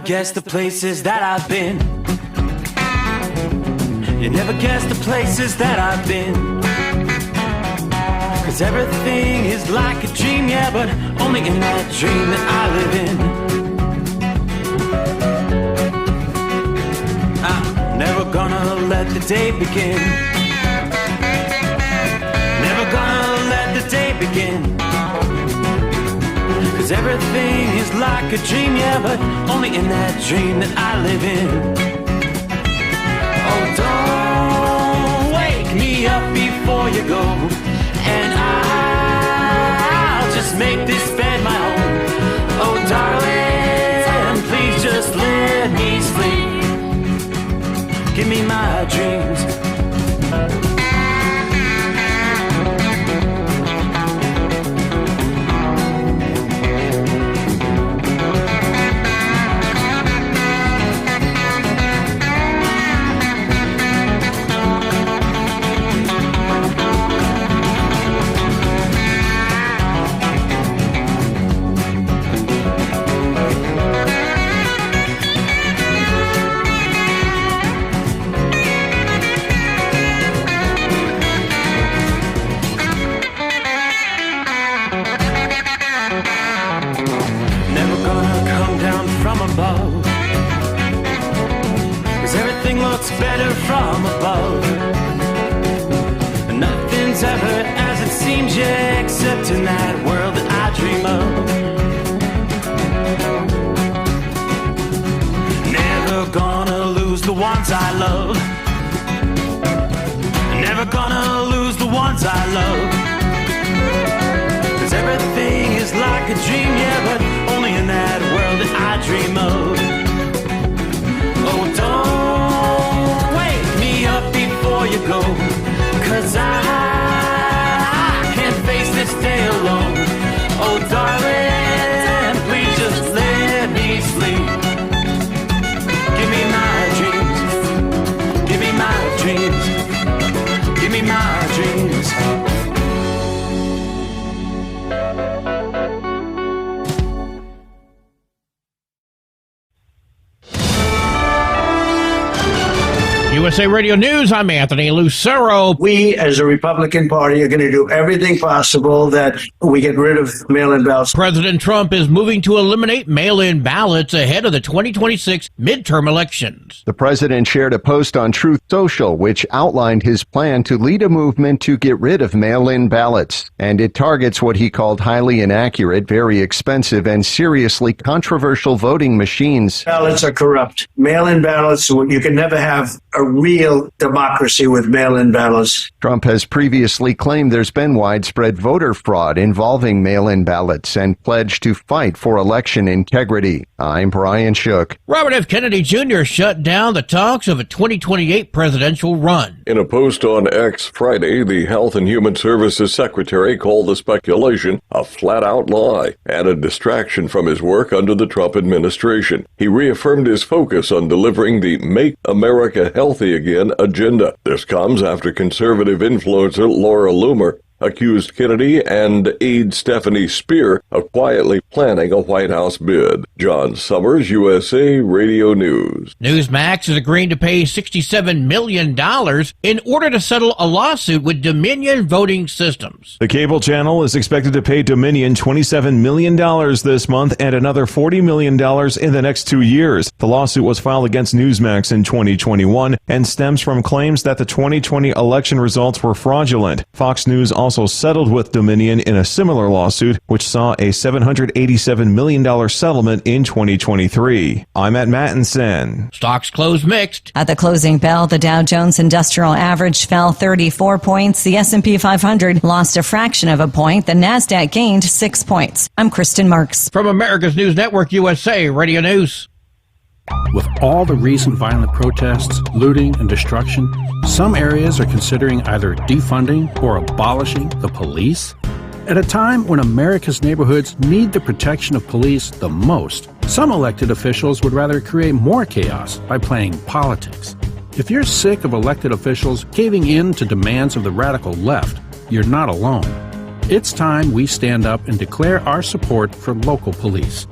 never guess the places that I've been. You never guess the places that I've been. 'Cause everything is like a dream, yeah, but only in that dream that I live in. I'm never gonna let the day begin. Never gonna let the day begin. 'Cause everything is like a dream, yeah, but only in that dream that I live in. Oh, don't wake me up before you go, and I'll just make this bed my home. Oh, darling, please just let me sleep. Give me my dreams. Better from above. Nothing's ever as it seems, yeah, except in that world that I dream of. Never gonna lose the ones I love. Never gonna lose the ones I love. 'Cause everything is like a dream, yeah, but only in that world that I dream of. Oh, don't wake me up before you go, 'cause I can't face this day alone. Oh, darling, please just let me sleep. Give me my dreams. Give me my dreams. Give me my dreams. USA Radio News, I'm Anthony Lucero. We, as a Republican Party, are going to do everything possible that we get rid of mail-in ballots. President Trump is moving to eliminate mail-in ballots ahead of the 2026 midterm elections. The president shared a post on Truth Social, which outlined his plan to lead a movement to get rid of mail-in ballots. And it targets what he called highly inaccurate, very expensive, and seriously controversial voting machines. Ballots are corrupt. Mail-in ballots, you can never have a real democracy with mail-in ballots. Trump has previously claimed there's been widespread voter fraud involving mail-in ballots and pledged to fight for election integrity. I'm Brian Shook. Robert F. Kennedy Jr. shut down the talks of a 2028 presidential run. In a post on X Friday, the Health and Human Services Secretary called the speculation a flat-out lie and a distraction from his work under the Trump administration. He reaffirmed his focus on delivering the Make America Healthy Again agenda. This comes after conservative influencer Laura Loomer accused Kennedy and aide Stephanie Speer of quietly planning a White House bid. John Sommers, USA Radio News. Newsmax is agreeing to pay $67 million in order to settle a lawsuit with Dominion Voting Systems. The cable channel is expected to pay Dominion $27 million this month and another $40 million in the next 2 years. The lawsuit was filed against Newsmax in 2021 and stems from claims that the 2020 election results were fraudulent. Fox News also settled with Dominion in a similar lawsuit, which saw a $787 million settlement in 2023. I'm Matt Mattinson. Stocks closed mixed. At the closing bell, the Dow Jones Industrial Average fell 34 points. The S&P 500 lost a fraction of a point. The NASDAQ gained 6 points. I'm Kristen Marks. From America's News Network, USA Radio News. With all the recent violent protests, looting, and destruction, some areas are considering either defunding or abolishing the police. At a time when America's neighborhoods need the protection of police the most, some elected officials would rather create more chaos by playing politics. If you're sick of elected officials caving in to demands of the radical left, you're not alone. It's time we stand up and declare our support for local police.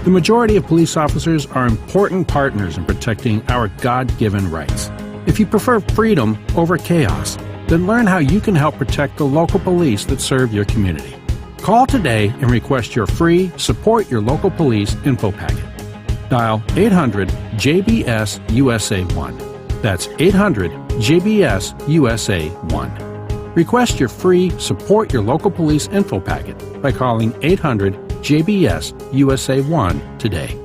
The majority of police officers are important partners in protecting our God-given rights. If you prefer freedom over chaos, then learn how you can help protect the local police that serve your community. Call today and request your free Support Your Local Police info packet. Dial 800-JBS-USA-1. That's 800-JBS-USA-1. Request your free Support Your Local Police info packet by calling 800-JBS-USA-1 today.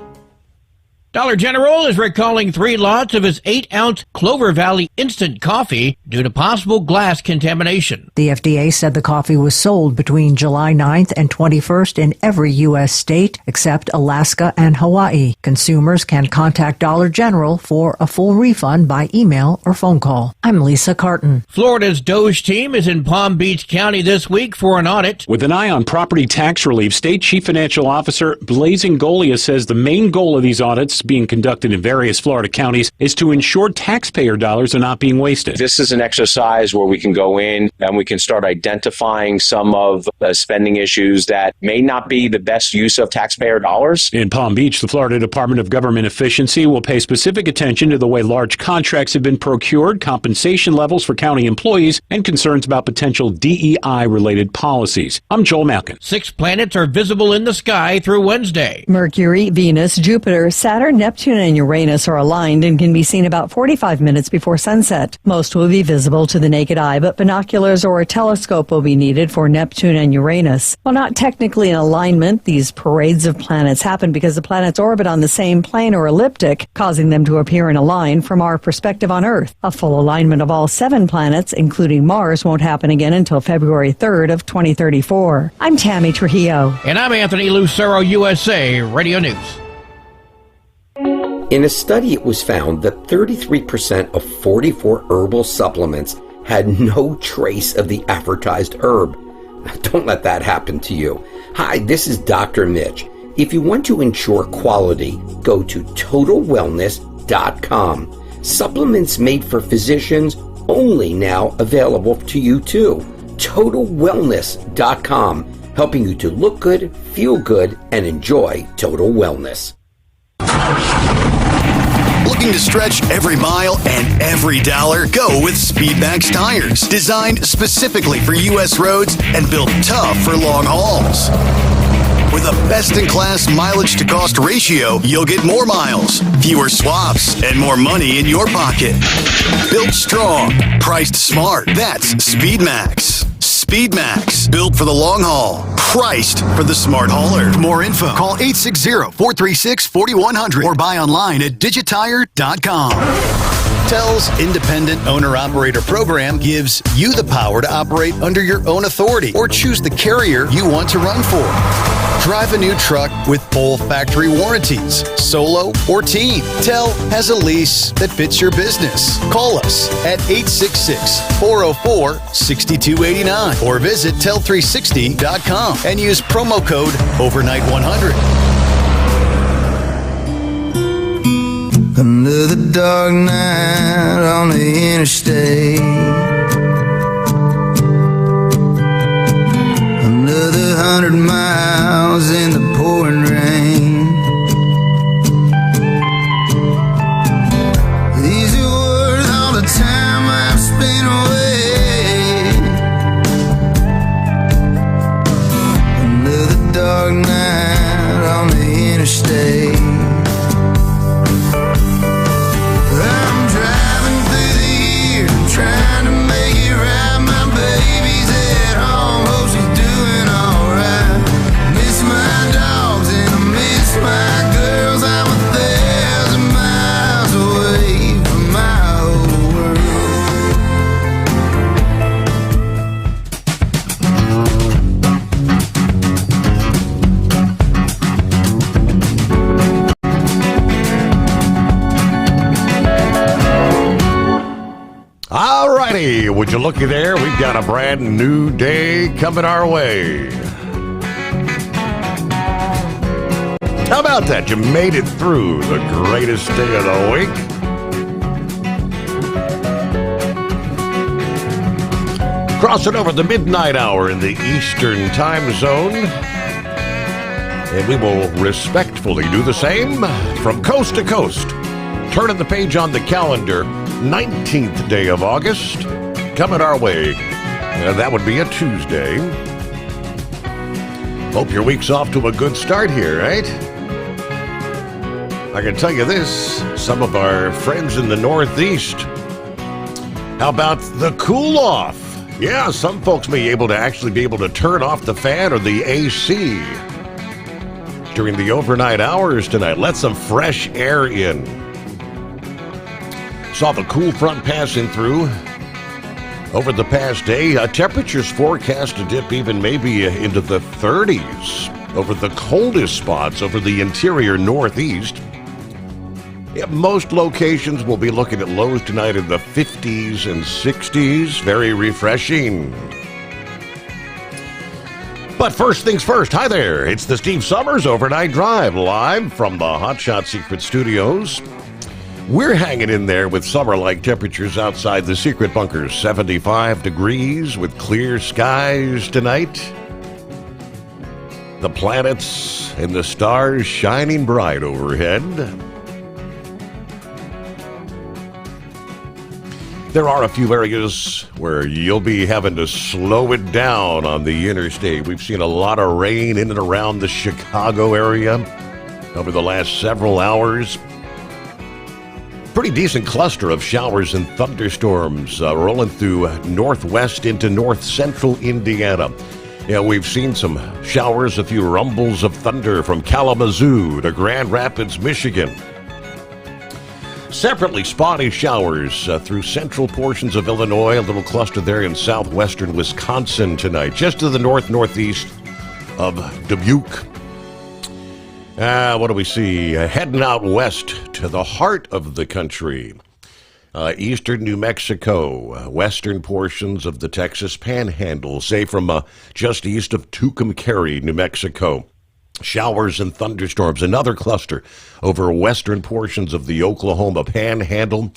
Dollar General is recalling 3 lots of his 8-ounce Clover Valley instant coffee due to possible glass contamination. The FDA said the coffee was sold between July 9th and 21st in every U.S. state except Alaska and Hawaii. Consumers can contact Dollar General for a full refund by email or phone call. I'm Lisa Carton. Florida's Doge team is in Palm Beach County this week for an audit. With an eye on property tax relief, State Chief Financial Officer Blazing Golia says the main goal of these audits being conducted in various Florida counties is to ensure taxpayer dollars are not being wasted. This is an exercise where we can go in and we can start identifying some of the spending issues that may not be the best use of taxpayer dollars. In Palm Beach, the Florida Department of Government Efficiency will pay specific attention to the way large contracts have been procured, compensation levels for county employees, and concerns about potential DEI-related policies. I'm Joel Malkin. 6 planets are visible in the sky through Wednesday. Mercury, Venus, Jupiter, Saturn, Neptune, and Uranus are aligned and can be seen about 45 minutes before sunset. Most will be visible to the naked eye, but binoculars or a telescope will be needed for Neptune and Uranus. While not technically in alignment, these parades of planets happen because the planets orbit on the same plane or elliptic, causing them to appear in a line from our perspective on Earth. A full alignment of all 7 planets, including Mars, won't happen again until February 3rd of 2034. I'm Tammy Trujillo. And I'm Anthony Lucero, USA Radio News. In a study, it was found that 33% of 44 herbal supplements had no trace of the advertised herb. Don't let that happen to you. Hi, this is Dr. Mitch. If you want to ensure quality, go to TotalWellness.com. Supplements made for physicians, only now available to you too. TotalWellness.com, helping you to look good, feel good, and enjoy total wellness. Looking to stretch every mile and every dollar? Go with Speedmax tires, designed specifically for U.S. roads and built tough for long hauls. With a best-in-class mileage-to-cost ratio, you'll get more miles, fewer swaps, and more money in your pocket. Built strong, priced smart. That's Speedmax. Speedmax, built for the long haul, priced for the smart hauler. For more info, call 860-436-4100 or buy online at digitire.com. TEL's Independent Owner-Operator Program gives you the power to operate under your own authority or choose the carrier you want to run for. Drive a new truck with full factory warranties, solo or team. TEL has a lease that fits your business. Call us at 866-404-6289 or visit tel360.com and use promo code OVERNIGHT100. Another dark night on the interstate. Another 100 miles in the pouring rain. These are worth all the time I've spent away. Another dark night on the interstate. Trying to make it right, my baby's at home, hope she's doing alright. Miss my dogs and I miss my girls. I'm 1,000 miles away from my old All righty, would you looky there? We've got a brand new day coming our way. How about that? You made it through the greatest day of the week. Crossing over the midnight hour in the Eastern time zone. And we will respectfully faithfully do the same from coast to coast. Turning the page on the calendar, 19th day of August, coming our way. That would be a Tuesday. Hope your week's off to a good start here, right? I can tell you this, some of our friends in the Northeast, how about the cool-off? Yeah, some folks may actually be able to turn off the fan or the AC during the overnight hours tonight. Let some fresh air in. Saw the cool front passing through over the past day. Temperatures forecast to dip even maybe into the 30s over the coldest spots over the interior Northeast. Yeah, most locations will be looking at lows tonight in the 50s and 60s. Very refreshing. But first things first, hi there. It's the Steve Sommers Overnight Drive, live from the Hotshot Secret Studios. We're hanging in there with summer-like temperatures outside the secret bunkers. 75 degrees with clear skies tonight. The planets and the stars shining bright overhead. There are a few areas where you'll be having to slow it down on the interstate. We've seen a lot of rain in and around the Chicago area over the last several hours. Pretty decent cluster of showers and thunderstorms rolling through northwest into north central Indiana. Yeah, we've seen some showers, a few rumbles of thunder from Kalamazoo to Grand Rapids, Michigan. Separately, spotty showers through central portions of Illinois, a little cluster there in southwestern Wisconsin tonight, just to the northeast of Dubuque. What do we see? Heading out west to the heart of the country. Eastern New Mexico, western portions of the Texas Panhandle, say from just east of Tucumcari, New Mexico. Showers and thunderstorms, another cluster over western portions of the Oklahoma Panhandle.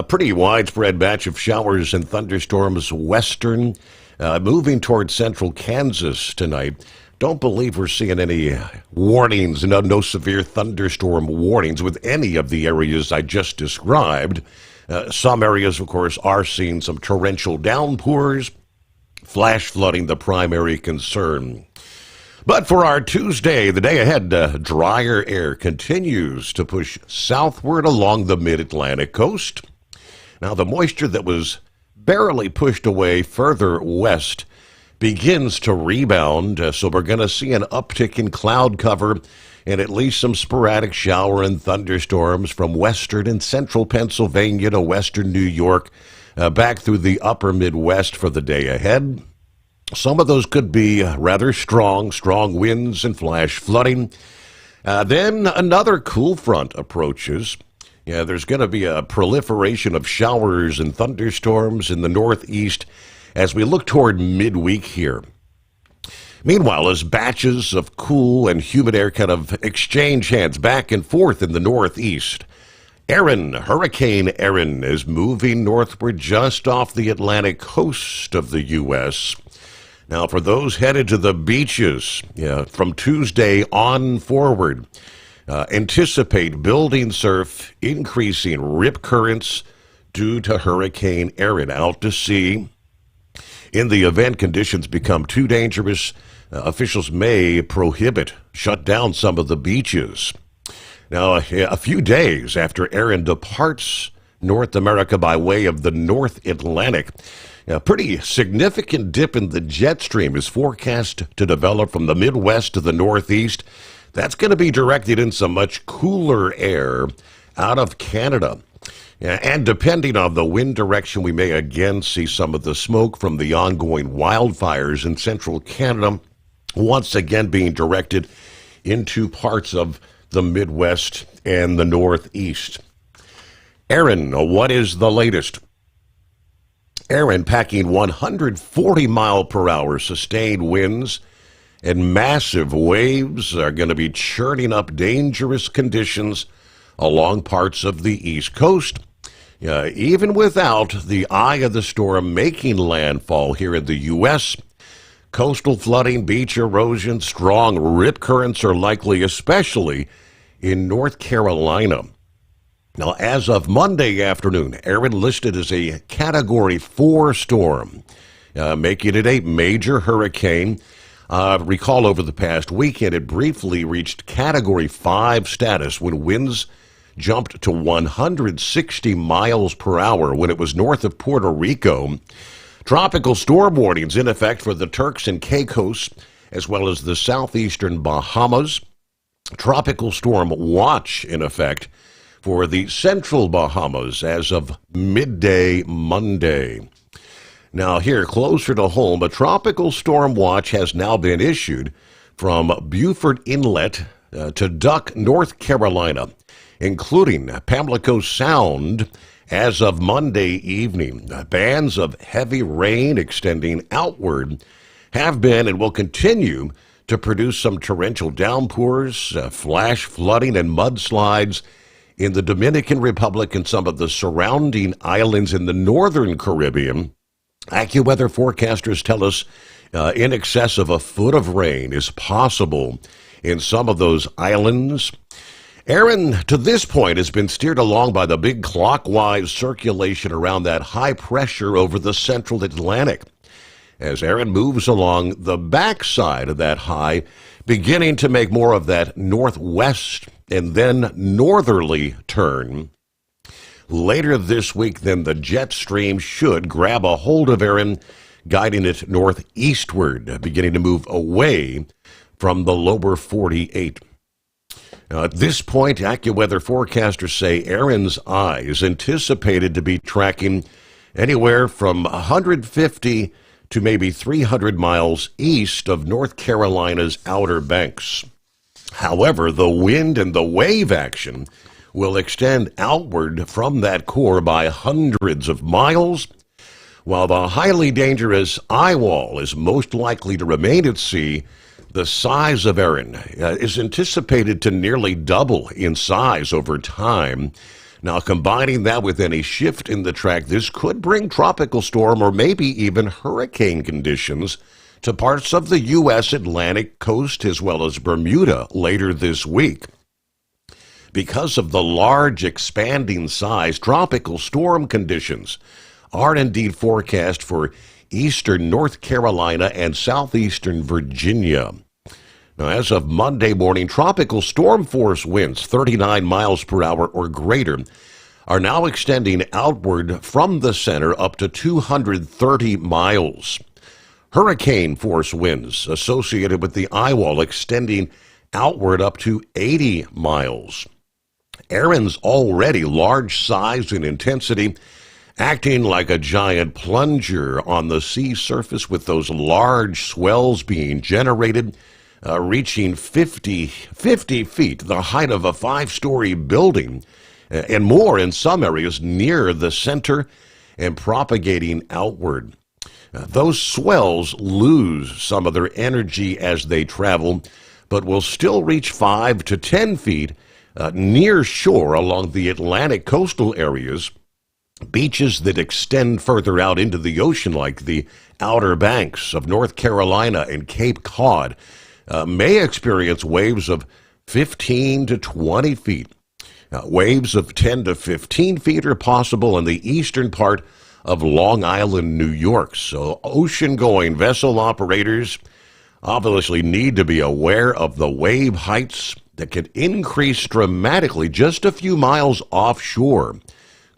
Pretty widespread batch of showers and thunderstorms western, moving towards central Kansas tonight. Don't believe we're seeing any warnings, no severe thunderstorm warnings with any of the areas I just described. Some areas, of course, are seeing some torrential downpours, flash flooding the primary concern. But for our Tuesday, the day ahead, drier air continues to push southward along the mid-Atlantic coast. Now, the moisture that was barely pushed away further west begins to rebound, so we're going to see an uptick in cloud cover and at least some sporadic shower and thunderstorms from western and central Pennsylvania to western New York, back through the upper Midwest for the day ahead. Some of those could be rather strong winds and flash flooding. Then another cool front approaches. Yeah, there's going to be a proliferation of showers and thunderstorms in the northeast as we look toward midweek here. Meanwhile, as batches of cool and humid air kind of exchange hands back and forth in the northeast, Hurricane Erin is moving northward just off the Atlantic coast of the U.S. Now, for those headed to the beaches, from Tuesday on forward, anticipate building surf, increasing rip currents due to Hurricane Erin out to sea. In the event conditions become too dangerous, officials may shut down some of the beaches. Now, a few days after Erin departs North America by way of the North Atlantic, a pretty significant dip in the jet stream is forecast to develop from the Midwest to the Northeast. That's going to be directed in some much cooler air out of Canada. And depending on the wind direction, we may again see some of the smoke from the ongoing wildfires in central Canada once again being directed into parts of the Midwest and the Northeast. Erin, what is the latest? Erin packing 140 mile per hour sustained winds and massive waves are going to be churning up dangerous conditions along parts of the East Coast. Even without the eye of the storm making landfall here in the U.S., Coastal flooding, beach erosion, strong rip currents are likely, especially in North Carolina. Now, as of Monday afternoon, Erin listed as a Category 4 storm, making it a major hurricane. Recall over the past weekend, it briefly reached Category 5 status when winds jumped to 160 miles per hour when it was north of Puerto Rico. Tropical storm warnings in effect for the Turks and Caicos, as well as the southeastern Bahamas. Tropical storm watch in effect for the central Bahamas as of midday Monday. Now here, closer to home, a tropical storm watch has now been issued from Beaufort Inlet to Duck, North Carolina, including Pamlico Sound as of Monday evening. Bands of heavy rain extending outward have been and will continue to produce some torrential downpours, flash flooding, and mudslides in the Dominican Republic and some of the surrounding islands in the northern Caribbean. AccuWeather forecasters tell us in excess of a foot of rain is possible in some of those islands. Erin, to this point, has been steered along by the big clockwise circulation around that high pressure over the central Atlantic. As Erin moves along the backside of that high, beginning to make more of that northwest and then northerly turn. Later this week, then, the jet stream should grab a hold of Erin, guiding it northeastward, beginning to move away from the lower 48. Now, at this point, AccuWeather forecasters say Erin's eye is anticipated to be tracking anywhere from 150 to maybe 300 miles east of North Carolina's Outer Banks. However, the wind and the wave action will extend outward from that core by hundreds of miles, while the highly dangerous eye wall is most likely to remain at sea. The size of Erin is anticipated to nearly double in size over time. Now, combining that with any shift in the track, this could bring tropical storm or maybe even hurricane conditions to parts of the U.S. Atlantic coast as well as Bermuda later this week. Because of the large expanding size, tropical storm conditions are indeed forecast for eastern North Carolina and southeastern Virginia. Now, as of Monday morning, tropical storm force winds 39 miles per hour or greater are now extending outward from the center up to 230 miles. Hurricane force winds associated with the eye wall extending outward up to 80 miles. Erin's already large size and intensity, acting like a giant plunger on the sea surface with those large swells being generated, reaching 50 feet, the height of a 5-story building, and more in some areas near the center and propagating outward. Those swells lose some of their energy as they travel, but will still reach 5 to 10 feet near shore along the Atlantic coastal areas. Beaches that extend further out into the ocean, like the Outer Banks of North Carolina and Cape Cod, may experience waves of 15 to 20 feet. Waves of 10 to 15 feet are possible in the eastern part of Long Island, New York. So ocean-going vessel operators obviously need to be aware of the wave heights that can increase dramatically just a few miles offshore.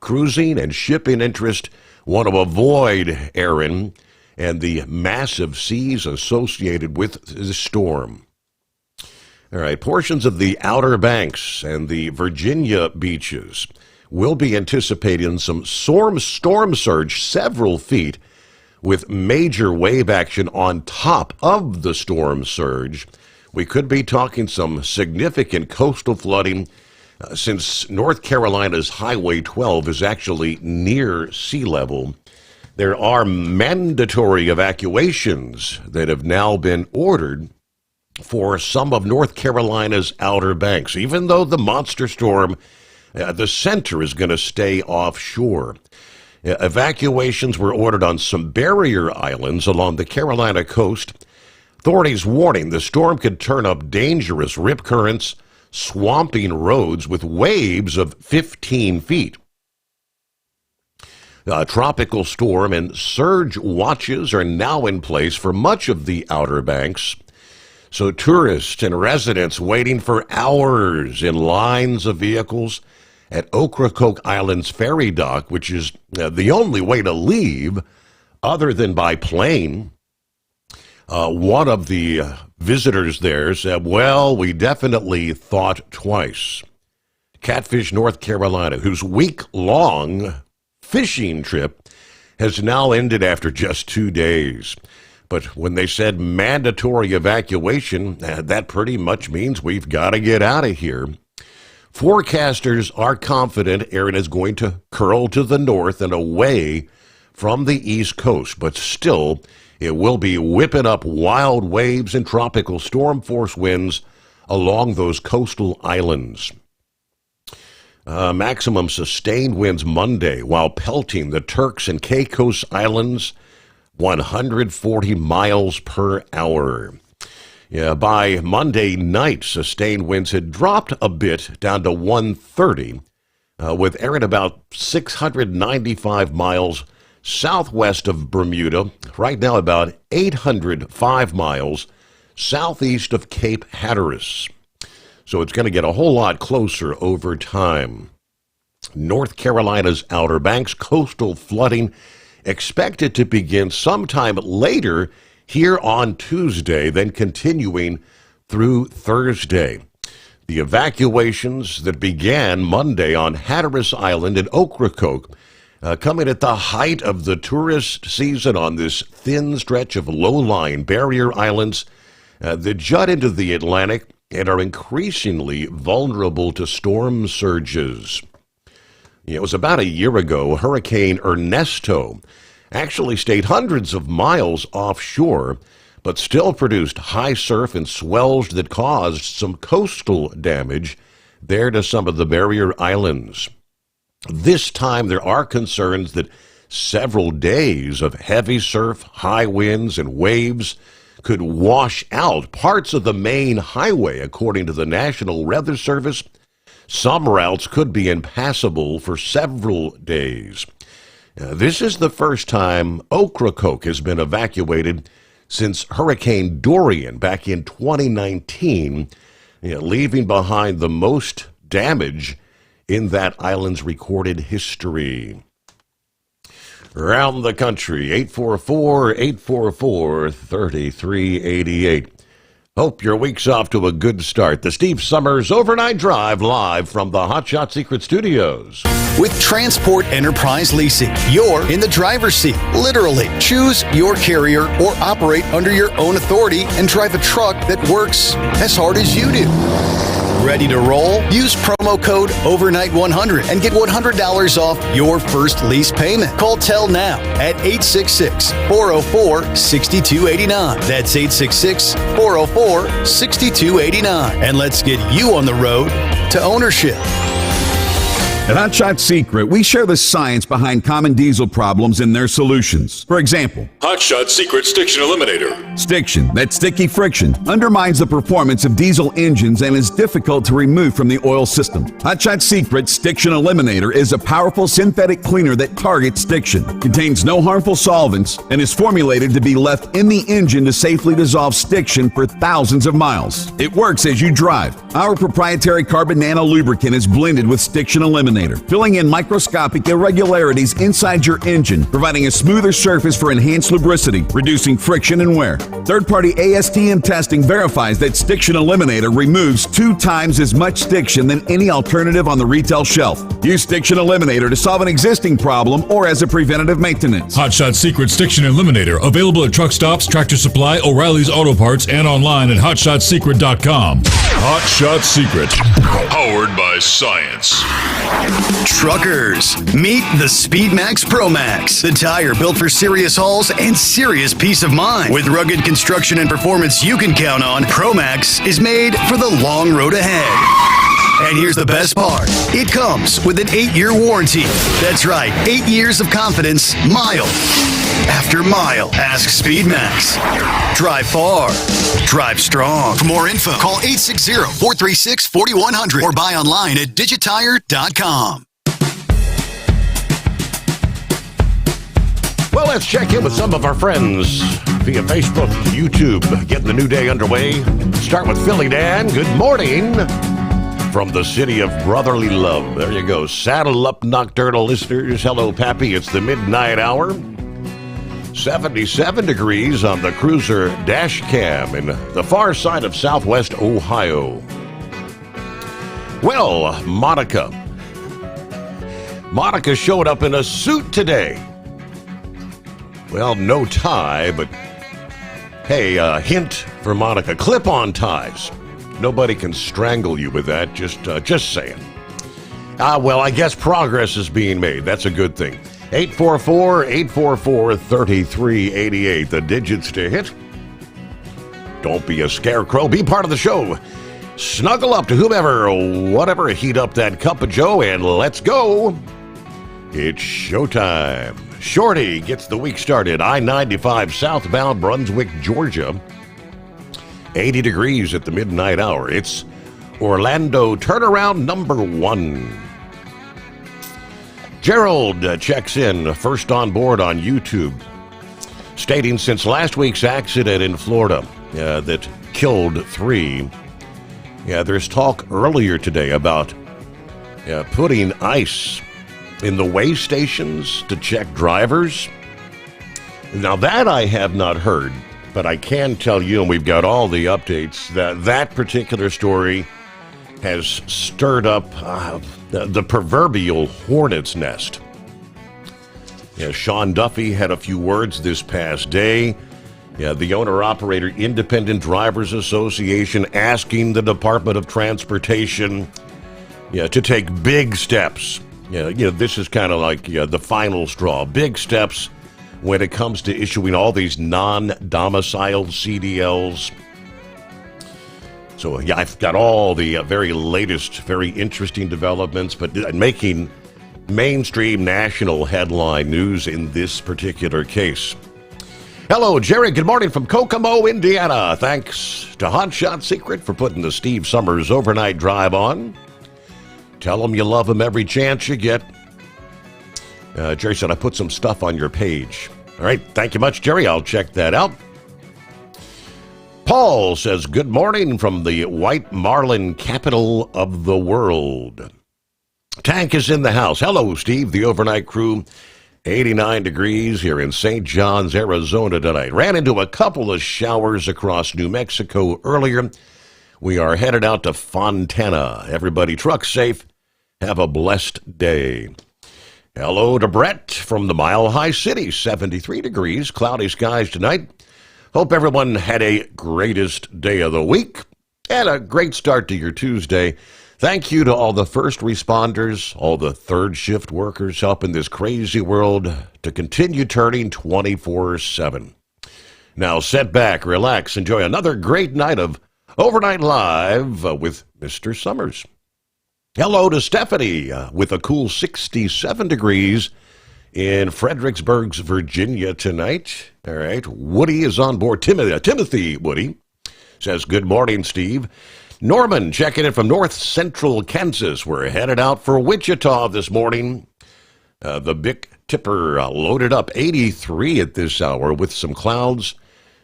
Cruising and shipping interest want to avoid Erin and the massive seas associated with the storm. All right, portions of the Outer Banks and the Virginia beaches will be anticipating some storm surge several feet with major wave action on top of the storm surge. We could be talking some significant coastal flooding since North Carolina's Highway 12 is actually near sea level. There are mandatory evacuations that have now been ordered for some of North Carolina's Outer Banks, even though the monster storm, the center, is going to stay offshore. Evacuations were ordered on some barrier islands along the Carolina coast. Authorities warning the storm could turn up dangerous rip currents, swamping roads with waves of 15 feet. A tropical storm and surge watches are now in place for much of the Outer Banks. So tourists and residents waiting for hours in lines of vehicles at Ocracoke Island's ferry dock, which is the only way to leave other than by plane. One of the visitors there said, well, we definitely thought twice. Catfish, North Carolina, whose week-long fishing trip has now ended after just 2 days. But when they said mandatory evacuation, that pretty much means we've got to get out of here. Forecasters are confident Erin is going to curl to the north and away from the East Coast, but still, it will be whipping up wild waves and tropical storm force winds along those coastal islands. Maximum sustained winds Monday while pelting the Turks and Caicos Islands 140 miles per hour. By Monday night, sustained winds had dropped a bit down to 130, with Erin about 695 miles southwest of Bermuda, right now about 805 miles southeast of Cape Hatteras. So it's going to get a whole lot closer over time. North Carolina's Outer Banks coastal flooding expected to begin sometime later here on Tuesday, then continuing through Thursday. The evacuations that began Monday on Hatteras Island and Ocracoke coming at the height of the tourist season on this thin stretch of low-lying barrier islands that jut into the Atlantic and are increasingly vulnerable to storm surges. It was about a year ago, Hurricane Ernesto actually stayed hundreds of miles offshore, but still produced high surf and swells that caused some coastal damage there to some of the barrier islands. This time there are concerns that several days of heavy surf, high winds, and waves could wash out parts of the main highway, according to the National Weather Service. Some routes could be impassable for several days. This is the first time Ocracoke has been evacuated since Hurricane Dorian back in 2019, leaving behind the most damage in that island's recorded history. Around the country, 844-844-3388. Hope your week's off to a good start. The Steve Sommers Overnight Drive live from the Hot Shot Secret Studios. With Transport Enterprise Leasing, you're in the driver's seat, literally. Choose your carrier or operate under your own authority and drive a truck that works as hard as you do. Ready to roll? Use promo code OVERNIGHT100 and get $100 off your first lease payment. Call Tell now at 866-404-6289. That's 866-404-6289. And let's get you on the road to ownership. At Hot Shot Secret, we share the science behind common diesel problems and their solutions. For example, Hot Shot Secret Stiction Eliminator. Stiction, that sticky friction, undermines the performance of diesel engines and is difficult to remove from the oil system. Hot Shot Secret Stiction Eliminator is a powerful synthetic cleaner that targets stiction, contains no harmful solvents, and is formulated to be left in the engine to safely dissolve stiction for thousands of miles. It works as you drive. Our proprietary carbon nano lubricant is blended with Stiction Eliminator, filling in microscopic irregularities inside your engine, providing a smoother surface for enhanced lubricity, reducing friction and wear. Third-party ASTM testing verifies that Stiction Eliminator removes 2 times as much stiction than any alternative on the retail shelf. Use Stiction Eliminator to solve an existing problem or as a preventative maintenance. Hot Shot Secret Stiction Eliminator, available at truck stops, Tractor Supply, O'Reilly's Auto Parts, and online at hotshotsecret.com. Hot Shot Secret, powered by science. Truckers, meet the Speedmax Pro Max, the tire built for serious hauls and serious peace of mind. With rugged construction and performance you can count on, Pro Max is made for the long road ahead. And here's the best part. It comes with an 8-year warranty. That's right, 8 years of confidence, mile after mile. Ask Speedmax. Drive far. Drive strong. For more info, call 860-436-4100 or buy online at digitire.com. Well, let's check in with some of our friends via Facebook, YouTube, getting the new day underway. Start with Philly Dan. Good morning from the city of brotherly love. There you go. Saddle up, nocturnal listeners. Hello, Pappy. It's the midnight hour. 77 degrees on the cruiser dash cam in the far side of southwest Ohio. Well, Monica showed up in a suit today. Well, no tie, but hey, hint for Monica, clip-on ties. Nobody can strangle you with that, just saying. Well, I guess progress is being made. That's a good thing. 844-844-3388, the digits to hit. Don't be a scarecrow. Be part of the show. Snuggle up to whomever, whatever, heat up that cup of joe, and let's go. It's showtime. Shorty gets the week started. I-95 southbound Brunswick, Georgia. 80 degrees at the midnight hour. It's Orlando turnaround number 1. Gerald checks in, first on board on YouTube, stating since last week's accident in Florida that killed 3, there's talk earlier today about putting ice in the way stations to check drivers. Now that I have not heard, but I can tell you, and we've got all the updates, that particular story has stirred up the proverbial hornet's nest. Sean Duffy had a few words this past day. The owner-operator Independent Drivers Association asking the Department of Transportation to take big steps. This is kind of like the final straw. Big steps when it comes to issuing all these non-domiciled CDLs. So, I've got all the very latest, very interesting developments, but making mainstream national headline news in this particular case. Hello, Jerry. Good morning from Kokomo, Indiana. Thanks to Hotshot Secret for putting the Steve Sommers overnight drive on. Tell them you love them every chance you get. Jerry said, I put some stuff on your page. All right. Thank you much, Jerry. I'll check that out. Paul says, good morning from the White Marlin capital of the world. Tank is in the house. Hello, Steve, the overnight crew. 89 degrees here in St. John's, Arizona tonight. Ran into a couple of showers across New Mexico earlier. We are headed out to Fontana. Everybody truck safe. Have a blessed day. Hello to Brett from the Mile High City. 73 degrees, cloudy skies tonight. Hope everyone had a greatest day of the week and a great start to your Tuesday. Thank you to all the first responders, all the third shift workers helping this crazy world to continue turning 24/7. Now sit back, relax, enjoy another great night of Overnight Live with Mr. Sommers. Hello to Stephanie with a cool 67 degrees in Fredericksburg, Virginia tonight. All right. Woody is on board. Timothy Woody says, good morning, Steve. Norman checking in from north central Kansas. We're headed out for Wichita this morning. The Big Tipper loaded up 83 at this hour with some clouds.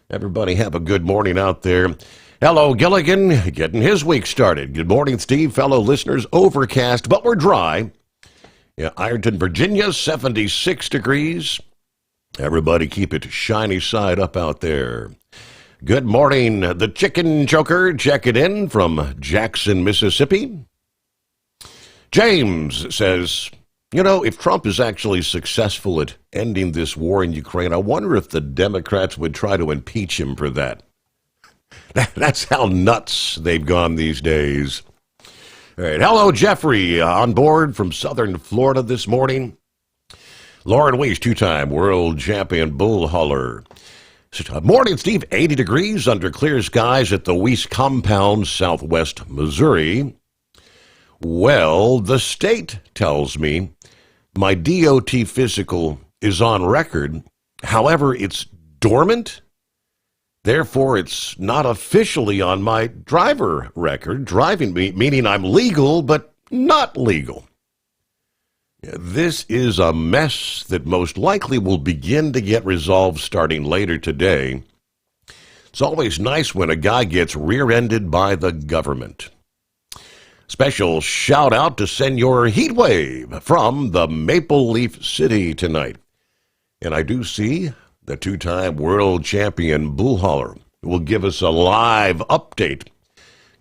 Everybody have a good morning out there. Hello, Gilligan, getting his week started. Good morning, Steve. Fellow listeners, overcast, but we're dry. Ironton, Virginia, 76 degrees. Everybody keep it shiny side up out there. Good morning, the Chicken Choker checking in from Jackson, Mississippi. James says, if Trump is actually successful at ending this war in Ukraine, I wonder if the Democrats would try to impeach him for that. That's how nuts they've gone these days. All right. Hello, Jeffrey, on board from southern Florida this morning. Lauren Weiss, two-time world champion bull hauler. Morning, Steve. 80 degrees under clear skies at the Weiss compound, southwest Missouri. Well, the state tells me my DOT physical is on record. However, it's dormant. Therefore, it's not officially on my driver record, meaning I'm legal, but not legal. This is a mess that most likely will begin to get resolved starting later today. It's always nice when a guy gets rear-ended by the government. Special shout out to Senor Heatwave from the Maple Leaf City tonight. And I do see the two-time world champion bull hauler will give us a live update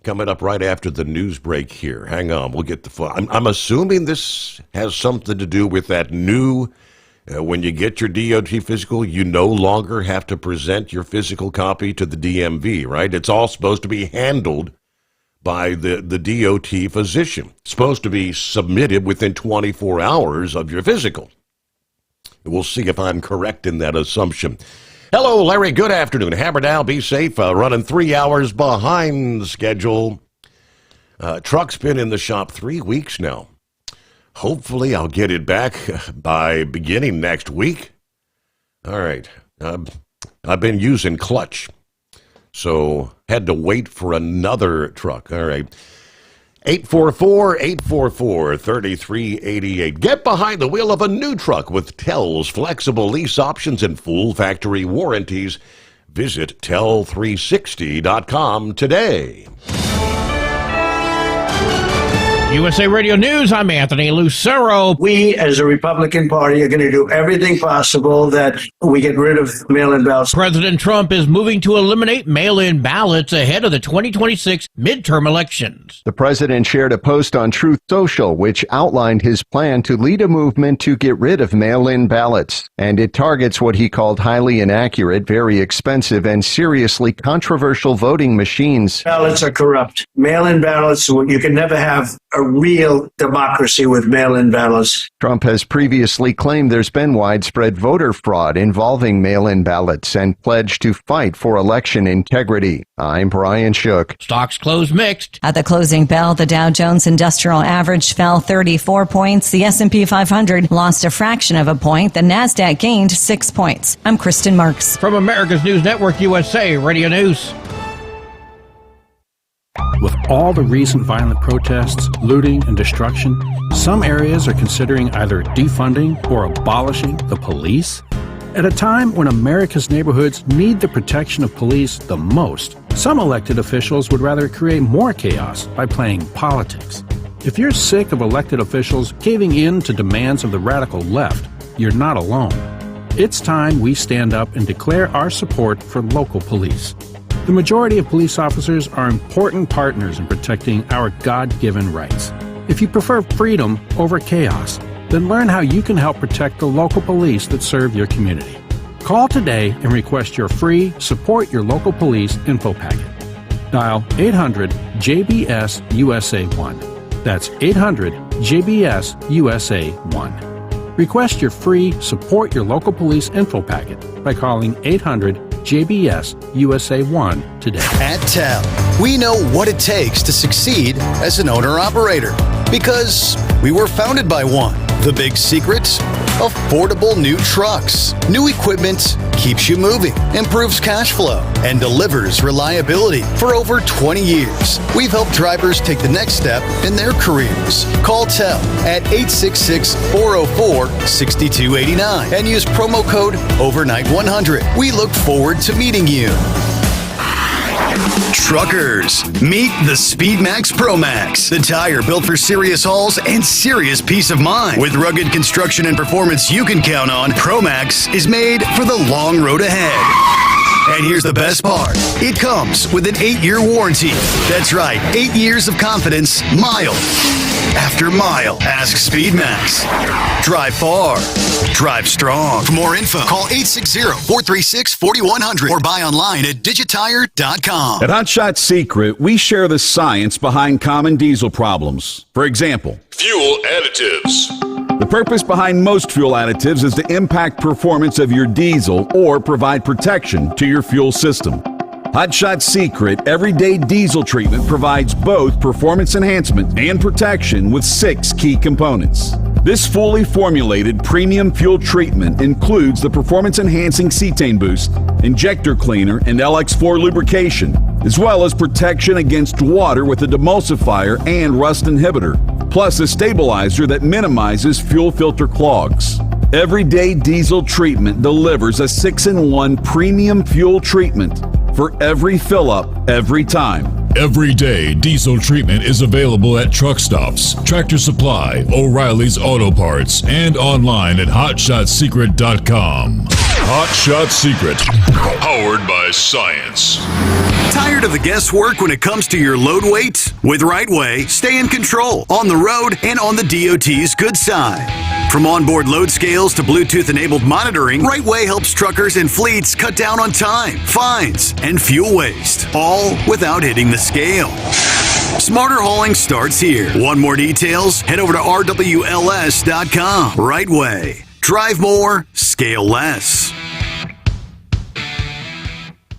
coming up right after the news break here. Hang on, we'll get the fun. I'm assuming this has something to do with that new, when you get your DOT physical, you no longer have to present your physical copy to the DMV, right? It's all supposed to be handled by the DOT physician. It's supposed to be submitted within 24 hours of your physical. We'll see if I'm correct in that assumption. Hello, Larry. Good afternoon. Hammer down. Be safe. Running 3 hours behind schedule. Truck's been in the shop 3 weeks now. Hopefully, I'll get it back by beginning next week. All right. I've been using clutch, so had to wait for another truck. All right. 844-844-3388. Get behind the wheel of a new truck with Tell's flexible lease options and full factory warranties. Visit tell360.com today. USA Radio News, I'm Anthony Lucero. We, as a Republican Party, are going to do everything possible that we get rid of mail-in ballots. President Trump is moving to eliminate mail-in ballots ahead of the 2026 midterm elections. The president shared a post on Truth Social, which outlined his plan to lead a movement to get rid of mail-in ballots. And it targets what he called highly inaccurate, very expensive, and seriously controversial voting machines. Ballots are corrupt. Mail-in ballots, you can never have a real democracy with mail-in ballots. Trump has previously claimed there's been widespread voter fraud involving mail-in ballots and pledged to fight for election integrity. I'm Brian Shook. Stocks closed mixed. At the closing bell, the Dow Jones Industrial Average fell 34 points. The S&P 500 lost a fraction of a point. The Nasdaq gained 6 points. I'm Kristen Marks. From America's News Network, USA Radio News. With all the recent violent protests, looting, and destruction, some areas are considering either defunding or abolishing the police. At a time when America's neighborhoods need the protection of police the most, some elected officials would rather create more chaos by playing politics. If you're sick of elected officials caving in to demands of the radical left, you're not alone. It's time we stand up and declare our support for local police. The majority of police officers are important partners in protecting our God-given rights. If you prefer freedom over chaos, then learn how you can help protect the local police that serve your community. Call today and request your free Support Your Local Police info packet. Dial 800-JBS-USA-1. That's 800-JBS-USA-1. Request your free Support Your Local Police info packet by calling 800-JBS-USA-1 today. At Tell, we know what it takes to succeed as an owner-operator because we were founded by one. The big secret? Affordable new trucks. New equipment keeps you moving, improves cash flow, and delivers reliability. For over 20 years, we've helped drivers take the next step in their careers. Call Tell at 866-404-6289 and use promo code OVERNIGHT100. We look forward to meeting you. Truckers, meet the SpeedMax Pro Max, the tire built for serious hauls and serious peace of mind. With rugged construction and performance you can count on, Pro Max is made for the long road ahead. And here's the best part. It comes with an 8-year warranty. That's right, 8 years of confidence, mile after mile. Ask SpeedMax. Drive far. Drive strong. For more info, call 860-436-4100 or buy online at digitire.com. At Hot Shot Secret, we share the science behind common diesel problems. For example, Fuel additives. the purpose behind most fuel additives is to impact performance of your diesel or provide protection to your fuel system. Hot Shot Secret Everyday Diesel Treatment provides both performance enhancement and protection with 6 key components. This fully formulated premium fuel treatment includes the performance-enhancing cetane boost, injector cleaner, and LX4 lubrication, as well as protection against water with a demulsifier and rust inhibitor, plus a stabilizer that minimizes fuel filter clogs. Everyday Diesel Treatment delivers a 6-in-1 premium fuel treatment for every fill-up, every time. Everyday Diesel Treatment is available at truck stops, Tractor Supply, O'Reilly's Auto Parts, and online at HotShotSecret.com. Hot Shot Secret, powered by science. Tired of the guesswork when it comes to your load weight? With Rightway, stay in control on the road and on the DOT's good side. From onboard load scales to Bluetooth-enabled monitoring, Rightway helps truckers and fleets cut down on time, fines, and fuel waste, all without hitting the scale. Smarter hauling starts here. Want more details? Head over to rwls.com. Rightway. Drive more, scale less.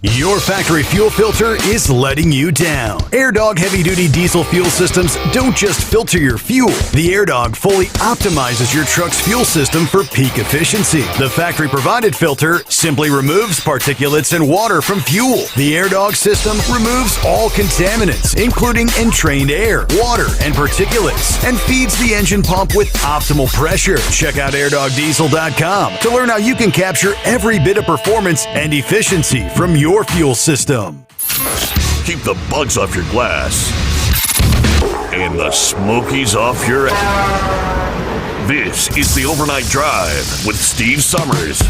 Your factory fuel filter is letting you down. AirDog heavy-duty diesel fuel systems don't just filter your fuel. The AirDog fully optimizes your truck's fuel system for peak efficiency. The factory-provided filter simply removes particulates and water from fuel. The AirDog system removes all contaminants, including entrained air, water, and particulates, and feeds the engine pump with optimal pressure. Check out airdogdiesel.com to learn how you can capture every bit of performance and efficiency from your fuel system. Keep the bugs off your glass and the smokies off your ass. This is the Overnight Drive with Steve Sommers.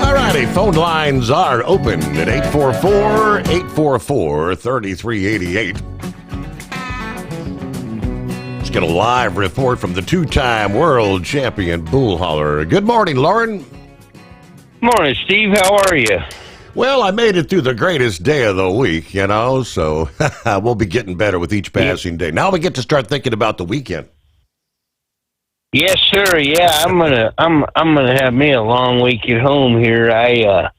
Alrighty, phone lines are open at 844-844-3388. Get a live report from the two-time world champion bull hauler. Good morning, Lauren. Morning, Steve. How are you? Well, I made it through the greatest day of the week, so we'll be getting better with each passing day. Now we get to start thinking about the weekend. Yes, sir. Yeah, I'm gonna have me a long week at home here. I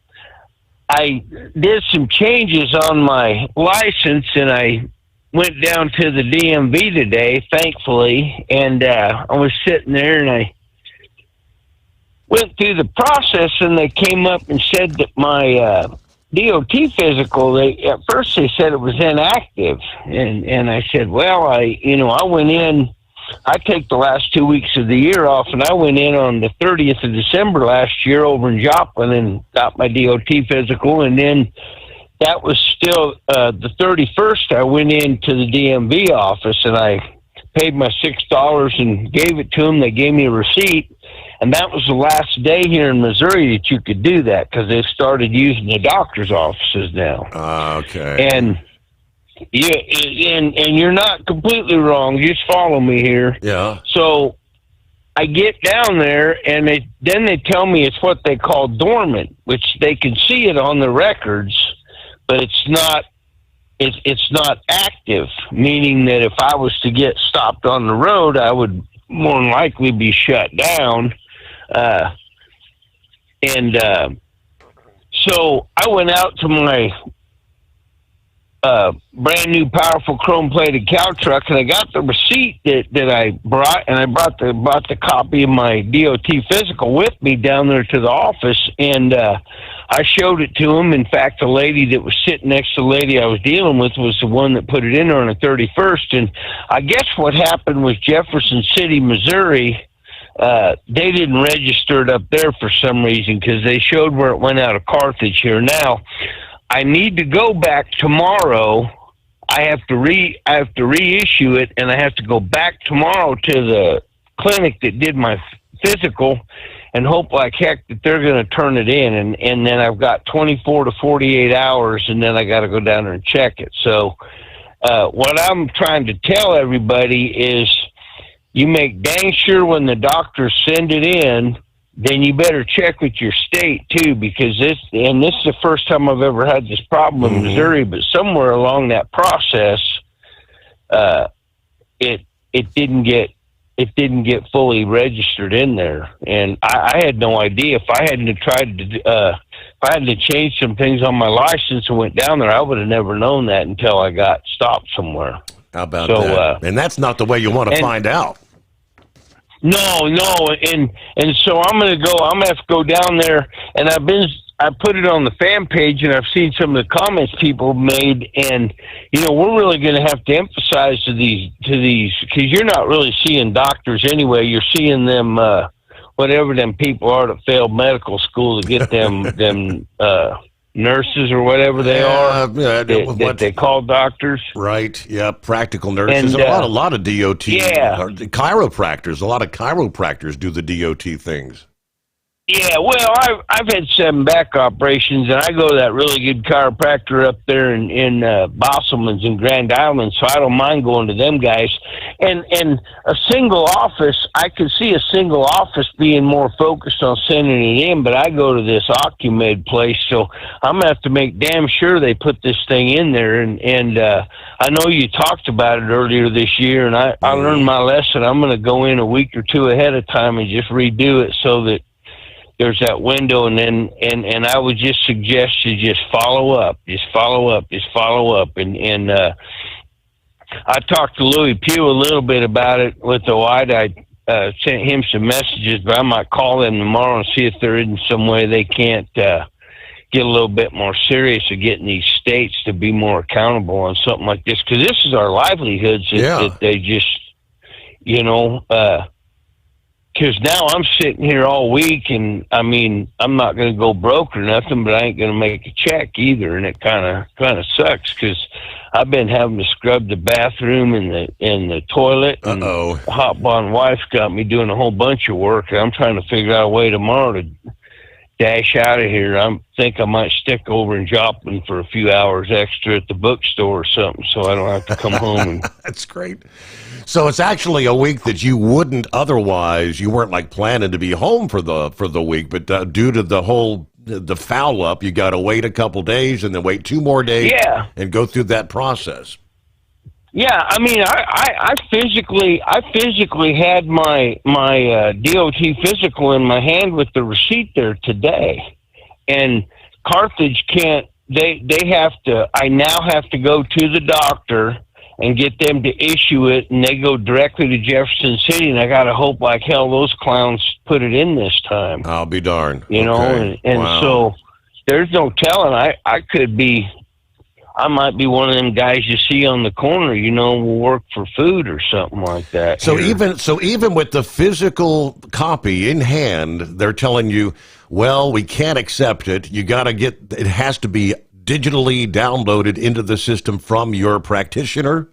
did some changes on my license, and I went down to the DMV today, thankfully, and I was sitting there and I went through the process, and they came up and said that my DOT physical, at first they said it was inactive, and I said, well, I went in, I take the last 2 weeks of the year off, and I went in on the 30th of December last year over in Joplin and got my DOT physical, and then that was still the 31st. I went into the DMV office and I paid my $6 and gave it to them. They gave me a receipt, and that was the last day here in Missouri that you could do that because they started using the doctor's offices now. Okay. And you're not completely wrong. Just follow me here. Yeah. So I get down there, and then they tell me it's what they call dormant, which they can see it on the records, but it's not active, meaning that if I was to get stopped on the road, I would more than likely be shut down. So I went out to my brand new powerful chrome plated cow truck, and I got the receipt that I brought, and I brought the copy of my DOT physical with me down there to the office, and I showed it to him. In fact, the lady that was sitting next to the lady I was dealing with was the one that put it in there on the 31st. And I guess what happened was Jefferson City, Missouri, they didn't register it up there for some reason because they showed where it went out of Carthage here. Now, I need to go back tomorrow. I have to reissue it, and I have to go back tomorrow to the clinic that did my physical and hope like heck that they're going to turn it in, and then I've got 24 to 48 hours, and then I got to go down there and check it. So what I'm trying to tell everybody is you make dang sure when the doctors send it in, then you better check with your state too, because this is the first time I've ever had this problem in Missouri, but somewhere along that process, it didn't get fully registered in there, and I had no idea. If I hadn't tried to if I hadn't changed some things on my license and went down there, I would have never known that until I got stopped somewhere. How about that? And that's not the way you want to find out. No, and so I'm gonna have to go down there, and I put it on the fan page, and I've seen some of the comments people made, and we're really going to have to emphasize to these because you're not really seeing doctors anyway. You're seeing them whatever them people are that failed medical school to get them nurses or whatever they are that they call doctors. Right. Yeah. Practical nurses. And, a lot of DOT. Yeah. Chiropractors. A lot of chiropractors do the DOT things. Yeah, well, I've had 7 back operations, and I go to that really good chiropractor up there in Bosselman's in Grand Island, so I don't mind going to them guys. And a single office, I could see a single office being more focused on sending it in, but I go to this Ocumed place, so I'm going to have to make damn sure they put this thing in there. And I know you talked about it earlier this year, and I learned my lesson. I'm going to go in a week or 2 ahead of time and just redo it so that there's that window, and I would just suggest you just follow up. And I talked to Louis Pugh a little bit about it with the White. I sent him some messages, but I might call them tomorrow and see if there isn't some way they can't get a little bit more serious of getting these states to be more accountable on something like this, because this is our livelihoods that they just, because now I'm sitting here all week, and I mean, I'm not going to go broke or nothing, but I ain't going to make a check either, and it kind of sucks because I've been having to scrub the bathroom and the toilet. And Hot Bond Wife's got me doing a whole bunch of work, and I'm trying to figure out a way tomorrow to dash out of here. I think I might stick over in Joplin for a few hours extra at the bookstore or something, so I don't have to come home. And That's great. So it's actually a week that you wouldn't otherwise. You weren't like planning to be home for the week, but due to the foul up, you got to wait a couple days and then wait 2 more days. And go through that process. Yeah, I mean, I physically had my DOT physical in my hand with the receipt there today, and Carthage can't. They have to. I now have to go to the doctor and get them to issue it, and they go directly to Jefferson City, and I got to hope like hell those clowns put it in this time. I'll be darned. And wow. So there's no telling. I might be one of them guys you see on the corner, will work for food or something like that. So even with the physical copy in hand, they're telling you, well, we can't accept it. It has to be digitally downloaded into the system from your practitioner?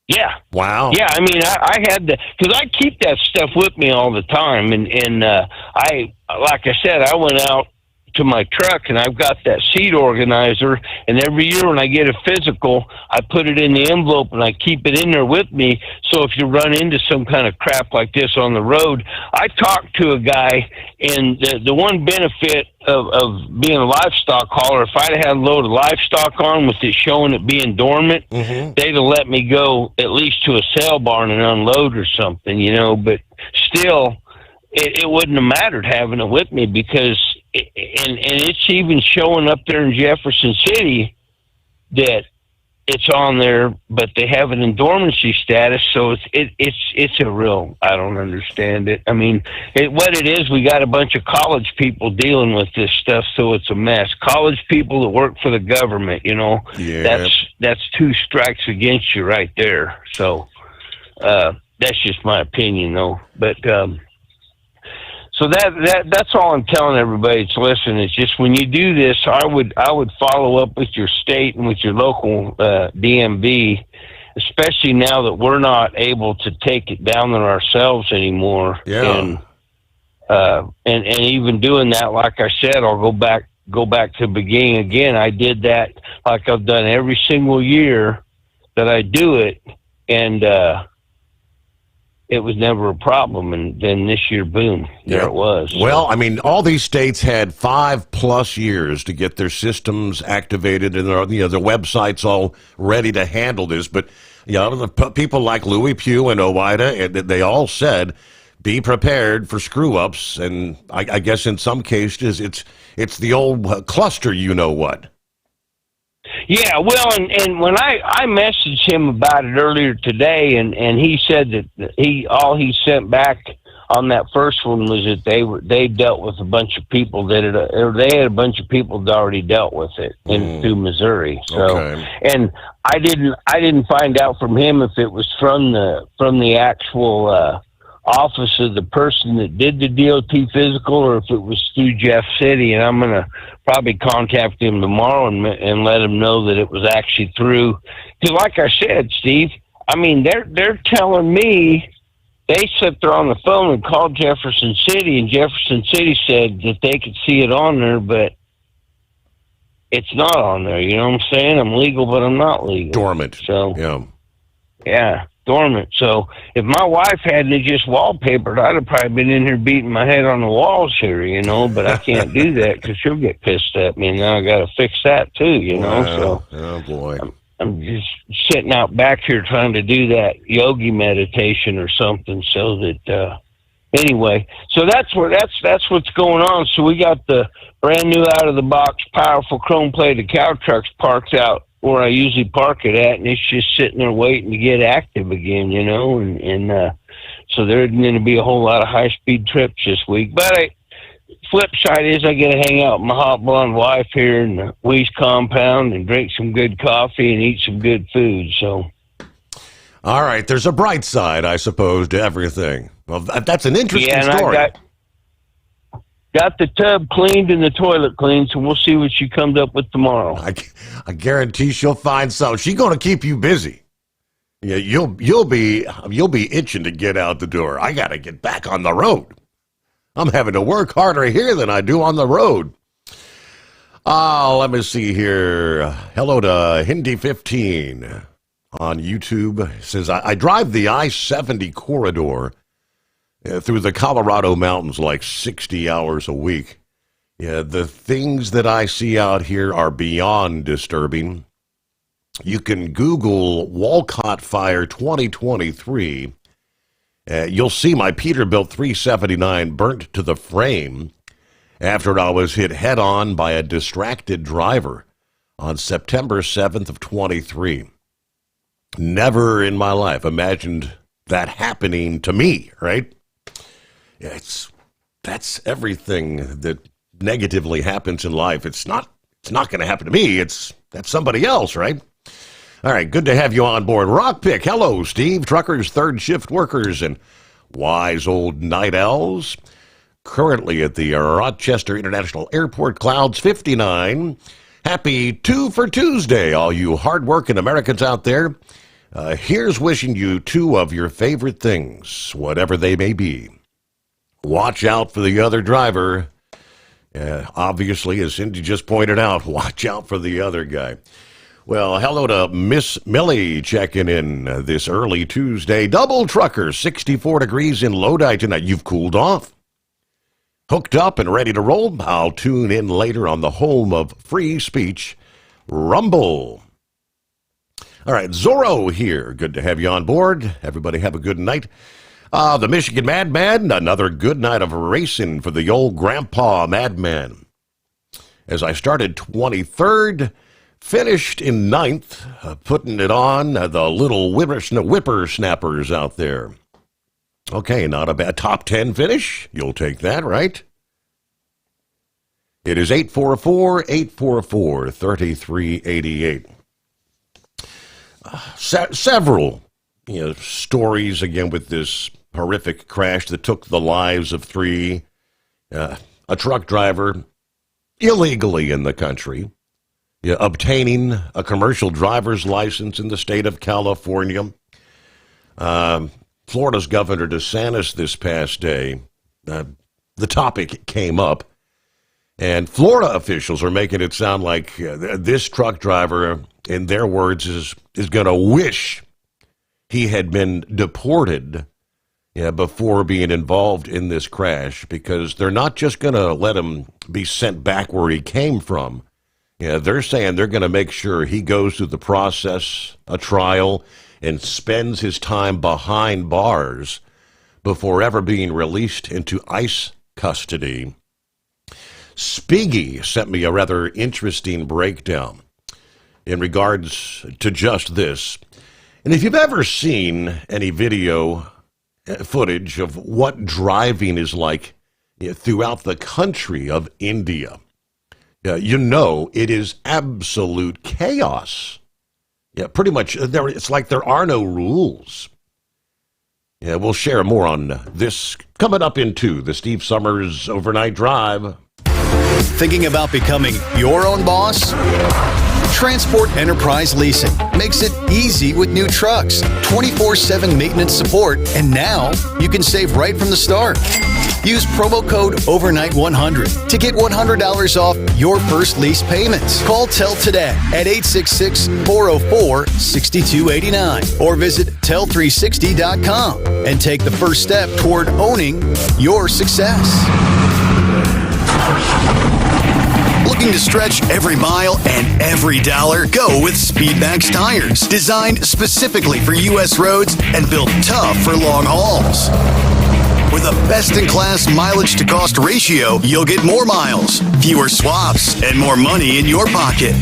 Yeah. Wow. Yeah, I mean, I had because I keep that stuff with me all the time, and like I said, I went out to my truck, and I've got that seat organizer, and every year when I get a physical, I put it in the envelope and I keep it in there with me, so if you run into some kind of crap like this on the road. I talked to a guy, and the one benefit of being a livestock hauler, if I'd had a load of livestock on with it showing it being dormant, they'd have let me go at least to a sale barn and unload or something, but still, it wouldn't have mattered having it with me because and it's even showing up there in Jefferson City that it's on there, but they have it in dormancy status. So it's a real, I don't understand it. I mean, what it is, we got a bunch of college people dealing with this stuff, so it's a mess. College people that work for the government, that's 2 strikes against you right there. So that's just my opinion, though. But so that's all I'm telling everybody that's listening. It's just when you do this, I would follow up with your state and with your local DMV, especially now that we're not able to take it down there ourselves anymore. Yeah. And even doing that, like I said, I'll go back to the beginning again. I did that like I've done every single year that I do it, and it was never a problem, and then this year, boom, there it was. Well, I mean, all these states had 5+ years to get their systems activated and their websites all ready to handle this. But People like Louis Pugh and Owida, and they all said, be prepared for screw-ups. And I guess in some cases, it's the old cluster, you know what. Yeah, well, and when I messaged him about it earlier today, and he said that he sent back on that first one was that they dealt with a bunch of people they had a bunch of people that already dealt with it through Missouri. So, and I didn't find out from him if it was from the actual office of the person that did the DOT physical, or if it was through Jeff City. And I'm gonna probably contact him tomorrow and let him know that it was actually through. Because, like I said, Steve, I mean they're telling me. They sat there on the phone and called Jefferson City, and Jefferson City said that they could see it on there, but it's not on there. You know what I'm saying? I'm legal, but I'm not legal. Dormant. So, yeah, dormant. So if my wife hadn't just wallpapered, I'd have probably been in here beating my head on the walls here, you know, but I can't do that because she'll get pissed at me, and now I got to fix that too, you know. So, oh, boy. I'm just sitting out back here trying to do that yogi meditation or something. So that anyway, so that's what's going on. So we got the brand new out of the box, powerful chrome plated cow trucks parked out where I usually park it at, and it's just sitting there waiting to get active again, you know. And so there isn't going to be a whole lot of high speed trips this week. But flip side is I get to hang out with my hot blonde wife here in the Weiss compound and drink some good coffee and eat some good food. So, all right, there's a bright side, I suppose, to everything. Well, that's an interesting story. I got the tub cleaned and the toilet cleaned, so we'll see what she comes up with tomorrow. I guarantee she'll find something. She's going to keep you busy. Yeah, you'll be itching to get out the door. I got to get back on the road. I'm having to work harder here than I do on the road. Let me see here. Hello to Hindi15 on YouTube. It says, I drive the I-70 corridor through the Colorado mountains like 60 hours a week. Yeah, the things that I see out here are beyond disturbing. You can Google Walcott Fire 2023. You'll see my Peterbilt 379 burnt to the frame after I was hit head-on by a distracted driver on September 7th of 23. Never in my life imagined that happening to me, right? Yeah, that's everything that negatively happens in life. It's not going to happen to me. That's somebody else, right? All right, good to have you on board. Rockpick, hello, Steve. Truckers, third shift workers, and wise old night owls. Currently at the Rochester International Airport, clouds 59. Happy 2 for Tuesday, all you hardworking Americans out there. Here's wishing you 2 of your favorite things, whatever they may be. Watch out for the other driver. Obviously, as Cindy just pointed out, watch out for the other guy. Well, hello to Miss Millie checking in this early Tuesday. Double trucker, 64 degrees in Lodi tonight. You've cooled off. Hooked up and ready to roll. I'll tune in later on the home of free speech, Rumble. All right, Zorro here. Good to have you on board. Everybody have a good night. The Michigan Madman, another good night of racing for the old Grandpa Madman. As I started 23rd, finished in 9th, putting it on the little whippersnappers out there. Okay, not a bad top 10 finish. You'll take that, right? It is 844-844-3388. Several stories again with this horrific crash that took the lives of 3. A truck driver illegally in the country. Obtaining a commercial driver's license in the state of California. Florida's Governor DeSantis this past day, the topic came up, and Florida officials are making it sound like this truck driver, in their words, is going to wish he had been deported before being involved in this crash, because they're not just going to let him be sent back where he came from. Yeah, they're saying they're going to make sure he goes through the process, a trial, and spends his time behind bars before ever being released into ICE custody. Spiggy sent me a rather interesting breakdown in regards to just this. And if you've ever seen any video footage of what driving is like throughout the country of India, you know it is absolute chaos. Yeah, pretty much. It's like there are no rules. Yeah, we'll share more on this coming up into the Steve Sommers Overnight Drive. Thinking about becoming your own boss? Transport Enterprise Leasing makes it easy with new trucks, 24/7 maintenance support, and now you can save right from the start. Use promo code OVERNIGHT100 to get $100 off your first lease payments. Call TEL today at 866-404-6289 or visit tel360.com and take the first step toward owning your success. Looking to stretch every mile and every dollar? Go with Speedmax tires, designed specifically for U.S. roads and built tough for long hauls. With a best-in-class mileage-to-cost ratio, you'll get more miles, fewer swaps, and more money in your pocket.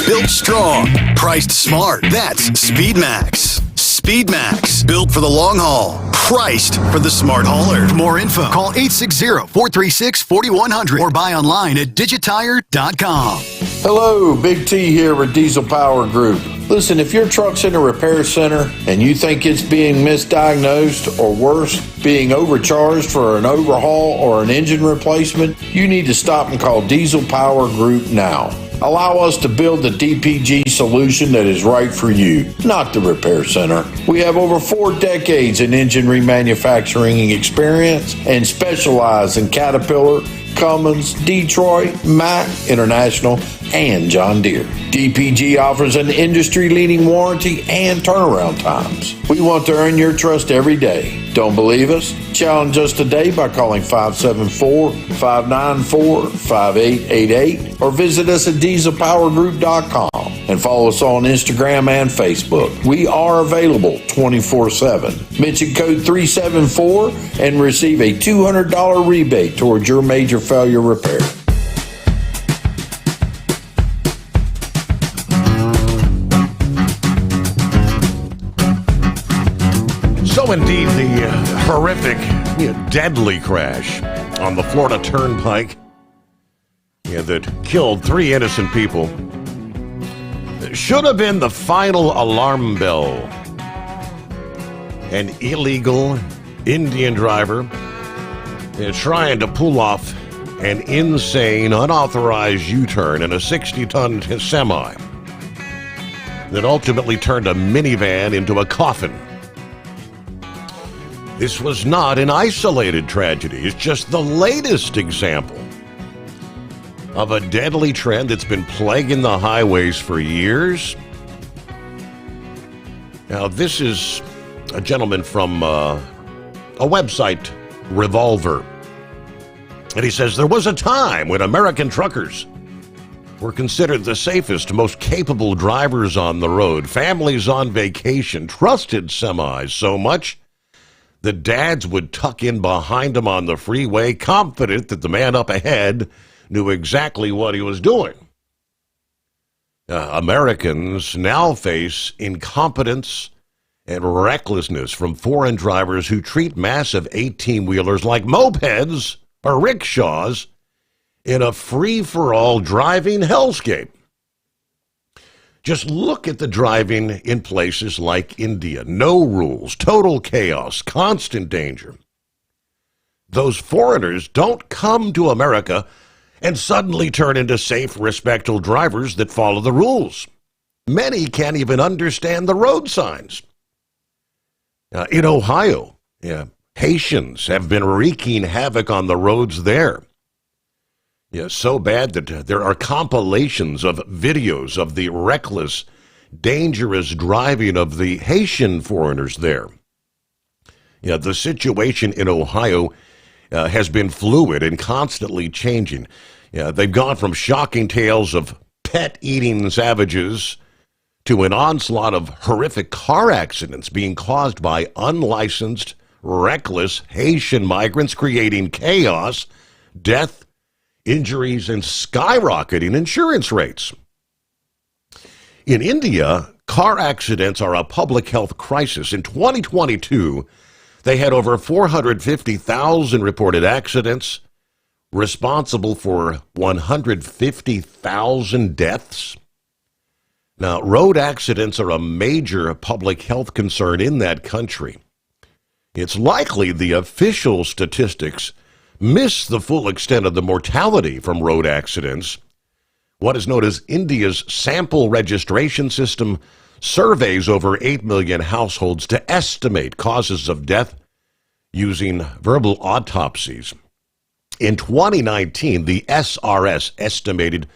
Built strong, priced smart. That's Speedmax. Speedmax, built for the long haul, priced for the smart hauler. For more info, call 860-436-4100 or buy online at digitire.com. Hello, Big T here with Diesel Power Group. Listen, if your truck's in a repair center and you think it's being misdiagnosed or worse, being overcharged for an overhaul or an engine replacement, you need to stop and call Diesel Power Group now. Allow us to build the DPG solution that is right for you, not the repair center. We have over 4 decades in engine remanufacturing experience and specialize in Caterpillar, Cummins, Detroit, Mack, International, and John Deere. DPG offers an industry-leading warranty and turnaround times. We want to earn your trust every day. Don't believe us? Challenge us today by calling 574-594-5888 or visit us at dieselpowergroup.com and follow us on Instagram and Facebook. We are available 24/7. Mention code 374 and receive a $200 rebate towards your major failure repair. So indeed, the horrific, deadly crash on the Florida Turnpike that killed 3 innocent people should have been the final alarm bell. An illegal Indian driver trying to pull off an insane, unauthorized U-turn in a 60-ton semi that ultimately turned a minivan into a coffin. This was not an isolated tragedy. It's just the latest example of a deadly trend that's been plaguing the highways for years. Now, this is a gentleman from a website, Revolver. And he says, there was a time when American truckers were considered the safest, most capable drivers on the road. Families on vacation trusted semis so much the dads would tuck in behind them on the freeway, confident that the man up ahead knew exactly what he was doing. Americans now face incompetence and recklessness from foreign drivers who treat massive 18-wheelers like mopeds or rickshaws in a free-for-all driving hellscape. Just look at the driving in places like India. No rules, total chaos, constant danger. Those foreigners don't come to America and suddenly turn into safe, respectful drivers that follow the rules. Many can't even understand the road signs. In Ohio, Haitians have been wreaking havoc on the roads there. So bad that there are compilations of videos of the reckless, dangerous driving of the Haitian foreigners there. The situation in Ohio has been fluid and constantly changing. They've gone from shocking tales of pet-eating savages to an onslaught of horrific car accidents being caused by unlicensed, reckless Haitian migrants, creating chaos, death, injuries, and skyrocketing insurance rates. In India, car accidents are a public health crisis. In 2022, they had over 450,000 reported accidents, responsible for 150,000 deaths. Now, road accidents are a major public health concern in that country. It's likely the official statistics miss the full extent of the mortality from road accidents. What is known as India's sample registration system surveys over 8 million households to estimate causes of death using verbal autopsies. In 2019, the SRS estimated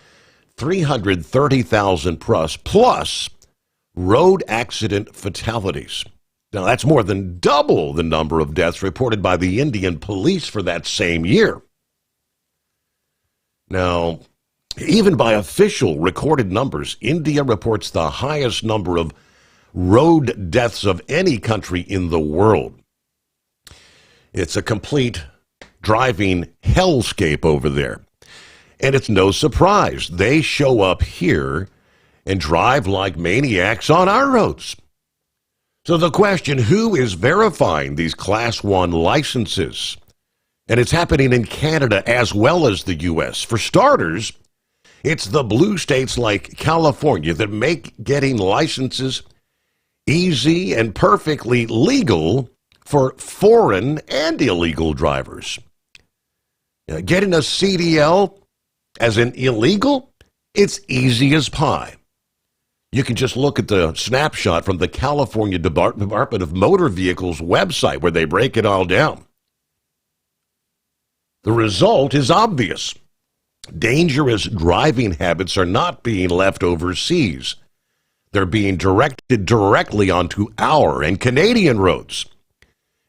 330,000 plus road accident fatalities. Now, that's more than double the number of deaths reported by the Indian police for that same year. Now, even by official recorded numbers, India reports the highest number of road deaths of any country in the world. It's a complete driving hellscape over there. And it's no surprise they show up here and drive like maniacs on our roads. So the question, who is verifying these Class 1 licenses? And it's happening in Canada as well as the U.S. For starters, it's the blue states like California that make getting licenses easy and perfectly legal for foreign and illegal drivers. Getting a CDL as an illegal, it's easy as pie. You can just look at the snapshot from the California Department of Motor Vehicles website where they break it all down. The result is obvious. Dangerous driving habits are not being left overseas. They're being directed directly onto our and Canadian roads.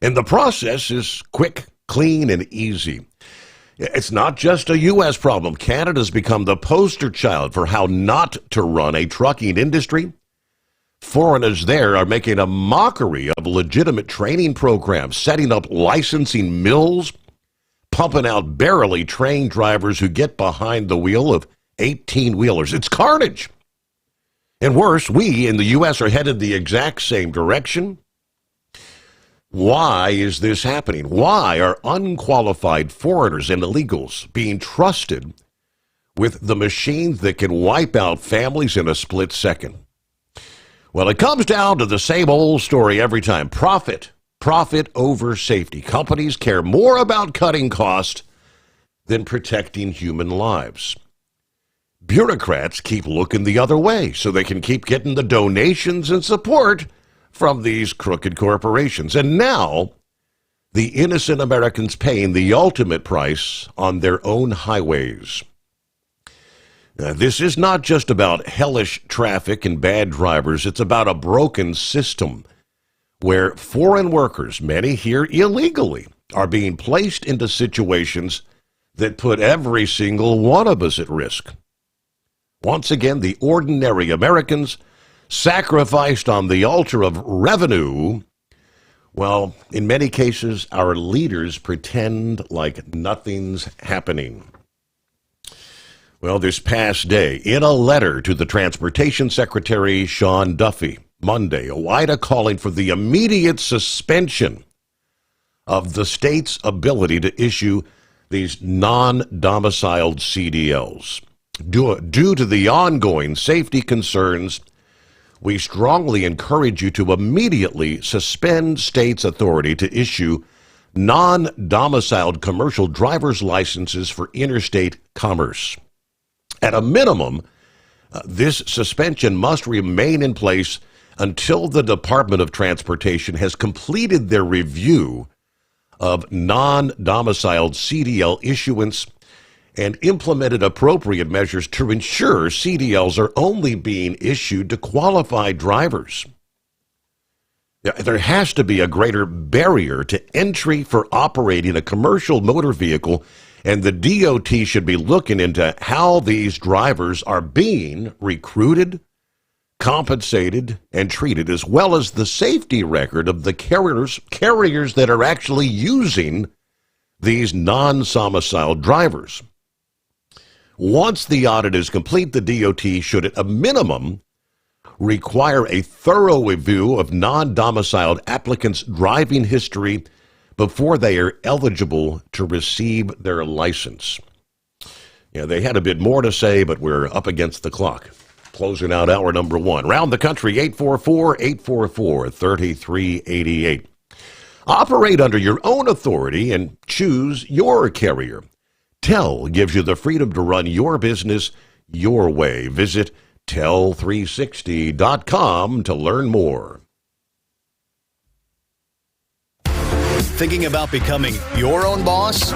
And the process is quick, clean, and easy. It's not just a U.S. problem. Canada's become the poster child for how not to run a trucking industry. Foreigners there are making a mockery of legitimate training programs, setting up licensing mills, pumping out barely trained drivers who get behind the wheel of 18-wheelers. It's carnage. And worse, we in the U.S. are headed the exact same direction. Why is this happening? Why are unqualified foreigners and illegals being trusted with the machines that can wipe out families in a split second? Well, it comes down to the same old story every time. Profit over safety. Companies care more about cutting costs than protecting human lives. Bureaucrats keep looking the other way so they can keep getting the donations and support from these crooked corporations. And now, the innocent Americans paying the ultimate price on their own highways. Now, this is not just about hellish traffic and bad drivers. It's about a broken system where foreign workers, many here illegally, are being placed into situations that put every single one of us at risk. Once again, the ordinary Americans sacrificed on the altar of revenue. Well, in many cases, our leaders pretend like nothing's happening. Well, this past day, in a letter to the Transportation Secretary, Sean Duffy, Monday, OOIDA calling for the immediate suspension of the state's ability to issue these non-domiciled CDLs. Due to the ongoing safety concerns, we strongly encourage you to immediately suspend state's authority to issue non-domiciled commercial driver's licenses for interstate commerce. At a minimum, this suspension must remain in place until the Department of Transportation has completed their review of non-domiciled CDL issuance and implemented appropriate measures to ensure CDLs are only being issued to qualified drivers. There has to be a greater barrier to entry for operating a commercial motor vehicle And the DOT should be looking into how these drivers are being recruited, compensated, and treated, as well as the safety record of the carriers that are actually using these non-domiciled drivers. Once the audit is complete, the DOT should, at a minimum, require a thorough review of non-domiciled applicants' driving history before they are eligible to receive their license. Yeah, they had a bit more to say, but we're up against the clock. Closing out hour number one. Round the country, 844-844-3388. Operate under your own authority and choose your carrier. TEL gives you the freedom to run your business your way. Visit tel360.com to learn more. Thinking about becoming your own boss?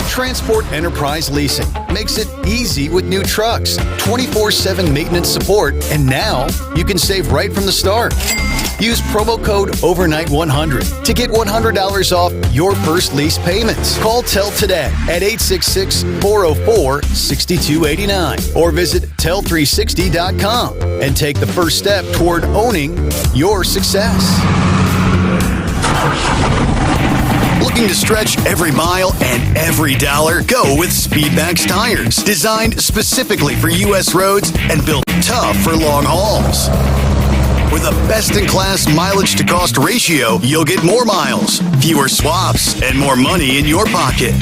Transport Enterprise Leasing makes it easy with new trucks, 24/7 maintenance support, and now you can save right from the start. Use promo code OVERNIGHT100 to get $100 off your first lease payments. Call TEL today at 866-404-6289 or visit tel360.com and take the first step toward owning your success. Looking to stretch every mile and every dollar? Go with Speedmax tires. Designed specifically for U.S. roads and built tough for long hauls. With a best-in-class mileage-to-cost ratio, you'll get more miles, fewer swaps, and more money in your pocket.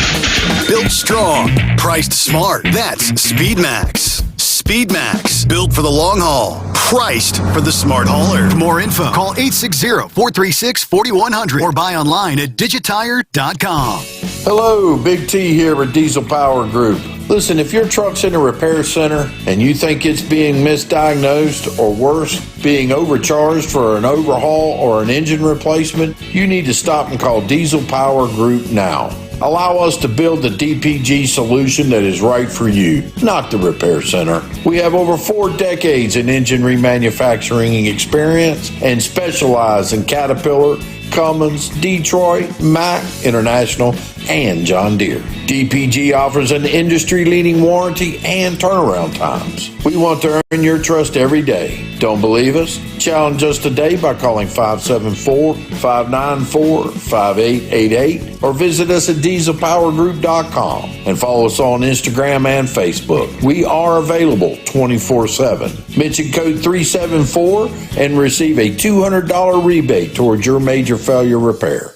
Built strong, priced smart. That's Speedmax. Speedmax, built for the long haul, priced for the smart hauler. For more info, call 860-436-4100 or buy online at digitire.com. Hello, Big T here at Diesel Power Group. Listen, if your truck's in a repair center and you think it's being misdiagnosed or worse, being overcharged for an overhaul or an engine replacement, you need to stop and call Diesel Power Group now. Allow us to build the DPG solution that is right for you, not the repair center. We have over 4 decades in engine remanufacturing experience and specialize in Caterpillar, Cummins, Detroit, Mack, International, and John Deere. DPG offers an industry-leading warranty and turnaround times. We want to earn your trust every day. Don't believe us? Challenge us today by calling 574-594-5888 or visit us at dieselpowergroup.com and follow us on Instagram and Facebook. We are available 24/7. Mention code 374 and receive a $200 rebate towards your major failure repair.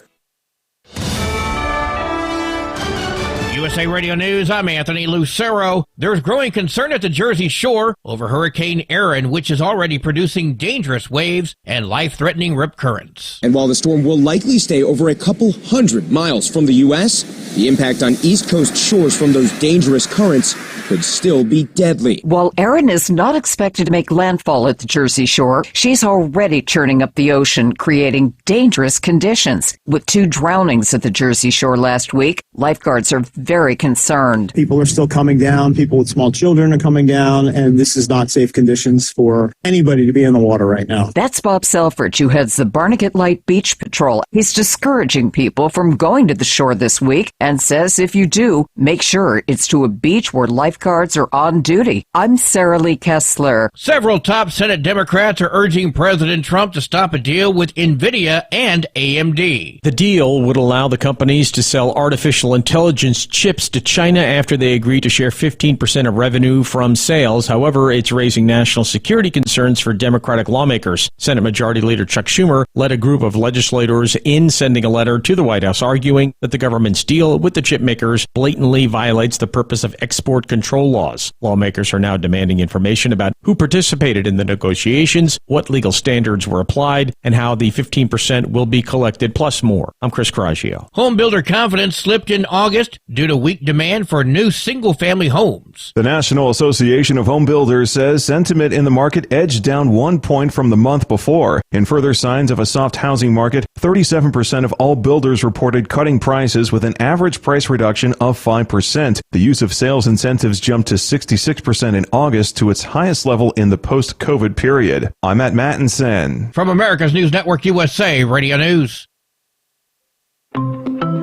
USA Radio News, I'm Anthony Lucero. There's growing concern at the Jersey Shore over Hurricane Erin, which is already producing dangerous waves and life-threatening rip currents. And while the storm will likely stay over a couple hundred miles from the U.S., the impact on East Coast shores from those dangerous currents could still be deadly. While Erin is not expected to make landfall at the Jersey Shore, she's already churning up the ocean, creating dangerous conditions. With 2 drownings at the Jersey Shore last week, lifeguards are very concerned. People are still coming down. People with small children are coming down, and this is not safe conditions for anybody to be in the water right now. That's Bob Selfridge, who heads the Barnegat Light Beach Patrol. He's discouraging people from going to the shore this week and says if you do, make sure it's to a beach where lifeguards are on duty. I'm Sarah Lee Kessler. Several top Senate Democrats are urging President Trump to stop a deal with NVIDIA and AMD. The deal would allow the companies to sell artificial intelligence chips to China after they agree to share 15% of revenue from sales. However, it's raising national security concerns for Democratic lawmakers. Senate Majority Leader Chuck Schumer led a group of legislators in sending a letter to the White House arguing that the government's deal with the chip makers blatantly violates the purpose of export control laws. Lawmakers are now demanding information about who participated in the negotiations, what legal standards were applied, and how the 15% will be collected, plus more. I'm Chris Carraggio. Home builder confidence slipped in August due to weak demand for new single-family homes. The National Association of Home Builders says sentiment in the market edged down 1 point from the month before. In further signs of a soft housing market, 37% of all builders reported cutting prices with an average price reduction of 5%. The use of sales incentives jumped to 66% in August, to its highest level in the post-COVID period. I'm Matt Mattinson. From America's News Network USA Radio News.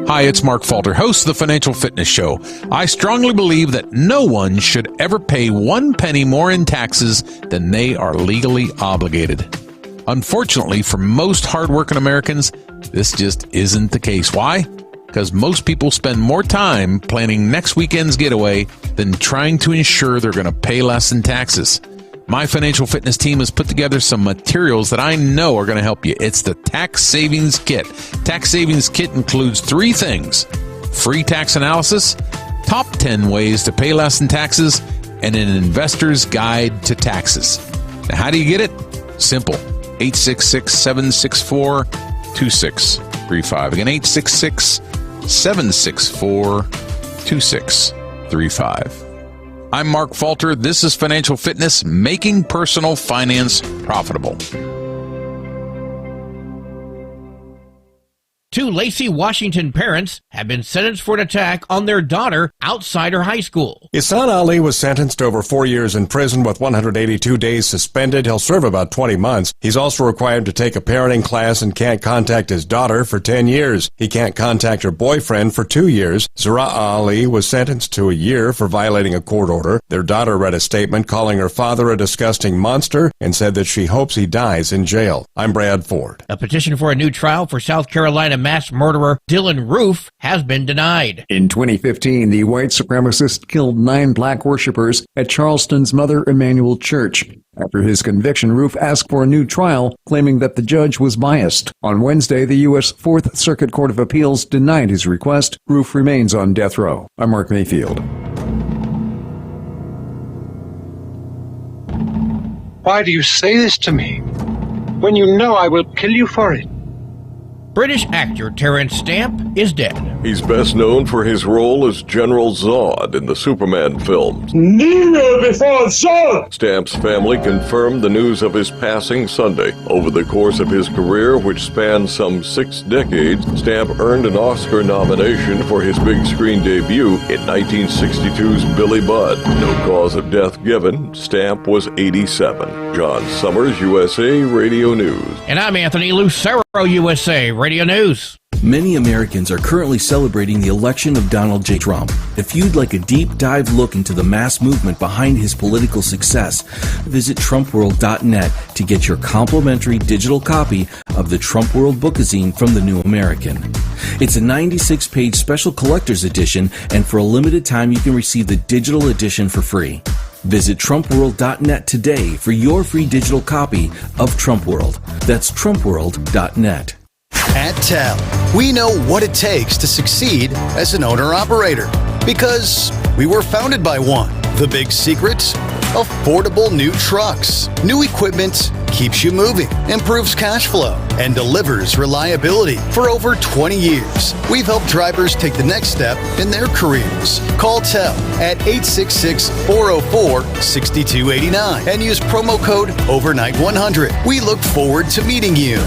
Hi, it's Mark Falter, host of the Financial Fitness Show. I strongly believe that no one should ever pay 1 penny more in taxes than they are legally obligated. Unfortunately, for most hardworking Americans, this just isn't the case. Why? Because most people spend more time planning next weekend's getaway than trying to ensure they're going to pay less in taxes. My financial fitness team has put together some materials that I know are going to help you. It's the Tax Savings Kit. Tax Savings Kit includes 3 things: free tax analysis, top 10 ways to pay less in taxes, and an investor's guide to taxes. Now, how do you get it? Simple. 866-764-2635. Again, 866-764-2635. I'm Mark Falter. This is Financial Fitness, making personal finance profitable. 2 Lacey, Washington parents have been sentenced for an attack on their daughter outside her high school. Ihsan Ali was sentenced to over 4 years in prison with 182 days suspended. He'll serve about 20 months. He's also required to take a parenting class and can't contact his daughter for 10 years. He can't contact her boyfriend for 2 years. Zara Ali was sentenced to a year for violating a court order. Their daughter read a statement calling her father a disgusting monster and said that she hopes he dies in jail. I'm Brad Ford. A petition for a new trial for South Carolina mass murderer Dylan Roof has been denied. In 2015, the white supremacist killed 9 black worshippers at Charleston's Mother Emanuel Church. After his conviction, Roof asked for a new trial, claiming that the judge was biased. On Wednesday, the U.S. Fourth Circuit Court of Appeals denied his request. Roof remains on death row. I'm Mark Mayfield. Why do you say this to me when you know I will kill you for it? British actor Terence Stamp is dead. He's best known for his role as General Zod in the Superman films. Kneel before Zod! Stamp's family confirmed the news of his passing Sunday. Over the course of his career, which spanned some 6 decades, Stamp earned an Oscar nomination for his big screen debut in 1962's Billy Budd. No cause of death given. Stamp was 87. John Sommers, USA Radio News. And I'm Anthony Lucero, USA Radio News. Many Americans are currently celebrating the election of Donald J. Trump. If you'd like a deep dive look into the mass movement behind his political success, visit TrumpWorld.net to get your complimentary digital copy of the Trump World Bookazine from the New American. It's a 96-page special collector's edition, and for a limited time you can receive the digital edition for free. Visit TrumpWorld.net today for your free digital copy of Trump World. That's TrumpWorld.net. At TEL, we know what it takes to succeed as an owner-operator because we were founded by one. The big secret? Affordable new trucks. New equipment keeps you moving, improves cash flow, and delivers reliability. For over 20 years, we've helped drivers take the next step in their careers. Call TEL at 866-404-6289 and use promo code OVERNIGHT100. We look forward to meeting you.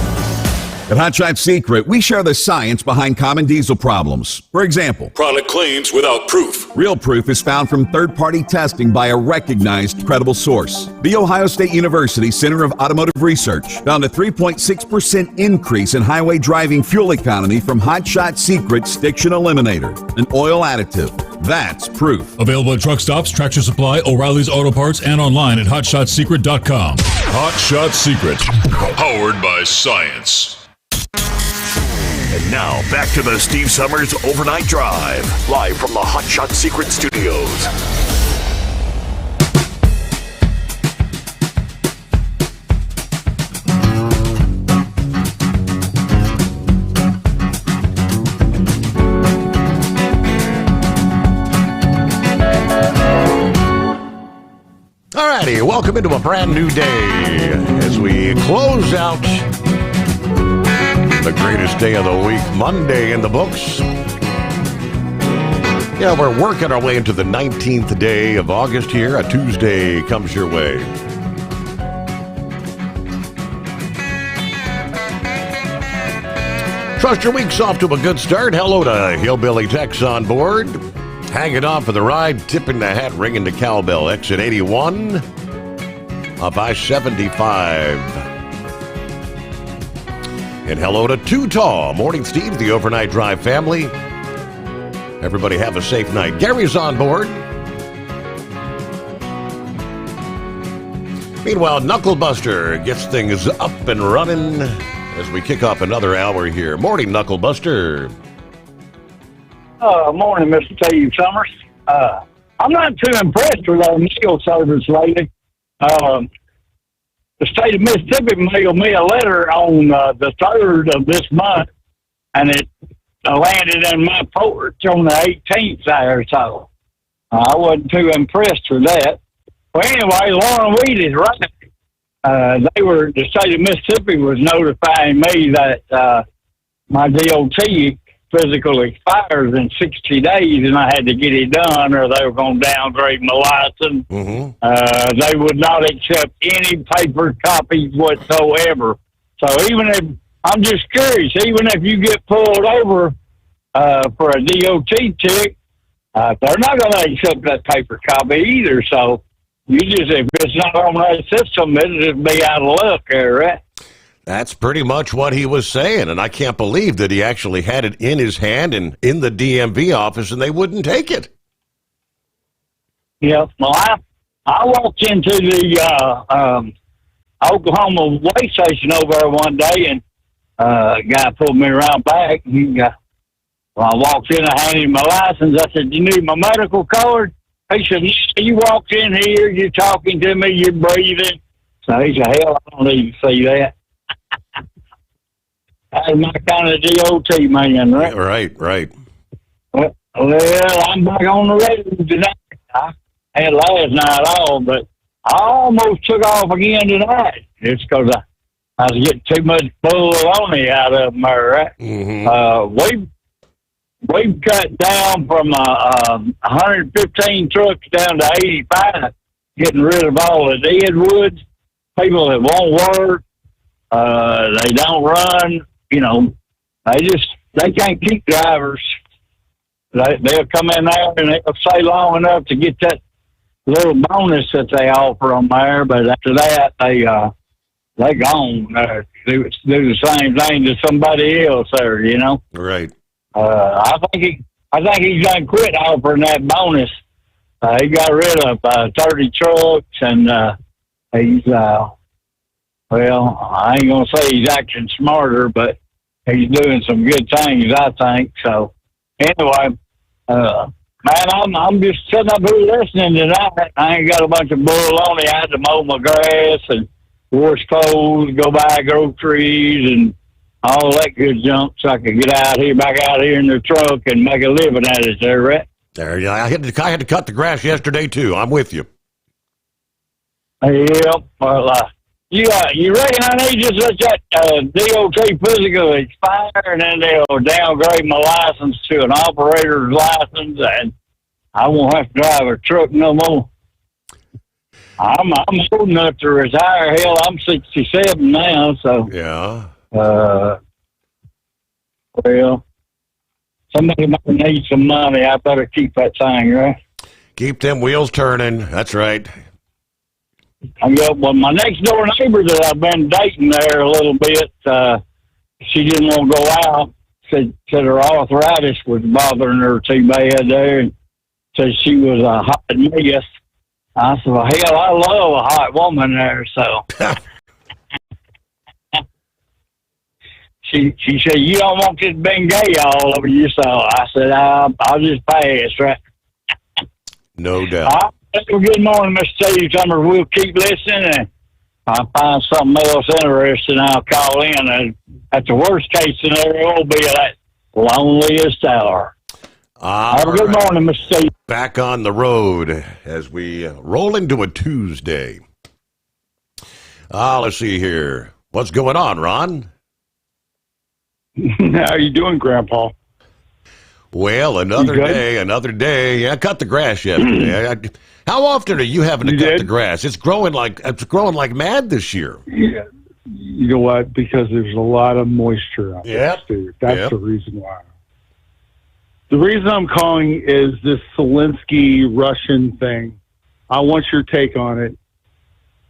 At Hot Shot Secret, we share the science behind common diesel problems. For example, product claims without proof. Real proof is found from third-party testing by a recognized, credible source. The Ohio State University Center of Automotive Research found a 3.6% increase in highway driving fuel economy from Hot Shot Secret Stiction Eliminator, an oil additive. That's proof. Available at truck stops, Tractor Supply, O'Reilly's Auto Parts, and online at HotShotSecret.com. Hot Shot Secret, powered by science. And now, back to the Steve Sommers Overnight Drive, live from the Hot Shot Secret Studios. Alrighty, welcome into a brand new day as we close out the greatest day of the week, Monday in the books. Yeah, we're working our way into the 19th day of August here. A Tuesday comes your way. Trust your week's off to a good start. Hello to Hillbilly Tex on board. Hanging on for the ride, tipping the hat, ringing the cowbell. Exit 81 off I-75. And hello to Too Tall. Morning, Steve, the Overnight Drive family. Everybody have a safe night. Gary's on board. Meanwhile, Knucklebuster gets things up and running as we kick off another hour here. Morning, Knucklebuster. Morning, Mr. Steve Sommers. I'm not too impressed with our mail service lately. The state of Mississippi mailed me a letter on the 3rd of this month, and it landed in my porch on the 18th there, so I wasn't too impressed with that. Well, anyway, Lauren Weed is right. The state of Mississippi was notifying me that my DOT physical expires in 60 days, and I had to get it done, or they were going to downgrade my license. Mm-hmm. They would not accept any paper copies whatsoever. So even if, I'm just curious, even if you get pulled over for a DOT tick, they're not going to accept that paper copy either. So you just, if it's not on that system, it'll just be out of luck there, right? That's pretty much what he was saying, and I can't believe that he actually had it in his hand and in the DMV office, and they wouldn't take it. Yeah, well, I walked into the Oklahoma way station over there one day, and a guy pulled me around back. And I walked in, I handed him my license. I said, "You need my medical card?" He said, "You walked in here, you're talking to me, you're breathing." So he said, "Hell, I don't need to see that." That's my kind of DOT man, right? Right. Well, I'm back on the road tonight. I had last night off, but I almost took off again tonight. It's because I was getting too much baloney out of them there, right? Mm-hmm. We've cut down from 115 trucks down to 85, getting rid of all the dead woods, people that won't work. They don't run, they can't keep drivers. They'll come in there and they'll stay long enough to get that little bonus that they offer them there, but after that, they gone. Do the same thing to somebody else there, Right. I think he's done quit offering that bonus. He got rid of 30 trucks, and he's I ain't gonna say he's acting smarter, but he's doing some good things, I think. So anyway, man, I'm just sitting up here listening tonight. I ain't got a bunch of baloney. I had to mow my grass and wash clothes, go buy groceries, and all that good junk, so I could get back out here in the truck and make a living at it. There, right? There, yeah. I had to cut the grass yesterday too. I'm with you. Yeah. Well, you reckon I need to let that DOT physical expire, and then they'll downgrade my license to an operator's license, and I won't have to drive a truck no more? I'm old enough to retire. Hell, I'm 67 now, so yeah. Well, somebody might need some money. I better keep that thing, right? Keep them wheels turning. That's right. Well, my next door neighbor that I've been dating there a little bit, she didn't want to go out. Said her arthritis was bothering her too bad there, and said she was a hot mess. I said, "Well, hell, I love a hot woman there." So she said, "You don't want this Bengay all over you." So I said, "I'll just pass, right?" No doubt. Good morning, Mr. Steve Sommers. We'll keep listening, and if I find something else interesting, I'll call in. And at the worst case scenario, will be that loneliest hour. Have a good morning, Mr. Steve. Back on the road as we roll into a Tuesday. Let's see here. What's going on, Ron? How are you doing, Grandpa? Well, another day. Yeah, I cut the grass yesterday. How often are you having to cut the grass? It's growing like mad this year. Yeah. You know what? Because there's a lot of moisture out there, Steve. That's the reason why. The reason I'm calling is this Zelensky Russian thing. I want your take on it.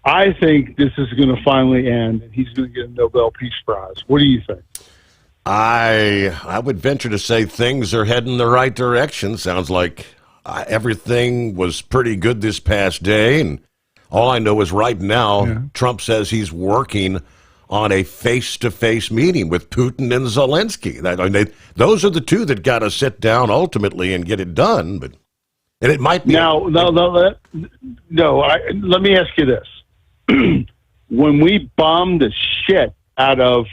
I think this is going to finally end, and he's going to get a Nobel Peace Prize. What do you think? I would venture to say things are heading the right direction. Sounds like everything was pretty good this past day, and all I know is right now, Trump says he's working on a face-to-face meeting with Putin and Zelensky. Those are the two that got to sit down ultimately and get it done. And it might be let me ask you this: when we bombed the shit out of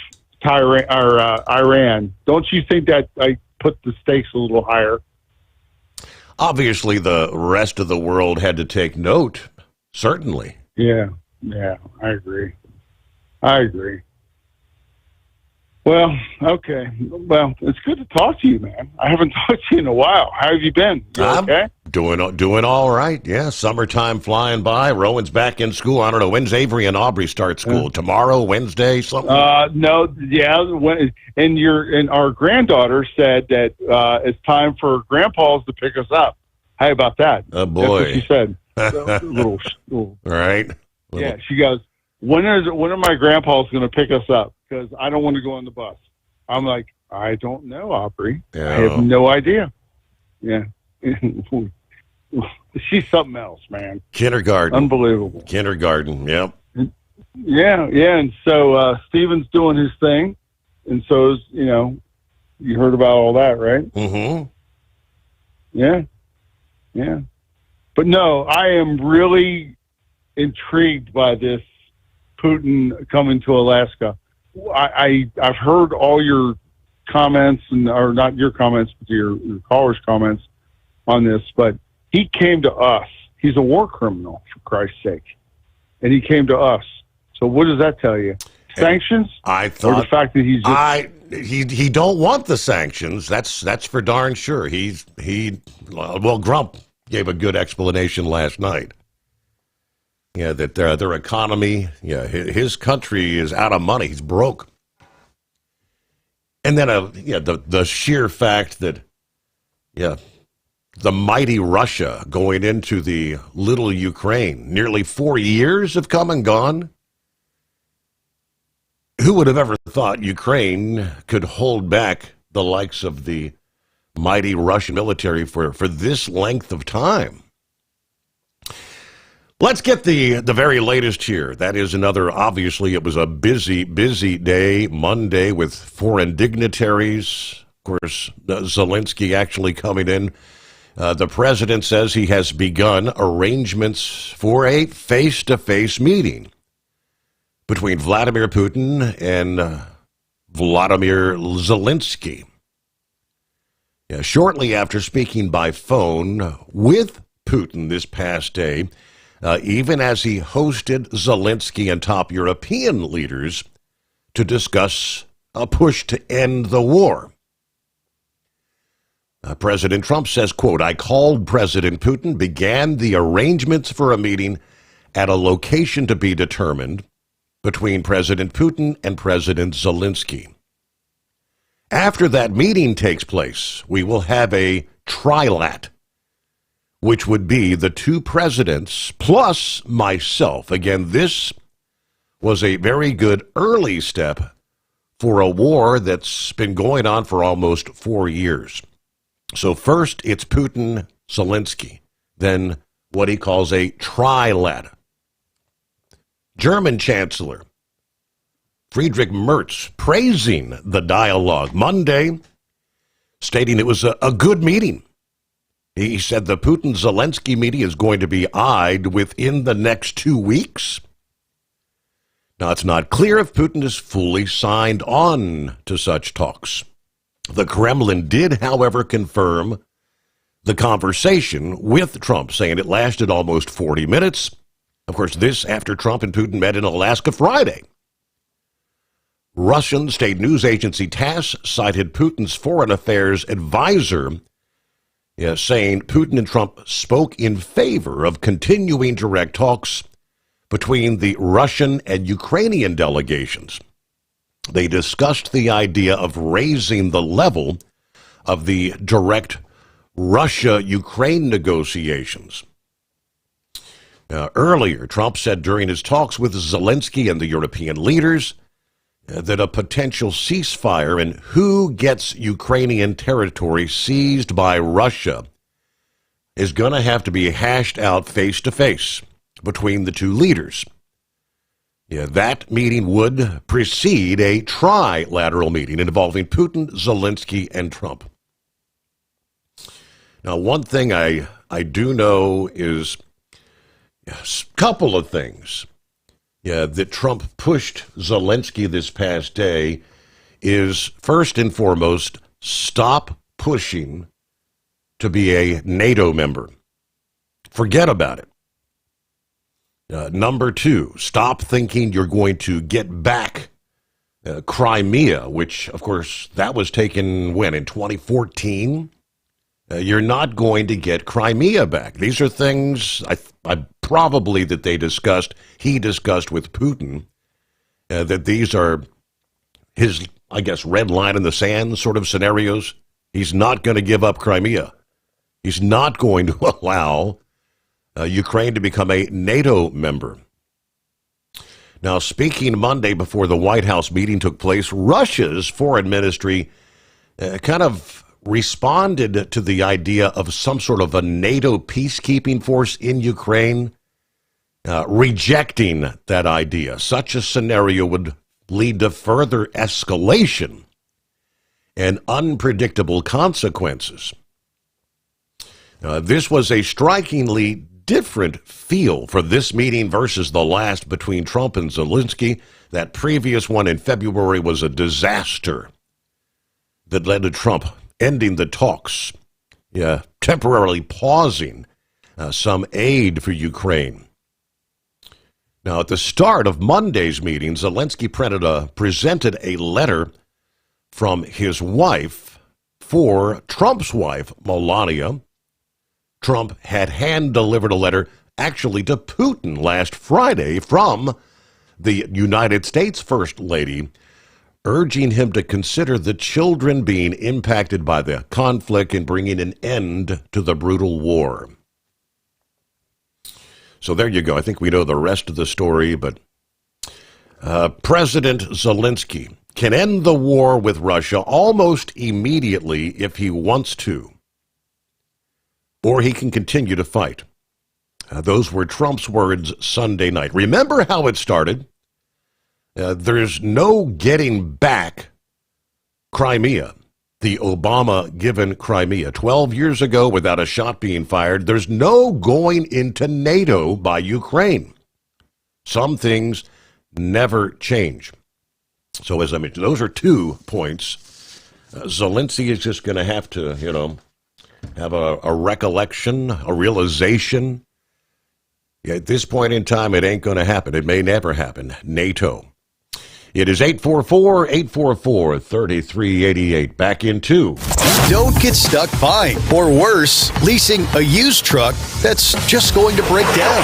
Iran, don't you think that I put the stakes a little higher? Obviously, the rest of the world had to take note. Certainly. Yeah, I agree. Well, okay. Well, it's good to talk to you, man. I haven't talked to you in a while. How have you been? You okay? Doing all right. Yeah, summertime flying by. Rowan's back in school. I don't know, when's Avery and Aubrey start school? Tomorrow, Wednesday, something? No, yeah. And our granddaughter said that it's time for grandpas to pick us up. How about that? Oh, boy. That's what she said. little. Right. Yeah, she goes, when are my grandpas going to pick us up? Because I don't want to go on the bus. I'm like, I don't know, Aubrey. Yeah. I have no idea. Yeah. She's something else, man. Kindergarten. Unbelievable. Kindergarten, yep. Yeah. And so Steven's doing his thing. And so is, you heard about all that, right? Mm-hmm. Yeah. But no, I am really intrigued by this Putin coming to Alaska. I've heard all your comments, or not your comments, but your callers' comments on this, but he came to us. He's a war criminal, for Christ's sake. And he came to us. So what does that tell you? Sanctions? I thought, or the fact that he's just... he don't want the sanctions. That's for darn sure. Grump gave a good explanation last night. Yeah, that their economy, his country is out of money. He's broke. And then, the sheer fact that, the mighty Russia going into the little Ukraine, nearly 4 years have come and gone. Who would have ever thought Ukraine could hold back the likes of the mighty Russian military for this length of time? Let's get the very latest here. That is obviously it was a busy day, Monday, with foreign dignitaries. Of course, Zelensky actually coming in. The president says he has begun arrangements for a face-to-face meeting between Vladimir Putin and Vladimir Zelensky. Shortly after speaking by phone with Putin this past day, even as he hosted Zelensky and top European leaders to discuss a push to end the war. President Trump says, quote, I called President Putin, began the arrangements for a meeting at a location to be determined between President Putin and President Zelensky. After that meeting takes place, we will have a trilat, which would be the two presidents plus myself. Again, this was a very good early step for a war that's been going on for almost 4 years. So first, it's Putin, Zelensky, then what he calls a trilat. German Chancellor Friedrich Merz praising the dialogue Monday, stating it was a good meeting. He said the Putin-Zelensky meeting is going to be eyed within the next 2 weeks. Now, it's not clear if Putin is fully signed on to such talks. The Kremlin did, however, confirm the conversation with Trump, saying it lasted almost 40 minutes. Of course, this after Trump and Putin met in Alaska Friday. Russian state news agency TASS cited Putin's foreign affairs advisor, saying Putin and Trump spoke in favor of continuing direct talks between the Russian and Ukrainian delegations. They discussed the idea of raising the level of the direct Russia-Ukraine negotiations. Earlier, Trump said during his talks with Zelensky and the European leaders that a potential ceasefire and who gets Ukrainian territory seized by Russia is going to have to be hashed out face to face between the two leaders. Yeah, that meeting would precede a trilateral meeting involving Putin, Zelensky, and Trump. Now, one thing I do know is a couple of things that Trump pushed Zelensky this past day is, first and foremost, stop pushing to be a NATO member. Forget about it. Number two, stop thinking you're going to get back Crimea, which, of course, that was taken when, in 2014? You're not going to get Crimea back. These are things I probably that he discussed with Putin, that these are his, I guess, red line in the sand sort of scenarios. He's not going to give up Crimea. He's not going to allow Ukraine to become a NATO member. Now, speaking Monday before the White House meeting took place, Russia's foreign ministry kind of responded to the idea of some sort of a NATO peacekeeping force in Ukraine, rejecting that idea. Such a scenario would lead to further escalation and unpredictable consequences. This was a strikingly different feel for this meeting versus the last between Trump and Zelensky. That previous one in February was a disaster that led to Trump ending the talks, temporarily pausing some aid for Ukraine. Now, at the start of Monday's meeting, Zelensky presented a letter from his wife for Trump's wife, Melania. Trump had hand-delivered a letter actually to Putin last Friday from the United States First Lady, urging him to consider the children being impacted by the conflict and bringing an end to the brutal war. So there you go. I think we know the rest of the story, but President Zelensky can end the war with Russia almost immediately if he wants to, or he can continue to fight. Those were Trump's words Sunday night. Remember how it started? There's no getting back Crimea, the Obama-given Crimea. 12 years ago, without a shot being fired, there's no going into NATO by Ukraine. Some things never change. So as I mentioned, those are 2 points. Zelensky is just going to have to, have a recollection, a realization. At this point in time, it ain't going to happen. It may never happen. NATO. It is 844-844-3388. Back in 2. Don't get stuck buying, or worse, leasing a used truck that's just going to break down.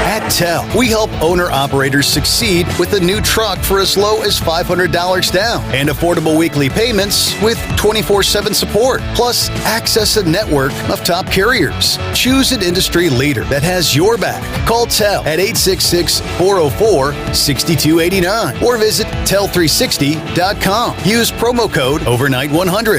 At TEL, we help owner-operators succeed with a new truck for as low as $500 down and affordable weekly payments with 24/7 support. Plus, access a network of top carriers. Choose an industry leader that has your back. Call TEL at 866-404-6289 or visit tel360.com. Use promo code overnight100.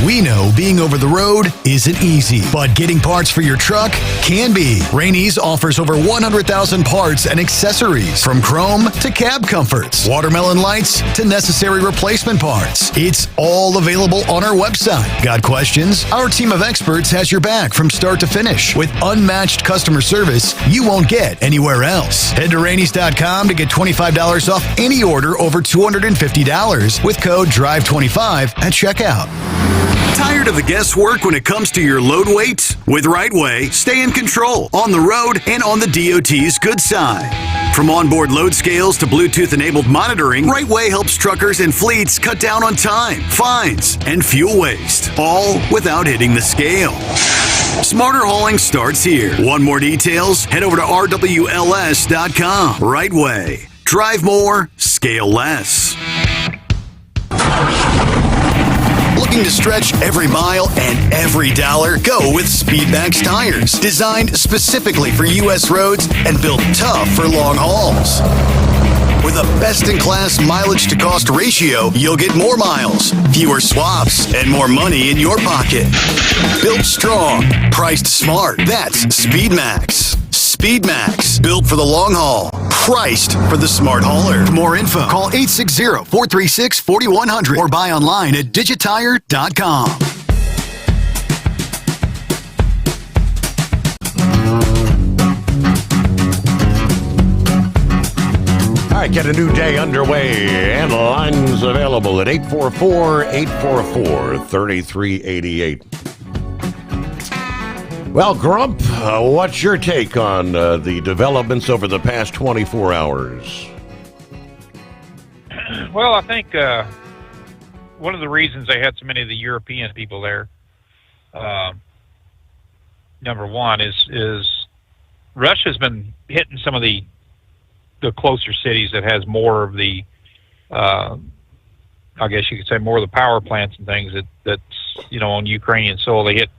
We know being over the road isn't easy, but getting parts for your truck can be. Rainey's offers over 100,000 parts and accessories, from chrome to cab comforts, watermelon lights to necessary replacement parts. It's all available on our website. Got questions? Our team of experts has your back from start to finish with unmatched customer service you won't get anywhere else. Head to Rainey's.com to get $25 off any order over $250 with code DRIVE25 at checkout. Tired of the guesswork when it comes to your load weights? With Rightway, stay in control on the road and on the DOT's good side. From onboard load scales to Bluetooth-enabled monitoring, Rightway helps truckers and fleets cut down on time, fines, and fuel waste, all without hitting the scale. Smarter hauling starts here. Want more details? Head over to rwls.com. Rightway. Drive more, scale less. Looking to stretch every mile and every dollar? Go with Speedmax tires, designed specifically for U.S. roads and built tough for long hauls. With a Best-in-class mileage-to-cost ratio, you'll get more miles, fewer swaps, and more money in your pocket. Built strong, priced smart. That's SpeedMax. SpeedMax, built for the long haul, priced for the smart hauler. For more info, call 860-436-4100 or buy online at digitire.com. All right, get a new day underway, and lines available at 844-844-3388. Well, Grump, what's your take on the developments over the past 24 hours? Well, I think one of the reasons they had so many of the European people there, number one, is Russia's been hitting some of the closer cities that has more of the, I guess you could say, more of the power plants and things that's on Ukrainian soil. They hit,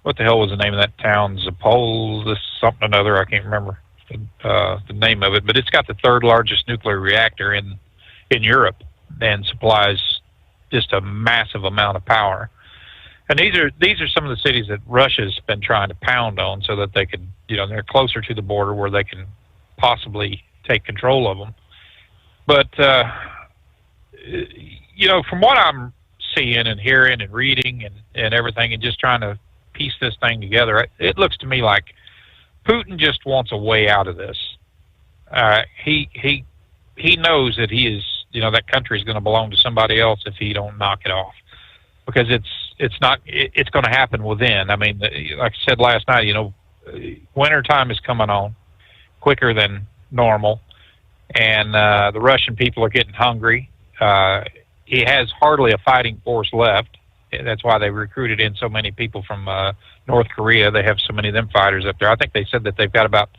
what the hell was the name of that town? Zapol, something or another. I can't remember the name of it, but it's got the third largest nuclear reactor in Europe and supplies just a massive amount of power. And these are some of the cities that Russia's been trying to pound on so that they could, they're closer to the border where they can possibly take control of them. But, from what I'm seeing and hearing and reading and everything and just trying to piece this thing together, it looks to me like Putin just wants a way out of this. He knows that he is, that country is going to belong to somebody else if he don't knock it off, because it's going to happen within. I mean, like I said last night, winter time is coming on quicker than normal, and the Russian people are getting hungry. He has hardly a fighting force left. That's why they recruited in so many people from North Korea. They have so many of them fighters up there. I think they said that they've got about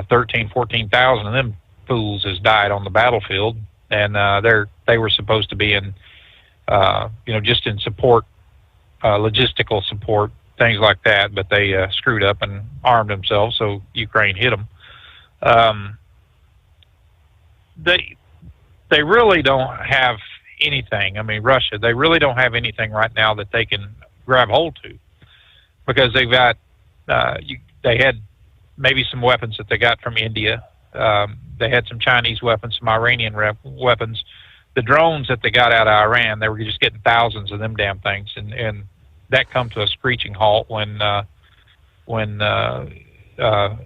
14,000 of them fools has died on the battlefield, and they were supposed to be in, just in support, logistical support, things like that, but they screwed up and armed themselves, so Ukraine hit them. They really don't have anything. I mean, Russia, they really don't have anything right now that they can grab hold to, because they've got they had maybe some weapons that they got from India. They had some Chinese weapons, some Iranian weapons. The drones that they got out of Iran, they were just getting thousands of them damn things, and that come to a screeching halt when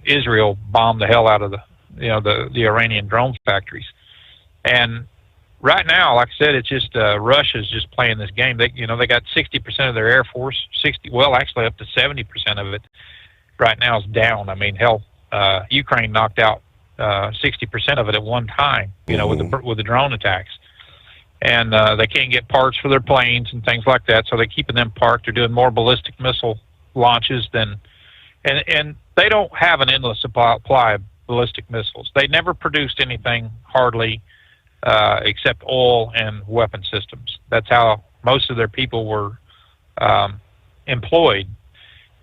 Israel bombed the hell out of the Iranian drone factories. And right now, like I said, it's just Russia's just playing this game. They got 60% of their air force, actually up to 70% of it right now is down. I mean, hell, Ukraine knocked out 60% of it at one time, with the drone attacks. And they can't get parts for their planes and things like that, so they're keeping them parked. They're doing more ballistic missile launches and they don't have an endless supply of ballistic missiles. They never produced anything hardly except oil and weapon systems. That's how most of their people were employed.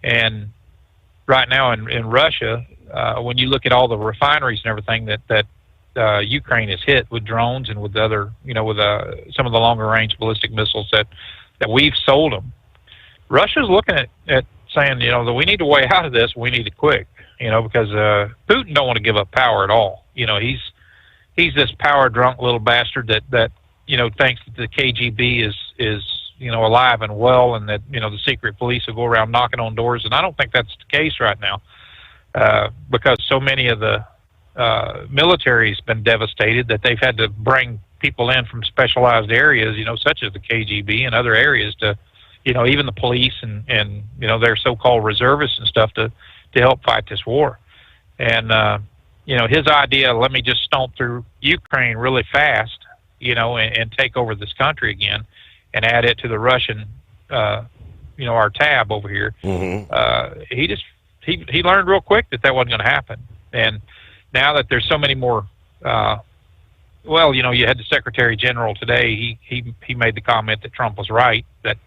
And right now in Russia, when you look at all the refineries and everything that Ukraine is hit with drones and with other, with some of the longer range ballistic missiles that we've sold them, Russia's looking at saying, that we need a way out of this. We need it quick, because Putin don't want to give up power at all. He's this power drunk little bastard that thinks that the KGB is alive and well, and that the secret police will go around knocking on doors. And I don't think that's the case right now, because so many of the military's been devastated that they've had to bring people in from specialized areas, such as the KGB and other areas to, even the police and their so-called reservists and stuff to help fight this war. And, his idea, let me just stomp through Ukraine really fast, and take over this country again and add it to the Russian, our tab over here. Mm-hmm. He learned real quick that wasn't going to happen. And now that there's so many more, you had the Secretary General today. He made the comment that Trump was right, that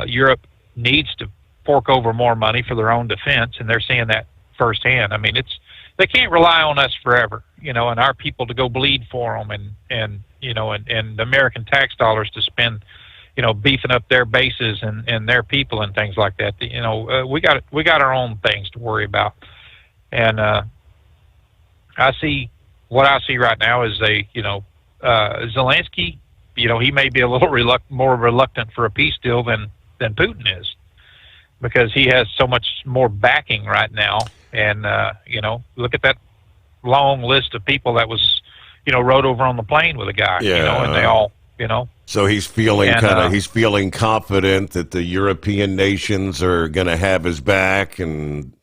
Europe needs to fork over more money for their own defense, and they're seeing that firsthand. I mean, it's they can't rely on us forever, and our people to go bleed for them, and the American tax dollars to spend, beefing up their bases and their people and things like that. We got our own things to worry about, and what I see right now is Zelensky. He may be a little more reluctant for a peace deal than Putin is, because he has so much more backing right now. And, look at that long list of people that was, rode over on the plane with a guy, and they all, So he's feeling he's feeling confident that the European nations are going to have his back. And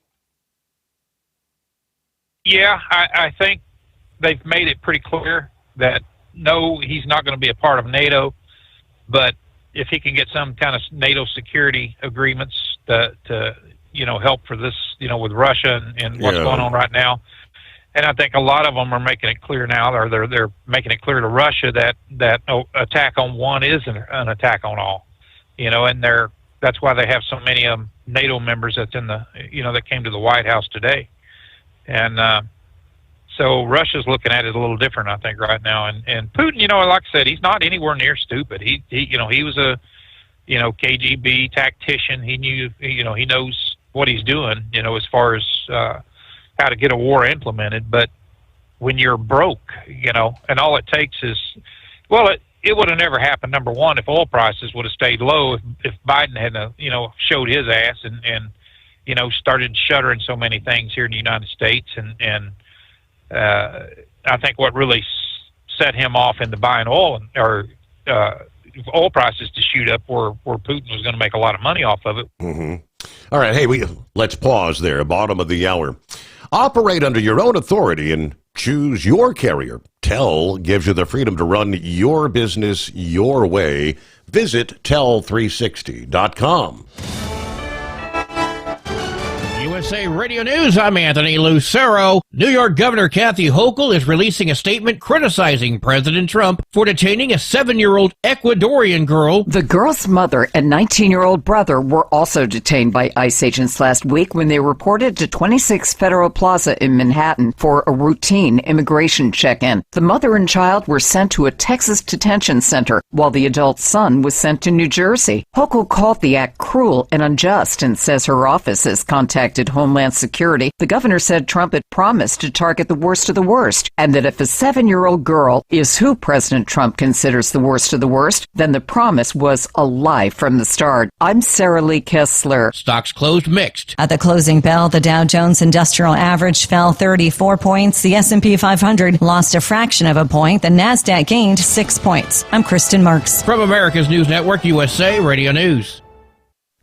yeah, I think they've made it pretty clear that no, he's not going to be a part of NATO, but if he can get some kind of NATO security agreements to help for this, with Russia and what's going on right now. And I think a lot of them are making it clear now, or they're making it clear to Russia that attack on one is an attack on all, and that's why they have so many NATO members that's in the, that came to the White House today. And, so Russia's looking at it a little different, I think, right now. And Putin, like I said, he's not anywhere near stupid. He was a, KGB tactician. He knew, he knows what he's doing, as far as how to get a war implemented. But when you're broke, and all it takes is, well, it would have never happened, number one, if oil prices would have stayed low, if Biden hadn't, showed his ass and started shuttering so many things here in the United States. And I think what really set him off into buying oil oil prices to shoot up where Putin was going to make a lot of money off of it. Mm-hmm. All right. Hey, let's pause there. Bottom of the hour. Operate under your own authority and choose your carrier. Tel gives you the freedom to run your business your way. Visit tel360.com. USA Radio News, I'm Anthony Lucero. New York Governor Kathy Hochul is releasing a statement criticizing President Trump for detaining a 7-year-old Ecuadorian girl. The girl's mother and 19-year-old brother were also detained by ICE agents last week when they reported to 26 Federal Plaza in Manhattan for a routine immigration check-in. The mother and child were sent to a Texas detention center, while the adult son was sent to New Jersey. Hochul called the act cruel and unjust and says her office has contacted Homeland Security. The governor said Trump had promised to target the worst of the worst, and that if a 7-year-old girl is who President Trump considers the worst of the worst, then the promise was a lie from the start. I'm Sarah Lee Kessler. Stocks closed mixed. At the closing bell, the Dow Jones Industrial Average fell 34 points. The S&P 500 lost a fraction of a point. The Nasdaq gained 6 points. I'm Kristen Marks. From America's News Network, USA Radio News.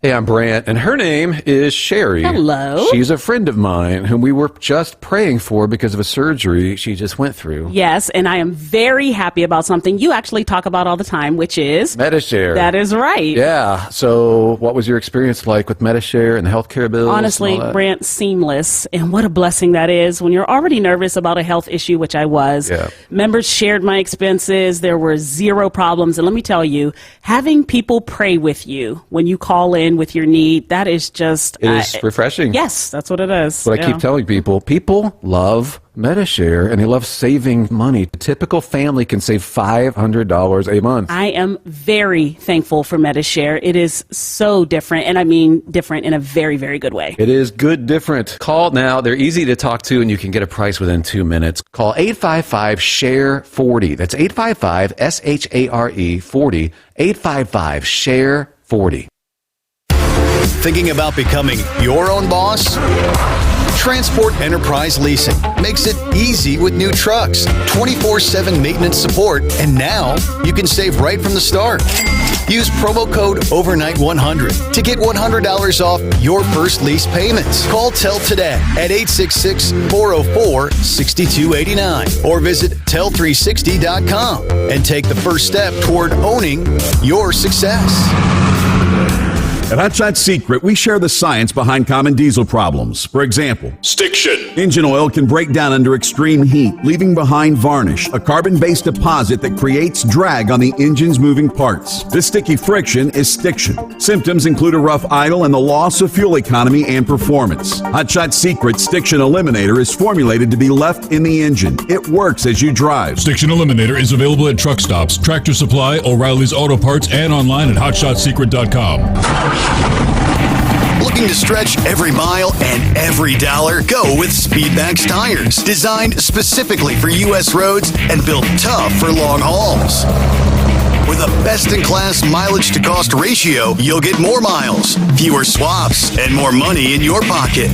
Hey, I'm Brant, and her name is Sherry. Hello. She's a friend of mine whom we were just praying for because of a surgery she just went through. Yes, and I am very happy about something you actually talk about all the time, which is MediShare. That is right. Yeah. So what was your experience like with MediShare and the healthcare bills? Honestly, Brant, seamless. And what a blessing that is when you're already nervous about a health issue, which I was. Yeah. Members shared my expenses. There were zero problems. And let me tell you, having people pray with you when you call in with your need, that is just... It is refreshing. Yes, that's what it is. But I keep telling people love MediShare and they love saving money. A typical family can save $500 a month. I am very thankful for MediShare. It is so different, and I mean different in a very, very good way. It is good different. Call now. They're easy to talk to, and you can get a price within 2 minutes. Call 855-SHARE-40. That's 855-SHARE-40. 855-SHARE-40. Thinking about becoming your own boss? Transport Enterprise Leasing makes it easy with new trucks, 24/7 maintenance support, and now you can save right from the start. Use promo code OVERNIGHT100 to get $100 off your first lease payments. Call TEL today at 866-404-6289 or visit tel360.com and take the first step toward owning your success. At Hot Shot Secret, we share the science behind common diesel problems. For example, Stiction. engine oil can break down under extreme heat, leaving behind varnish, a carbon-based deposit that creates drag on the engine's moving parts. This sticky friction is stiction. Symptoms include a rough idle and the loss of fuel economy and performance. Hot Shot Secret Stiction Eliminator is formulated to be left in the engine. It works as you drive. Stiction Eliminator is available at truck stops, Tractor Supply, O'Reilly's Auto Parts, and online at hotshotsecret.com. Looking to stretch every mile and every dollar? Go with Speedmax tires, designed specifically for U.S. roads and built tough for long hauls. With a best-in-class mileage-to-cost ratio, you'll get more miles, fewer swaps, and more money in your pocket.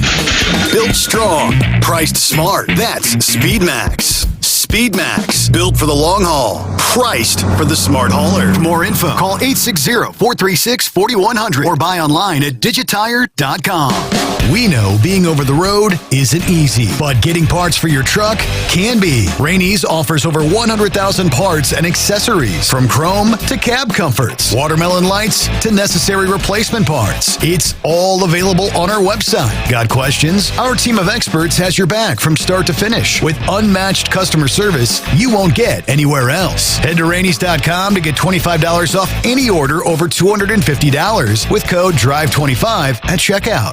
Built strong, priced smart. That's Speedmax. Speedmax, built for the long haul, priced for the smart hauler. For more info, call 860-436-4100 or buy online at digitire.com. We know being over the road isn't easy, but getting parts for your truck can be. Rainey's offers over 100,000 parts and accessories, from chrome to cab comforts, watermelon lights to necessary replacement parts. It's all available on our website. Got questions? Our team of experts has your back from start to finish with unmatched customer service you won't get anywhere else. Head to Rainey's.com to get $25 off any order over $250 with code DRIVE25 at checkout.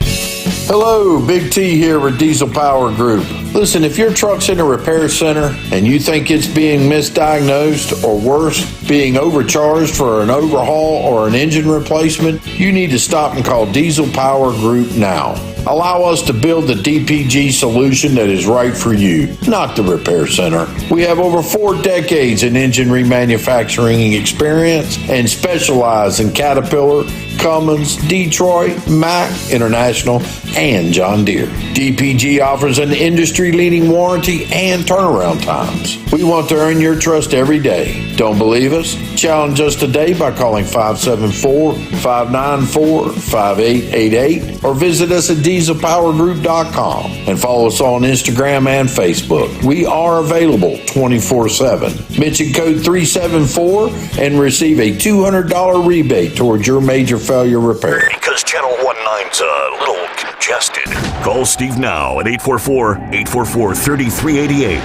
Hello, Big T here with Diesel Power Group. Listen, if your truck's in a repair center and you think it's being misdiagnosed or worse, being overcharged for an overhaul or an engine replacement, you need to stop and call Diesel Power Group now. Allow us to build the DPG solution that is right for you, not the repair center. We have over 4 decades in engine remanufacturing experience and specialize in Caterpillar, Cummins, Detroit, Mack, International, and John Deere. DPG offers an industry-leading warranty and turnaround times. We want to earn your trust every day. Don't believe us? Challenge us today by calling 574-594-5888 or visit us at dieselpowergroup.com and follow us on Instagram and Facebook. We are available 24/7. Mention code 374 and receive a $200 rebate towards your major failure repair. Because Channel 19's a little congested. Call Steve now at 844-844-3388.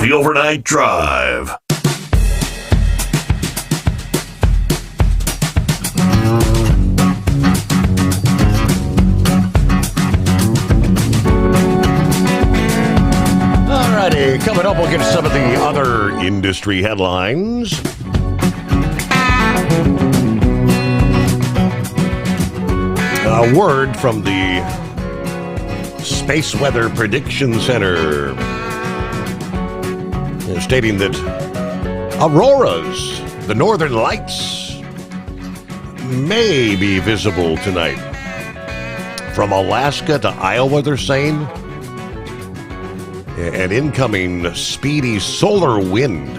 The Overnight Drive. Alrighty, coming up, we'll get some of the other industry headlines. A word from the Space Weather Prediction Center stating that auroras, the northern lights, may be visible tonight. From Alaska to Iowa, they're saying. An incoming speedy solar wind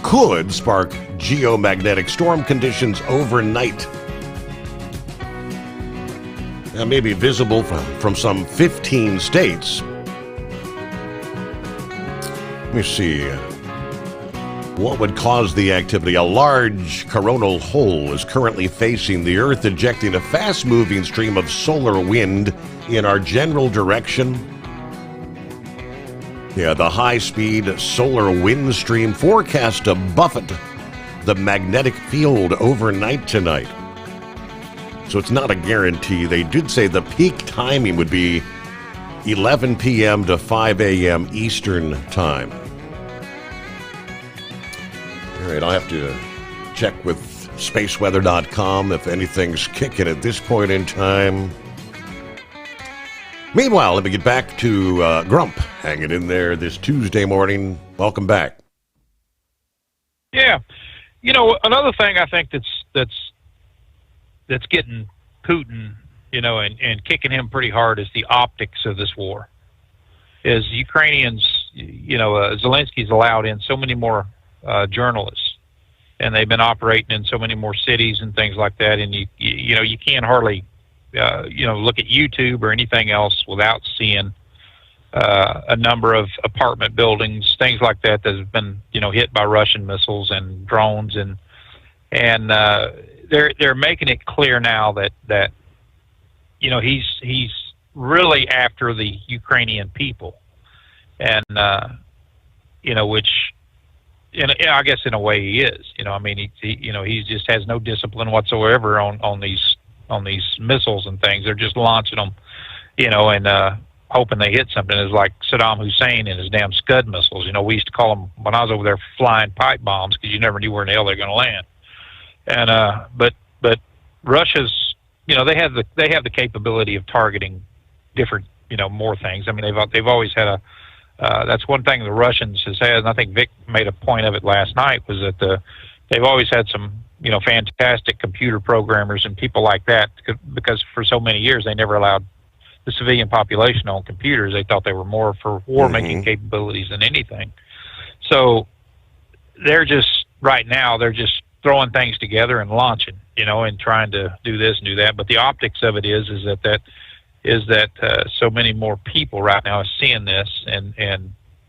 could spark geomagnetic storm conditions overnight. That may be visible from some 15 states. Let me see. What would cause the activity? A large coronal hole is currently facing the Earth, ejecting a fast-moving stream of solar wind in our general direction. Yeah, the high-speed solar wind stream forecast to buffet the magnetic field overnight tonight. So it's not a guarantee. They did say the peak timing would be 11 p.m. to 5 a.m. Eastern Time. All right, I'll have to check with spaceweather.com if anything's kicking at this point in time. Meanwhile, let me get back to Grump hanging in there this Tuesday morning. Welcome back. Yeah. You know, another thing I think that's getting Putin, you know, and kicking him pretty hard is the optics of this war. Is Ukrainians, you know, Zelensky's allowed in so many more journalists, and they've been operating in so many more cities and things like that, and you know, you can't hardly look at YouTube or anything else without seeing a number of apartment buildings, things like that, that have been, you know, hit by Russian missiles and drones, and they're making it clear now that he's really after the Ukrainian people, and which I guess in a way he is. I mean, he just has no discipline whatsoever on these missiles and things. They're just launching them, and hoping they hit something. It's like Saddam Hussein and his damn Scud missiles. We used to call them, when I was over there, flying pipe bombs, because you never knew where in the hell they're going to land. And but Russia's, they have the capability of targeting different, more things. I mean, they've always had that's one thing the Russians has had, and I think Vic made a point of it last night, was that they've always had some, fantastic computer programmers and people like that, because for so many years they never allowed the civilian population on computers. They thought they were more for war-making capabilities than anything. So they're just, right now, they're just throwing things together and launching, and trying to do this and do that. But the optics of it is that so many more people right now are seeing this, and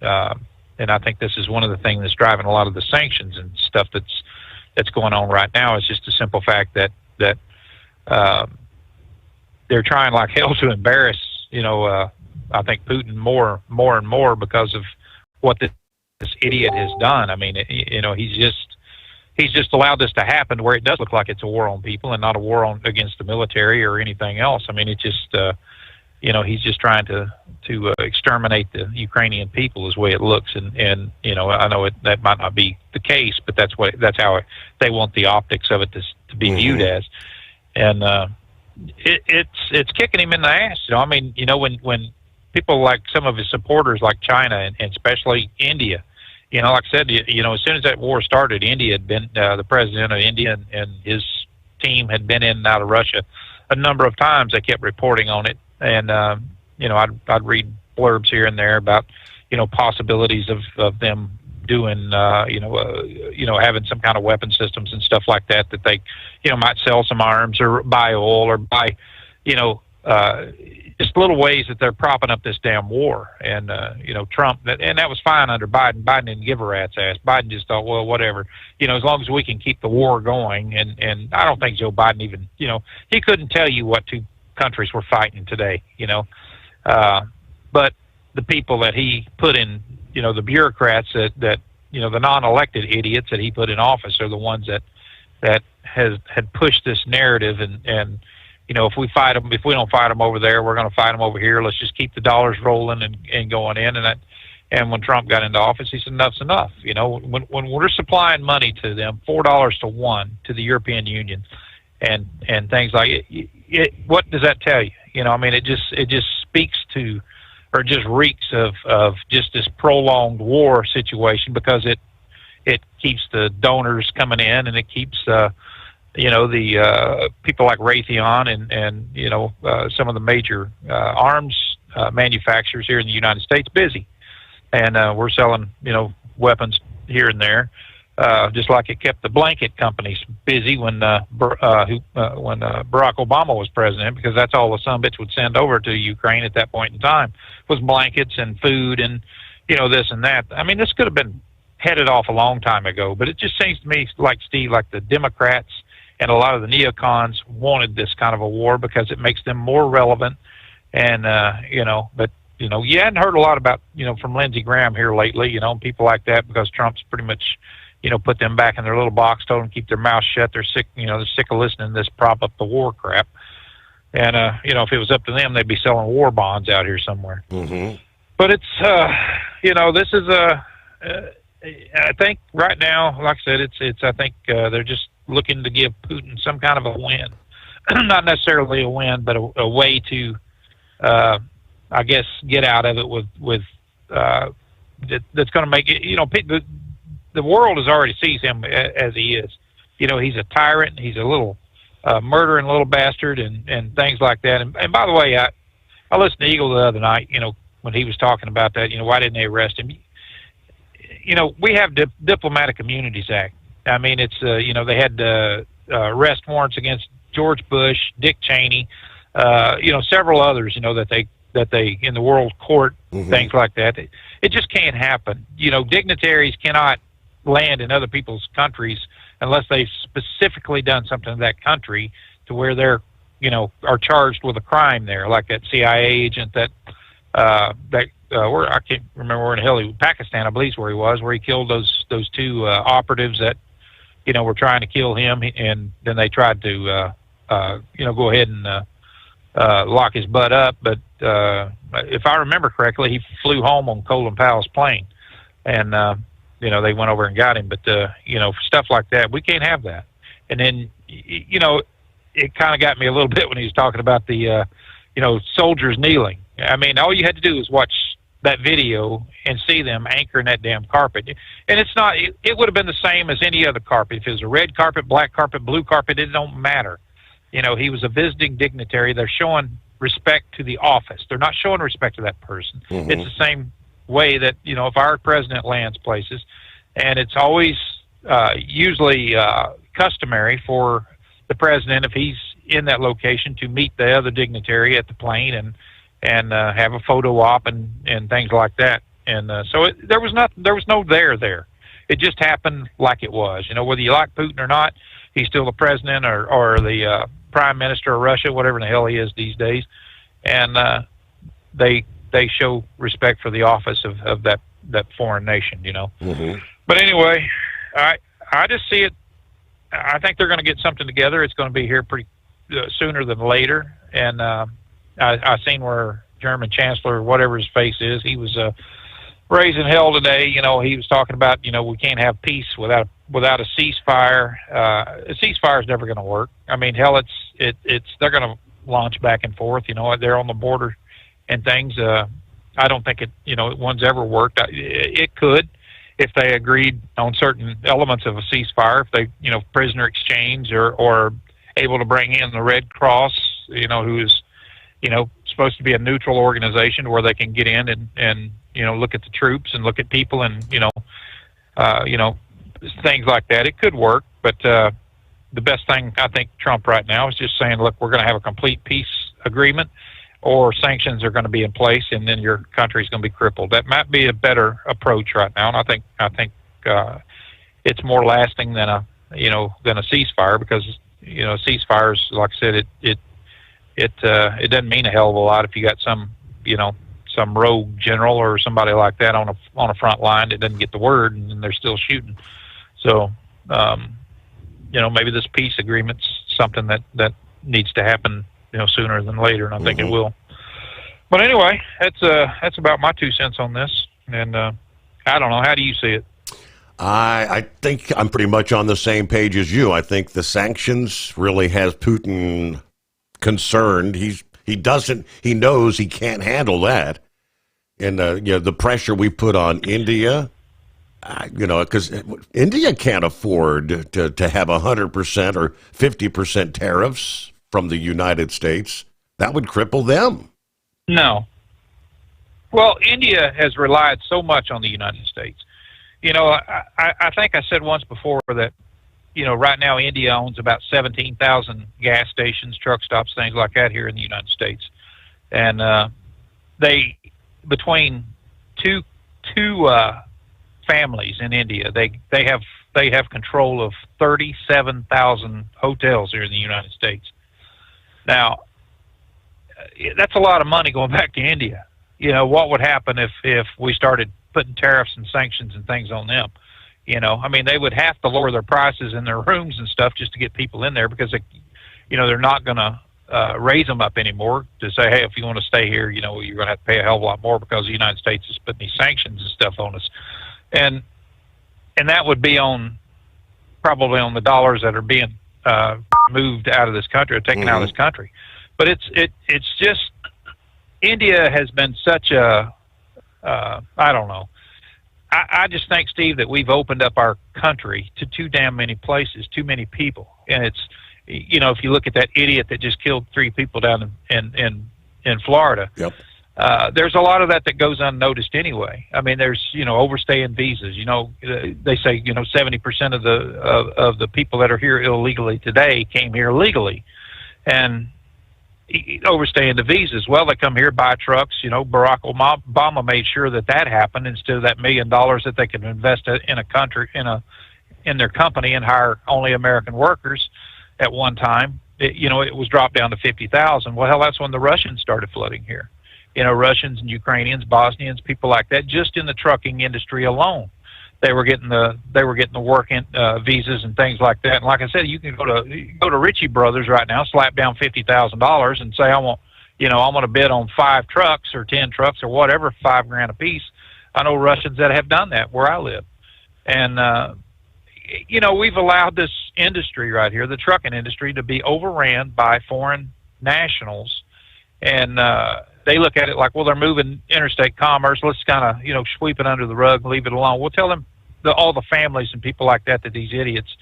I think this is one of the things that's driving a lot of the sanctions and stuff that's going on right now. Is just the simple fact that they're trying like hell to embarrass, I think Putin more and more, because of what this idiot has done. I mean, he's just allowed this to happen, where it does look like it's a war on people and not a war against the military or anything else. I mean, it just, he's just trying to exterminate the Ukrainian people, is the way it looks. And I know that might not be the case, but that's how they want the optics of it to be viewed as. And it's kicking him in the ass. I mean, when people like some of his supporters, like China and especially India, like I said, as soon as that war started, India had been, the president of India and his team had been in and out of Russia a number of times. They kept reporting on it, and I'd read blurbs here and there about possibilities of them doing having some kind of weapon systems and stuff like that they might sell some arms or buy oil or buy just little ways that they're propping up this damn war. And Trump, and that was fine under Biden. Biden didn't give a rat's ass. Biden just thought, well, whatever, as long as we can keep the war going. And I don't think Joe Biden even, he couldn't tell you what two countries were fighting today, but the people that he put in, the bureaucrats that the non-elected idiots that he put in office are the ones that had pushed this narrative. And if we don't fight them over there, we're going to fight them over here. Let's just keep the dollars rolling and going in. And when Trump got into office, he said, enough's enough. When we're supplying money to them, $4 to 1 to the European Union, and things like it, what does that tell you? I mean, it just speaks to, or just reeks of just this prolonged war situation, because it keeps the donors coming in, and it keeps the people like Raytheon and some of the major arms manufacturers here in the United States busy, and we're selling weapons here and there, just like it kept the blanket companies busy when Barack Obama was president, because that's all the sumbitch would send over to Ukraine at that point in time, was blankets and food and this and that. I mean, this could have been headed off a long time ago, but it just seems to me like, Steve, like the Democrats and a lot of the neocons wanted this kind of a war because it makes them more relevant. And but you hadn't heard a lot about from Lindsey Graham here lately, people like that, because Trump's pretty much put them back in their little box, told them to keep their mouth shut. They're sick, they're sick of listening to this prop up the war crap. And if it was up to them, they'd be selling war bonds out here somewhere. But it's this is I think right now, like I said, it's I think they're just looking to give Putin some kind of a win, not necessarily a win, but a way to, I guess, get out of it with that's going to make it. The world has already sees him as he is. He's a tyrant. He's a little murdering little bastard and things like that. And by the way, I listened to Eagle the other night. When he was talking about that, why didn't they arrest him? We have Diplomatic Immunities Act. I mean, it's they had arrest warrants against George Bush, Dick Cheney, several others. That they in the world court, things like that. It just can't happen. Dignitaries cannot land in other people's countries unless they've specifically done something in that country to where they're, are charged with a crime there, like that CIA agent that where I can't remember where in the hell Pakistan, I believe, is where he was, where he killed those two operatives that were trying to kill him, and then they tried to go ahead and lock his butt up. But if I remember correctly, he flew home on Colin Powell's plane, and they went over and got him. But stuff like that, we can't have that. And then it kind of got me a little bit when he was talking about the soldiers kneeling. I mean, all you had to do was watch that video and see them anchoring that damn carpet. And it's not, it would have been the same as any other carpet. If it was a red carpet, black carpet, blue carpet, it don't matter. He was a visiting dignitary. They're showing respect to the office. They're not showing respect to that person. Mm-hmm. It's the same way that, if our president lands places, and it's always usually customary for the president, if he's in that location, to meet the other dignitary at the plane and have a photo op and things like that. And so there was no there. It just happened like it was. Whether you like Putin or not, he's still the president or the prime minister of Russia, whatever the hell he is these days. And they show respect for the office of that foreign nation. Mm-hmm. But anyway, I just see it. I think they're going to get something together. It's going to be here pretty sooner than later. And I seen where German Chancellor, whatever his face is, he was raising hell today. He was talking about, we can't have peace without a ceasefire. A ceasefire is never going to work. I mean, hell, they're going to launch back and forth. They're on the border and things. I don't think one's ever worked. It could, if they agreed on certain elements of a ceasefire, if they, prisoner exchange or able to bring in the Red Cross, who is, supposed to be a neutral organization where they can get in and look at the troops and look at people and, things like that. It could work, but the best thing, I think, Trump right now is just saying, look, we're going to have a complete peace agreement, or sanctions are going to be in place, and then your country's going to be crippled. That might be a better approach right now, and I think it's more lasting than a ceasefire, because ceasefires, like I said, it doesn't mean a hell of a lot if you got some rogue general or somebody like that on a front line that doesn't get the word, and they're still shooting. So maybe this peace agreement's something that needs to happen sooner than later, and I think it will. But anyway, that's about my 2 cents on this, and I don't know, how do you see it? I think I'm pretty much on the same page as you. I think the sanctions really has Putin concerned. He knows he can't handle that, and the pressure we put on India, because India can't afford to have 100% or 50% tariffs from the United States. That would cripple them. No. Well, India has relied so much on the United States. I think I said once before that, right now India owns about 17,000 gas stations, truck stops, things like that here in the United States. And they, between two families in India, they have control of 37,000 hotels here in the United States. Now, that's a lot of money going back to India. What would happen if we started putting tariffs and sanctions and things on them? They would have to lower their prices in their rooms and stuff just to get people in there, because they're not going to raise them up anymore to say, hey, if you want to stay here, you're going to have to pay a hell of a lot more because the United States is putting these sanctions and stuff on us. And that would be probably on the dollars that are being moved out of this country or taken out of this country. But it's just, India has been such a, I don't know. I just think, Steve, that we've opened up our country to too damn many places, too many people. And it's, if you look at that idiot that just killed 3 people down in Florida, yep. There's a lot of that goes unnoticed anyway. There's, overstaying visas. They say, 70% of the people that are here illegally today came here legally. And overstaying the visas. Well, they come here, buy trucks. Barack Obama made sure that happened instead of that $1 million that they could invest in a country, in in their company and hire only American workers at one time, it was dropped down to 50,000. Well, hell, that's when the Russians started flooding here. Russians and Ukrainians, Bosnians, people like that, just in the trucking industry alone. They were getting the work visas and things like that. And like I said, you can go to Ritchie Brothers right now, slap down $50,000 and say, I want to bid on 5 trucks or 10 trucks or whatever, $5,000 a piece. I know Russians that have done that where I live. And, we've allowed this industry right here, the trucking industry, to be overran by foreign nationals. And they look at it like, well, they're moving interstate commerce. Let's kind of, sweep it under the rug and leave it alone. We'll tell them all the families and people like that these idiots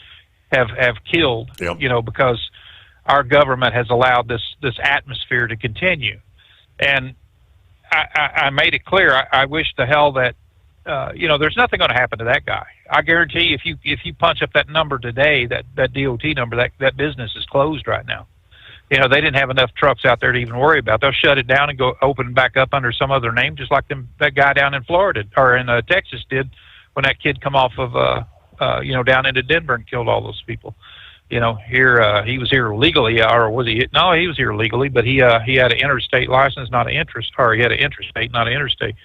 have killed, yep. Because our government has allowed this atmosphere to continue. And I made it clear, I wish to hell that, there's nothing going to happen to that guy. I guarantee if you punch up that number today, that DOT number, that business is closed right now. They didn't have enough trucks out there to even worry about. They'll shut it down and go open back up under some other name, just like that guy down in Florida or in Texas did when that kid come off of, down into Denver and killed all those people. Here he was here legally, or was he? No, he was here legally, but he had an interstate license, not an or he had an interstate, not an interstate.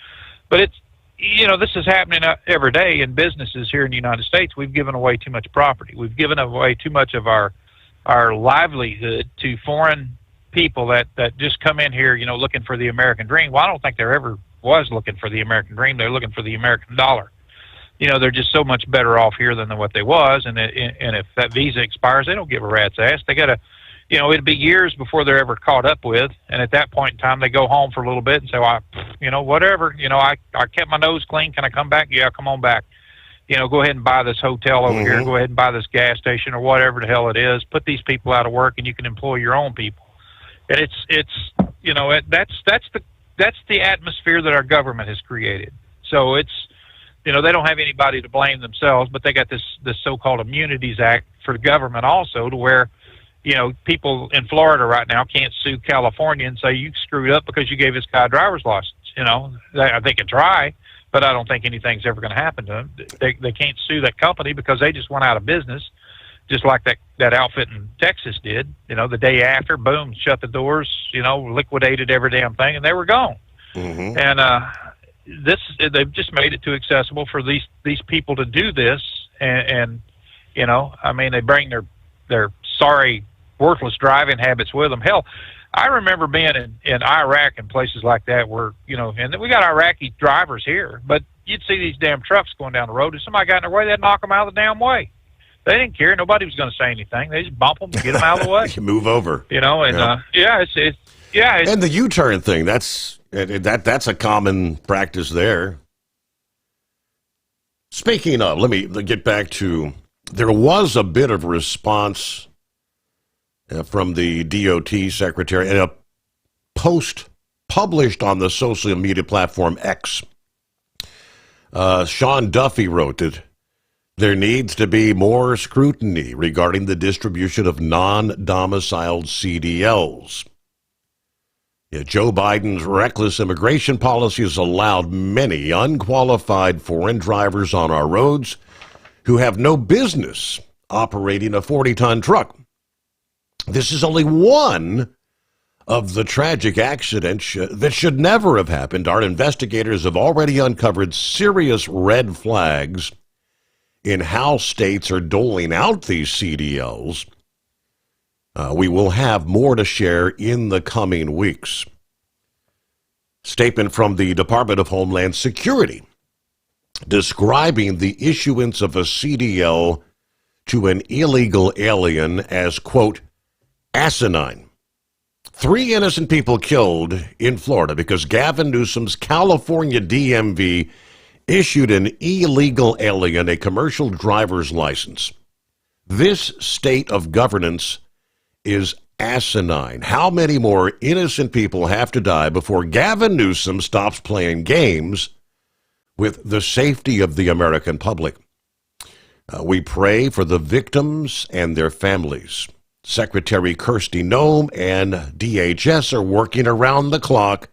But it's, this is happening every day in businesses here in the United States. We've given away too much property. We've given away too much of our livelihood to foreign people that just come in here, looking for the American dream. Well, I don't think there ever was looking for the American dream. They're looking for the American dollar. They're just so much better off here than what they was. And if that visa expires, they don't give a rat's ass. They got to, it'd be years before they're ever caught up with. And at that point in time, they go home for a little bit and say, well, whatever, I kept my nose clean. Can I come back? Yeah, come on back. Go ahead and buy this hotel over here. Go ahead and buy this gas station or whatever the hell it is. Put these people out of work, and you can employ your own people. And that's the atmosphere that our government has created. So it's, they don't have anybody to blame themselves, but they got this so-called Immunities Act for the government also, to where, people in Florida right now can't sue California and say you screwed up because you gave this guy a driver's license. They can try, but I don't think anything's ever going to happen to them. They can't sue that company because they just went out of business, just like that outfit in Texas did. The day after, boom, shut the doors, liquidated every damn thing, and they were gone. Mm-hmm. And they've just made it too accessible for these people to do this. And they bring their sorry, worthless driving habits with them. Hell, I remember being in Iraq and places like that where, and we got Iraqi drivers here, but you'd see these damn trucks going down the road. If somebody got in their way, they'd knock them out of the damn way. They didn't care. Nobody was going to say anything. They just bump them and get them out of the way. You move over. And the U-turn thing, that's a common practice there. Speaking of, let me get back to, there was a bit of response from the DOT secretary in a post published on the social media platform X. Sean Duffy wrote that there needs to be more scrutiny regarding the distribution of non-domiciled CDLs. Joe Biden's reckless immigration policy has allowed many unqualified foreign drivers on our roads who have no business operating a 40-ton truck. This is only one of the tragic accidents that should never have happened. Our investigators have already uncovered serious red flags in how states are doling out these CDLs. We will have more to share in the coming weeks. Statement from the Department of Homeland Security describing the issuance of a CDL to an illegal alien as, quote, asinine. 3 innocent people killed in Florida because Gavin Newsom's California DMV issued an illegal alien a commercial driver's license. This state of governance is asinine. How many more innocent people have to die before Gavin Newsom stops playing games with the safety of the American public? We pray for the victims and their families. Secretary Kirsty Noem and DHS are working around the clock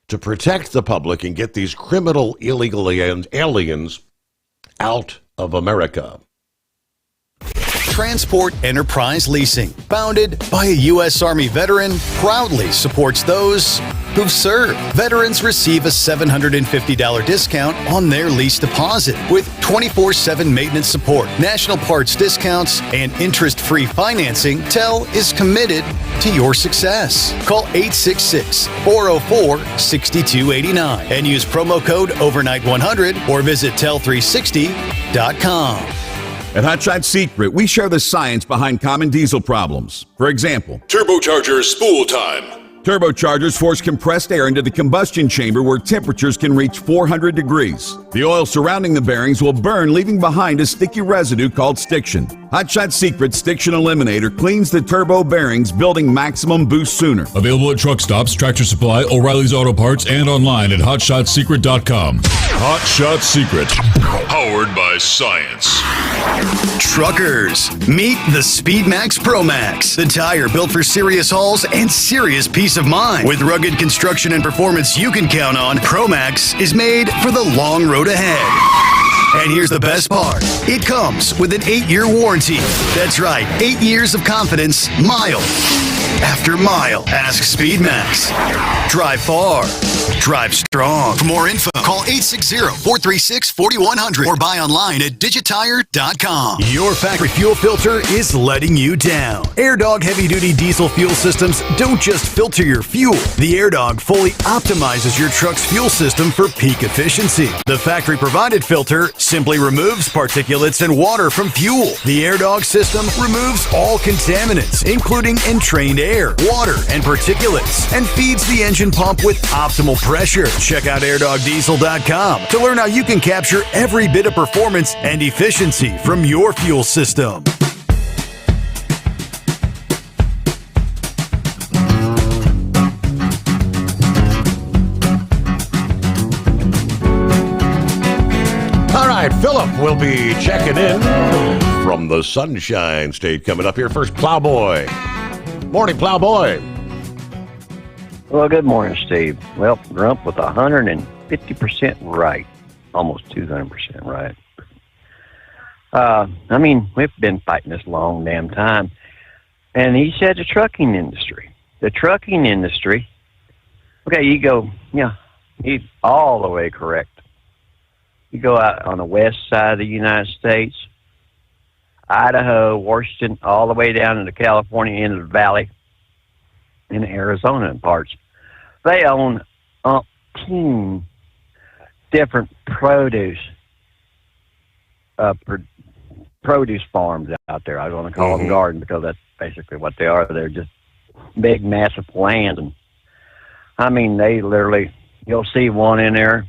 to protect the public and get these criminal illegal aliens out of America. Transport Enterprise Leasing, founded by a U.S. Army veteran, proudly supports those who've served. Veterans receive a $750 discount on their lease deposit with 24/7 maintenance support, national parts discounts, and interest-free financing. TEL is committed to your success. Call 866-404-6289 and use promo code OVERNIGHT100 or visit tel360.com. At Hotshot Secret, we share the science behind common diesel problems. For example, turbocharger spool time. Turbochargers force compressed air into the combustion chamber where temperatures can reach 400 degrees. The oil surrounding the bearings will burn, leaving behind a sticky residue called stiction. Hotshot Secret Stiction Eliminator cleans the turbo bearings, building maximum boost sooner. Available at truck stops, Tractor Supply, O'Reilly's Auto Parts, and online at hotshotsecret.com. Hot Shot Secret, powered by science. Truckers, meet the Speedmax Pro Max, the tire built for serious hauls and serious peace of mind. With rugged construction and performance you can count on, Pro Max is made for the long road ahead. And here's the best part. It comes with an 8-year warranty. That's right, 8 years of confidence, mile after mile. Ask Speedmax. Drive far. Drive strong. For more info, call 860-436-4100 or buy online at digitire.com. Your factory fuel filter is letting you down. AirDog heavy-duty diesel fuel systems don't just filter your fuel. The AirDog fully optimizes your truck's fuel system for peak efficiency. The factory-provided filter simply removes particulates and water from fuel. The AirDog system removes all contaminants, including entrained air, water, and particulates, and feeds the engine pump with optimal pressure. Check out airdogdiesel.com to learn how you can capture every bit of performance and efficiency from your fuel system. All right, Philip will be checking in from the Sunshine State coming up here. First, Plowboy. Morning, Plowboy. Well, good morning, Steve. Well, Grump with 150% right, almost 200% right. I mean, we've been fighting this long damn time. And he said the trucking industry. The trucking industry, okay, you go, yeah, he's all the way correct. You go out on the west side of the United States, Idaho, Washington, all the way down into California, into the valley, in Arizona in parts. They own 10 different produce farms out there. I don't want to call them garden because that's basically what they are. They're just big, massive land. And I mean, they literally, you'll see one in there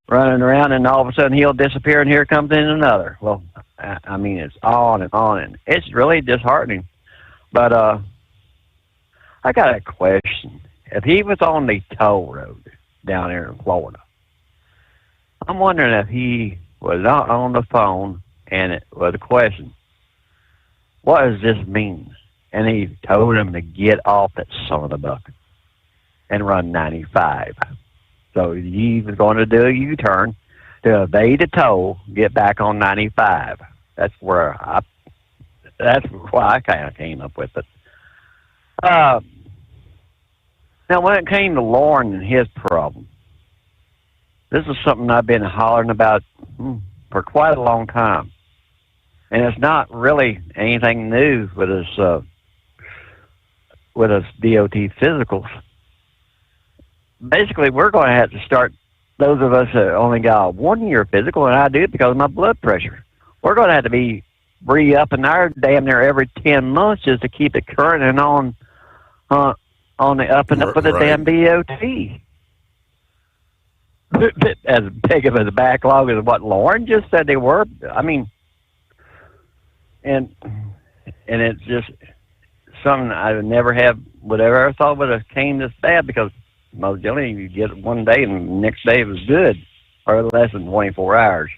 running around, and all of a sudden he'll disappear, and here comes in another. Well, I mean, it's on, and it's really disheartening. But I got a question. If he was on the toll road down there in Florida, I'm wondering if he was not on the phone and it was a question, what does this mean? And he told him to get off that son of a bucket and run 95. So he was going to do a U-turn to evade a toll, get back on 95. That's why I kind of came up with it. Now, when it came to Lauren and his problem, this is something I've been hollering about for quite a long time. And it's not really anything new with us DOT physicals. Basically, we're going to have to start, those of us that only got a 1-year physical, and I do it because of my blood pressure, we're going to have to be re-upping our damn near every 10 months just to keep it current and on the up and up with the damn DOT. As big of a backlog as what Lauren just said they were. I mean, and it's just something I would never ever thought would have came this bad, because most generally you get it one day and the next day it was good, or less than 24 hours.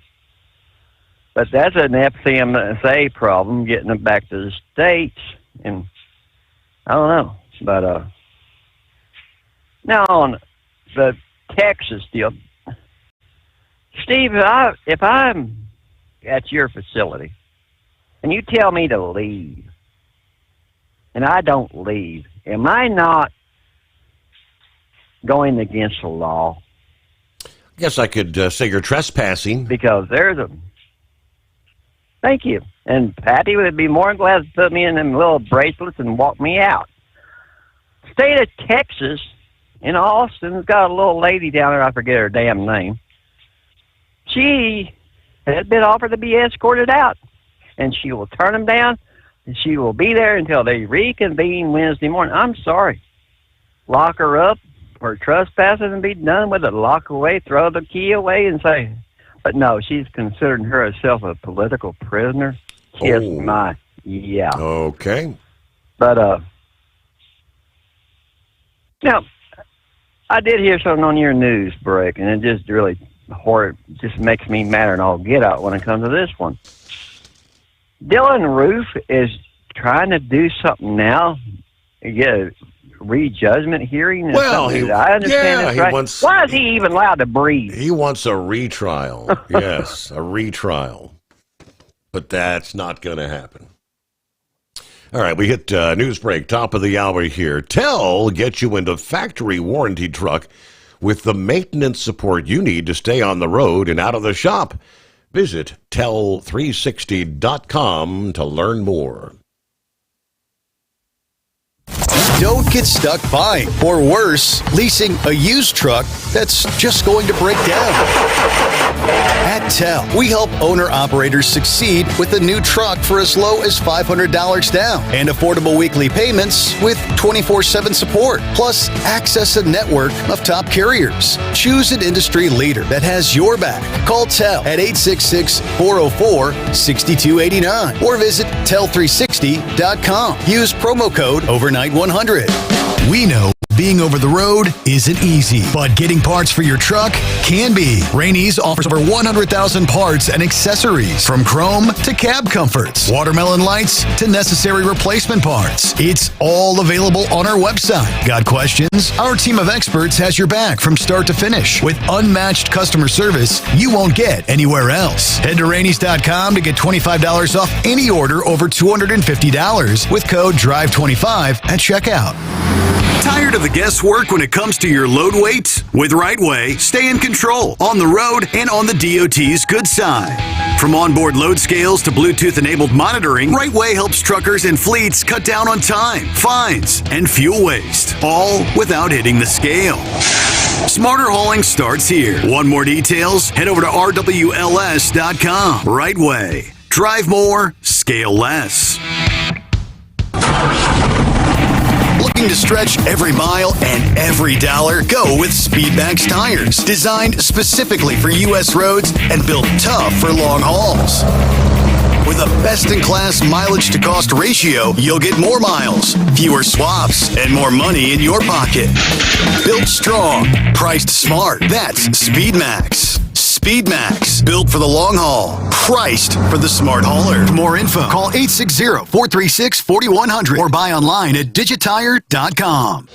But that's an FCMSA problem, getting it back to the States, and I don't know. But now on the Texas deal, Steve, if I'm at your facility and you tell me to leave, and I don't leave, am I not going against the law? I guess I could say you're trespassing. Because there's a... Thank you. And Patty would be more than glad to put me in them little bracelets and walk me out. State of Texas, in Austin's got a little lady down there, I forget her damn name. She has been offered to be escorted out, and she will turn them down, and she will be there until they reconvene Wednesday morning. I'm sorry. Lock her up for trespassing and be done with it. Lock her away, throw the key away, and say... But no, she's considering herself a political prisoner. Kiss my... Yeah. Okay. But, now, I did hear something on your news break, and it just really just makes me madder than all get out when it comes to this one. Dylan Roof is trying to do something now, get a re-judgment hearing. Well, I understand this, right? Why is he even allowed to breathe? He wants a retrial. Yes, a retrial. But that's not going to happen. All right, we hit news break, top of the hour here. Tell gets you into factory warranty truck with the maintenance support you need to stay on the road and out of the shop. Visit tell360.com to learn more. Don't get stuck buying, or worse, leasing a used truck that's just going to break down. At Tell, we help owner-operators succeed with a new truck for as low as $500 down and affordable weekly payments with 24/7 support. Plus, access a network of top carriers. Choose an industry leader that has your back. Call Tell at 866-404-6289 or visit tell360.com. Use promo code OVERNIGHT100. We know being over the road isn't easy, but getting parts for your truck can be. Rainey's offers over 100,000 parts and accessories, from chrome to cab comforts, watermelon lights to necessary replacement parts. It's all available on our website. Got questions? Our team of experts has your back from start to finish with unmatched customer service you won't get anywhere else. Head to Rainey's.com to get $25 off any order over $250 with code DRIVE25 at checkout. Tired of the guesswork when it comes to your load weights? With Rightway, stay in control on the road and on the DOT's good side. From onboard load scales to Bluetooth-enabled monitoring, Rightway helps truckers and fleets cut down on time, fines, and fuel waste, all without hitting the scale. Smarter hauling starts here. Want more details? Head over to rwls.com. Rightway. Drive more, scale less. Looking to stretch every mile and every dollar? Go with Speedmax tires, designed specifically for U.S. roads and built tough for long hauls. With a best-in-class mileage-to-cost ratio, you'll get more miles, fewer swaps, and more money in your pocket. Built strong, priced smart. That's Speedmax. Speedmax, built for the long haul, priced for the smart hauler. For more info, call 860-436-4100 or buy online at digitire.com.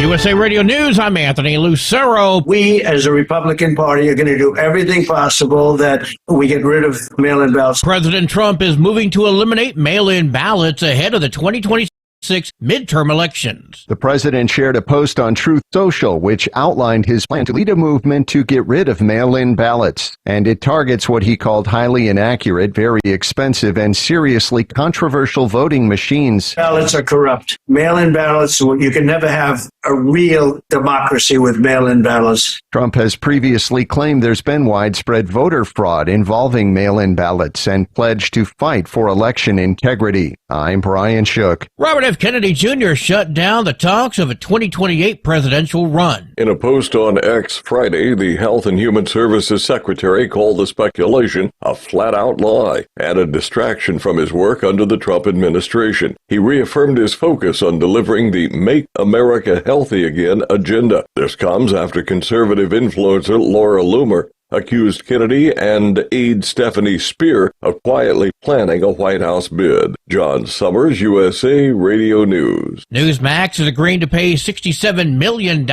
USA Radio News, I'm Anthony Lucero. We, as a Republican Party, are going to do everything possible that we get rid of mail-in ballots. President Trump is moving to eliminate mail-in ballots ahead of the 2026 midterm elections. The president shared a post on Truth Social, which outlined his plan to lead a movement to get rid of mail-in ballots. And it targets what he called highly inaccurate, very expensive, and seriously controversial voting machines. Ballots are corrupt. Mail-in ballots, you can never have a real democracy with mail-in ballots. Trump has previously claimed there's been widespread voter fraud involving mail-in ballots and pledged to fight for election integrity. I'm Brian Shook. Robert F. Kennedy Jr. shut down the talks of a 2028 presidential run. In a post on X Friday, the Health and Human Services Secretary called the speculation a flat-out lie and a distraction from his work under the Trump administration. He reaffirmed his focus on delivering the Make America Healthy Again agenda. This comes after conservative influencer Laura Loomer accused Kennedy and aide Stephanie Speer of quietly planning a White House bid. John Sommers, USA Radio News. Newsmax is agreeing to pay $67 million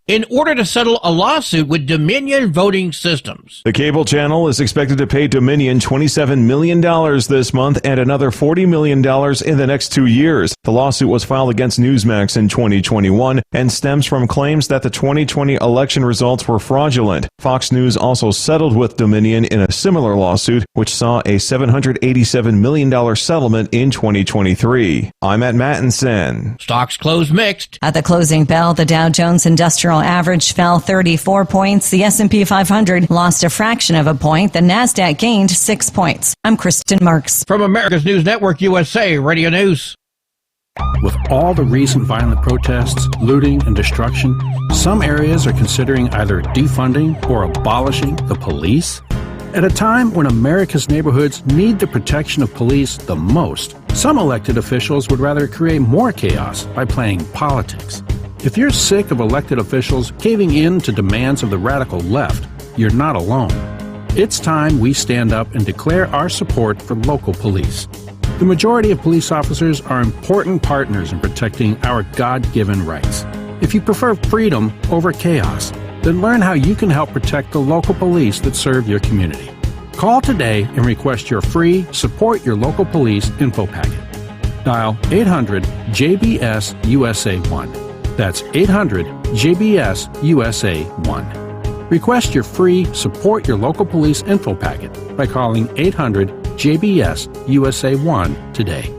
in order to settle a lawsuit with Dominion Voting Systems. The cable channel is expected to pay Dominion $27 million this month and another $40 million in the next 2 years. The lawsuit was filed against Newsmax in 2021 and stems from claims that the 2020 election results were fraudulent. Fox News also settled with Dominion in a similar lawsuit, which saw a $787 million settlement in 2023. I'm Matt Mattinson. Stocks closed mixed. At the closing bell, the Dow Jones Industrial Average fell 34 points. The S&P 500 lost a fraction of a point. The Nasdaq gained 6 points. I'm Kristen Marks. From America's News Network, USA Radio News. With all the recent violent protests, looting, and destruction, some areas are considering either defunding or abolishing the police. At a time when America's neighborhoods need the protection of police the most, some elected officials would rather create more chaos by playing politics. If you're sick of elected officials caving in to demands of the radical left, you're not alone. It's time we stand up and declare our support for local police. The majority of police officers are important partners in protecting our God-given rights. If you prefer freedom over chaos, then learn how you can help protect the local police that serve your community. Call today and request your free Support Your Local Police info packet. Dial 800-JBS-USA-1. That's 800-JBS-USA-1. Request your free Support Your Local Police info packet by calling 800-JBS-USA-1 today.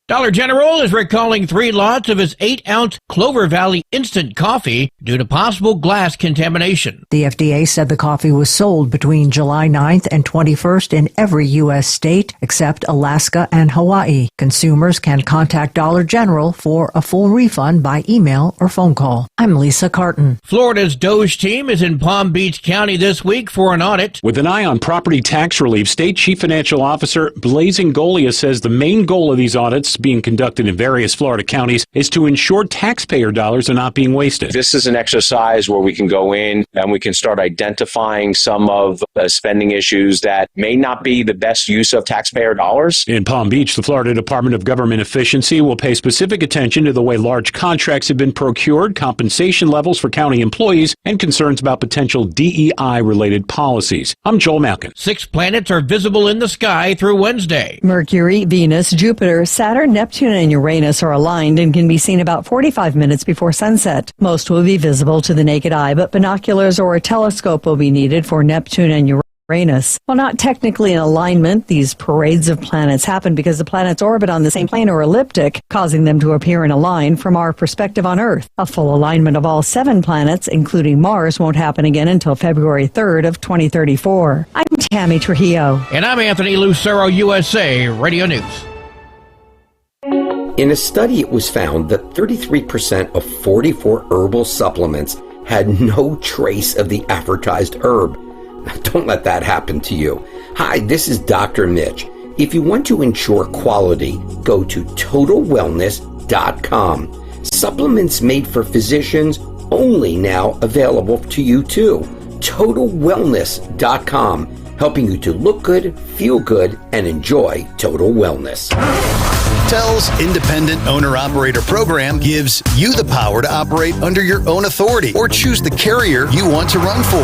Dollar General is recalling 3 lots of his 8-ounce Clover Valley instant coffee due to possible glass contamination. The FDA said the coffee was sold between July 9th and 21st in every U.S. state except Alaska and Hawaii. Consumers can contact Dollar General for a full refund by email or phone call. I'm Lisa Carton. Florida's Doge team is in Palm Beach County this week for an audit. With an eye on property tax relief, State Chief Financial Officer Blazing Golia says the main goal of these audits being conducted in various Florida counties is to ensure taxpayer dollars are not being wasted. This is an exercise where we can go in and we can start identifying some of the spending issues that may not be the best use of taxpayer dollars. In Palm Beach, the Florida Department of Government Efficiency will pay specific attention to the way large contracts have been procured, compensation levels for county employees, and concerns about potential DEI-related policies. I'm Joel Malkin. 6 planets are visible in the sky through Wednesday. Mercury, Venus, Jupiter, Saturn, Neptune, and Uranus are aligned and can be seen about 45 minutes before sunset. Most will be visible to the naked eye, but binoculars or a telescope will be needed for Neptune and Uranus. While not technically in alignment, these parades of planets happen because the planets orbit on the same plane or elliptic, causing them to appear in a line from our perspective on Earth. A full alignment of all 7 planets, including Mars, won't happen again until February 3rd of 2034. I'm Tammy Trujillo. And I'm Anthony Lucero, USA Radio News. In a study, it was found that 33% of 44 herbal supplements had no trace of the advertised herb. Don't let that happen to you. Hi, this is Dr. Mitch. If you want to ensure quality, go to TotalWellness.com. Supplements made for physicians, only now available to you too. TotalWellness.com, helping you to look good, feel good, and enjoy total wellness. TEL's independent owner-operator program gives you the power to operate under your own authority or choose the carrier you want to run for.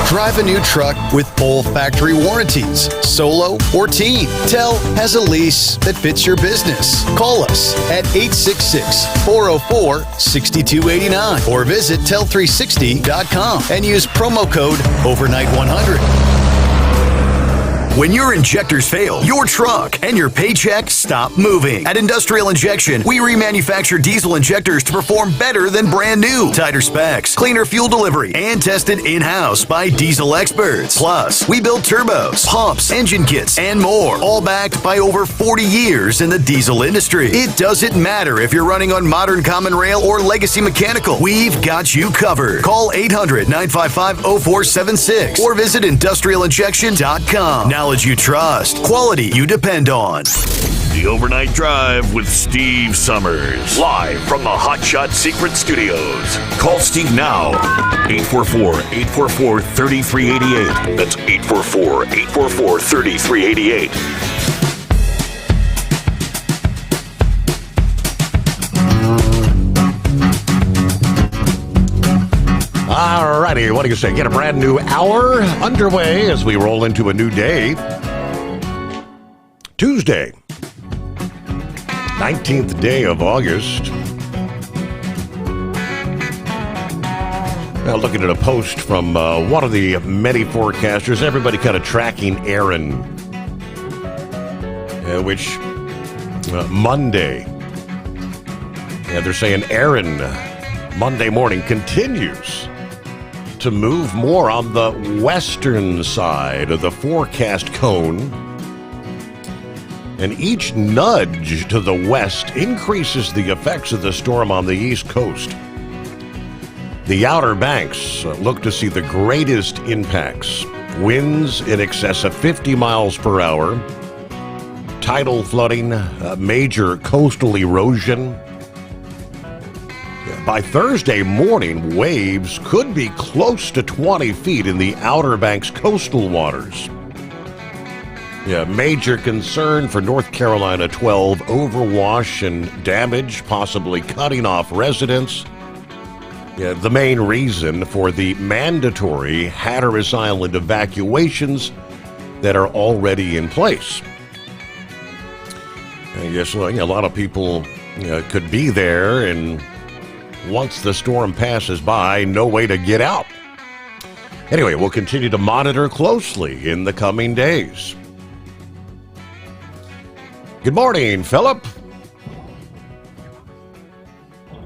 Drive a new truck with full factory warranties, solo or team. TEL has a lease that fits your business. Call us at 866-404-6289 or visit tel360.com and use promo code OVERNIGHT100. When your injectors fail, your truck and your paycheck stop moving. At Industrial Injection, we remanufacture diesel injectors to perform better than brand new. Tighter specs, cleaner fuel delivery, and tested in-house by diesel experts. Plus, we build turbos, pumps, engine kits, and more, all backed by over 40 years in the diesel industry. It doesn't matter if you're running on modern common rail or legacy mechanical. We've got you covered. Call 800-955-0476 or visit industrialinjection.com. Knowledge you trust, quality you depend on. The Overnight Drive with Steve Sommers. Live from the Hot Shot Secret Studios. Call Steve now. 844-844-3388. That's 844-844-3388. All righty, what do you say? Get a brand new hour underway as we roll into a new day. Tuesday, 19th day of August. Now, looking at a post from one of the many forecasters, everybody kind of tracking Aaron, which Monday, they're saying Aaron Monday morning continues to move more on the western side of the forecast cone. And each nudge to the west increases the effects of the storm on the East Coast. The Outer Banks look to see the greatest impacts. Winds in excess of 50 miles per hour, tidal flooding, major coastal erosion. By Thursday morning, waves could be close to 20 feet in the Outer Banks coastal waters. Major concern for North Carolina 12, overwash and damage, possibly cutting off residents. The main reason for the mandatory Hatteras Island evacuations that are already in place. I guess a lot of people could be there, and once the storm passes by, no way to get out. Anyway, we'll continue to monitor closely in the coming days. Good morning, Philip.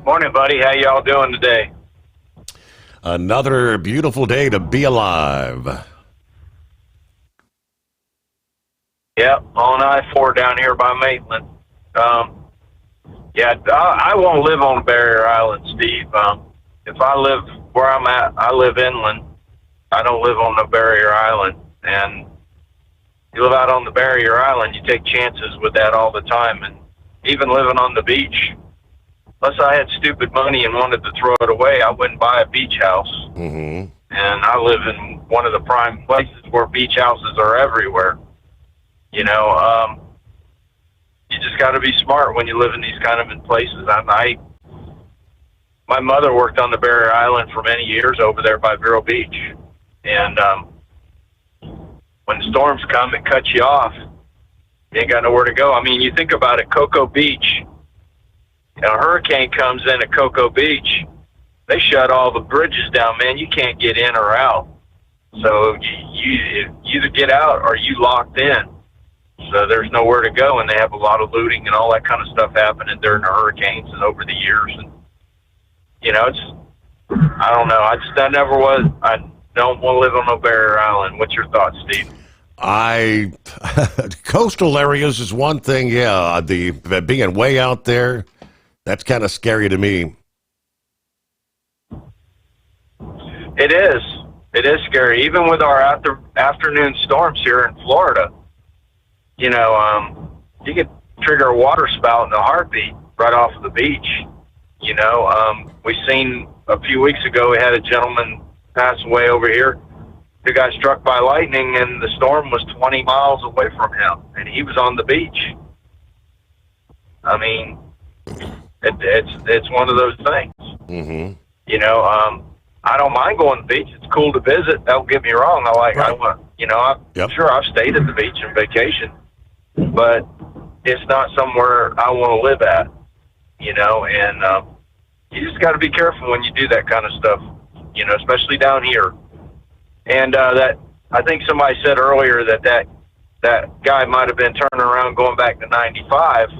Morning, buddy. How y'all doing today? Another beautiful day to be alive. Yep, on I-4 down here by Maitland. I won't live on Barrier Island, Steve. If I live where I'm at, I live inland. I don't live on the Barrier Island. And you live out on the Barrier Island, you take chances with that all the time. And even living on the beach, unless I had stupid money and wanted to throw it away, I wouldn't buy a beach house. Mm-hmm. And I live in one of the prime places where beach houses are everywhere. You just got to be smart when you live in these kind of places. My mother worked on the Barrier Island for many years over there by Vero Beach. And when the storms come, it cuts you off. You ain't got nowhere to go. I mean, you think about it, Cocoa Beach. A hurricane comes in at Cocoa Beach, they shut all the bridges down, man. You can't get in or out. So you either get out or you locked in. So there's nowhere to go, and they have a lot of looting and all that kind of stuff happening during the hurricanes and over the years. And I don't know. I don't want to live on no Barrier Island. What's your thoughts, Steve? Coastal areas is one thing. Yeah, the being way out there, that's kind of scary to me. It is. It is scary. Even with our afternoon storms here in Florida, you could trigger a water spout in a heartbeat right off of the beach. We seen a few weeks ago, we had a gentleman pass away over here who got struck by lightning, and the storm was 20 miles away from him, and he was on the beach. I mean, it's one of those things. Mm-hmm. I don't mind going to the beach. It's cool to visit. Don't get me wrong. Sure, I've stayed at the beach on vacation, but it's not somewhere I want to live at, and you just got to be careful when you do that kind of stuff, especially down here. And I think somebody said earlier that guy might have been turning around going back to 95.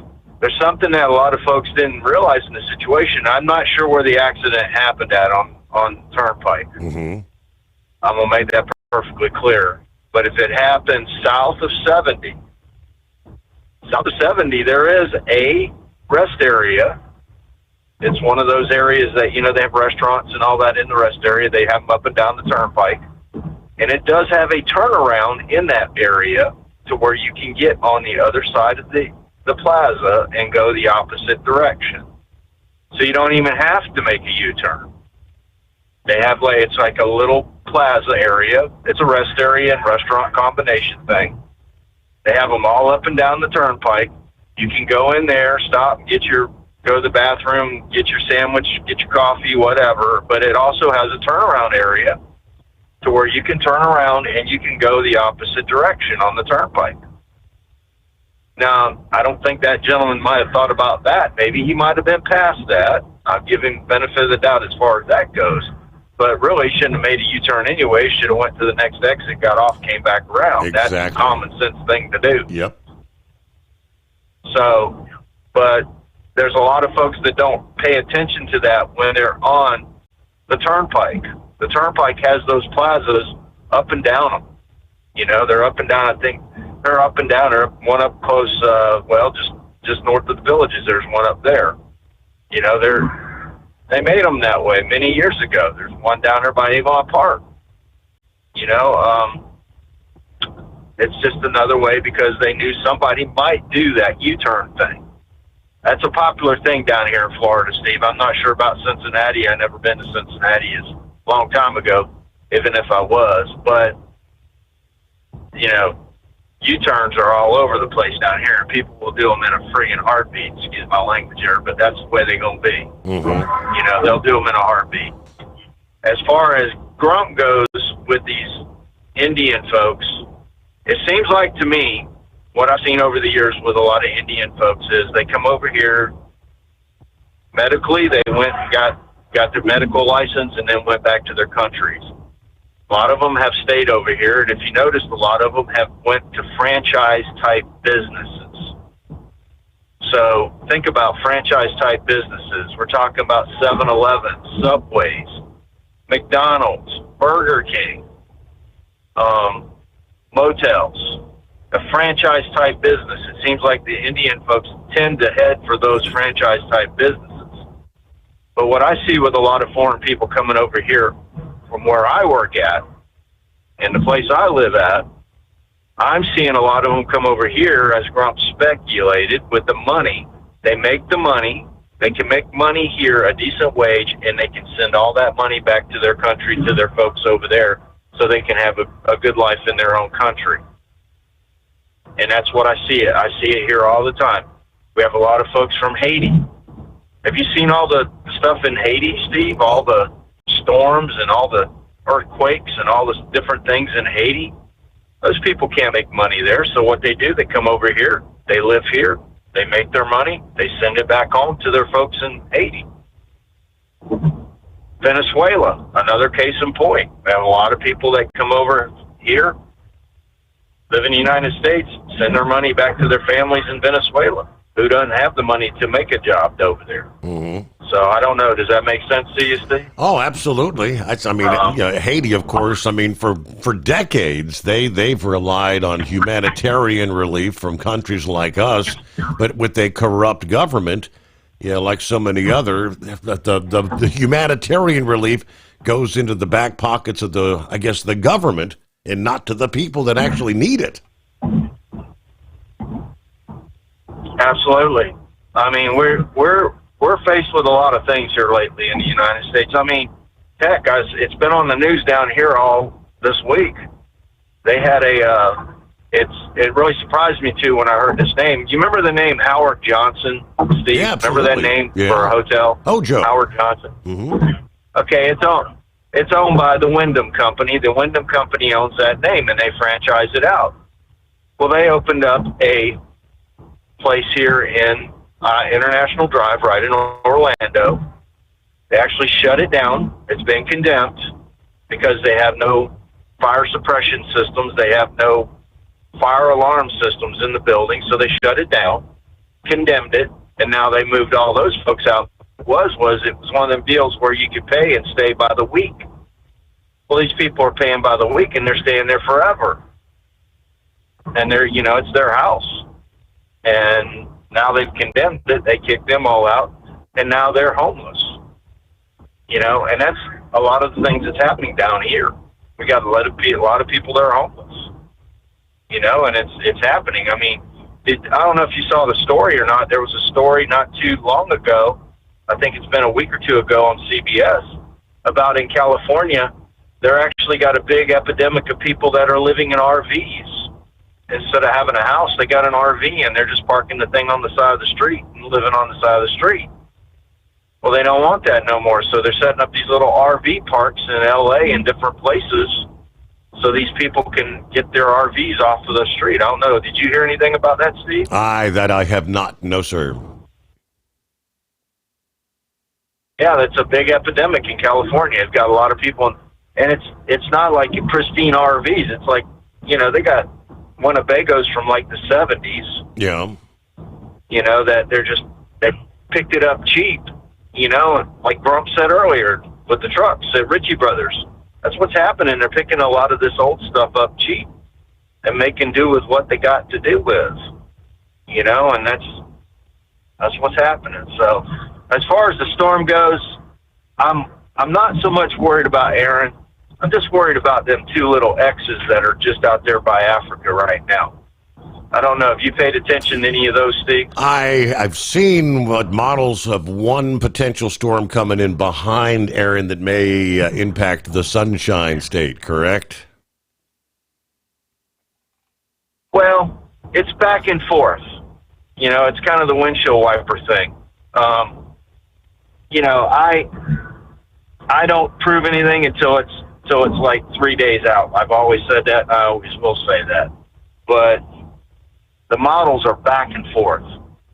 There's something that a lot of folks didn't realize in the situation. I'm not sure where the accident happened at on Turnpike. Mm-hmm. I'm going to make that perfectly clear. But if it happened south of 70, there is a rest area. It's one of those areas that, they have restaurants and all that in the rest area. They have them up and down the Turnpike. And it does have a turnaround in that area to where you can get on the other side of the plaza and go the opposite direction. So you don't even have to make a U-turn. They have it's like a little plaza area. It's a rest area and restaurant combination thing. They have them all up and down the turnpike. You can go in there, stop, go to the bathroom, get your sandwich, get your coffee, whatever. But it also has a turnaround area to where you can turn around and you can go the opposite direction on the turnpike. Now, I don't think that gentleman might have thought about that. Maybe he might have been past that. I'll give him benefit of the doubt as far as that goes. But really, shouldn't have made a U-turn anyway. Should have went to the next exit, got off, came back around. Exactly. That's a common sense thing to do. Yep. So, but there's a lot of folks that don't pay attention to that when they're on the turnpike. The turnpike has those plazas up and down them. You know, they're up and down. I think they're up and down. There's one up close, just north of the Villages. There's one up there. You know, they made them that way many years ago. There's one down there by Avon Park. You know, it's just another way because they knew somebody might do that U-turn thing. That's a popular thing down here in Florida, Steve. I'm not sure about Cincinnati. I've never been to Cincinnati. It's a long time ago, even if I was. But, you know, U-turns are all over the place down here, and people will do them in a friggin' heartbeat. Excuse my language here, but that's the way they're going to be. Mm-hmm. You know, they'll do them in a heartbeat. As far as grump goes with these Indian folks, it seems like to me, what I've seen over the years with a lot of Indian folks is they come over here medically, they went and got their medical license and then went back to their countries. A lot of them have stayed over here, and if you noticed, a lot of them have went to franchise-type businesses. So think about franchise-type businesses. We're talking about 7-Eleven, Subways, McDonald's, Burger King, motels, a franchise-type business. It seems like the Indian folks tend to head for those franchise-type businesses. But what I see with a lot of foreign people coming over here from where I work at and the place I live at, I'm seeing a lot of them come over here, as Grump speculated, with the money. They make the money. They can make money here, a decent wage, and they can send all that money back to their country, to their folks over there, so they can have a good life in their own country. And that's what I see it. I see it here all the time. We have a lot of folks from Haiti. Have you seen all the stuff in Haiti, Steve? All the storms and all the earthquakes and all the different things in Haiti? Those people can't make money there. So what they do, they come over here. They live here. They make their money. They send it back home to their folks in Haiti. Venezuela, another case in point. We have a lot of people that come over here, live in the United States, send their money back to their families in Venezuela who doesn't have the money to make a job over there. Mm-hmm. So I don't know. Does that make sense to you, Steve? Oh, absolutely. Haiti, of course, for decades, they've relied on humanitarian relief from countries like us, but with a corrupt government, like so many other, the humanitarian relief goes into the back pockets of the government and not to the people that actually need it. Absolutely. I mean, we're faced with a lot of things here lately in the United States. I mean, heck, guys, it's been on the news down here all this week. They had it really surprised me too when I heard this name. Do you remember the name Howard Johnson, Steve? Yeah, remember that name for a hotel? Joe. Howard Johnson. Mm-hmm. Okay, it's owned by the Wyndham Company. The Wyndham Company owns that name, and they franchise it out. Well, they opened up a place here in International Drive, right in Orlando. They actually shut it down. It's been condemned because they have no fire suppression systems. They have no fire alarm systems in the building, so they shut it down, condemned it, and now they moved all those folks out. It was one of them deals where you could pay and stay by the week. Well, these people are paying by the week, and they're staying there forever. And it's their house. And now they've condemned it. They kicked them all out, and now they're homeless. And that's a lot of the things that's happening down here. We got a lot of people that are homeless, you know, and it's happening. I mean, I don't know if you saw the story or not. There was a story not too long ago, I think it's been a week or two ago on CBS, about in California, they're actually got a big epidemic of people that are living in RVs. Instead of having a house, they got an RV, and they're just parking the thing on the side of the street and living on the side of the street. Well, they don't want that no more, so they're setting up these little RV parks in L.A. and different places so these people can get their RVs off of the street. I don't know. Did you hear anything about that, Steve? That I have not. No, sir. Yeah, that's a big epidemic in California. It's got a lot of people, and it's not like pristine RVs. It's like, you know, they got Winnebagos from like the 70s. Yeah. You know, that they picked it up cheap, you know, like Grump said earlier with the trucks at Ritchie Brothers. That's what's happening. They're picking a lot of this old stuff up cheap and making do with what they got to do with, you know, and that's what's happening. So as far as the storm goes, I'm not so much worried about Aaron. I'm just worried about them two little X's that are just out there by Africa right now. I don't know. Have you paid attention to any of those, Steve? I've seen models of one potential storm coming in behind Aaron that may impact the Sunshine State, correct? Well, it's back and forth. You know, it's kind of the windshield wiper thing. You know, I don't prove anything until it's like 3 days out. I've always said that. I always will say that. But the models are back and forth.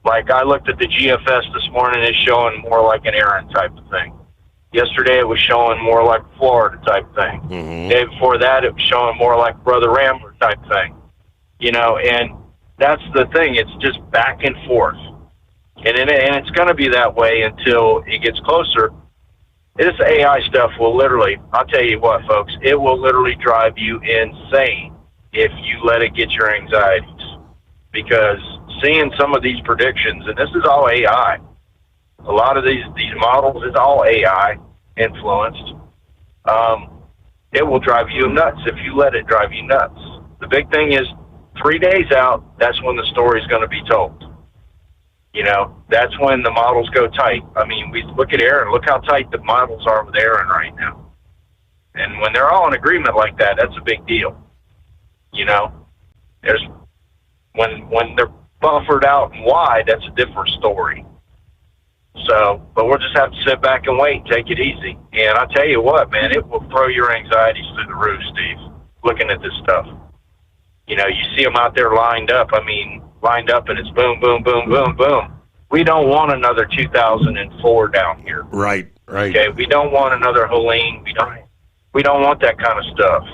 Like, I looked at the GFS this morning, it's showing more like an Aaron type of thing. Yesterday, it was showing more like Florida type thing. Mm-hmm. The day before that, it was showing more like Brother Rambler type thing. You know, and that's the thing. It's just back and forth. And it's going to be that way until it gets closer. This AI stuff will literally, I'll tell you what, folks, it will literally drive you insane if you let it get your anxieties. Because seeing some of these predictions, and this is all AI, a lot of these models is all AI influenced, it will drive you nuts if you let it drive you nuts. The big thing is 3 days out, that's when the story's going to be told. You know, that's when the models go tight. I mean, we look at Aaron, look how tight the models are with Aaron right now. And when they're all in agreement like that, that's a big deal. You know, there's when they're buffered out and wide, that's a different story. So, but we'll just have to sit back and wait and take it easy. And I tell you what, man, it will throw your anxieties through the roof, Steve, looking at this stuff. You know, you see them out there lined up. I mean, lined up, and it's boom, boom, boom, boom, boom. We don't want another 2004 down here. Right. Okay, we don't want another Helene. We don't want that kind of stuff,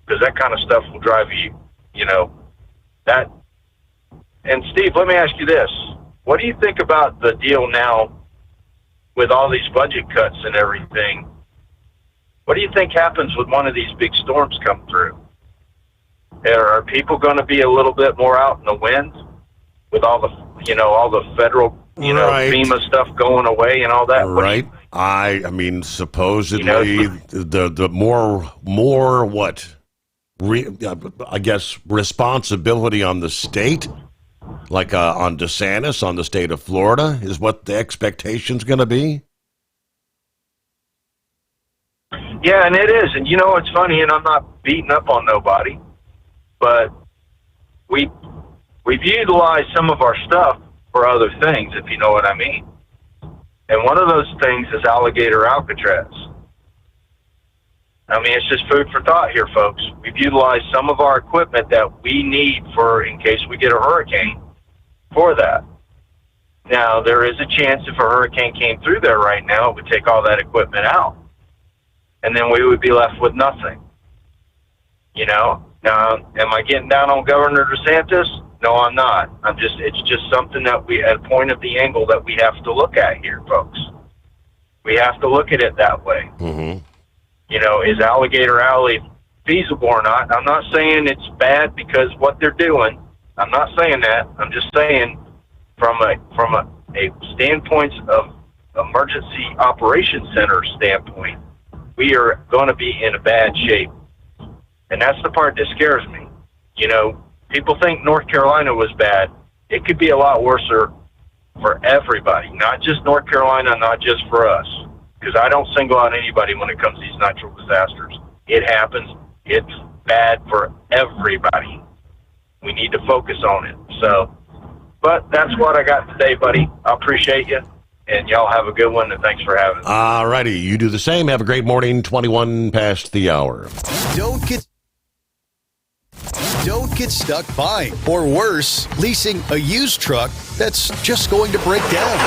because that kind of stuff will drive you, you know, that. And Steve, let me ask you this. What do you think about the deal now with all these budget cuts and everything? What do you think happens when one of these big storms come through? Are people going to be a little bit more out in the wind with all the, you know, all the federal, you know, FEMA stuff going away and all that? Right. I mean, supposedly, you know, the more what? I guess responsibility on the state, like on DeSantis, on the state of Florida, is what the expectation's going to be. Yeah, and it is. And you know, it's funny, and I'm not beating up on nobody, but we've utilized some of our stuff for other things, if you know what I mean. And one of those things is alligator Alcatraz. I mean, it's just food for thought here, folks. We've utilized some of our equipment that we need for in case we get a hurricane for that. Now, there is a chance if a hurricane came through there right now, it would take all that equipment out. And then we would be left with nothing. You know? Now, am I getting down on Governor DeSantis? No, I'm not. It's just something that we, at a point of the angle that we have to look at here, folks. We have to look at it that way. Mm-hmm. You know, is Alligator Alley feasible or not? I'm not saying it's bad because what they're doing. I'm not saying that. I'm just saying from a standpoint of emergency operations center standpoint, we are going to be in a bad shape. And that's the part that scares me. You know, people think North Carolina was bad. It could be a lot worse for everybody, not just North Carolina, not just for us. Because I don't single out anybody when it comes to these natural disasters. It happens. It's bad for everybody. We need to focus on it. So, but that's what I got today, buddy. I appreciate you. And y'all have a good one, and thanks for having me. All righty. You do the same. Have a great morning. 21 past the hour. Don't get stuck buying, or worse, leasing a used truck that's just going to break down.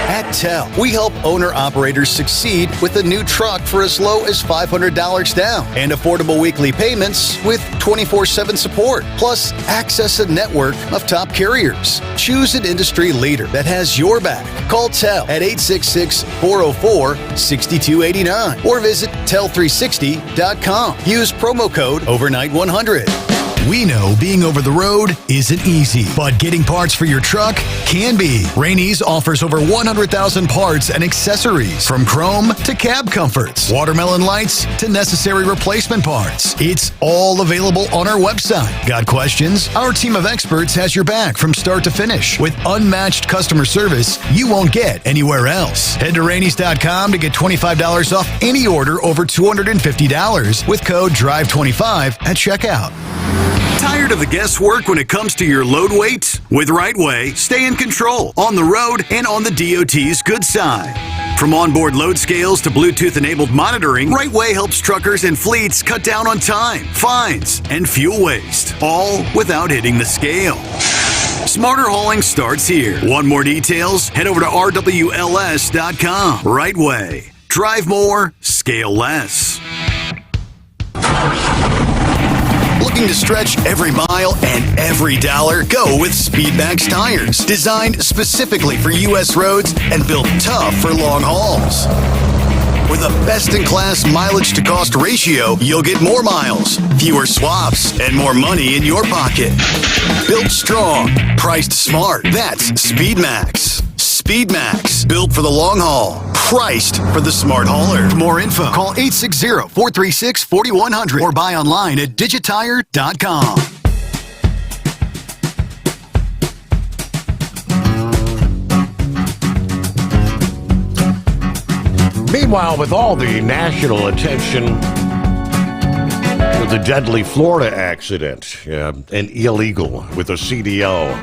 At TEL, we help owner-operators succeed with a new truck for as low as $500 down and affordable weekly payments with 24/7 support. Plus, access a network of top carriers. Choose an industry leader that has your back. Call TEL at 866-404-6289 or visit tel360.com. Use promo code OVERNIGHT100. We know being over the road isn't easy, but getting parts for your truck can be. Rainey's offers over 100,000 parts and accessories, from chrome to cab comforts, watermelon lights to necessary replacement parts. It's all available on our website. Got questions? Our team of experts has your back from start to finish with unmatched customer service you won't get anywhere else. Head to Rainey's.com to get $25 off any order over $250 with code DRIVE25 at checkout. Tired of the guesswork when it comes to your load weight? With RightWay, stay in control on the road and on the DOT's good side. From onboard load scales to Bluetooth-enabled monitoring, RightWay helps truckers and fleets cut down on time, fines, and fuel waste, all without hitting the scale. Smarter hauling starts here. Want more details? Head over to rwls.com. RightWay. Drive more, scale less. Looking to stretch every mile and every dollar? Go with Speedmax tires. Designed specifically for U.S. roads and built tough for long hauls. With a best-in-class mileage-to-cost ratio, you'll get more miles, fewer swaps, and more money in your pocket. Built strong, priced smart. That's Speedmax. Speedmax, built for the long haul, priced for the smart hauler. For more info, call 860-436-4100 or buy online at digitire.com. Meanwhile, with all the national attention with the deadly Florida accident, and illegal with a CDL,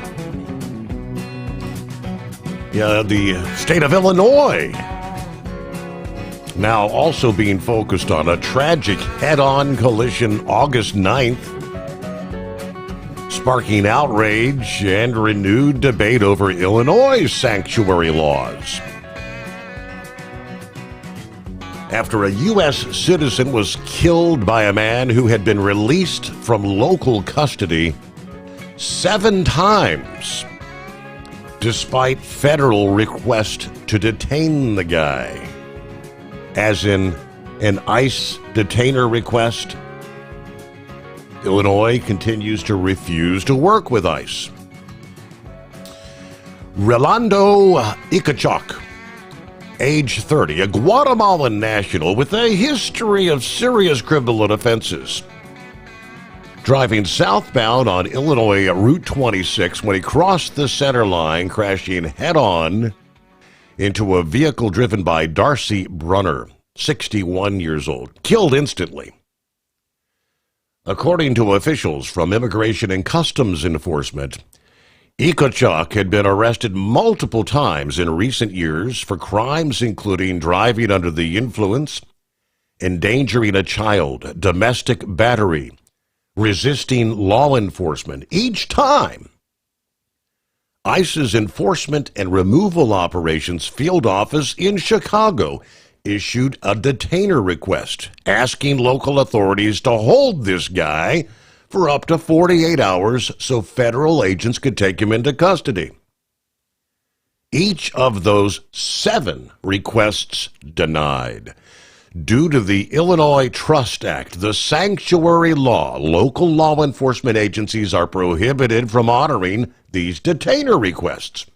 the state of Illinois now also being focused on a tragic head-on collision August 9th, sparking outrage and renewed debate over Illinois' sanctuary laws. After a U.S. citizen was killed by a man who had been released from local custody 7 times, despite federal request to detain the guy, as in an ICE detainer request, Illinois continues to refuse to work with ICE. Rolando Ikachok, age 30, a Guatemalan national with a history of serious criminal offenses, driving southbound on Illinois Route 26 when he crossed the center line, crashing head-on into a vehicle driven by Darcy Brunner, 61 years old, killed instantly. According to officials from Immigration and Customs Enforcement, Ikachuk had been arrested multiple times in recent years for crimes including driving under the influence, endangering a child, domestic battery, resisting law enforcement. Each time, ICE's Enforcement and Removal Operations Field Office in Chicago issued a detainer request asking local authorities to hold this guy for up to 48 hours so federal agents could take him into custody. Each of those 7 requests denied. Due to the Illinois Trust Act, the sanctuary law, local law enforcement agencies are prohibited from honoring these detainer requests.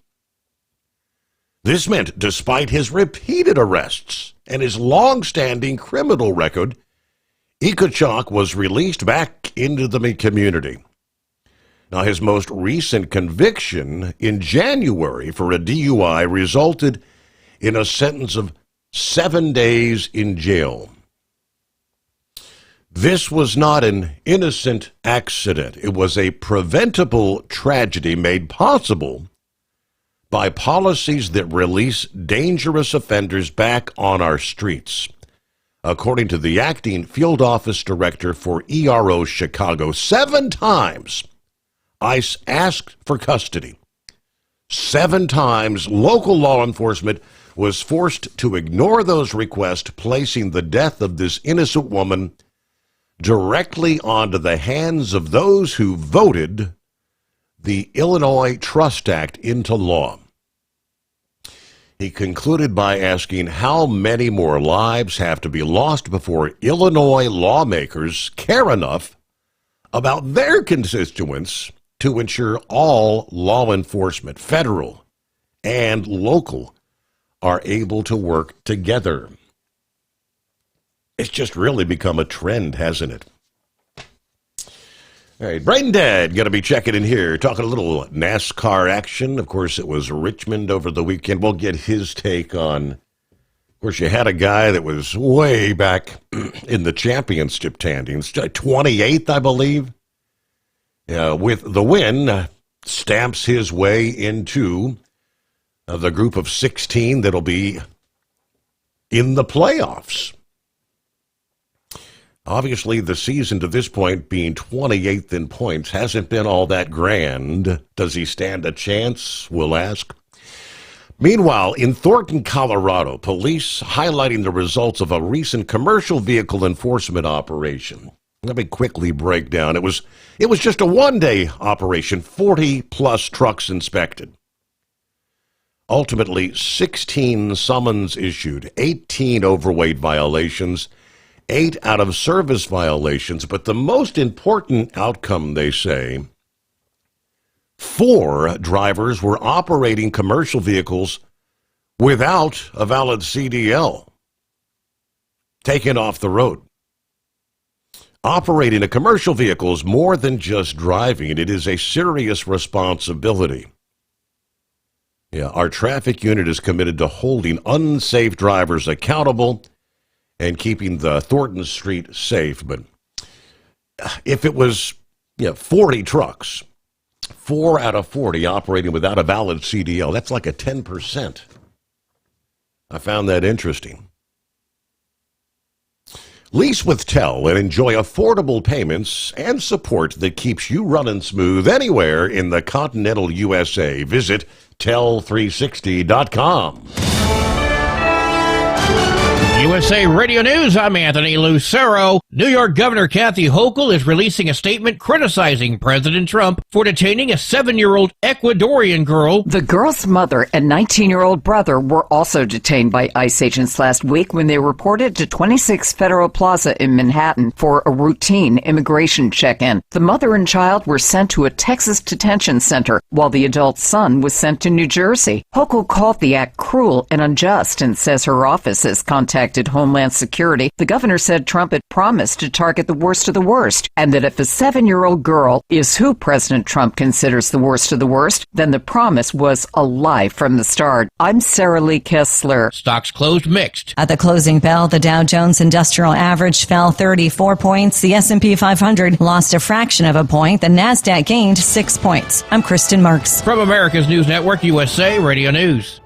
This meant, despite his repeated arrests and his long-standing criminal record, Ikuchak was released back into the community. Now, his most recent conviction in January for a DUI resulted in a sentence of 7 days in jail. This was not an innocent accident. It was a preventable tragedy made possible by policies that release dangerous offenders back on our streets. According to the acting field office director for ERO Chicago, 7 times ICE asked for custody. 7 times local law enforcement was forced to ignore those requests, placing the death of this innocent woman directly onto the hands of those who voted the Illinois Trust Act into law. He concluded by asking how many more lives have to be lost before Illinois lawmakers care enough about their constituents to ensure all law enforcement, federal and local, are able to work together. It's just really become a trend, hasn't it? All right, Brain Dad going to be checking in here, talking a little NASCAR action. Of course, it was Richmond over the weekend. We'll get his take on, of course, you had a guy that was way back in the championship standings, 28th, I believe. With the win, stamps his way into the group of 16 that'll be in the playoffs. Obviously, the season to this point, being 28th in points, hasn't been all that grand. Does he stand a chance? We'll ask. Meanwhile, in Thornton, Colorado, police highlighting the results of a recent commercial vehicle enforcement operation. Let me quickly break down. It was just a one-day operation, 40-plus trucks inspected. Ultimately, 16 summons issued, 18 overweight violations, 8 out of service violations, but the most important outcome, they say, 4 drivers were operating commercial vehicles without a valid CDL, taken off the road. Operating a commercial vehicle is more than just driving. It is a serious responsibility. Yeah, our traffic unit is committed to holding unsafe drivers accountable and keeping the Thornton Street safe. But if it was 40 trucks, 4 out of 40 operating without a valid CDL, that's like a 10%. I found that interesting. Lease with Tel and enjoy affordable payments and support that keeps you running smooth anywhere in the continental USA. Visit tel360.com. USA Radio News, I'm Anthony Lucero. New York Governor Kathy Hochul is releasing a statement criticizing President Trump for detaining a 7-year-old Ecuadorian girl. The girl's mother and 19-year-old brother were also detained by ICE agents last week when they reported to 26 Federal Plaza in Manhattan for a routine immigration check-in. The mother and child were sent to a Texas detention center, while the adult son was sent to New Jersey. Hochul called the act cruel and unjust and says her office has contacted Homeland Security. The governor said Trump had promised to target the worst of the worst, and that if a 7-year-old girl is who President Trump considers the worst of the worst, then the promise was a lie from the start. I'm Sarah Lee Kessler. Stocks closed mixed. At the closing bell, the Dow Jones Industrial Average fell 34 points. The S&P 500 lost a fraction of a point. The Nasdaq gained 6 points. I'm Kristen Marks. From America's News Network, USA Radio News.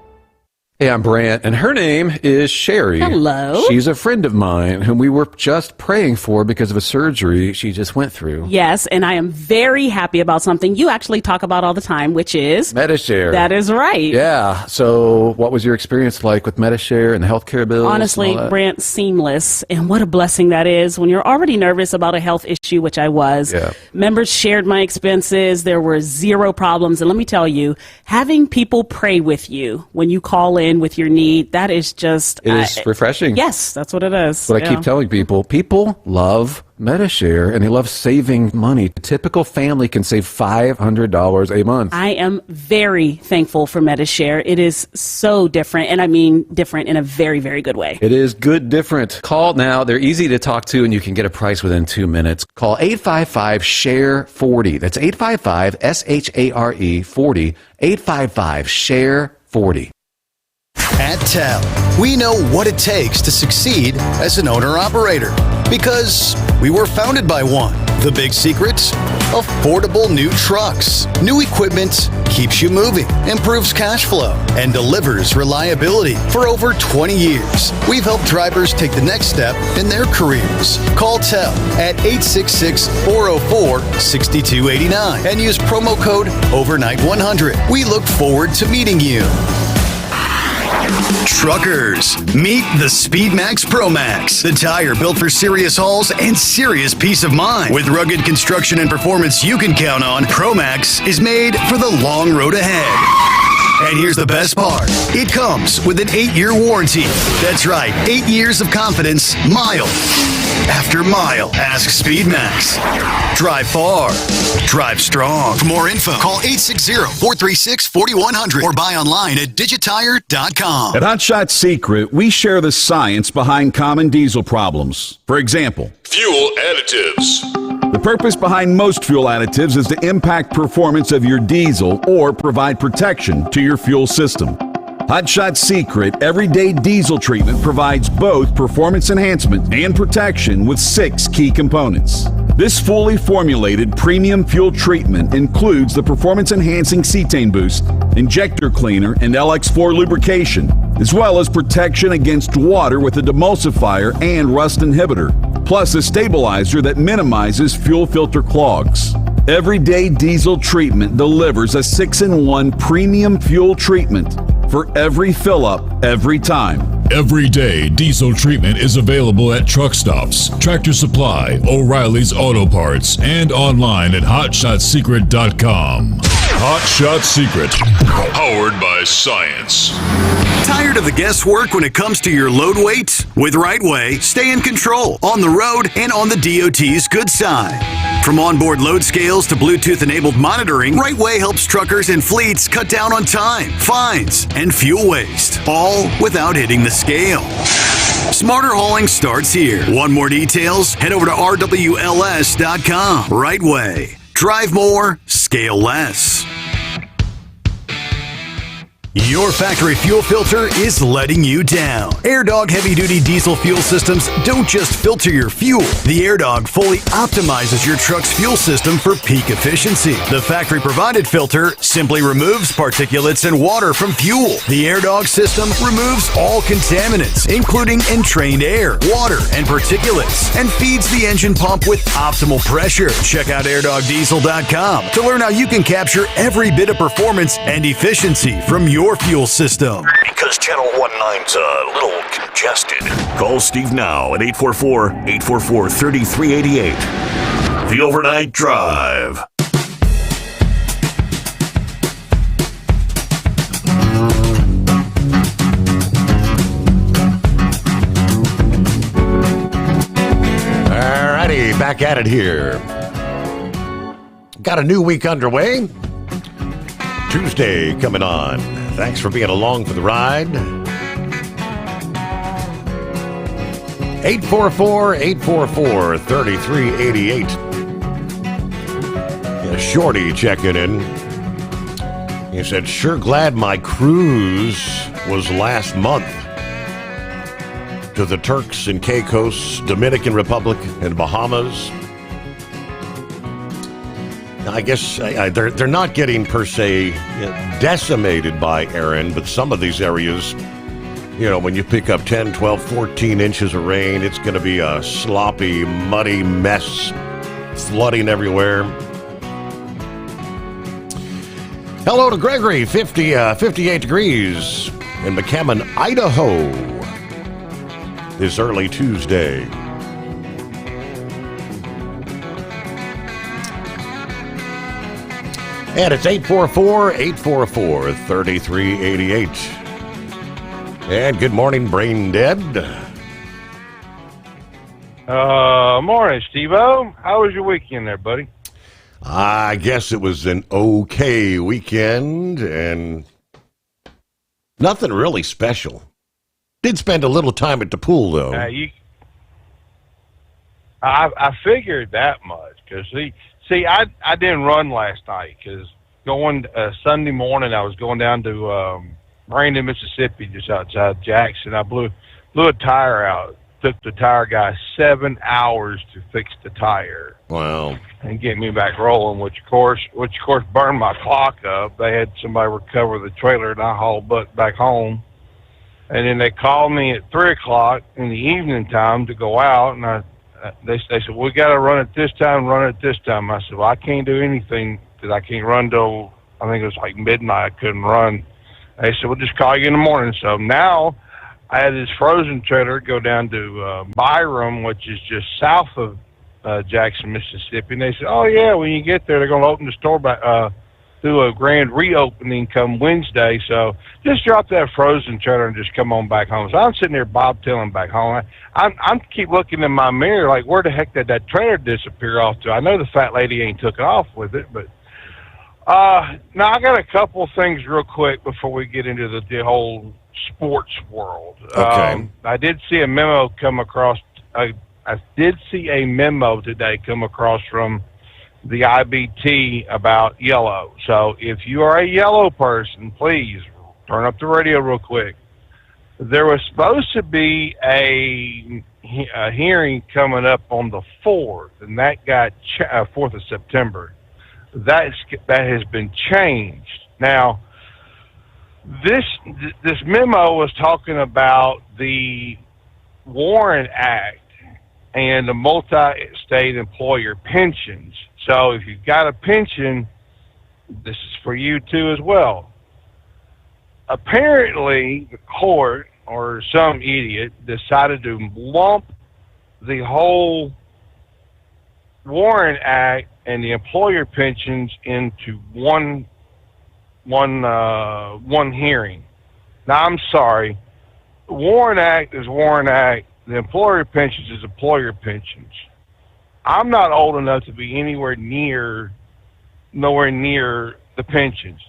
Hey, I'm Brant, and her name is Sherry. Hello. She's a friend of mine whom we were just praying for because of a surgery she just went through. Yes, and I am very happy about something you actually talk about all the time, which is MediShare. That is right. Yeah. So what was your experience like with MediShare and the healthcare bills? Honestly, Brant, seamless. And what a blessing that is when you're already nervous about a health issue, which I was. Yeah. Members shared my expenses. There were zero problems. And let me tell you, having people pray with you when you call in in with your need. That is just... It is refreshing. Yes, that's what it is. What I keep telling people. People love MediShare, and they love saving money. A typical family can save $500 a month. I am very thankful for MediShare. It is so different, and I mean different in a very, very good way. It is good different. Call now. They're easy to talk to, and you can get a price within 2 minutes. Call 855-SHARE-40. That's 855-SHARE-40. 855-SHARE-40. At TEL, we know what it takes to succeed as an owner-operator because we were founded by one. The big secret? Affordable new trucks. New equipment keeps you moving, improves cash flow, and delivers reliability. For over 20 years, we've helped drivers take the next step in their careers. Call TEL at 866-404-6289 and use promo code OVERNIGHT100. We look forward to meeting you. Truckers, meet the SpeedMax Pro Max, the tire built for serious hauls and serious peace of mind. With rugged construction and performance you can count on, Pro Max is made for the long road ahead. And here's the best part. It comes with an 8-year warranty. That's right, 8 years of confidence, mile after mile. Ask SpeedMax. Drive far. Drive strong. For more info, call 860-436-4100 or buy online at digitire.com. At Hotshot Secret, we share the science behind common diesel problems. For example, fuel additives. The purpose behind most fuel additives is to impact performance of your diesel or provide protection to your fuel system. Hotshot Secret Everyday Diesel Treatment provides both performance enhancement and protection with 6 key components. This fully formulated premium fuel treatment includes the performance-enhancing cetane boost, injector cleaner, and LX4 lubrication, as well as protection against water with a demulsifier and rust inhibitor, plus a stabilizer that minimizes fuel filter clogs. Everyday Diesel Treatment delivers a 6-in-1 premium fuel treatment for every fill-up, every time. Everyday Diesel Treatment is available at truck stops, Tractor Supply, O'Reilly's Auto Parts, and online at HotShotSecret.com. Hotshot Secret, powered by science. Tired of the guesswork when it comes to your load weight? With RightWay, stay in control on the road and on the DOT's good side. From onboard load scales to Bluetooth-enabled monitoring, RightWay helps truckers and fleets cut down on time, fines, and fuel waste, all without hitting the scale. Smarter hauling starts here. Want more details? Head over to RWLS.com. RightWay. Drive more, scale less. Your factory fuel filter is letting you down. AirDog heavy-duty diesel fuel systems don't just filter your fuel. The AirDog fully optimizes your truck's fuel system for peak efficiency. The factory-provided filter simply removes particulates and water from fuel. The AirDog system removes all contaminants, including entrained air, water, and particulates, and feeds the engine pump with optimal pressure. Check out airdogdiesel.com to learn how you can capture every bit of performance and efficiency from your fuel system. Because Channel 19's a little congested. Call Steve now at 844-844-3388. The Overnight Drive. Alrighty, back at it here. Got a new week underway. Tuesday coming on. Thanks for being along for the ride. 844-844-3388. Yeah, Shorty checking in. He said, sure glad my cruise was last month to the Turks and Caicos, Dominican Republic, and Bahamas. I guess they're not getting per se decimated by Aaron, but some of these areas, when you pick up 10, 12, 14 inches of rain, it's going to be a sloppy, muddy mess, flooding everywhere. Hello to Gregory, 58 degrees in McCammon, Idaho, this early Tuesday. And it's 844-844-3388. And good morning, Brain Dead. Morning, Steve-O. How was your weekend there, buddy? I guess it was an okay weekend, and nothing really special. Did spend a little time at the pool, though. I figured that much, because, see, I didn't run last night, because going Sunday morning, I was going down to Brandon, Mississippi, just outside Jackson. I blew a tire out. Took the tire guy 7 hours to fix the tire. Wow. And get me back rolling, which of course burned my clock up. They had somebody recover the trailer, and I hauled butt back home. And then they called me at 3 o'clock in the evening time to go out, and they said, we got to run it this time, I said, well, I can't do anything because I can't run till, I think it was like midnight. I couldn't run. They said, we'll just call you in the morning. So now I had this frozen trailer go down to Byram, which is just south of Jackson, Mississippi. And they said, oh, yeah, when you get there, they're going to open the store back, do a grand reopening come Wednesday. So just drop that frozen trailer and just come on back home. So I'm sitting there bobtailing back home. I'm keep looking in my mirror like, where the heck did that trailer disappear off to? I know the fat lady ain't took it off with it, but now I got a couple things real quick before we get into the whole sports world. Okay. I did see a memo come across. I did see a memo today come across from the IBT about yellow. So if you are a yellow person, please turn up the radio real quick. There was supposed to be a hearing coming up on the 4th, and that got 4th of September. That has been changed. Now, this memo was talking about the Warren Act and the multi-state employer pensions. So if you've got a pension, this is for you too as well. Apparently, the court or some idiot decided to lump the whole Warren Act and the employer pensions into one hearing. Now, I'm sorry. The Warren Act is Warren Act. The employer pensions is employer pensions. I'm not old enough to be nowhere near the pensions.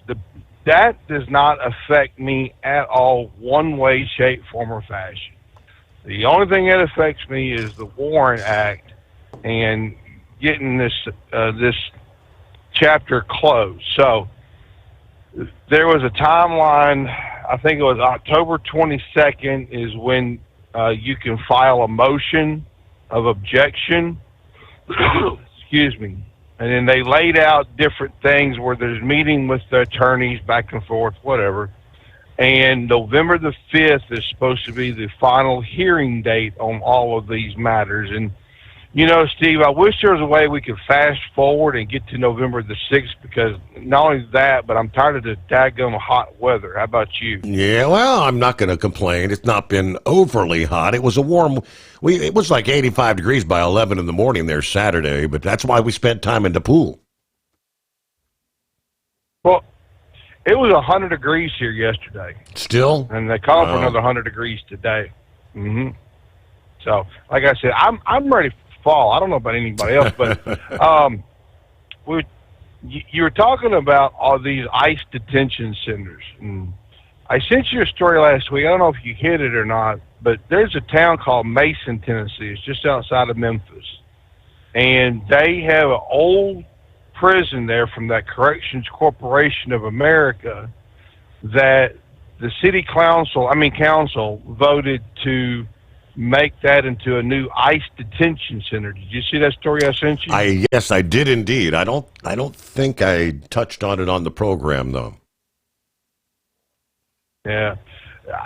That does not affect me at all, one way, shape, form, or fashion. The only thing that affects me is the Warren Act and getting this chapter closed. So there was a timeline. I think it was October 22nd is when you can file a motion of objection. Excuse me. And then they laid out different things where there's meeting with the attorneys back and forth, whatever. And November the 5th is supposed to be the final hearing date on all of these matters. And, you know, Steve, I wish there was a way we could fast forward and get to November the 6th, because not only that, but I'm tired of the daggum hot weather. How about you? Yeah, well, I'm not going to complain. It's not been overly hot. It was a warm, it was like 85 degrees by 11 in the morning there Saturday, but that's why we spent time in the pool. Well, it was 100 degrees here yesterday. Still? And they called for another 100 degrees today. Mm-hmm. So, like I said, I'm ready for fall. I don't know about anybody else, but you were talking about all these ICE detention centers. And I sent you a story last week. I don't know if you hit it or not, but there's a town called Mason, Tennessee. It's just outside of Memphis. And they have an old prison there from that Corrections Corporation of America that the city council voted to make that into a new ICE detention center. Did you see that story I sent you? Yes, I did indeed. I don't think I touched on it on the program though. Yeah,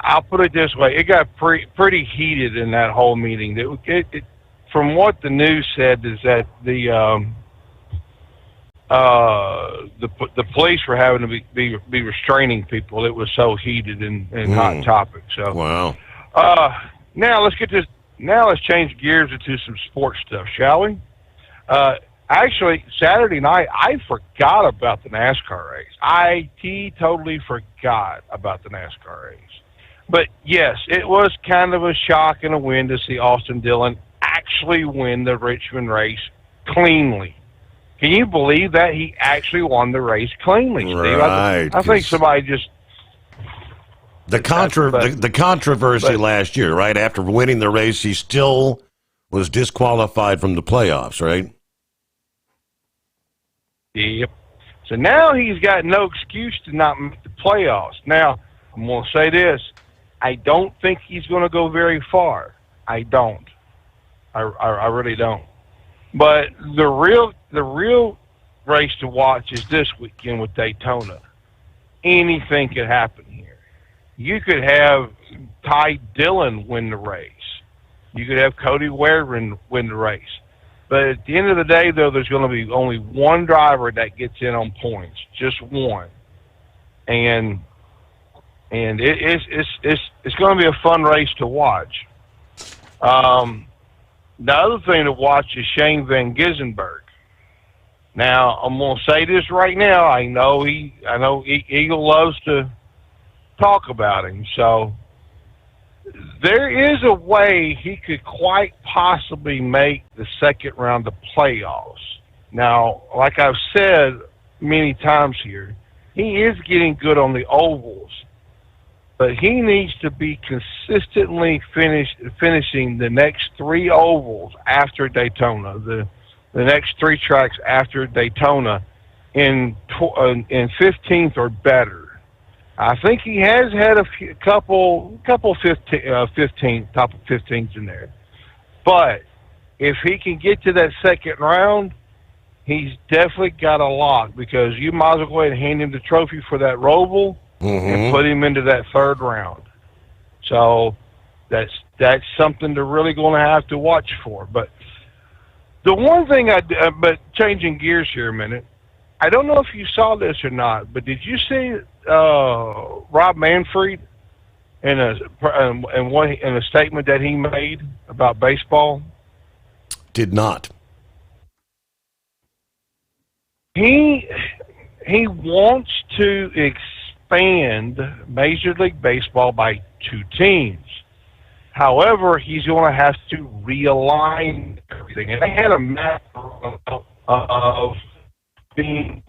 I'll put it this way: it got pretty heated in that whole meeting. It from what the news said is that the police were having to be restraining people. It was so heated and hot topic. So wow. Now let's change gears into some sports stuff, shall we? Actually, Saturday night I forgot about the NASCAR race. I totally forgot about the NASCAR race. But yes, it was kind of a shock and a win to see Austin Dillon actually win the Richmond race cleanly. Can you believe that he actually won the race cleanly, Steve? Right. I think somebody just the controversy last year, right after winning the race, he still was disqualified from the playoffs, right? Yep. So now he's got no excuse to not make the playoffs. Now I'm going to say this: I don't think he's going to go very far. I don't. I really don't. But the real race to watch is this weekend with Daytona. Anything could happen here. You could have Ty Dillon win the race. You could have Cody Ware win the race. But at the end of the day, though, there's going to be only one driver that gets in on points, just one, and it's going to be a fun race to watch. The other thing to watch is Shane Van Gissenberg. Now, I'm going to say this right now. I know Eagle loves to talk about him. So there is a way he could quite possibly make the second round of playoffs. Now, like I've said many times here, he is getting good on the ovals, but he needs to be consistently finishing the next three ovals after Daytona, the next three tracks after Daytona in 15th or better. I think he has had a couple 15 top of 15s in there. But if he can get to that second round, he's definitely got a lock, because you might as well go ahead and hand him the trophy for that Roval and put him into that third round. So that's something they're really going to have to watch for. But the one thing but changing gears here a minute, I don't know if you saw this or not, but did you see Rob Manfred in a statement that he made about baseball? Did not. He wants to expand Major League Baseball by 2 teams. However, he's going to have to realign everything. And they had a map of being.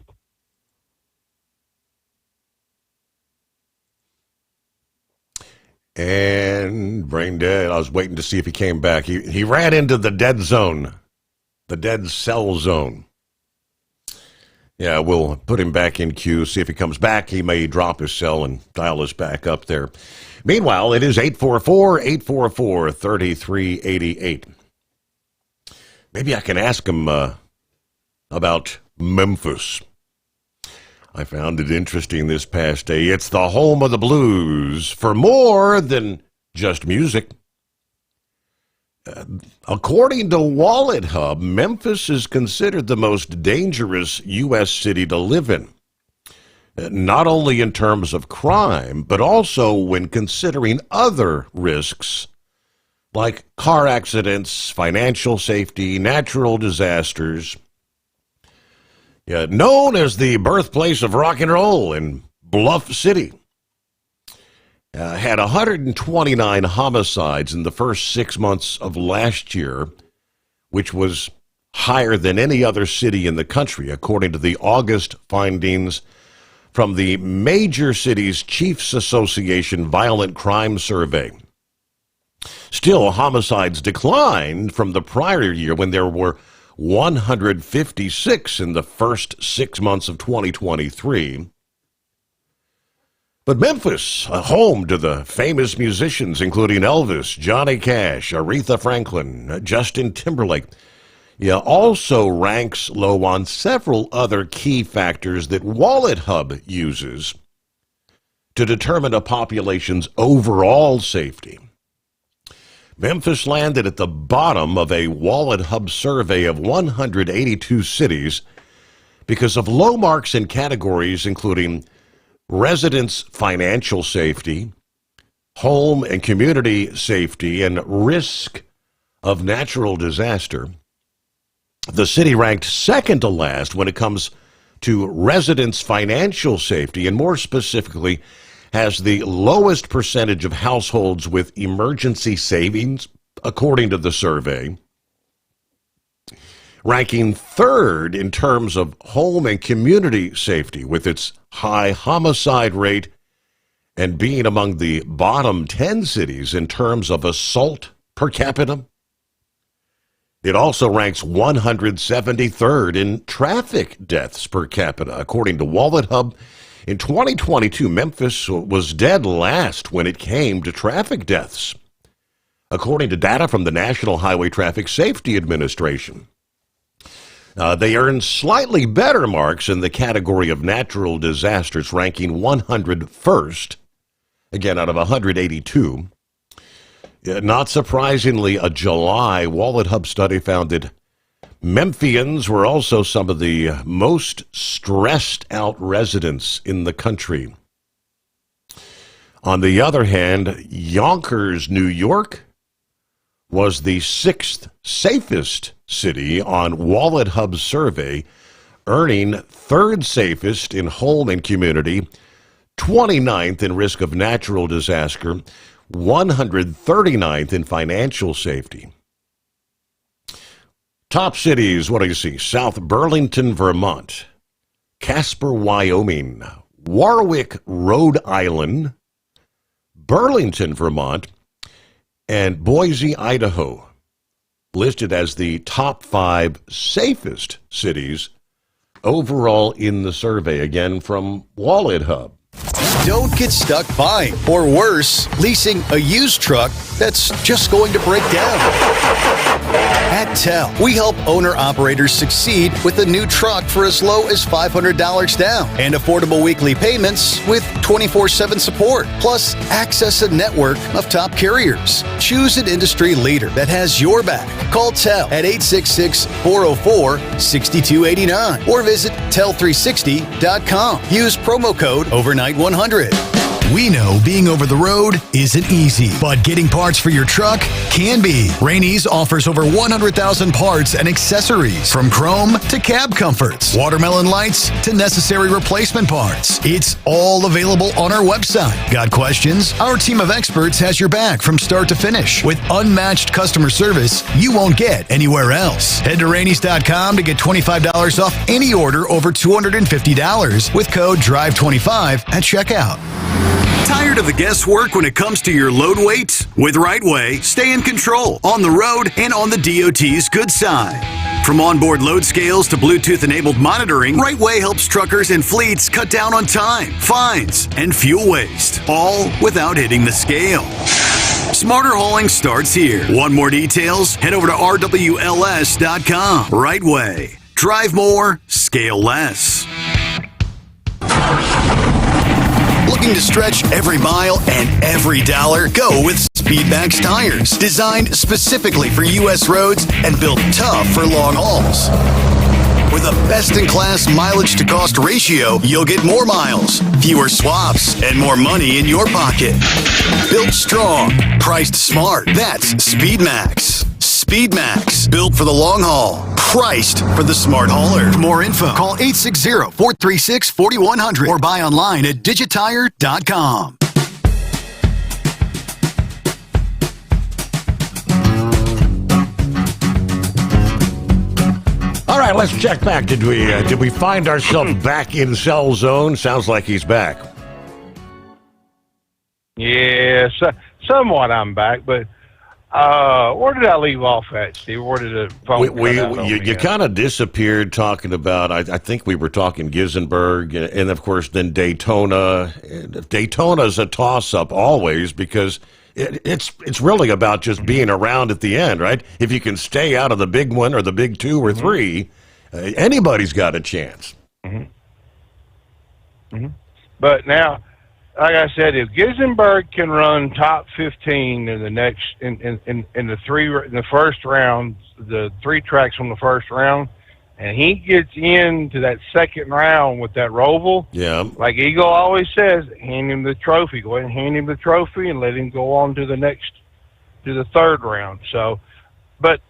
And brain dead. I was waiting to see if he came back. He ran into the dead zone, the dead cell zone. Yeah, we'll put him back in queue, see if he comes back. He may drop his cell and dial us back up there. Meanwhile, it is 844-844-3388. Maybe I can ask him about Memphis. I found it interesting this past day. It's the home of the blues for more than just music. According to Wallet Hub, Memphis is considered the most dangerous U.S. city to live in, not only in terms of crime, but also when considering other risks like car accidents, financial safety, natural disasters. Known as the birthplace of rock and roll in Bluff City. Had 129 homicides in the first 6 months of last year, which was higher than any other city in the country, according to the August findings from the Major Cities Chiefs Association Violent Crime Survey. Still, homicides declined from the prior year when there were 156 in the first 6 months of 2023. But Memphis, home to the famous musicians including Elvis, Johnny Cash, Aretha Franklin, Justin Timberlake, also ranks low on several other key factors that Wallet Hub uses to determine a population's overall safety. Memphis landed at the bottom of a Wallet Hub survey of 182 cities because of low marks in categories including residents' financial safety, home and community safety, and risk of natural disaster. The city ranked second to last when it comes to residents' financial safety, and more specifically, has the lowest percentage of households with emergency savings, according to the survey, ranking third in terms of home and community safety with its high homicide rate, and being among the bottom 10 cities in terms of assault per capita. It also ranks 173rd in traffic deaths per capita, according to Wallet Hub. In 2022, Memphis was dead last when it came to traffic deaths, according to data from the National Highway Traffic Safety Administration. They earned slightly better marks in the category of natural disasters, ranking 101st, again out of 182. Not surprisingly, a July Wallet Hub study found that Memphians were also some of the most stressed out residents in the country. On the other hand, Yonkers, New York, was the 6th safest city on Wallet Hub's survey, earning 3rd safest in home and community, 29th in risk of natural disaster, 139th in financial safety. Top cities, what do you see? South Burlington, Vermont, Casper, Wyoming, Warwick, Rhode Island, Burlington, Vermont, and Boise, Idaho, listed as the top 5 safest cities overall in the survey, again from Wallet Hub. Don't get stuck buying, or worse, leasing a used truck that's just going to break down. At TEL, we help owner-operators succeed with a new truck for as low as $500 down and affordable weekly payments with 24/7 support. Plus, access a network of top carriers. Choose an industry leader that has your back. Call TEL at 866-404-6289 or visit tel360.com. Use promo code OVERNIGHT100. We know being over the road isn't easy, but getting parts for your truck can be. Rainey's offers over 100,000 parts and accessories, from chrome to cab comforts, watermelon lights to necessary replacement parts. It's all available on our website. Got questions? Our team of experts has your back from start to finish with unmatched customer service you won't get anywhere else. Head to Rainey's.com to get $25 off any order over $250 with code DRIVE25 at checkout. Tired of the guesswork when it comes to your load weight? With Rightway, stay in control on the road and on the DOT's good side. From onboard load scales to Bluetooth-enabled monitoring, Rightway helps truckers and fleets cut down on time, fines, and fuel waste, all without hitting the scale. Smarter hauling starts here. Want more details? Head over to rwls.com. Rightway. Drive more, scale less. Looking to stretch every mile and every dollar? Go with Speedmax tires, designed specifically for U.S. roads and built tough for long hauls. With a best-in-class mileage-to-cost ratio, you'll get more miles, fewer swaps, and more money in your pocket. Built strong, priced smart. That's Speedmax. Speedmax, built for the long haul, priced for the smart hauler. For more info, call 860-436-4100 or buy online at digitire.com. All right, let's check back. Did we find ourselves back in cell zone? Sounds like he's back. Yeah, somewhat I'm back, but where did I leave off at, Steve? Where did the phone you kind of disappeared talking about, I think we were talking Gisborne, and of course then Daytona. Daytona's a toss-up always because it's really about just being around at the end, right? If you can stay out of the big one or the big 2 or 3, anybody's got a chance. But now, like I said, if Gisborne can run top 15 in the next in the first round, the 3 tracks from the first round, and he gets into that second round with that Roval, like Eagle always says, hand him the trophy. Go ahead and hand him the trophy and let him go on to the third round. So, but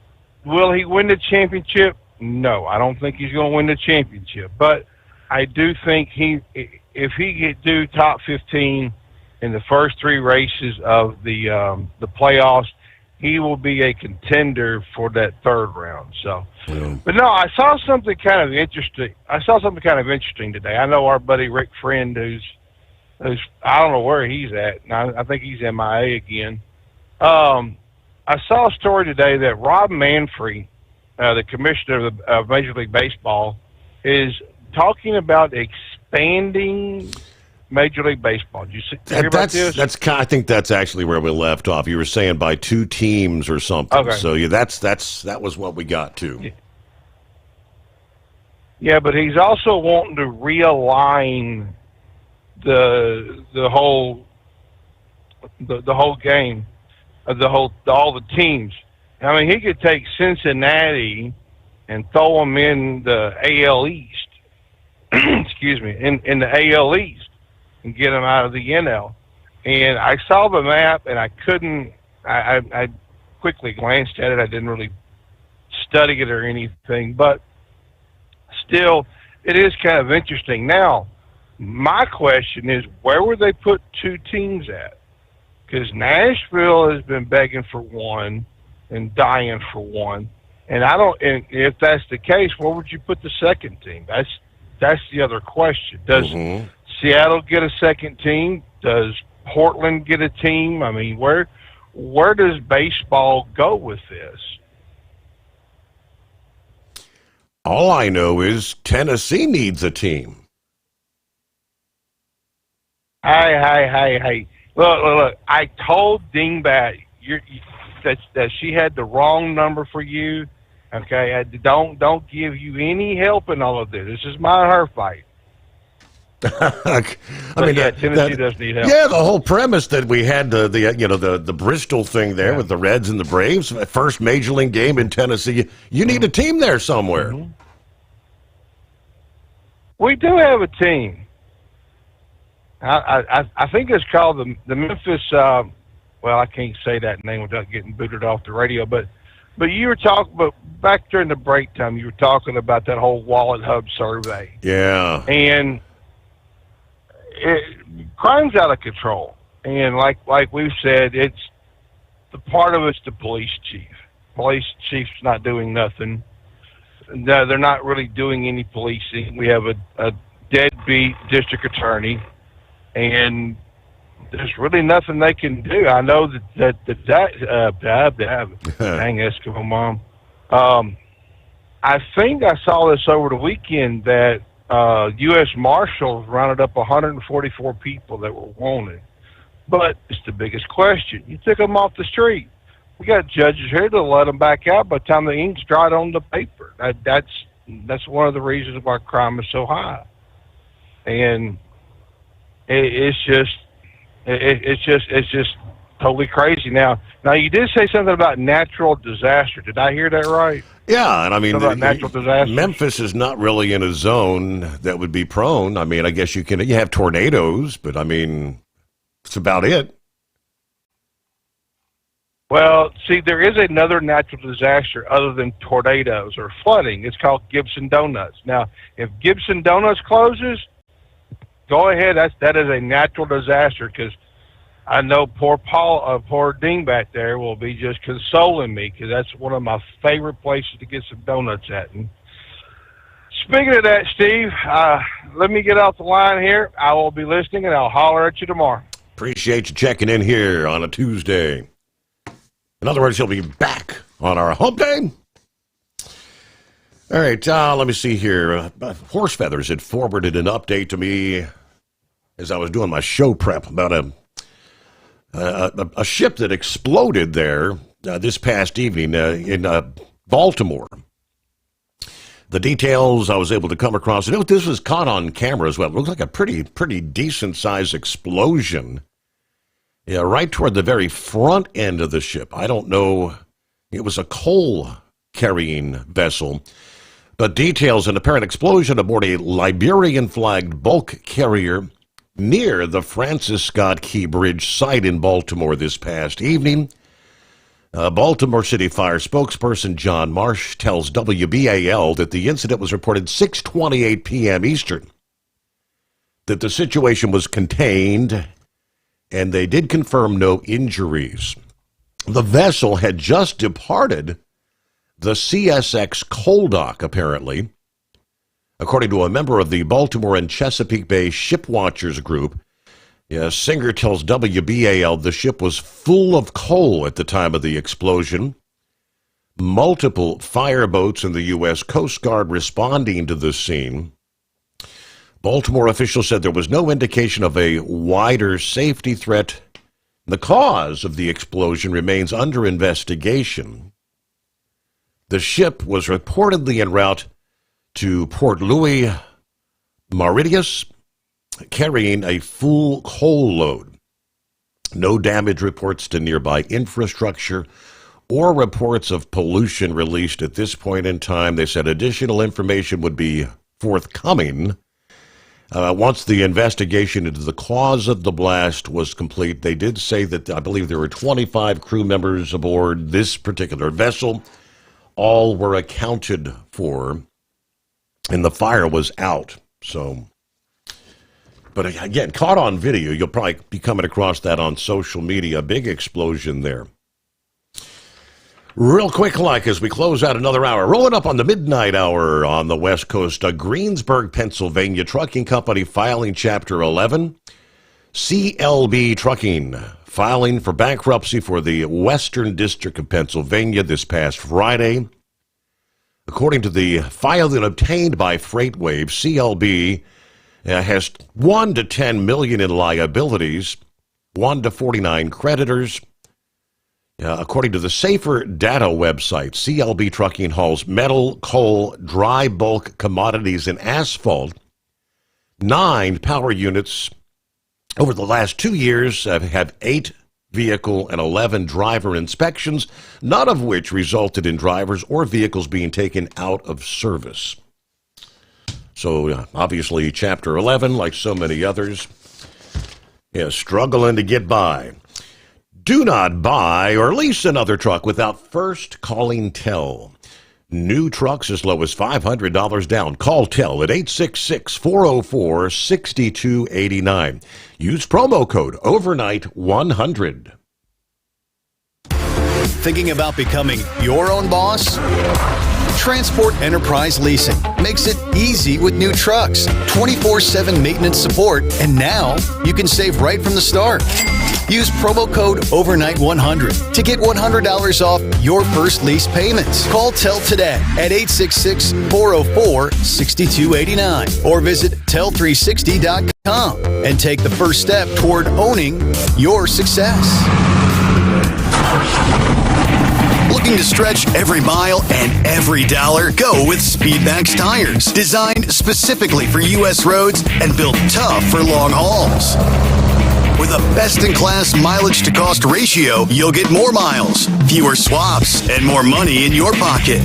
will he win the championship? No, I don't think he's going to win the championship. But I do think if he could do top 15 in the first 3 races of the playoffs, he will be a contender for that 3rd round. So, but no, I saw something kind of interesting. Today. I know our buddy Rick Friend, who's I don't know where he's at. I think he's MIA again. I saw a story today that Rob Manfrey, the commissioner of Major League Baseball, is talking about expanding Major League Baseball. Did you hear about this? I think that's actually where we left off. You were saying by 2 teams or something. Okay. So yeah, that was what we got to. Yeah, but he's also wanting to realign the whole game, all the teams. I mean, he could take Cincinnati and throw them in the AL East. Excuse me, in the AL East, and get them out of the NL. And I saw the map, and I couldn't. I quickly glanced at it. I didn't really study it or anything, but still, it is kind of interesting. Now, my question is, where would they put 2 teams at? Because Nashville has been begging for one and dying for one, and I don't. And if that's the case, where would you put the 2nd team? That's the other question. Does Seattle get a 2nd team? Does Portland get a team? I mean, where does baseball go with this? All I know is Tennessee needs a team. Hey. Look. I told Dingbat that she had the wrong number for you. Okay, I don't give you any help in all of this. This is my her fight. Tennessee does need help. Yeah, the whole premise that we had the Bristol thing there with the Reds and the Braves, first major league game in Tennessee. You need a team there somewhere. Mm-hmm. We do have a team. I think it's called the Memphis. Well, I can't say that name without getting booted off the radio, but you were talking, but back during the break time, you were talking about that whole Wallet Hub survey. Yeah. And crime's out of control. And like we've said, it's the part of it's the police chief. Police chief's not doing nothing. They're not really doing any policing. We have a deadbeat district attorney, and there's really nothing they can do. I know that dang Eskimo Mom. I think I saw this over the weekend that U.S. Marshals rounded up 144 people that were wanted. But it's the biggest question. You took them off the street. We got judges here to let them back out by the time the ink's dried on the paper. That's one of the reasons why crime is so high. And it's just totally crazy. Now you did say something about natural disaster. Did I hear that right? Yeah, and I mean, natural disasters. Memphis is not really in a zone that would be prone. I mean, I guess you have tornadoes, but I mean, that's about it. Well, see, there is another natural disaster other than tornadoes or flooding. It's called Gibson Donuts. Now, if Gibson Donuts closes, go ahead. That is a natural disaster, because I know poor Ding back there will be just consoling me, because that's one of my favorite places to get some donuts at. And speaking of that, Steve, let me get off the line here. I will be listening, and I'll holler at you tomorrow. Appreciate you checking in here on a Tuesday. In other words, he'll be back on our hump day. All right, let me see here. Horse Feathers had forwarded an update to me as I was doing my show prep about a ship that exploded there this past evening in Baltimore. The details I was able to come across. This was caught on camera as well. It looked like a pretty decent-sized explosion. Yeah, right toward the very front end of the ship. I don't know. It was a coal-carrying vessel. But details: an apparent explosion aboard a Liberian-flagged bulk carrier near the Francis Scott Key Bridge site in Baltimore this past evening. Baltimore City Fire spokesperson John Marsh tells WBAL that the incident was reported 6:28 p.m. Eastern, that the situation was contained, and they did confirm no injuries. The vessel had just departed the CSX coal dock, apparently. According to a member of the Baltimore and Chesapeake Bay Ship Watchers Group, Singer tells WBAL the ship was full of coal at the time of the explosion. Multiple fireboats in the U.S. Coast Guard responding to the scene. Baltimore officials said there was no indication of a wider safety threat. The cause of the explosion remains under investigation. The ship was reportedly en route to Port Louis, Mauritius, carrying a full coal load. No damage reports to nearby infrastructure or reports of pollution released at this point in time. They said additional information would be forthcoming once the investigation into the cause of the blast was complete. They did say that I believe there were 25 crew members aboard this particular vessel. All were accounted for, and the fire was out. But again, caught on video, you'll probably be coming across that on social media. Big explosion there. Real quick, as we close out another hour, rolling up on the midnight hour on the West Coast, a Greensburg, Pennsylvania trucking company filing Chapter 11. CLB Trucking filing for bankruptcy for the Western District of Pennsylvania this past Friday. According to the filing obtained by FreightWave, CLB has 1 to 10 million in liabilities, 1 to 49 creditors. According to the Safer Data website, CLB Trucking hauls metal, coal, dry bulk commodities, and asphalt. 9 power units over the last 2 years have 8 vehicle and 11 driver inspections, none of which resulted in drivers or vehicles being taken out of service. So obviously Chapter 11, like so many others, is struggling to get by. Do not buy or lease another truck without first calling TEL. New trucks as low as $500 down. Call TEL at 866-404-6289. Use promo code overnight100. Thinking about becoming your own boss? Transport Enterprise Leasing makes it easy with new trucks, 24/7 maintenance support, and now you can save right from the start. Use promo code overnight100 to get $100 off your first lease payments. Call TEL today at 866-404-6289 or visit tel360.com and take the first step toward owning your success. Looking to stretch every mile and every dollar? Go with Speedmax tires, designed specifically for U.S. roads and built tough for long hauls. With a best-in-class mileage-to-cost ratio, you'll get more miles, fewer swaps, and more money in your pocket.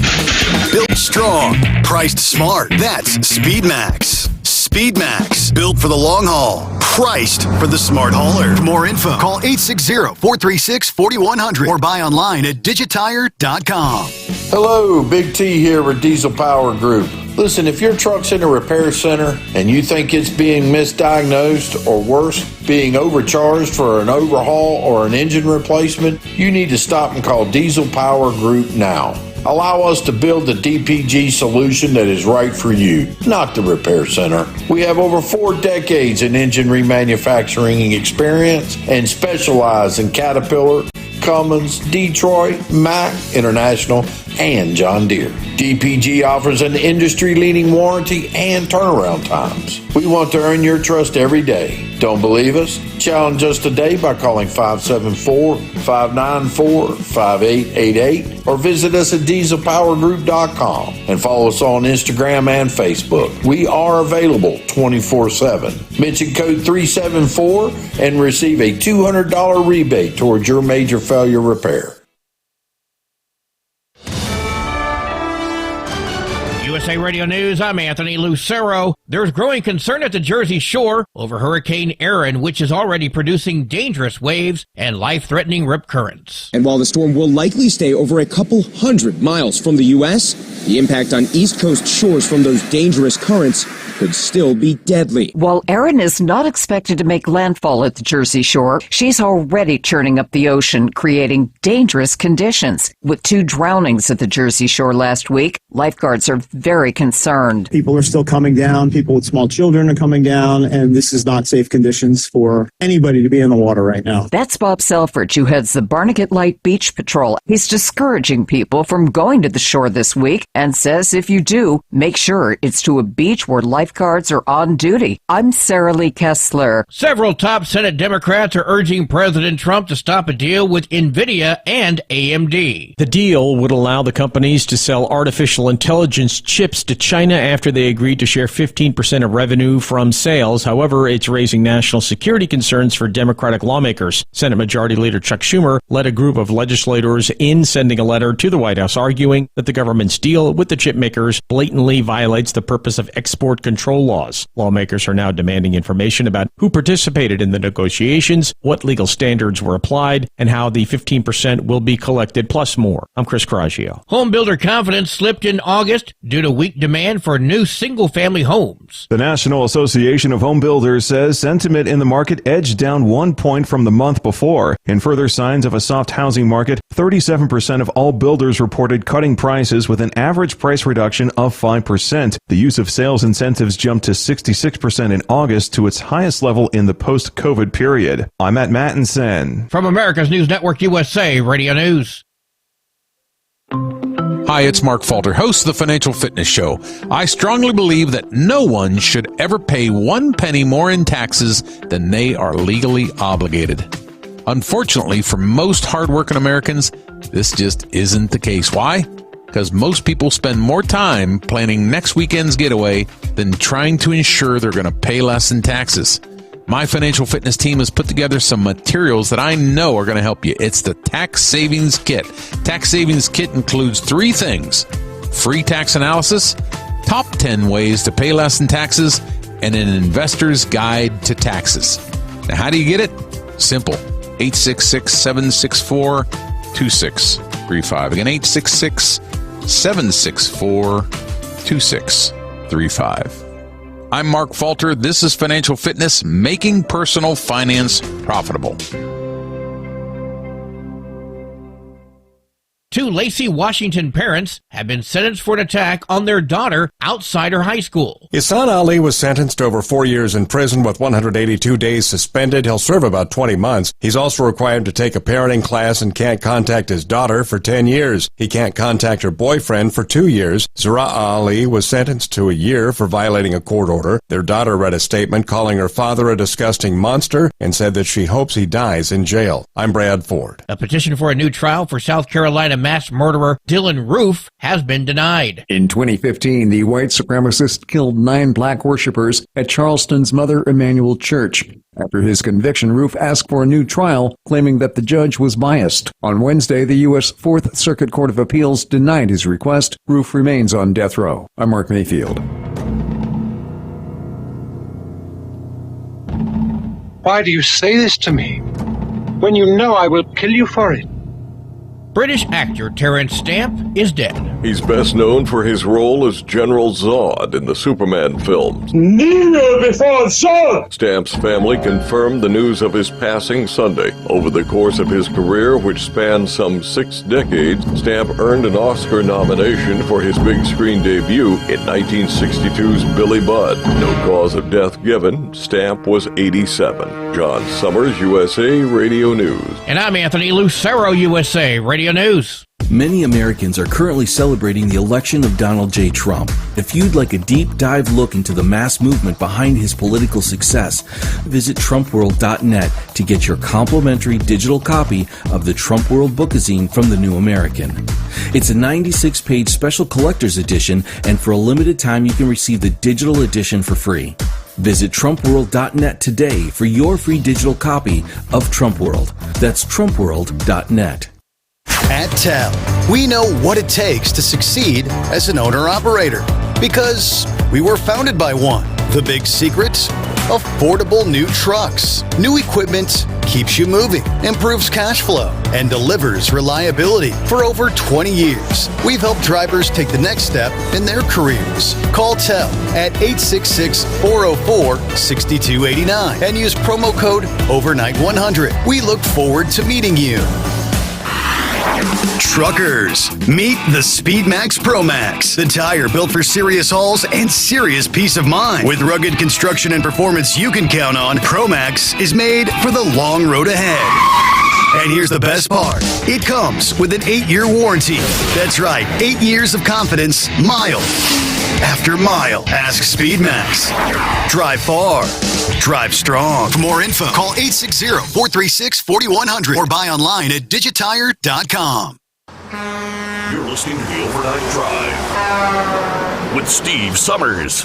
Built strong, priced smart. That's Speedmax. Speedmax, built for the long haul, priced for the smart hauler. For more info, call 860-436-4100 or buy online at digitire.com. Hello, Big T here with Diesel Power Group. Listen, if your truck's in a repair center and you think it's being misdiagnosed or worse, being overcharged for an overhaul or an engine replacement, you need to stop and call Diesel Power Group now. Allow us to build the DPG solution that is right for you, not the repair center. We have over 4 decades in engine remanufacturing experience and specialize in Caterpillar, Cummins, Detroit, Mack, International, and John Deere. DPG offers an industry-leading warranty and turnaround times. We want to earn your trust every day. Don't believe us? Challenge us today by calling 574-594-5888 or visit us at dieselpowergroup.com and follow us on Instagram and Facebook. We are available 24/7. Mention code 374 and receive a $200 rebate towards your major failure repair. USA Radio News, I'm Anthony Lucero. There's growing concern at the Jersey Shore over Hurricane Erin, which is already producing dangerous waves and life-threatening rip currents. And while the storm will likely stay over a couple hundred miles from the U.S., the impact on East Coast shores from those dangerous currents could still be deadly. While Erin is not expected to make landfall at the Jersey Shore, she's already churning up the ocean, creating dangerous conditions. With 2 drownings at the Jersey Shore last week, lifeguards are very concerned. People are still coming down. People with small children are coming down, and this is not safe conditions for anybody to be in the water right now. That's Bob Selfridge, who heads the Barnegat Light Beach Patrol. He's discouraging people from going to the shore this week and says if you do, make sure it's to a beach where lifeguards are on duty. I'm Sarah Lee Kessler. Several top Senate Democrats are urging President Trump to stop a deal with NVIDIA and AMD. The deal would allow the companies to sell artificial intelligence chips to China after they agreed to share 15% of revenue from sales. However, it's raising national security concerns for Democratic lawmakers. Senate Majority Leader Chuck Schumer led a group of legislators in sending a letter to the White House arguing that the government's deal with the chip makers blatantly violates the purpose of export control laws. Lawmakers are now demanding information about who participated in the negotiations, what legal standards were applied, and how the 15% will be collected, plus more. I'm Chris Coraggio. Home builder confidence slipped in August due to weak demand for new single-family homes. The National Association of Home Builders says sentiment in the market edged down 1 point from the month before. In further signs of a soft housing market, 37% of all builders reported cutting prices with an average price reduction of 5%. The use of sales incentives jumped to 66% in August, to its highest level in the post-COVID period. I'm Matt Mattinson. From America's News Network USA Radio News. Hi, it's Mark Falter, host of the Financial Fitness Show. I strongly believe that no one should ever pay 1 penny more in taxes than they are legally obligated. Unfortunately, for most hardworking Americans, this just isn't the case. Why? Because most people spend more time planning next weekend's getaway than trying to ensure they're going to pay less in taxes. My financial fitness team has put together some materials that I know are going to help you. It's the Tax Savings Kit. Tax Savings Kit includes 3 things: free tax analysis, top 10 ways to pay less in taxes, and an investor's guide to taxes. Now, how do you get it? Simple. 866-764-2635. Again, 866-764-2635. I'm Mark Falter. This is Financial Fitness, making personal finance profitable. 2 Lacey, Washington parents have been sentenced for an attack on their daughter outside her high school. Ihsan Ali was sentenced to over 4 years in prison with 182 days suspended. He'll serve about 20 months. He's also required to take a parenting class and can't contact his daughter for 10 years. He can't contact her boyfriend for 2 years. Zara Ali was sentenced to a year for violating a court order. Their daughter read a statement calling her father a disgusting monster and said that she hopes he dies in jail. I'm Brad Ford. A petition for a new trial for South Carolina mass murderer Dylan Roof has been denied. In 2015, the white supremacist killed 9 black worshipers at Charleston's Mother Emanuel Church. After his conviction, Roof asked for a new trial, claiming that the judge was biased. On Wednesday, the U.S. Fourth Circuit Court of Appeals denied his request. Roof remains on death row. I'm Mark Mayfield. Why do you say this to me, when you know I will kill you for it? British actor Terence Stamp is dead. He's best known for his role as General Zod in the Superman films. Kneel before Zod! Stamp's family confirmed the news of his passing Sunday. Over the course of his career, which spanned some 6 decades, Stamp earned an Oscar nomination for his big screen debut in 1962's Billy Budd. No cause of death given. Stamp was 87. John Sommers, USA Radio News. And I'm Anthony Lucero, USA Radio News. Many Americans are currently celebrating the election of Donald J. Trump. If you'd like a deep dive look into the mass movement behind his political success, visit TrumpWorld.net to get your complimentary digital copy of the Trump World Bookazine from the New American. It's a 96-page special collector's edition, and for a limited time you can receive the digital edition for free. Visit TrumpWorld.net today for your free digital copy of Trump World. That's TrumpWorld.net. At TEL, we know what it takes to succeed as an owner-operator. Because we were founded by one. The big secret? Affordable new trucks. New equipment keeps you moving, improves cash flow, and delivers reliability. For over 20 years, we've helped drivers take the next step in their careers. Call TEL at 866-404-6289 and use promo code OVERNIGHT100. We look forward to meeting you. Truckers, meet the Speedmax Pro Max, the tire built for serious hauls and serious peace of mind. With rugged construction and performance you can count on, Pro Max is made for the long road ahead. And here's the best part. It comes with an 8-year warranty. That's right, 8 years of confidence, mile after mile. Ask Speedmax. Drive far. Drive strong. For more info, call 860-436-4100 or buy online at digitire.com. You're listening to the Overnight Drive with Steve Summers.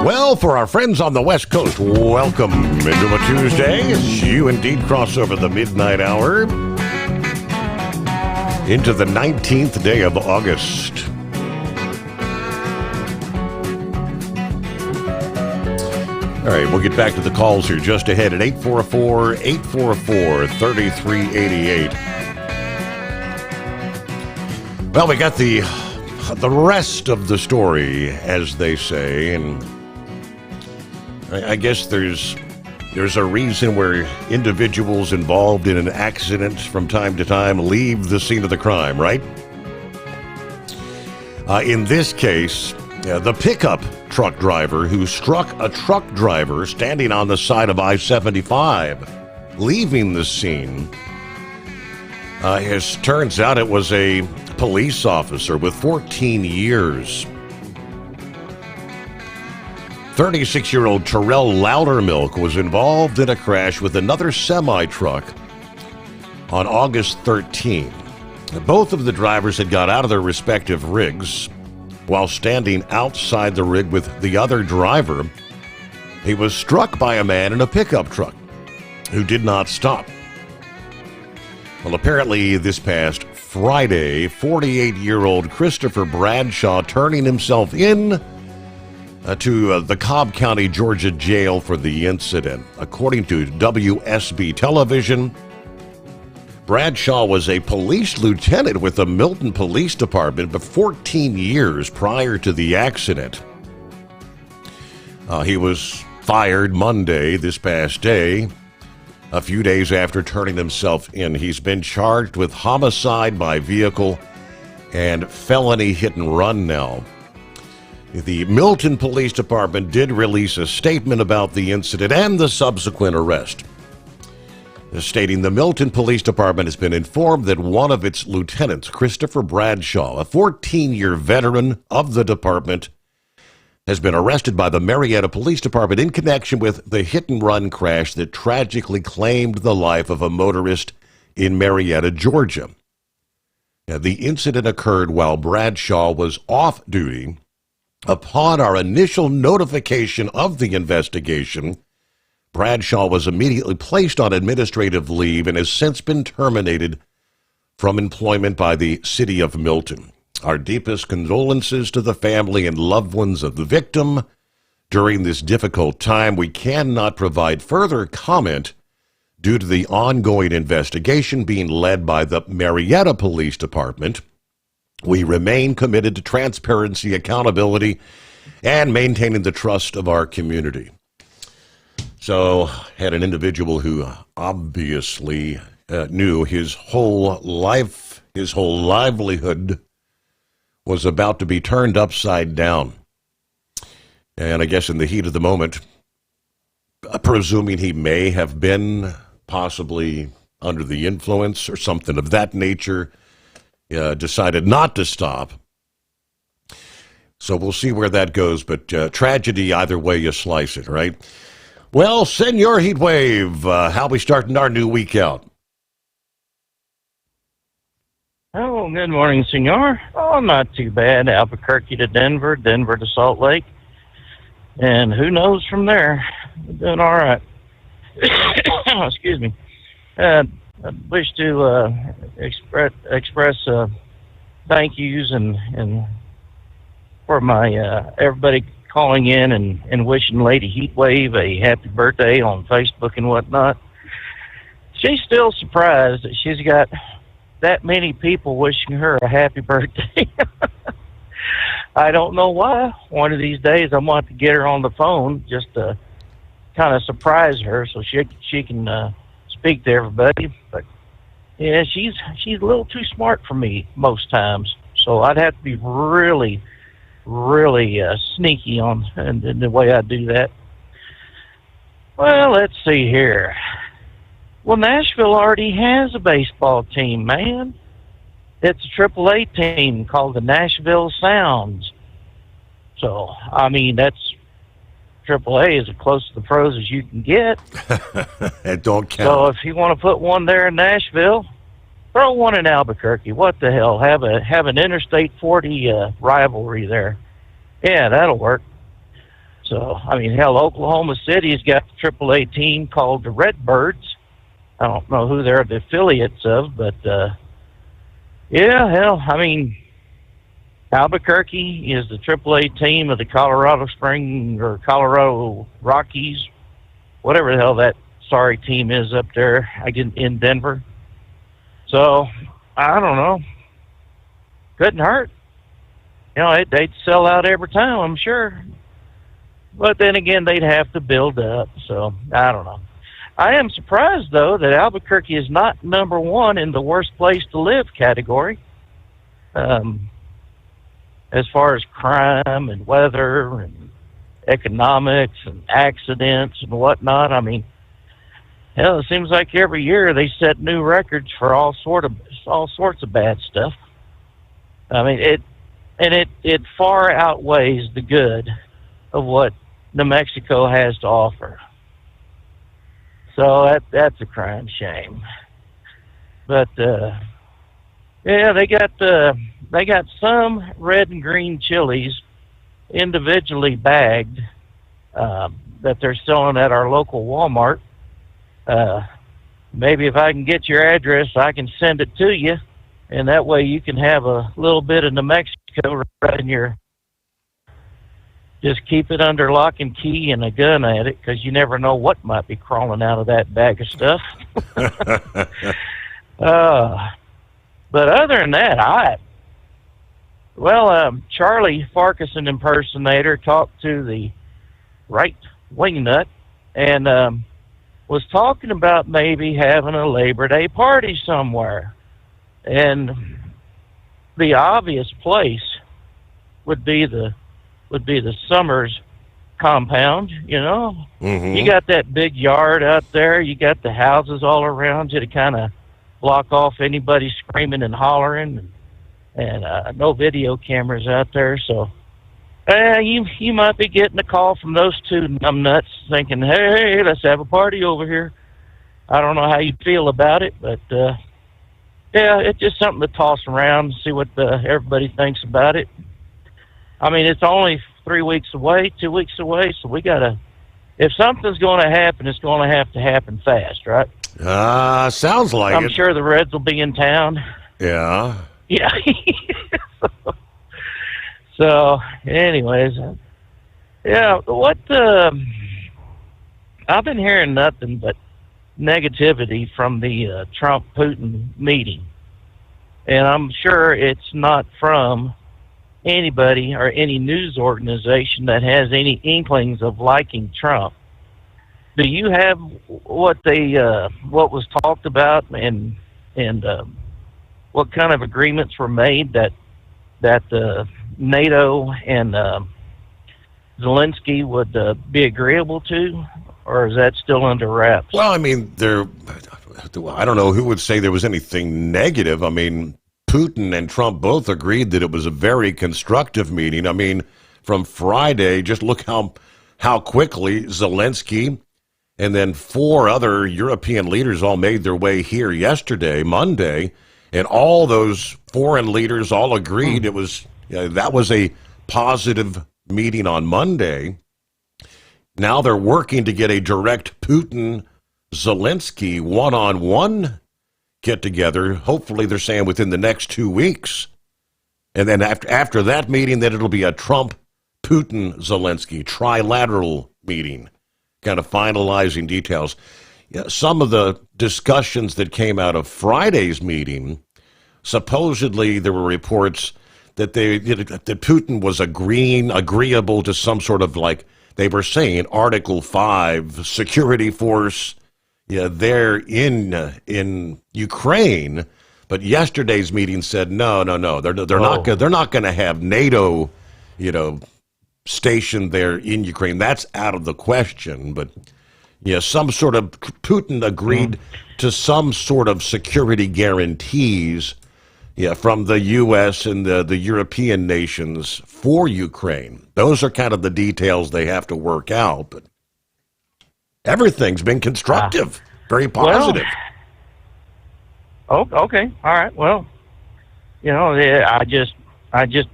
Well, for our friends on the West Coast, welcome into a Tuesday. As you indeed cross over the midnight hour into the 19th day of August. All right, we'll get back to the calls here just ahead at 844-844-3388. Well, we got the rest of the story, as they say, and I guess there's a reason where individuals involved in an accident from time to time leave the scene of the crime, right? In this case, the pickup truck driver who struck a truck driver standing on the side of I-75, leaving the scene, it turns out it was a police officer with 14 years. 36-year-old Terrell Loudermilk was involved in a crash with another semi-truck on August 13. Both of the drivers had got out of their respective rigs. While standing outside the rig with the other driver, he was struck by a man in a pickup truck who did not stop. Well, apparently this past Friday, 48-year-old Christopher Bradshaw turning himself in to the Cobb County, Georgia jail for the incident. According to WSB Television, Bradshaw was a police lieutenant with the Milton Police Department for 14 years prior to the accident. He was fired Monday, this past day, a few days after turning himself in. He's been charged with homicide by vehicle and felony hit and run now. The Milton Police Department did release a statement about the incident and the subsequent arrest, stating the Milton Police Department has been informed that one of its lieutenants, Christopher Bradshaw, a 14-year veteran of the department, has been arrested by the Marietta Police Department in connection with the hit-and-run crash that tragically claimed the life of a motorist in Marietta, Georgia. Now, the incident occurred while Bradshaw was off duty. Upon our initial notification of the investigation, Bradshaw was immediately placed on administrative leave and has since been terminated from employment by the city of Milton. Our deepest condolences to the family and loved ones of the victim. During this difficult time, we cannot provide further comment due to the ongoing investigation being led by the Marietta Police Department. We remain committed to transparency, accountability, and maintaining the trust of our community. So, had an individual who obviously knew his whole life, his whole livelihood was about to be turned upside down. And I guess in the heat of the moment, presuming he may have been possibly under the influence or something of that nature, decided not to stop. So we'll see where that goes, but tragedy either way you slice it, right? Well, Senor Heatwave, how we starting our new week out? Oh, good morning, senor. Oh, not too bad. Albuquerque to Denver, Denver to Salt Lake. And who knows from there? I'm doing all right. Excuse me. I wish to express thank yous and for my everybody calling in and wishing Lady Heatwave a happy birthday on Facebook and whatnot. She's still surprised that she's got that many people wishing her a happy birthday. I don't know why. One of these days I'm going to have to get her on the phone just to kind of surprise her so she can speak to everybody. But yeah, she's a little too smart for me most times, so I'd have to be really sneaky in the way I do that. Well, let's see here. Well, Nashville already has a baseball team, man. It's a AAA team called the Nashville Sounds. So, I mean, that's AAA is as close to the pros as you can get. It don't count. So if you want to put one there in Nashville, throw one in Albuquerque. What the hell? Have an Interstate 40 rivalry there. Yeah, that'll work. So, I mean, hell, Oklahoma City's got the AAA team called the Redbirds. I don't know who they're the affiliates of, but yeah, hell, I mean, Albuquerque is the AAA team of the Colorado Springs or Colorado Rockies, whatever the hell that sorry team is up there in Denver. So, I don't know. Couldn't hurt. You know, they'd sell out every time, I'm sure. But then again, they'd have to build up, so I don't know. I am surprised, though, that Albuquerque is not number one in the worst place to live category. As far as crime and weather and economics and accidents and whatnot, I mean, hell, it seems like every year they set new records for all sorts of bad stuff. I mean, it far outweighs the good of what New Mexico has to offer. So that's a crying shame. But yeah, they got some red and green chilies individually bagged that they're selling at our local Walmart. Maybe if I can get your address, I can send it to you, and that way you can have a little bit of New Mexico right in your. Just keep it under lock and key and a gun at it, because you never know what might be crawling out of that bag of stuff. But other than that, Charlie Farquharson impersonator talked to the right wingnut and was talking about maybe having a Labor Day party somewhere. And the obvious place would be the Sommers compound, you know. Mm-hmm. You got that big yard out there. You got the houses all around you to kind of block off anybody screaming and hollering, and no video cameras out there. So you might be getting a call from those two numbnuts thinking, hey, let's have a party over here. I don't know how you feel about it, but yeah, it's just something to toss around and see what everybody thinks about it. I mean, it's only 3 weeks away, 2 weeks away, so we gotta. If something's going to happen, it's going to have to happen fast, right? Sounds like I'm sure the Reds will be in town. Yeah. Yeah. So, anyways, yeah. I've been hearing nothing but negativity from the Trump-Putin meeting, and I'm sure it's not from anybody or any news organization that has any inklings of liking Trump. Do you have what was talked about and what kind of agreements were made that NATO and Zelensky would be agreeable to, or is that still under wraps? Well, I mean, I don't know who would say there was anything negative. I mean, Putin and Trump both agreed that it was a very constructive meeting. I mean, from Friday, just look how quickly Zelensky and then 4 other European leaders all made their way here yesterday, Monday, and all those foreign leaders all agreed it was that was a positive meeting on Monday. Now they're working to get a direct Putin-Zelensky one-on-one get-together. Hopefully, they're saying within the next 2 weeks. And then after that meeting, then it'll be a Trump-Putin-Zelensky trilateral meeting, kind of finalizing details. Yeah, some of the discussions that came out of Friday's meeting, supposedly there were reports that that Putin was agreeable to some sort of, like they were saying, Article 5 security force. Yeah, there in Ukraine. But yesterday's meeting said no. They're not going to have NATO, stationed there in Ukraine. That's out of the question. But yeah, some sort of Putin agreed to some sort of security guarantees, from the U.S. and the European nations for Ukraine. Those are kind of the details they have to work out. But everything's been constructive, very positive. Well, okay, all right. Well, I just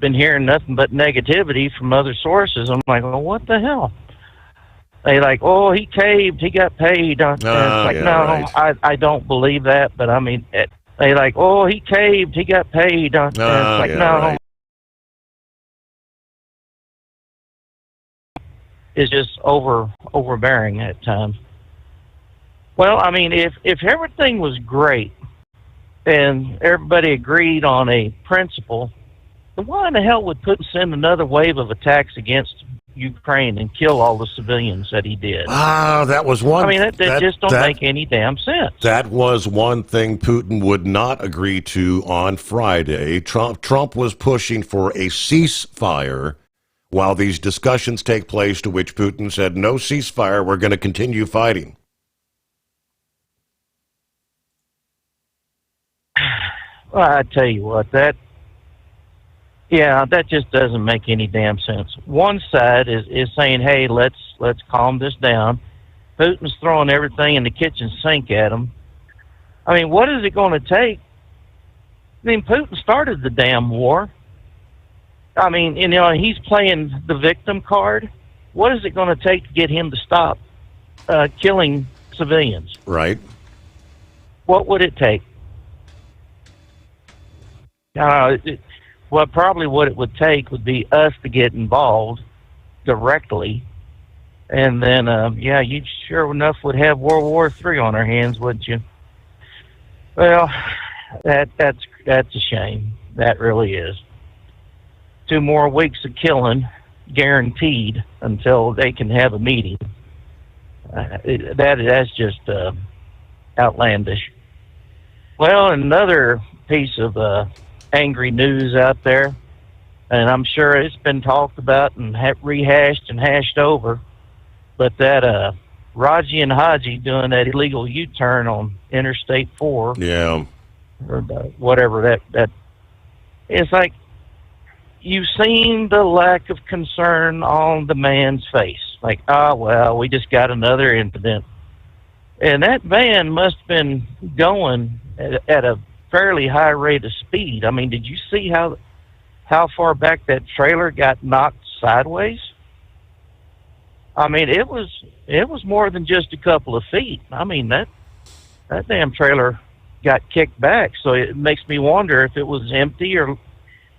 been hearing nothing but negativity from other sources. I'm like, well, what the hell? They like, oh, he caved, he got paid. And it's like, right. I don't believe that. But I mean, they like, oh, he caved, he got paid. And it's like, no. Right. It's just overbearing at times. Well, I mean, if everything was great and everybody agreed on a principle, then why in the hell would Putin send another wave of attacks against Ukraine and kill all the civilians that he did? That was one. I mean, that just don't make any damn sense. That was one thing Putin would not agree to on Friday. Trump was pushing for a ceasefire while these discussions take place, to which Putin said, no ceasefire, we're going to continue fighting. Well, I tell you what, that just doesn't make any damn sense. One side is saying, hey, let's calm this down. Putin's throwing everything in the kitchen sink at him. I mean, what is it going to take? I mean, Putin started the damn war. I mean, he's playing the victim card. What is it going to take to get him to stop killing civilians? Right. What would it take? Probably what it would take would be us to get involved directly, and then, you sure enough would have World War III on our hands, wouldn't you? Well, that's a shame. That really is. 2 more weeks of killing, guaranteed, until they can have a meeting. That's just outlandish. Well, another piece of angry news out there, and I'm sure it's been talked about and rehashed and hashed over, but that Raji and Haji doing that illegal U-turn on Interstate 4, or whatever that it's like, you've seen the lack of concern on the man's face. Like, well, we just got another incident. And that van must have been going at a fairly high rate of speed. I mean, did you see how far back that trailer got knocked sideways? I mean, it was more than just a couple of feet. I mean, that damn trailer got kicked back. So it makes me wonder if it was empty, or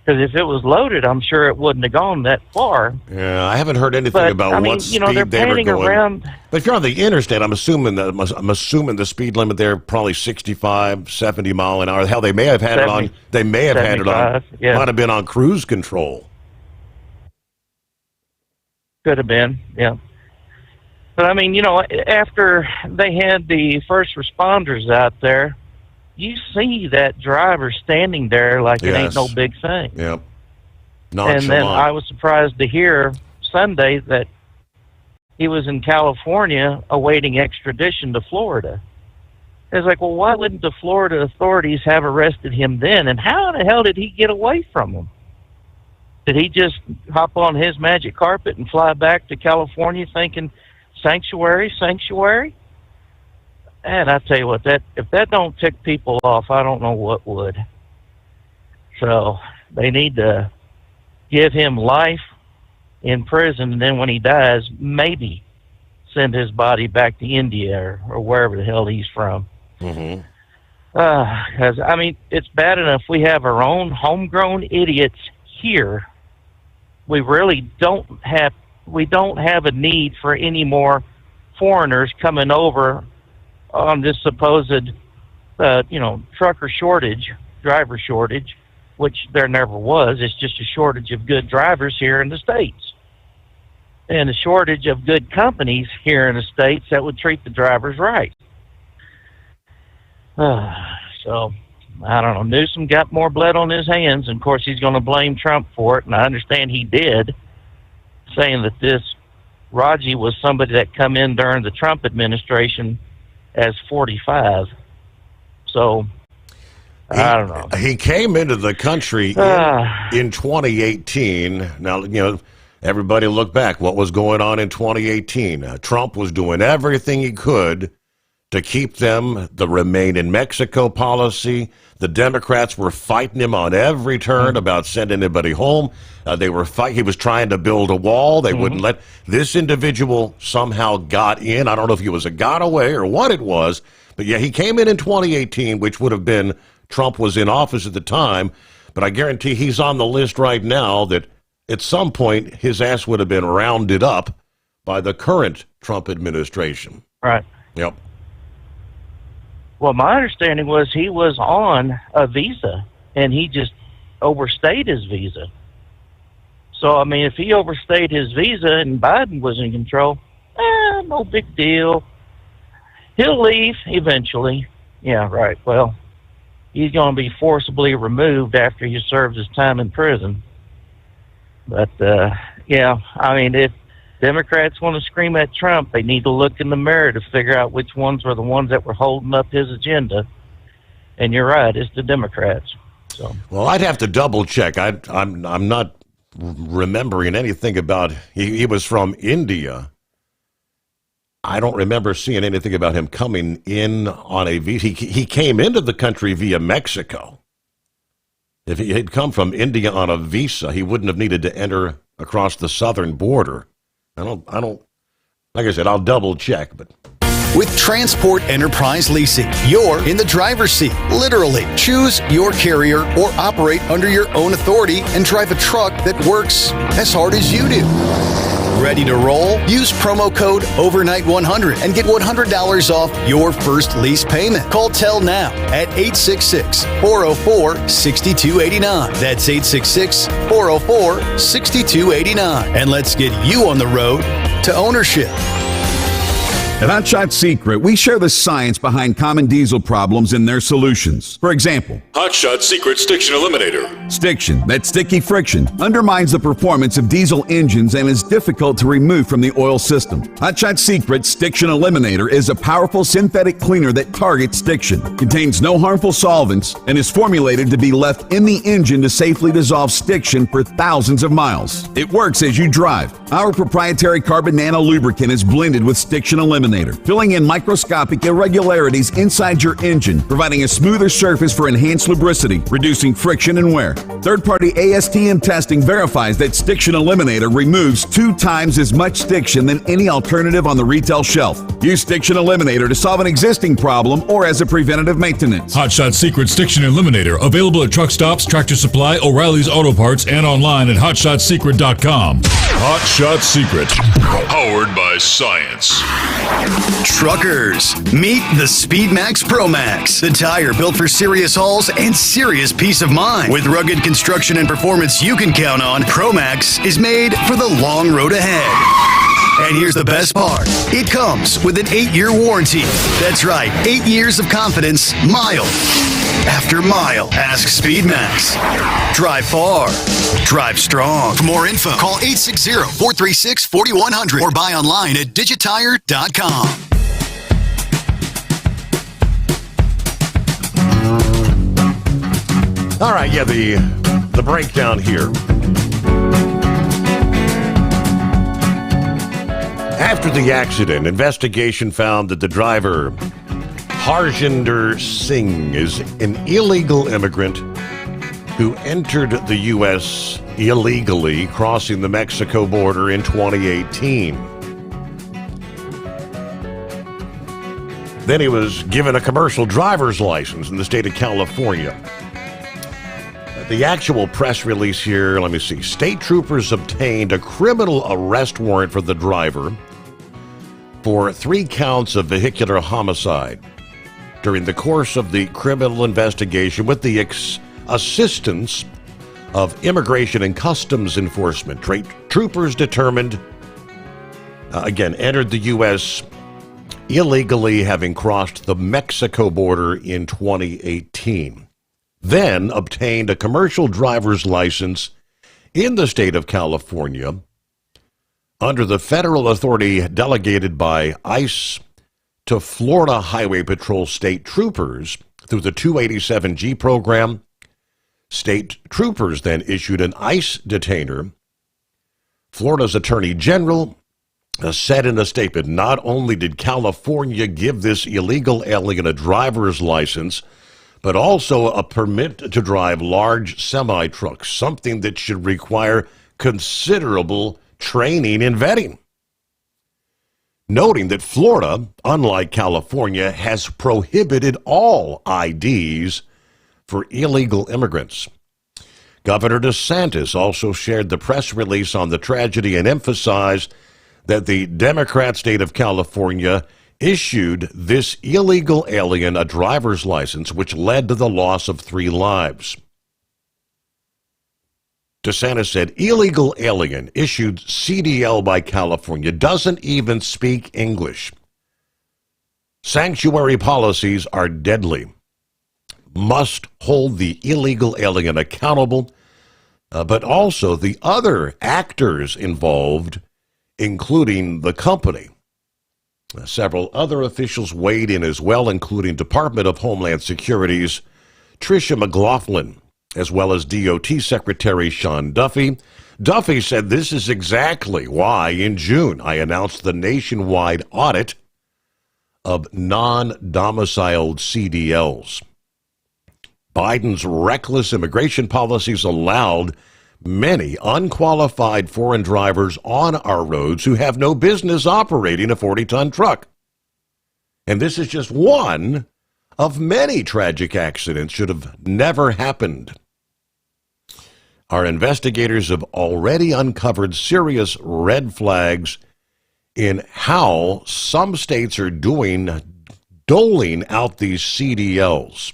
because if it was loaded, I'm sure it wouldn't have gone that far. Yeah, I haven't heard anything about what speed they're they were going. Around. But if you're on the interstate, I'm assuming the speed limit there probably 65, 70 mile an hour. Hell, they may have had 70, it on. They may have had it on. Yeah. Might have been on cruise control. Could have been, yeah. But I mean, after they had the first responders out there, you see that driver standing there like it ain't no big thing. Yep. And then I was surprised to hear Sunday that he was in California awaiting extradition to Florida. It's like, well, why wouldn't the Florida authorities have arrested him then? And how the hell did he get away from them? Did he just hop on his magic carpet and fly back to California thinking, sanctuary, sanctuary? And I tell you what, if that don't tick people off, I don't know what would. So they need to give him life in prison, and then when he dies, maybe send his body back to India or wherever the hell he's from. Mm-hmm. 'Cause, I mean, it's bad enough we have our own homegrown idiots here. We really don't have a need for any more foreigners coming over on this supposed, trucker shortage, driver shortage, which there never was. It's just a shortage of good drivers here in the States. And a shortage of good companies here in the States that would treat the drivers right. So, I don't know. Newsom got more blood on his hands, and of course he's going to blame Trump for it, and I understand he did, saying that this Raji was somebody that come in during the Trump administration as 45. So, I don't know. He came into the country in 2018. Now, everybody look back. What was going on in 2018? Trump was doing everything he could to keep them, the Remain in Mexico policy. The Democrats were fighting him on every turn about sending anybody home. He was trying to build a wall. They wouldn't let. This individual somehow got in. I don't know if he was a got away or what it was, but yeah, he came in 2018, which would have been Trump was in office at the time. But I guarantee he's on the list right now that at some point his ass would have been rounded up by the current Trump administration. Right. Yep. Well, my understanding was he was on a visa, and he just overstayed his visa. So, I mean, if he overstayed his visa and Biden was in control, no big deal. He'll leave eventually. Yeah, right. Well, he's going to be forcibly removed after he serves his time in prison. But, yeah, I mean, if Democrats want to scream at Trump, they need to look in the mirror to figure out which ones were the ones that were holding up his agenda. And you're right, it's the Democrats. So, well, I'd have to double check. I'm not remembering anything about. He was from India. I don't remember seeing anything about him coming in on a visa. He came into the country via Mexico. If he had come from India on a visa, he wouldn't have needed to enter across the southern border. I don't, like I said, I'll double check, but. With Transport Enterprise Leasing, you're in the driver's seat, literally. Choose your carrier or operate under your own authority and drive a truck that works as hard as you do. Ready to roll? Use promo code OVERNIGHT100 and get $100 off your first lease payment. Call Tell now at 866-404-6289. That's 866-404-6289. And let's get you on the road to ownership. At Hotshot Secret, we share the science behind common diesel problems and their solutions. For example, Hotshot Secret Stiction Eliminator. Stiction, that sticky friction, undermines the performance of diesel engines and is difficult to remove from the oil system. Hotshot Secret Stiction Eliminator is a powerful synthetic cleaner that targets stiction, contains no harmful solvents, and is formulated to be left in the engine to safely dissolve stiction for thousands of miles. It works as you drive. Our proprietary carbon nano lubricant is blended with Stiction Eliminator, filling in microscopic irregularities inside your engine, providing a smoother surface for enhanced lubricity, reducing friction and wear. Third-party ASTM testing verifies that Stiction Eliminator removes 2 times as much stiction than any alternative on the retail shelf. Use Stiction Eliminator to solve an existing problem or as a preventative maintenance. Hotshot Secret Stiction Eliminator, available at truck stops, Tractor Supply, O'Reilly's Auto Parts, and online at hotshotsecret.com. Hotshot Secret, powered by science. Truckers, meet the Speedmax Pro Max, the tire built for serious hauls and serious peace of mind. With rugged construction and performance you can count on, Pro Max is made for the long road ahead. And here's the best part. It comes with an 8-year warranty. That's right, 8 years of confidence, mile after mile. Ask Speedmax. Drive far. Drive strong. For more info, call 860-436-4100 or buy online at digitire.com. All right, yeah, the breakdown here. After the accident, investigation found that the driver, Harjinder Singh, is an illegal immigrant who entered the U.S. illegally, crossing the Mexico border in 2018. Then he was given a commercial driver's license in the state of California. The actual press release here, let me see. State troopers obtained a criminal arrest warrant for the driver for 3 counts of vehicular homicide. During the course of the criminal investigation, with the assistance of Immigration and Customs Enforcement, troopers determined, entered the U.S. illegally, having crossed the Mexico border in 2018. Then obtained a commercial driver's license in the state of California under the federal authority delegated by ICE to Florida Highway Patrol state troopers through the 287G program. State troopers then issued an ICE detainer. Florida's Attorney General said in a statement, not only did California give this illegal alien a driver's license, but also a permit to drive large semi-trucks, something that should require considerable training and vetting. Noting that Florida, unlike California, has prohibited all IDs for illegal immigrants. Governor DeSantis also shared the press release on the tragedy and emphasized that the Democrat state of California issued this illegal alien a driver's license, which led to the loss of 3 lives. DeSantis said, illegal alien issued CDL by California doesn't even speak English. Sanctuary policies are deadly. Must hold the illegal alien accountable, but also the other actors involved, including the company. Several other officials weighed in as well, including Department of Homeland Security's Tricia McLaughlin, as well as DOT Secretary Sean Duffy. Duffy said, this is exactly why in June I announced the nationwide audit of non-domiciled CDLs. Biden's reckless immigration policies allowed many unqualified foreign drivers on our roads who have no business operating a 40-ton truck. And this is just one of many tragic accidents should have never happened. Our investigators have already uncovered serious red flags in how some states are doling out these CDLs.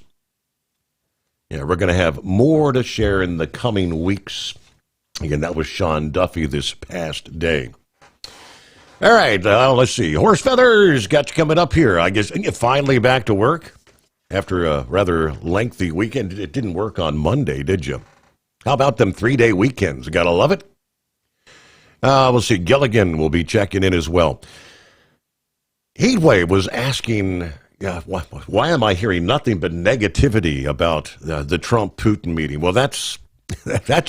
Yeah, we're going to have more to share in the coming weeks. Again, that was Sean Duffy this past day. All right, let's see. Horse Feathers got you coming up here. I guess you're finally back to work after a rather lengthy weekend. It didn't work on Monday, did you? How about them 3-day weekends? You gotta love it. We'll see. Gilligan will be checking in as well. Heatwave was asking, why am I hearing nothing but negativity about the Trump-Putin meeting? Well, that's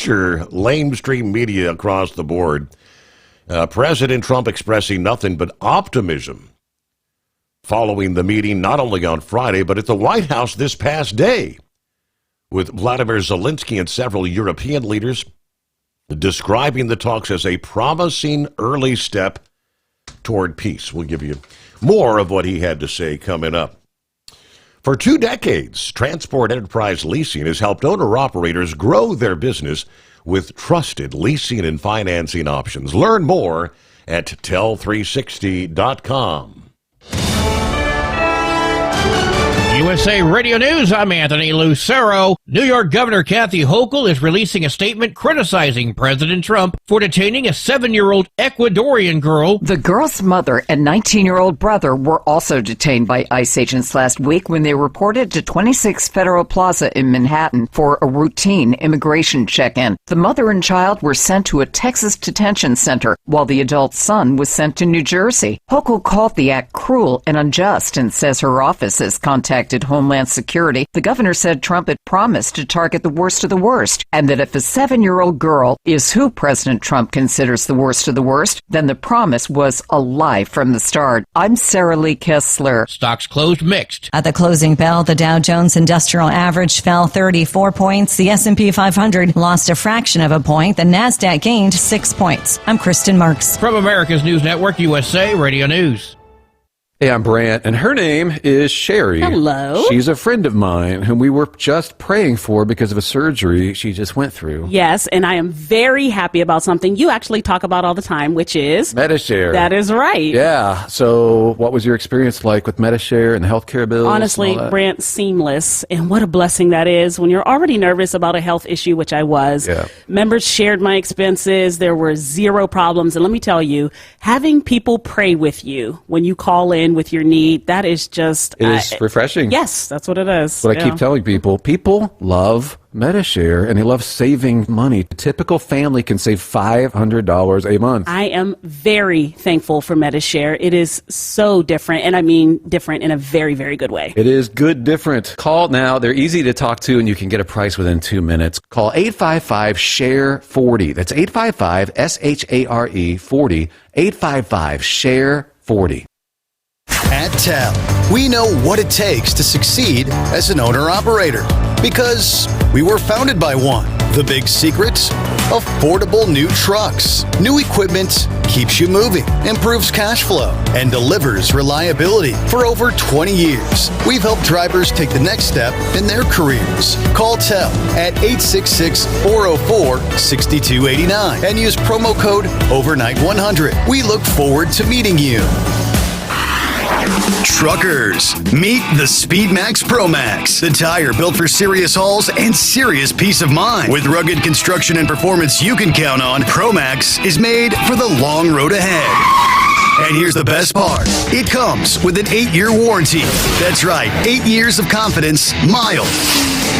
your lamestream media across the board. President Trump expressing nothing but optimism following the meeting, not only on Friday, but at the White House this past day, with Vladimir Zelensky and several European leaders describing the talks as a promising early step toward peace. We'll give you more of what he had to say coming up. For 2 decades, Transport Enterprise Leasing has helped owner-operators grow their business with trusted leasing and financing options. Learn more at tell360.com. USA Radio News, I'm Anthony Lucero. New York Governor Kathy Hochul is releasing a statement criticizing President Trump for detaining a 7-year-old Ecuadorian girl. The girl's mother and 19-year-old brother were also detained by ICE agents last week when they reported to 26 Federal Plaza in Manhattan for a routine immigration check-in. The mother and child were sent to a Texas detention center, while the adult son was sent to New Jersey. Hochul called the act cruel and unjust and says her office has contacted Homeland Security. The governor said Trump had promised to target the worst of the worst, and that if a 7-year-old girl is who President Trump considers the worst of the worst, then the promise was a lie from the start. I'm Sarah Lee Kessler. Stocks closed mixed. At the closing bell, the Dow Jones Industrial Average fell 34 points. The S&P 500 lost a fraction of a point. The Nasdaq gained 6 points. I'm Kristen Marks. From America's News Network, USA Radio News. Hey, I'm Brant, and her name is Sherry. Hello. She's a friend of mine whom we were just praying for because of a surgery she just went through. Yes, and I am very happy about something you actually talk about all the time, which is... Metashare. That is right. Yeah. So what was your experience like with Metashare and the healthcare bills? Honestly, Brant, seamless. And what a blessing that is when you're already nervous about a health issue, which I was. Yeah. Members shared my expenses. There were zero problems. And let me tell you, having people pray with you when you call in with your need, that is just... It is refreshing. Yes, that's what it is. What I keep telling people love Metashare and they love saving money. A typical family can save $500 a month. I am very thankful for Metashare. It is so different, and I mean different in a very, very good way. It is good different. Call now. They're easy to talk to, and you can get a price within 2 minutes. Call 855-SHARE-40. That's 855-SHARE-40. 855-SHARE-40. At TEL, we know what it takes to succeed as an owner-operator because we were founded by one. The big secret? Affordable new trucks. New equipment keeps you moving, improves cash flow, and delivers reliability. For over 20 years, we've helped drivers take the next step in their careers. Call TEL at 866-404-6289 and use promo code OVERNIGHT100. We look forward to meeting you. Truckers, meet the SpeedMax Pro Max, the tire built for serious hauls and serious peace of mind. With rugged construction and performance you can count on, Pro Max is made for the long road ahead. And here's the best part. It comes with an 8-year warranty. That's right, 8 years of confidence, mile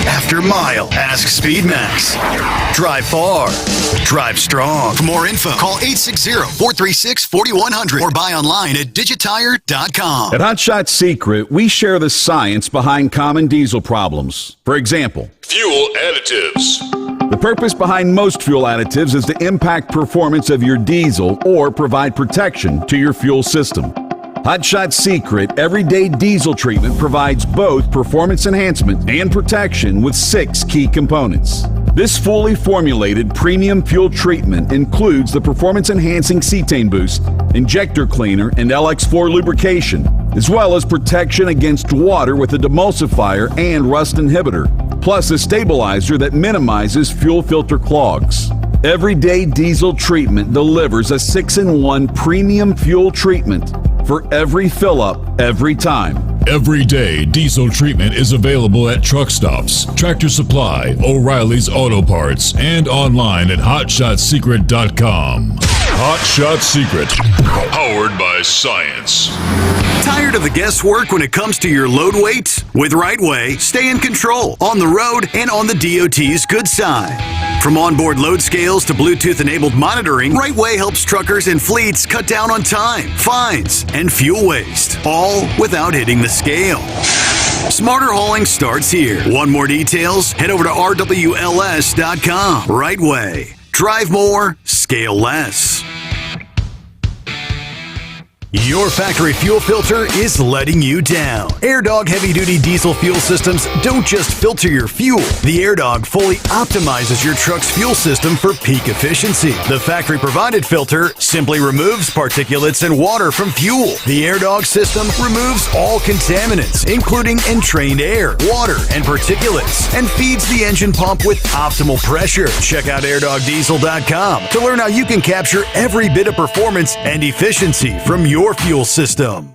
after mile. Ask SpeedMax. Drive far. Drive strong. For more info, call 860-436-4100 or buy online at digitire.com. At Hot Shot Secret, we share the science behind common diesel problems. For example, Fuel additives. the purpose behind most fuel additives is to impact performance of your diesel or provide protection to your fuel system. Hot Shot Secret Everyday Diesel Treatment provides both performance enhancement and protection with 6 key components. This fully formulated premium fuel treatment includes the performance-enhancing cetane boost, injector cleaner, and LX4 lubrication, as well as protection against water with a demulsifier and rust inhibitor, plus a stabilizer that minimizes fuel filter clogs. Everyday Diesel Treatment delivers a 6-in-1 premium fuel treatment for every fill-up, every time. Everyday Diesel Treatment is available at truck stops, Tractor Supply, O'Reilly's Auto Parts, and online at HotShotSecret.com. Hot Shot Secret, powered by science. Tired of the guesswork when it comes to your load weight? With Rightway, stay in control on the road and on the DOT's good side. From onboard load scales to Bluetooth-enabled monitoring, Rightway helps truckers and fleets cut down on time, fines, and fuel waste, all without hitting the scale. Smarter hauling starts here. Want more details? Head over to rwls.com. Rightway. Drive more, scale less. Your factory fuel filter is letting you down. AirDog heavy-duty diesel fuel systems don't just filter your fuel. The AirDog fully optimizes your truck's fuel system for peak efficiency. The factory-provided filter simply removes particulates and water from fuel. The AirDog system removes all contaminants, including entrained air, water, and particulates, and feeds the engine pump with optimal pressure. Check out airdogdiesel.com to learn how you can capture every bit of performance and efficiency from your fuel system.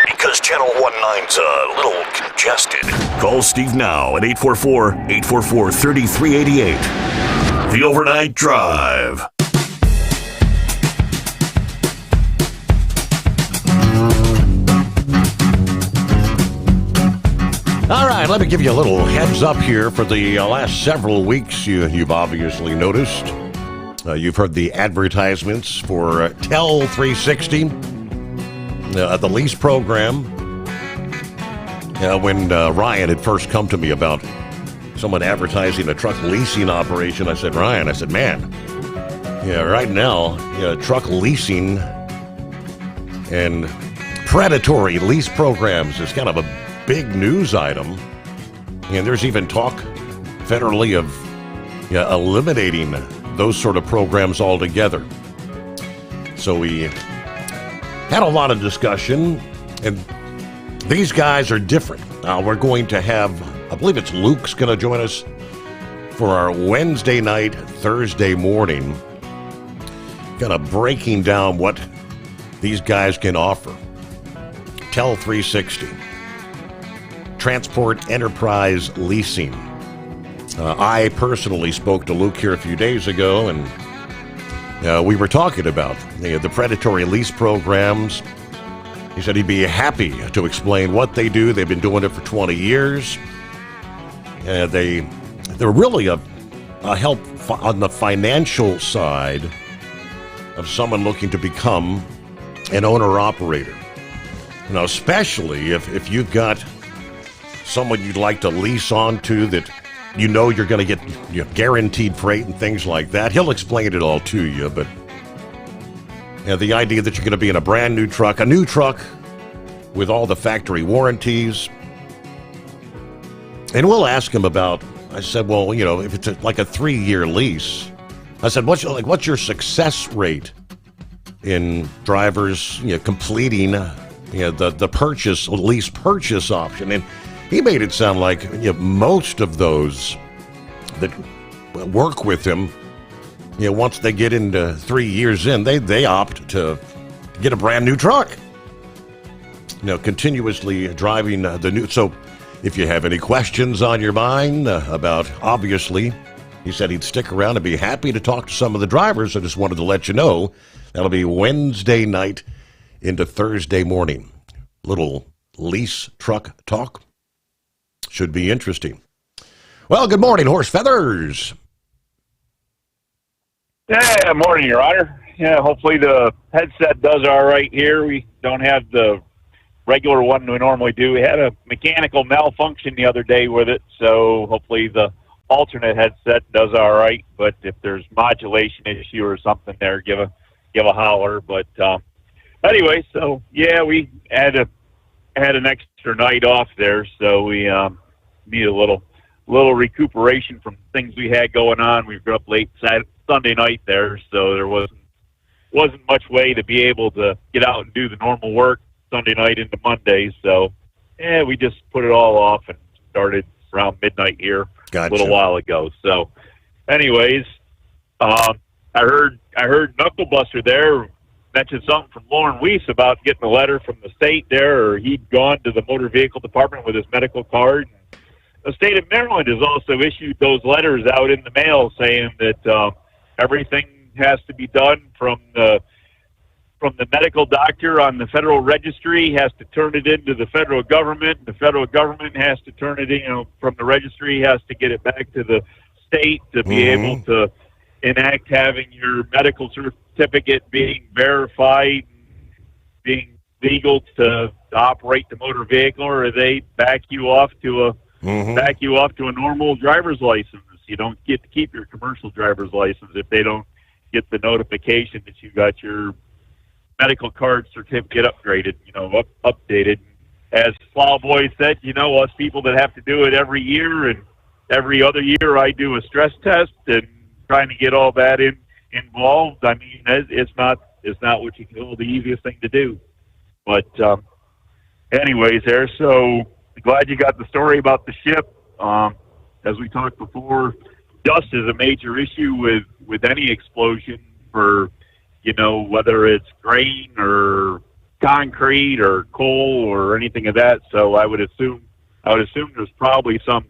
Because Channel 19's a little congested. Call Steve now at 844-844-3388. The Overnight Drive. All right, let me give you a little heads up here for the last several weeks. You've obviously noticed. You've heard the advertisements for TEL 360. The lease program. When Ryan had first come to me about someone advertising a truck leasing operation, I said, Ryan, man, right now, truck leasing and predatory lease programs is kind of a big news item. And there's even talk federally of eliminating those sort of programs altogether. So we had a lot of discussion, And these guys are different. We're going to have, I believe it's Luke's going to join us for our Wednesday night, Thursday morning, kind of breaking down what these guys can offer. Tel 360, Transport Enterprise Leasing. I personally spoke to Luke here a few days ago, and we were talking about the predatory lease programs. He said he'd be happy to explain what they do. They've been doing it for 20 years. They're really a help on the financial side of someone looking to become an owner-operator. Especially if you've got someone you'd like to lease onto that you're going to get guaranteed freight and things like that. He'll explain it all to you, but the idea that you're going to be in a brand new truck with all the factory warranties. And we'll ask him about, I said, well, if it's like a 3-year lease, I said, what's your success rate in drivers completing the lease purchase option? And he made it sound like most of those that work with him, once they get into 3 years in, they opt to get a brand new truck. Continuously driving the new. So if you have any questions on your mind about, obviously, he said he'd stick around and be happy to talk to some of the drivers. I just wanted to let you know that'll be Wednesday night into Thursday morning. Little lease truck talk. Should be interesting. Well, good morning, Horse Feathers. Yeah, morning, Your Honor. Yeah, hopefully the headset does all right here. We don't have the regular one we normally do. We had a mechanical malfunction the other day with it, so hopefully the alternate headset does all right. But if there's modulation issue or something there, give a holler. But anyway, so yeah, we had an extra night off there, so we need a little recuperation from things we had going on. We were up late Sunday night there, so there wasn't much way to be able to get out and do the normal work Sunday night into Monday. So yeah, we just put it all off and started around midnight here a little while ago. So anyways, I heard Knucklebuster there mention something from Lauren Weiss about getting a letter from the state there, or he'd gone to the motor vehicle department with his medical card. The state of Maryland has also issued those letters out in the mail saying that everything has to be done from the medical doctor on the federal registry, has to turn it into the federal government. The federal government has to turn it in, from the registry, has to get it back to the state to be able to enact having your medical certificate being verified, being legal to operate the motor vehicle, or they back you off to a normal driver's license. You don't get to keep your commercial driver's license if they don't get the notification that you got your medical card certificate upgraded, updated. As Plowboy said, us people that have to do it every year, and every other year I do a stress test and trying to get all that involved. I mean, it's not what you call the easiest thing to do. But anyways, there. So glad you got the story about the ship. As we talked before, dust is a major issue with any explosion for, whether it's grain or concrete or coal or anything of that. So I would assume there's probably some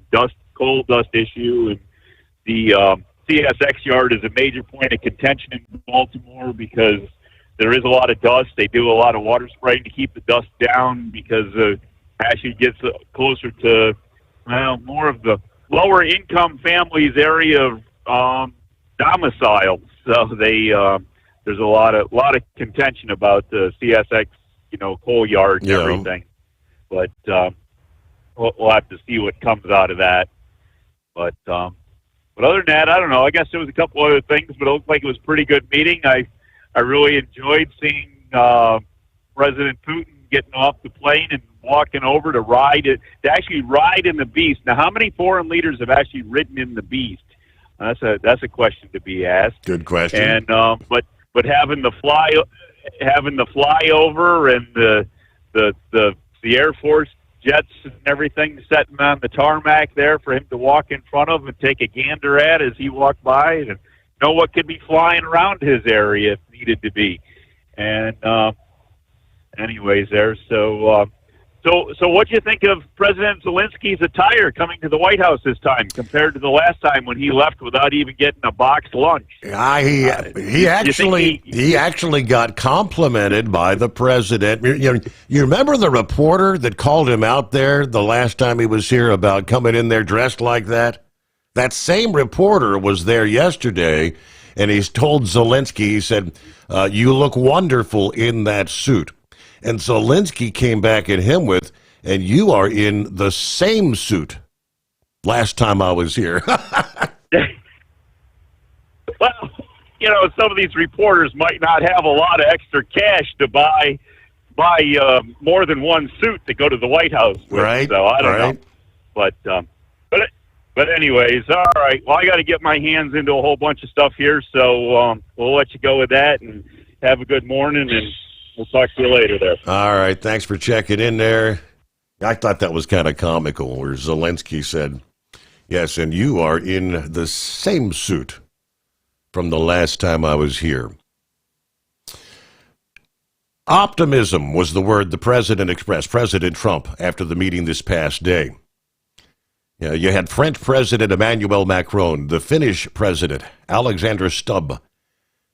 coal dust issue, and the CSX yard is a major point of contention in Baltimore because there is a lot of dust. They do a lot of water spraying to keep the dust down because actually gets closer to more of the lower income families area of domicile. So there's a lot of contention about the CSX, coal yard and everything. But we'll have to see what comes out of that. But other than that, I don't know. I guess there was a couple other things, but it looked like it was a pretty good meeting. I really enjoyed seeing President Putin getting off the plane and walking over to actually ride in the Beast. Now, how many foreign leaders have actually ridden in the Beast? That's a question to be asked. Good question. And but having the flyover and the the Air Force jets and everything sitting on the tarmac there for him to walk in front of and take a gander at as he walked by and know what could be flying around his area if needed to be. And anyways, there. So what do you think of President Zelensky's attire coming to the White House this time compared to the last time when he left without even getting a boxed lunch? He actually got complimented by the president. You remember the reporter that called him out there the last time he was here about coming in there dressed like that? That same reporter was there yesterday, and he's told Zelensky, he said, you look wonderful in that suit. And Zelensky came back at him with, and you are in the same suit last time I was here. Well, some of these reporters might not have a lot of extra cash to buy more than one suit to go to the White House with. Right. So I don't know. But anyways, all right. Well, I got to get my hands into a whole bunch of stuff here, so we'll let you go with that, and have a good morning, and we'll talk to you later there. All right. Thanks for checking in there. I thought that was kind of comical where Zelensky said, yes, and you are in the same suit from the last time I was here. Optimism was the word the president expressed, President Trump, after the meeting this past day. You had French President Emmanuel Macron, the Finnish President Alexander Stubb,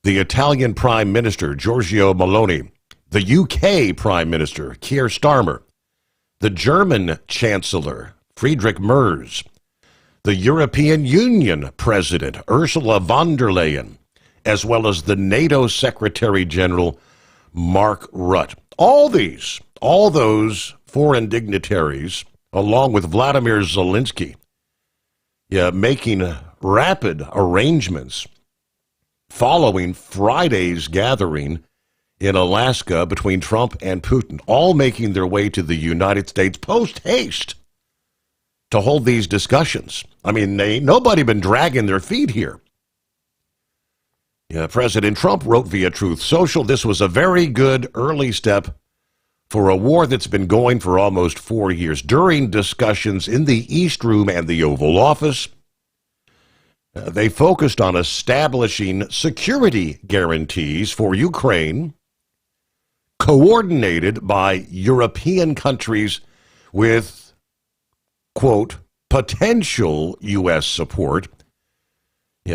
the Italian Prime Minister Giorgio Meloni, the UK Prime Minister Keir Starmer, the German Chancellor Friedrich Merz, the European Union President Ursula von der Leyen, as well as the NATO Secretary General Mark Rutte. All those foreign dignitaries, along with Vladimir Zelensky, making rapid arrangements following Friday's gathering in Alaska between Trump and Putin, all making their way to the United States post-haste to hold these discussions. I mean, nobody been dragging their feet here. President Trump wrote via Truth Social, this was a very good early step for a war that's been going for almost 4 years. During discussions in the East Room and the Oval Office, they focused on establishing security guarantees for Ukraine, coordinated by European countries with, quote, potential U.S. support.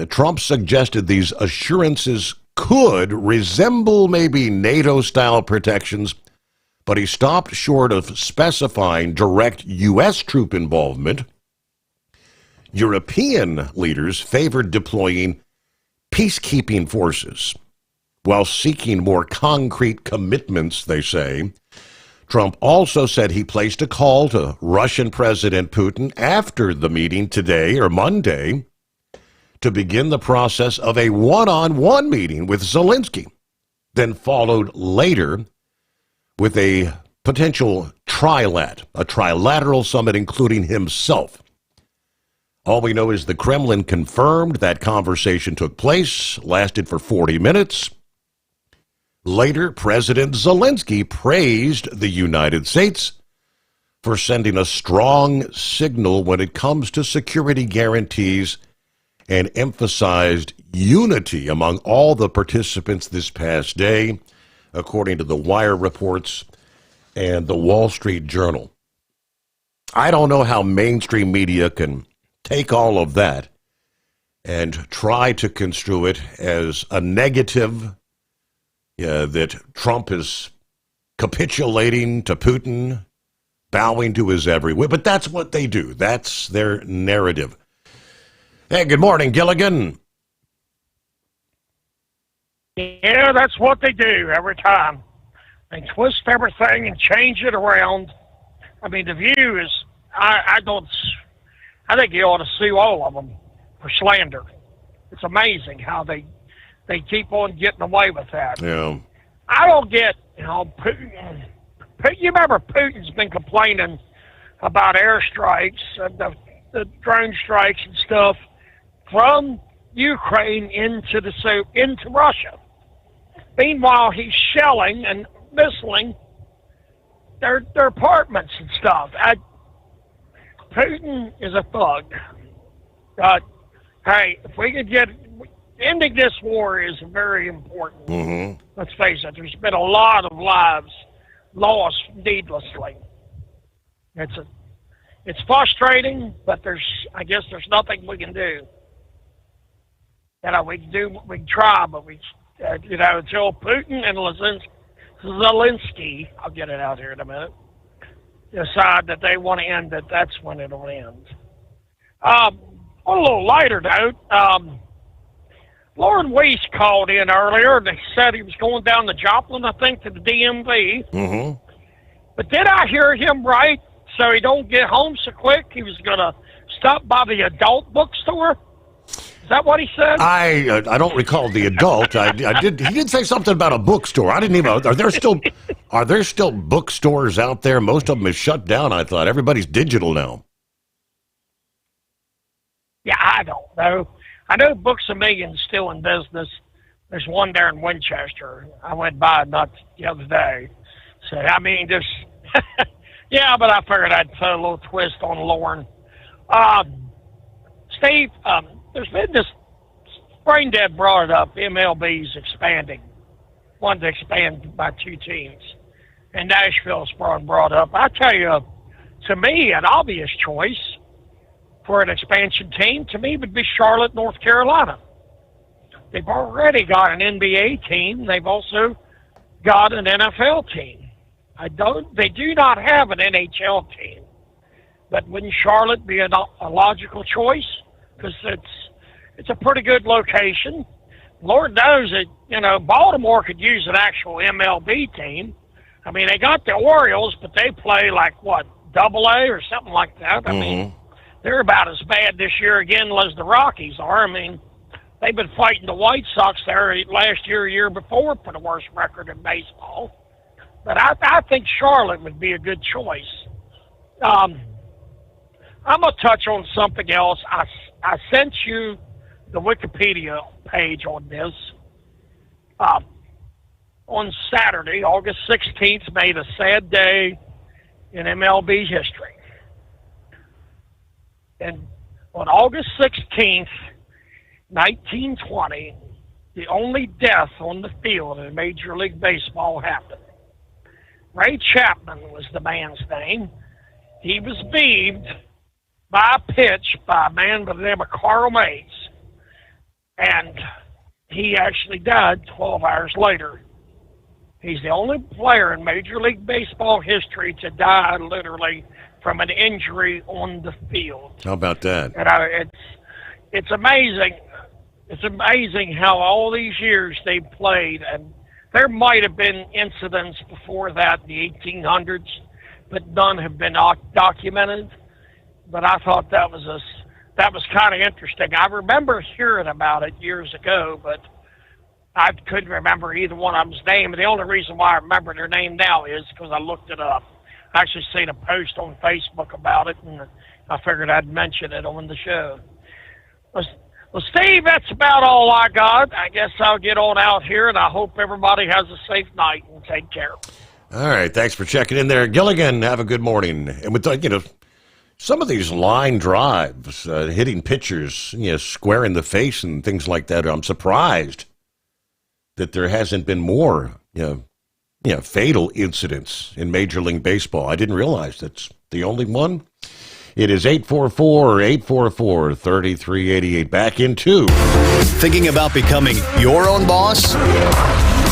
Trump suggested these assurances could resemble maybe NATO-style protections, but he stopped short of specifying direct U.S. troop involvement. European leaders favored deploying peacekeeping forces while seeking more concrete commitments, they say. Trump also said he placed a call to Russian President Putin after the meeting today or Monday to begin the process of a one-on-one meeting with Zelensky, then followed later with a potential a trilateral summit including himself. All we know is the Kremlin confirmed that conversation took place, lasted for 40 minutes. Later, President Zelensky praised the United States for sending a strong signal when it comes to security guarantees and emphasized unity among all the participants this past day, according to the Wire reports and the Wall Street Journal. I don't know how mainstream media can take all of that and try to construe it as a negative, that Trump is capitulating to Putin, bowing to his every whim. But that's what they do. That's their narrative. Hey, good morning, Gilligan. Yeah, that's what they do every time. They twist everything and change it around. I mean, the View is, I think you ought to sue all of them for slander. It's amazing how they keep on getting away with that. Yeah. I don't get, Putin. You remember Putin's been complaining about airstrikes, the drone strikes and stuff from Ukraine into Russia. Meanwhile, he's shelling and missiling their apartments and stuff. Putin is a thug. Hey, if we could get ending this war is very important. Mm-hmm. Let's face it. There's been a lot of lives lost needlessly. It's frustrating, but I guess there's nothing we can do. We can try, but until Putin and Zelensky, I'll get it out here in a minute, decide that they want to end it, that's when it'll end. On a little lighter note, Lauren Weiss called in earlier and he said he was going down to Joplin, I think, to the DMV. Mm-hmm. But did I hear him right? So he don't get home so quick, he was going to stop by the adult bookstore? Is that what he said? I don't recall the adult. I did. He did say something about a bookstore. I didn't even. Are there still bookstores out there? Most of them is shut down. I thought everybody's digital now. Yeah, I don't know. I know Books A Million's still in business. There's one there in Winchester. I went by not the other day. So I mean, just yeah. But I figured I'd put a little twist on Lauren. Steve. There's been this, Brain Dead brought it up, MLB's expanding. Wanted to expand by 2 teams. And Nashville's brought up. I tell you, to me, an obvious choice for an expansion team, to me, would be Charlotte, North Carolina. They've already got an NBA team. They've also got an NFL team. They do not have an NHL team. But wouldn't Charlotte be a logical choice? Because it's a pretty good location. Lord knows that, Baltimore could use an actual MLB team. I mean, they got the Orioles, but they play like, what, AA or something like that? I mean, they're about as bad this year again as the Rockies are. I mean, they've been fighting the White Sox there last year before for the worst record in baseball. But I think Charlotte would be a good choice. I'm going to touch on something else. I sent you the Wikipedia page on this. On Saturday, August 16th, made a sad day in MLB history. And on August 16th, 1920, the only death on the field in Major League Baseball happened. Ray Chapman was the man's name. He was beamed by a pitch by a man by the name of Carl Mays. And he actually died 12 hours later. He's the only player in Major League Baseball history to die literally from an injury on the field. How about that? And it's amazing. It's amazing how all these years they've played, and there might have been incidents before that in the 1800s, but none have been documented. But I thought that was kind of interesting. I remember hearing about it years ago, but I couldn't remember either one of them's name. And the only reason why I remember their name now is because I looked it up. I actually seen a post on Facebook about it, and I figured I'd mention it on the show. Well, Steve, that's about all I got. I guess I'll get on out here, and I hope everybody has a safe night and take care. All right, thanks for checking in there. Gilligan, have a good morning. And with, some of these line drives, hitting pitchers, square in the face and things like that, I'm surprised that there hasn't been more, fatal incidents in Major League Baseball. I didn't realize that's the only one. It is 844-844-3388. Back in 2. Thinking about becoming your own boss?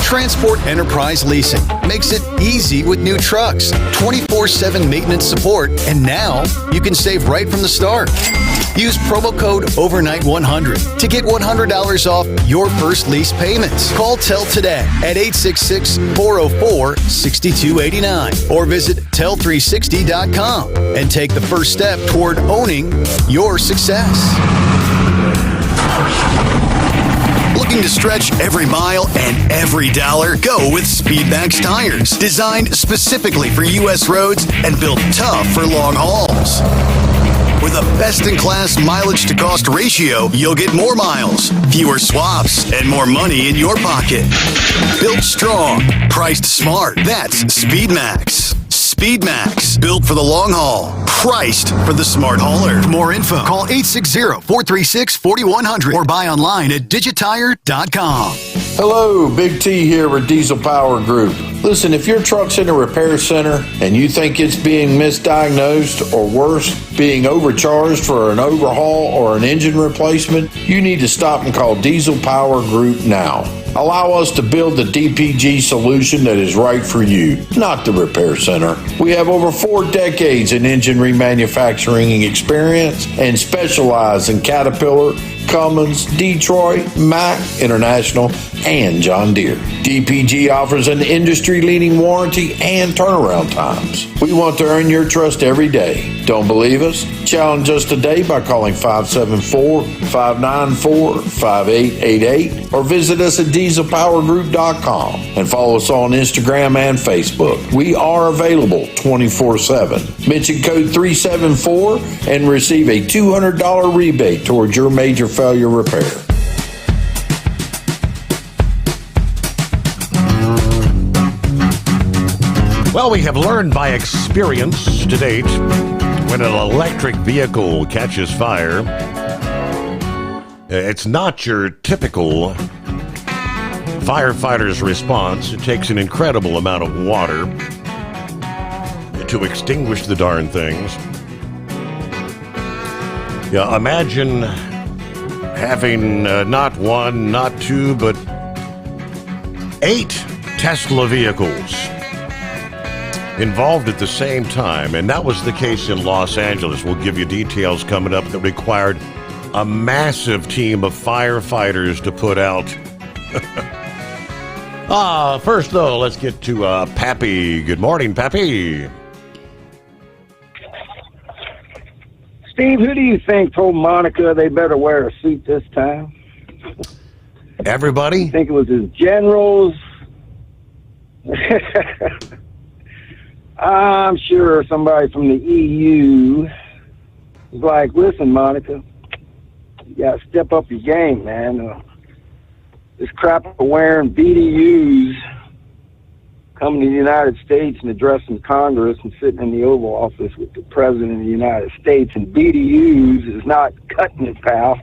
Transport Enterprise Leasing makes it easy with new trucks, 24/7 maintenance support, and now you can save right from the start. Use promo code OVERNIGHT100 to get $100 off your first lease payments. Call TEL today at 866-404-6289 or visit tel360.com and take the first step toward owning your success. Looking to stretch every mile and every dollar? Go with Speedmax tires, designed specifically for U.S. roads and built tough for long hauls. With a best-in-class mileage-to-cost ratio, you'll get more miles, fewer swaps, and more money in your pocket. Built strong, priced smart. That's Speedmax. SpeedMax, built for the long haul, priced for the smart hauler. For more info, call 860-436-4100 or buy online at digitire.com. Hello, Big T here with Diesel Power Group. Listen, if your truck's in a repair center and you think it's being misdiagnosed or worse, being overcharged for an overhaul or an engine replacement, you need to stop and call Diesel Power Group now. Allow us to build the DPG solution that is right for you, not the repair center. We have over 4 decades in engine remanufacturing experience and specialize in Caterpillar, Cummins, Detroit, Mack, International, and John Deere. DPG offers an industry-leading warranty and turnaround times. We want to earn your trust every day. Don't believe us? Challenge us today by calling 574-594-5888 or visit us at dieselpowergroup.com and follow us on Instagram and Facebook. We are available 24/7. Mention code 374 and receive a $200 rebate towards your major failure repair. Well, we have learned by experience to date, when an electric vehicle catches fire, it's not your typical firefighter's response. It takes an incredible amount of water to extinguish the darn things. Yeah, imagine having not one, not two, but 8 Tesla vehicles involved at the same time, and that was the case in Los Angeles. We'll give you details coming up that required a massive team of firefighters to put out. First, though, let's get to Pappy. Good morning, Pappy. Steve, who do you think told Monica they better wear a suit this time? Everybody? I think it was his generals. I'm sure somebody from the EU was like, listen, Monica, you got to step up your game, man. This crap of wearing BDUs, coming to the United States and addressing Congress and sitting in the Oval Office with the President of the United States and BDUs is not cutting it, pal.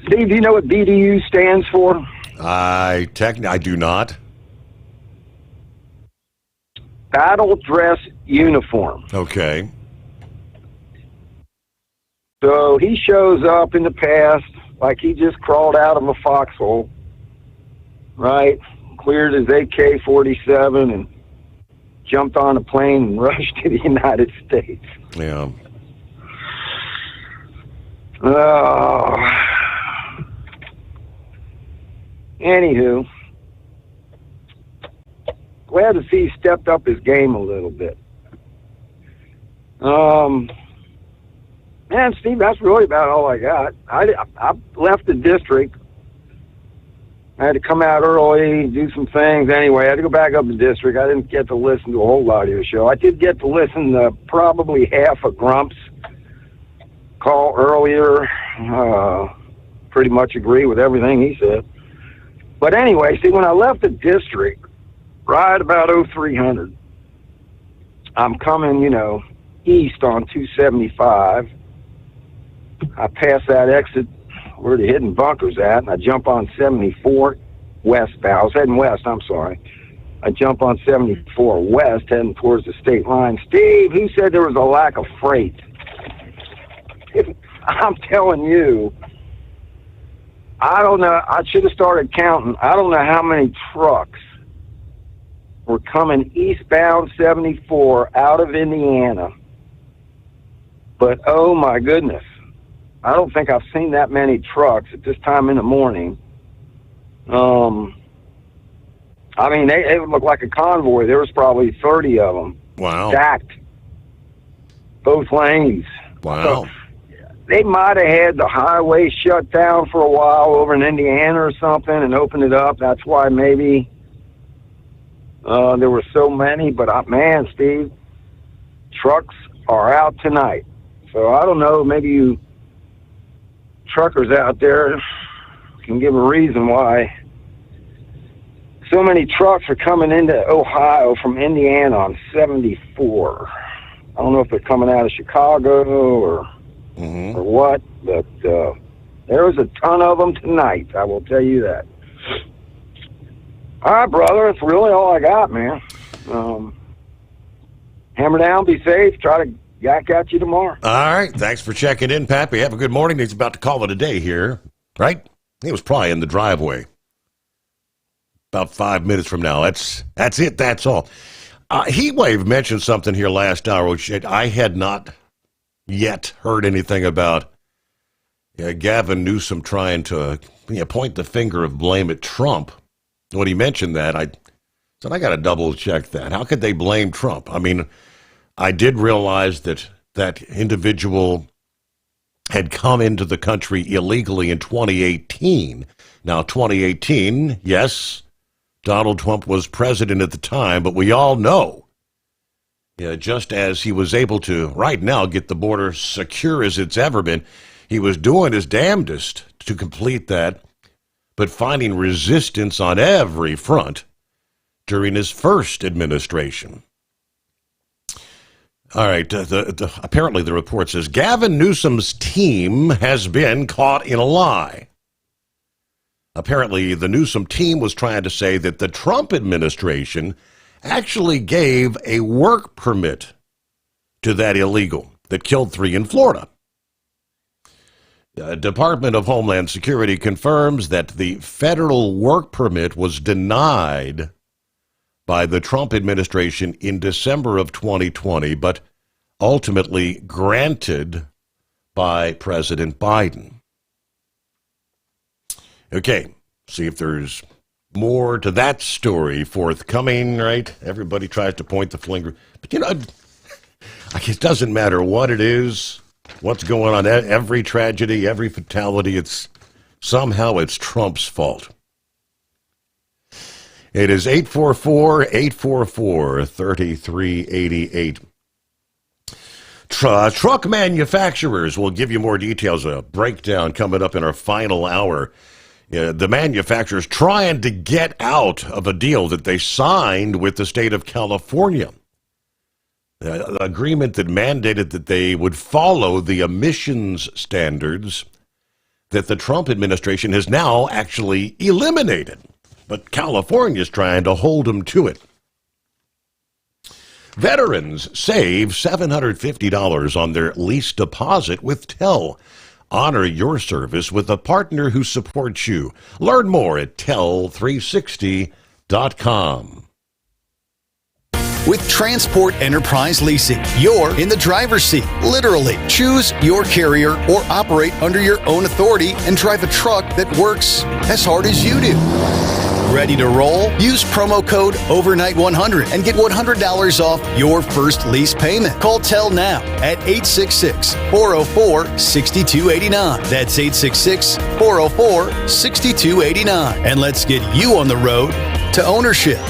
Steve, do you know what BDU stands for? I do not. Battle Dress Uniform. Okay. So he shows up in the past like he just crawled out of a foxhole, right? Cleared his AK-47 and jumped on a plane and rushed to the United States. Yeah. Anywho, glad to see he stepped up his game a little bit. Man, Steve, that's really about all I got. I left the district. I had to come out early, do some things. Anyway, I had to go back up the district. I didn't get to listen to a whole lot of your show. I did get to listen to probably half of Grump's call earlier. Pretty much agree with everything he said. But anyway, see, when I left the district, right about 0300, I'm coming, east on 275. I pass that exit where the hidden bunker's at, and I jump on 74 westbound. I was heading west, I'm sorry. I jump on 74 west, heading towards the state line. Steve, who said there was a lack of freight? I'm telling you, I don't know. I should have started counting. I don't know how many trucks were coming eastbound 74 out of Indiana. But, oh, my goodness. I don't think I've seen that many trucks at this time in the morning. I mean, they would look like a convoy. There was probably 30 of them. Wow. Stacked. Both lanes. Wow. So they might have had the highway shut down for a while over in Indiana or something and opened it up. That's why maybe there were so many. But, man, Steve, trucks are out tonight. So I don't know, maybe you truckers out there can give a reason why so many trucks are coming into Ohio from Indiana on 74. I don't know if they're coming out of Chicago or what, but there was a ton of them tonight, I will tell you that. All right, brother, that's really all I got, man. Hammer down, be safe, try to yak at you tomorrow. All right, thanks for checking in, Pappy. Have a good morning. He's about to call it a day here, right? He was probably in the driveway. About 5 minutes from now. That's it, that's all. Heatwave mentioned something here last hour, which I had not yet heard anything about. Gavin Newsom trying to point the finger of blame at Trump. When he mentioned that, I said, I got to double check that. How could they blame Trump? I mean, I did realize that that individual had come into the country illegally in 2018. Now, 2018, yes, Donald Trump was president at the time, but we all know, just as he was able to right now get the border secure as it's ever been, he was doing his damnedest to complete that, but finding resistance on every front during his first administration. All right, apparently the report says Gavin Newsom's team has been caught in a lie. Apparently, the Newsom team was trying to say that the Trump administration actually gave a work permit to that illegal that killed 3 in Florida. The Department of Homeland Security confirms that the federal work permit was denied by the Trump administration in December of 2020, but ultimately granted by President Biden. Okay, see if there's more to that story forthcoming, right? Everybody tries to point the finger. But, it doesn't matter what it is, what's going on, every tragedy, every fatality, somehow it's Trump's fault. It is 844-844-3388. Truck manufacturers, will give you more details, a breakdown coming up in our final hour. The manufacturers trying to get out of a deal that they signed with the state of California. An agreement that mandated that they would follow the emissions standards that the Trump administration has now actually eliminated. But California is trying to hold them to it. Veterans save $750 on their lease deposit with TEL. Honor your service with a partner who supports you. Learn more at tel360.com. With Transport Enterprise Leasing, you're in the driver's seat, literally. Choose your carrier or operate under your own authority and drive a truck that works as hard as you do. Ready to roll? Use promo code OVERNIGHT100 and get $100 off your first lease payment. Call TEL now at 866-404-6289. That's 866-404-6289. And let's get you on the road to ownership.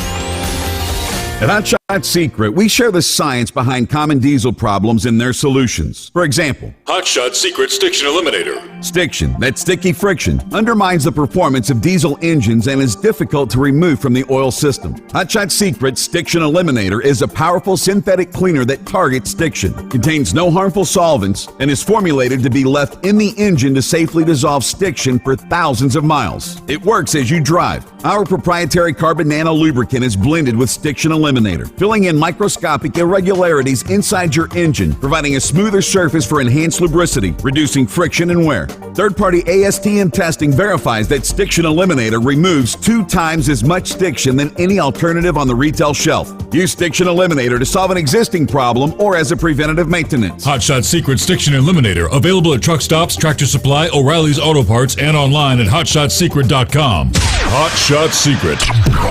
At Hotshot Secret, we share the science behind common diesel problems and their solutions. For example, Hotshot Secret Stiction Eliminator. Stiction, that sticky friction, undermines the performance of diesel engines and is difficult to remove from the oil system. Hotshot Secret Stiction Eliminator is a powerful synthetic cleaner that targets stiction, contains no harmful solvents, and is formulated to be left in the engine to safely dissolve stiction for thousands of miles. It works as you drive. Our proprietary carbon nano lubricant is blended with Stiction Eliminator, filling in microscopic irregularities inside your engine, providing a smoother surface for enhanced lubricity, reducing friction and wear. Third-party ASTM testing verifies that Stiction Eliminator removes 2 times as much stiction than any alternative on the retail shelf. Use Stiction Eliminator to solve an existing problem or as a preventative maintenance. Hotshot Secret Stiction Eliminator, available at truck stops, Tractor Supply, O'Reilly's Auto Parts, and online at hotshotsecret.com. Hotshot Secret,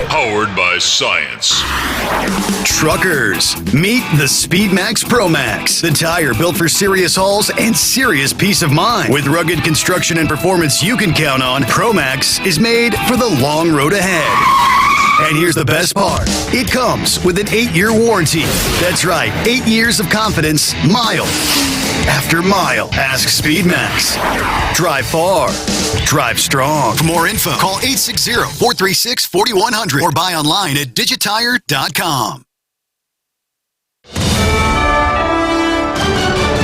powered by science. Truckers, meet the Speedmax Pro Max, the tire built for serious hauls and serious peace of mind. With rugged construction and performance you can count on, Pro Max is made for the long road ahead. And here's the best part. It comes with an 8-year warranty. That's right, 8 years of confidence, mild. After mile, ask Speedmax. Drive far. Drive strong. For more info, call 860-436-4100 or buy online at digitire.com.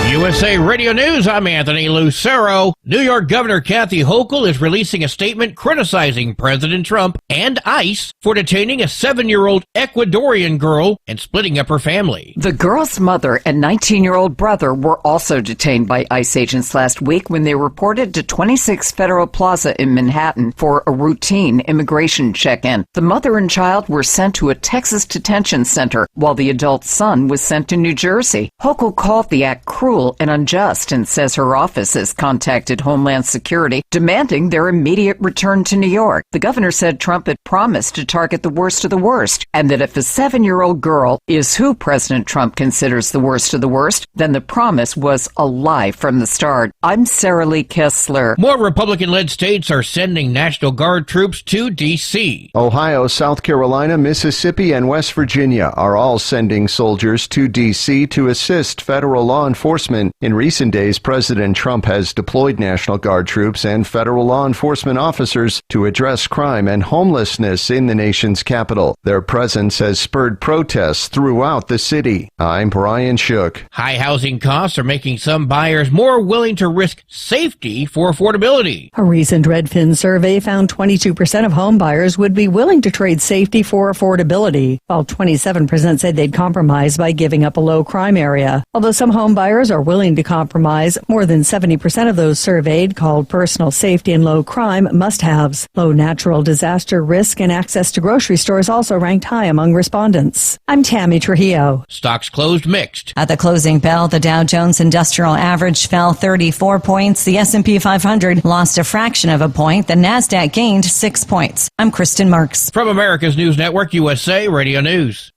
USA Radio News, I'm Anthony Lucero. New York Governor Kathy Hochul is releasing a statement criticizing President Trump and ICE for detaining a 7-year-old Ecuadorian girl and splitting up her family. The girl's mother and 19-year-old brother were also detained by ICE agents last week when they reported to 26 Federal Plaza in Manhattan for a routine immigration check-in. The mother and child were sent to a Texas detention center, while the adult son was sent to New Jersey. Hochul called the act cruel and unjust and says her office has contacted Homeland Security demanding their immediate return to New York. The governor said Trump had promised to target the worst of the worst, and that if a 7-year-old girl is who President Trump considers the worst of the worst, then the promise was a lie from the start. I'm Sarah Lee Kessler. More Republican-led states are sending National Guard troops to D.C. Ohio, South Carolina, Mississippi, and West Virginia are all sending soldiers to D.C. to assist federal law enforcement. In recent days, President Trump has deployed National Guard troops and federal law enforcement officers to address crime and homelessness in the nation's capital. Their presence has spurred protests throughout the city. I'm Brian Shook. High housing costs are making some buyers more willing to risk safety for affordability. A recent Redfin survey found 22% of home buyers would be willing to trade safety for affordability, while 27% said they'd compromise by giving up a low crime area. Although some home buyers are willing to compromise, more than 70% of those surveyed called personal safety and low crime must-haves. Low natural disaster risk and access to grocery stores also ranked high among respondents. I'm Tammy Trujillo. Stocks closed mixed. At the closing bell, the Dow Jones Industrial Average fell 34 points. The S&P 500 lost a fraction of a point. The Nasdaq gained 6 points. I'm Kristen Marks. From America's News Network, USA Radio News.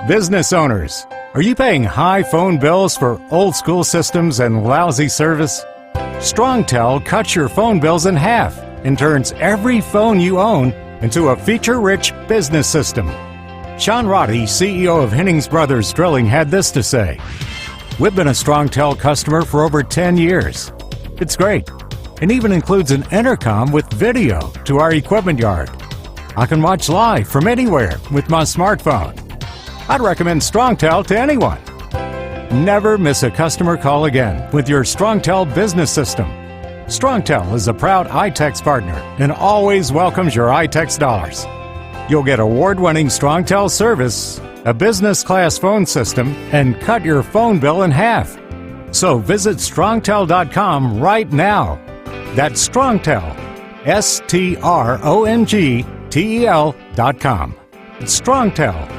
Business owners, are you paying high phone bills for old school systems and lousy service? StrongTel cuts your phone bills in half and turns every phone you own into a feature-rich business system. Sean Roddy, CEO of Hennings Brothers Drilling, had this to say: "We've been a StrongTel customer for over 10 years. It's great, and even includes an intercom with video to our equipment yard. I can watch live from anywhere with my smartphone. I'd recommend StrongTel to anyone. Never miss a customer call again with your StrongTel business system. StrongTel is a proud iTex partner and always welcomes your iTex dollars. You'll get award-winning StrongTel service, a business-class phone system, and cut your phone bill in half. So visit StrongTel.com right now. That's StrongTel, StrongTel.com. It's StrongTel.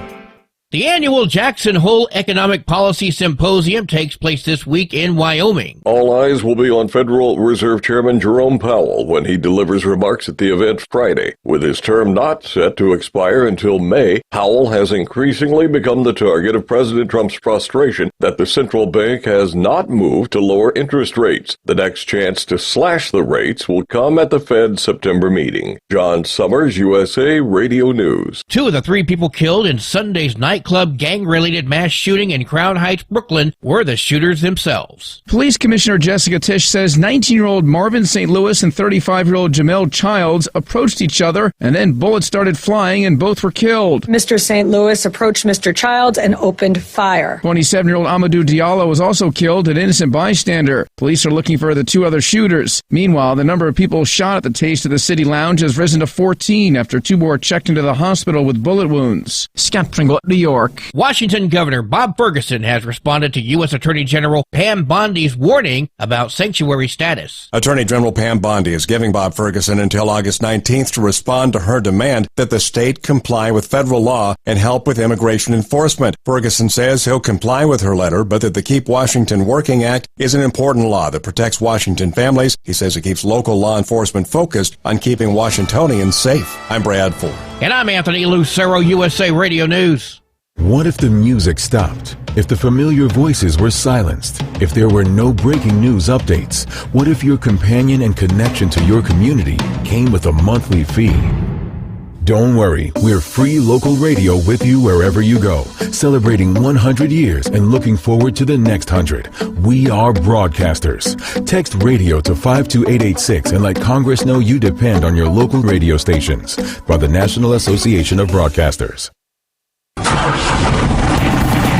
The annual Jackson Hole Economic Policy Symposium takes place this week in Wyoming. All eyes will be on Federal Reserve Chairman Jerome Powell when he delivers remarks at the event Friday. With his term not set to expire until May, Powell has increasingly become the target of President Trump's frustration that the central bank has not moved to lower interest rates. The next chance to slash the rates will come at the Fed's September meeting. John Sommers, USA Radio News. 2 of the 3 people killed in Sunday's nightclub gang-related mass shooting in Crown Heights, Brooklyn, were the shooters themselves. Police Commissioner Jessica Tisch says 19-year-old Marvin St. Louis and 35-year-old Jamel Childs approached each other, and then bullets started flying and both were killed. Mr. St. Louis approached Mr. Childs and opened fire. 27-year-old Amadou Diallo was also killed, an innocent bystander. Police are looking for the 2 other shooters. Meanwhile, the number of people shot at the Taste of the City Lounge has risen to 14 after 2 more checked into the hospital with bullet wounds. Scott Pringle, New York. Washington Governor Bob Ferguson has responded to U.S. Attorney General Pam Bondi's warning about sanctuary status. Attorney General Pam Bondi is giving Bob Ferguson until August 19th to respond to her demand that the state comply with federal law and help with immigration enforcement. Ferguson says he'll comply with her letter, but that the Keep Washington Working Act is an important law that protects Washington families. He says it keeps local law enforcement focused on keeping Washingtonians safe. I'm Brad Ford. And I'm Anthony Lucero, USA Radio News. What if the music stopped? If the familiar voices were silenced? If there were no breaking news updates? What if your companion and connection to your community came with a monthly fee? Don't worry, we're free local radio with you wherever you go, celebrating 100 years and looking forward to the next 100. We are broadcasters. Text radio to 52886 and let Congress know you depend on your local radio stations. By the National Association of Broadcasters.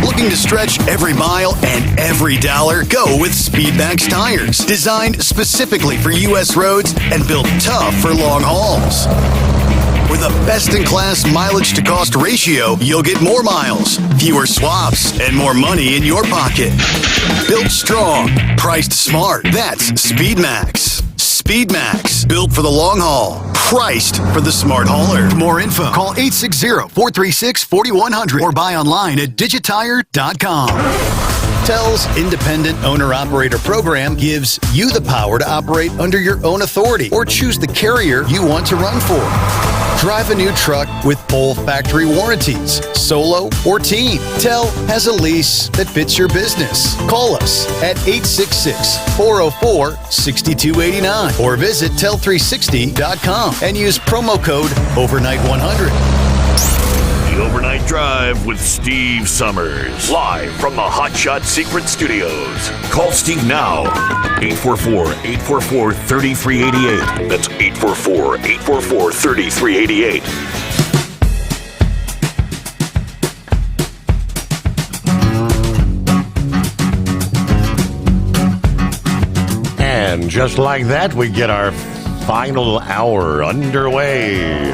Looking to stretch every mile and every dollar? Go with Speedmax tires. Designed specifically for U.S. roads and built tough for long hauls. With a best-in-class mileage-to-cost ratio, you'll get more miles, fewer swaps, and more money in your pocket. Built strong, priced smart. That's Speedmax. Speedmax, built for the long haul, priced for the smart hauler. For more info, call 860-436-4100 or buy online at digitire.com. TEL's Independent Owner-Operator Program gives you the power to operate under your own authority or choose the carrier you want to run for. Drive a new truck with full factory warranties, solo or team. TEL has a lease that fits your business. Call us at 866-404-6289 or visit tel360.com and use promo code OVERNIGHT100. The Overnight Drive with Steve Sommers. Live from the Hot Shot Secret Studios. Call Steve now. 844-844-3388. That's 844-844-3388. And just like that, we get our final hour underway.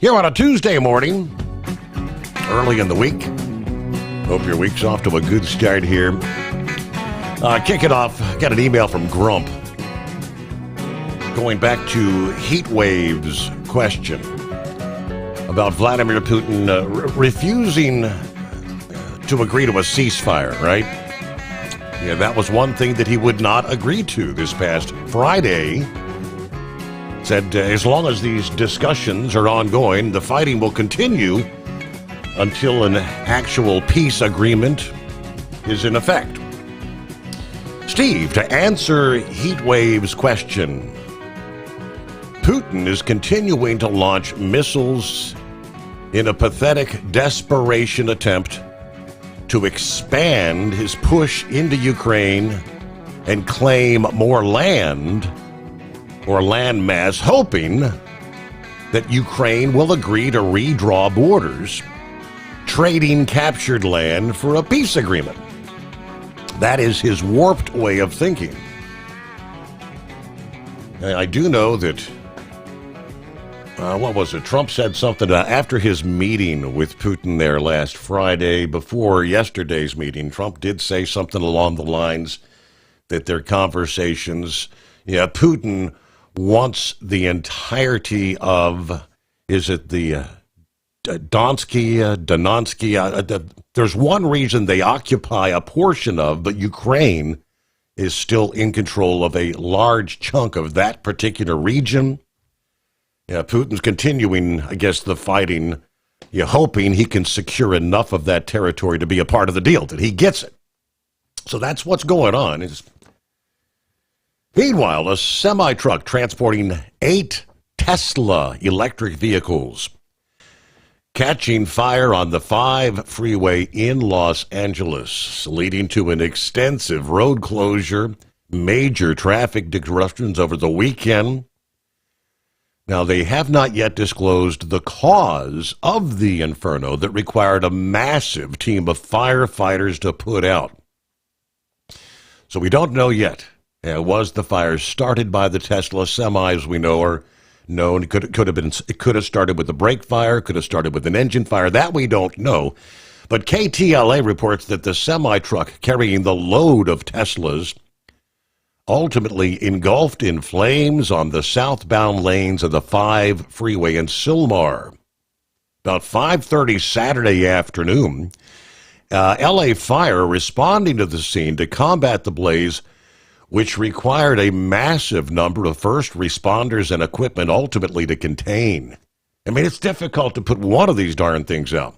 Here on a Tuesday morning, early in the week. Hope your week's off to a good start here. Kick it off, got an email from Grump going back to heat waves question about Vladimir Putin refusing to agree to a ceasefire, right? Yeah, that was one thing that he would not agree to this past Friday. Said as long as these discussions are ongoing, the fighting will continue until an actual peace agreement is in effect. Steve, to answer Heatwave's question, Putin is continuing to launch missiles in a pathetic desperation attempt to expand his push into Ukraine and claim more land or landmass, hoping that Ukraine will agree to redraw borders, trading captured land for a peace agreement. That is his warped way of thinking. I do know that, what was it? Trump said something after his meeting with Putin there last Friday, before yesterday's meeting. Trump did say something along the lines that their conversations, Putin wants the entirety of, is it the Donetsky, there's one region they occupy a portion of, but Ukraine is still in control of a large chunk of that particular region. Putin's continuing, I guess, the fighting, hoping he can secure enough of that territory to be a part of the deal, that he gets it. So that's what's going on. Meanwhile, a semi-truck transporting 8 Tesla electric vehicles catching fire on the 5 freeway in Los Angeles, leading to an extensive road closure, major traffic disruptions over the weekend. Now, they have not yet disclosed the cause of the inferno that required a massive team of firefighters to put out. So we don't know yet. Was the fire started by the Tesla semis we know are known? It could have started with a brake fire, could have started with an engine fire. That we don't know. But KTLA reports that the semi-truck carrying the load of Teslas ultimately engulfed in flames on the southbound lanes of the 5 freeway in Sylmar. About 5:30 Saturday afternoon, LA Fire responding to the scene to combat the blaze, which required a massive number of first responders and equipment ultimately to contain. I mean, it's difficult to put one of these darn things out.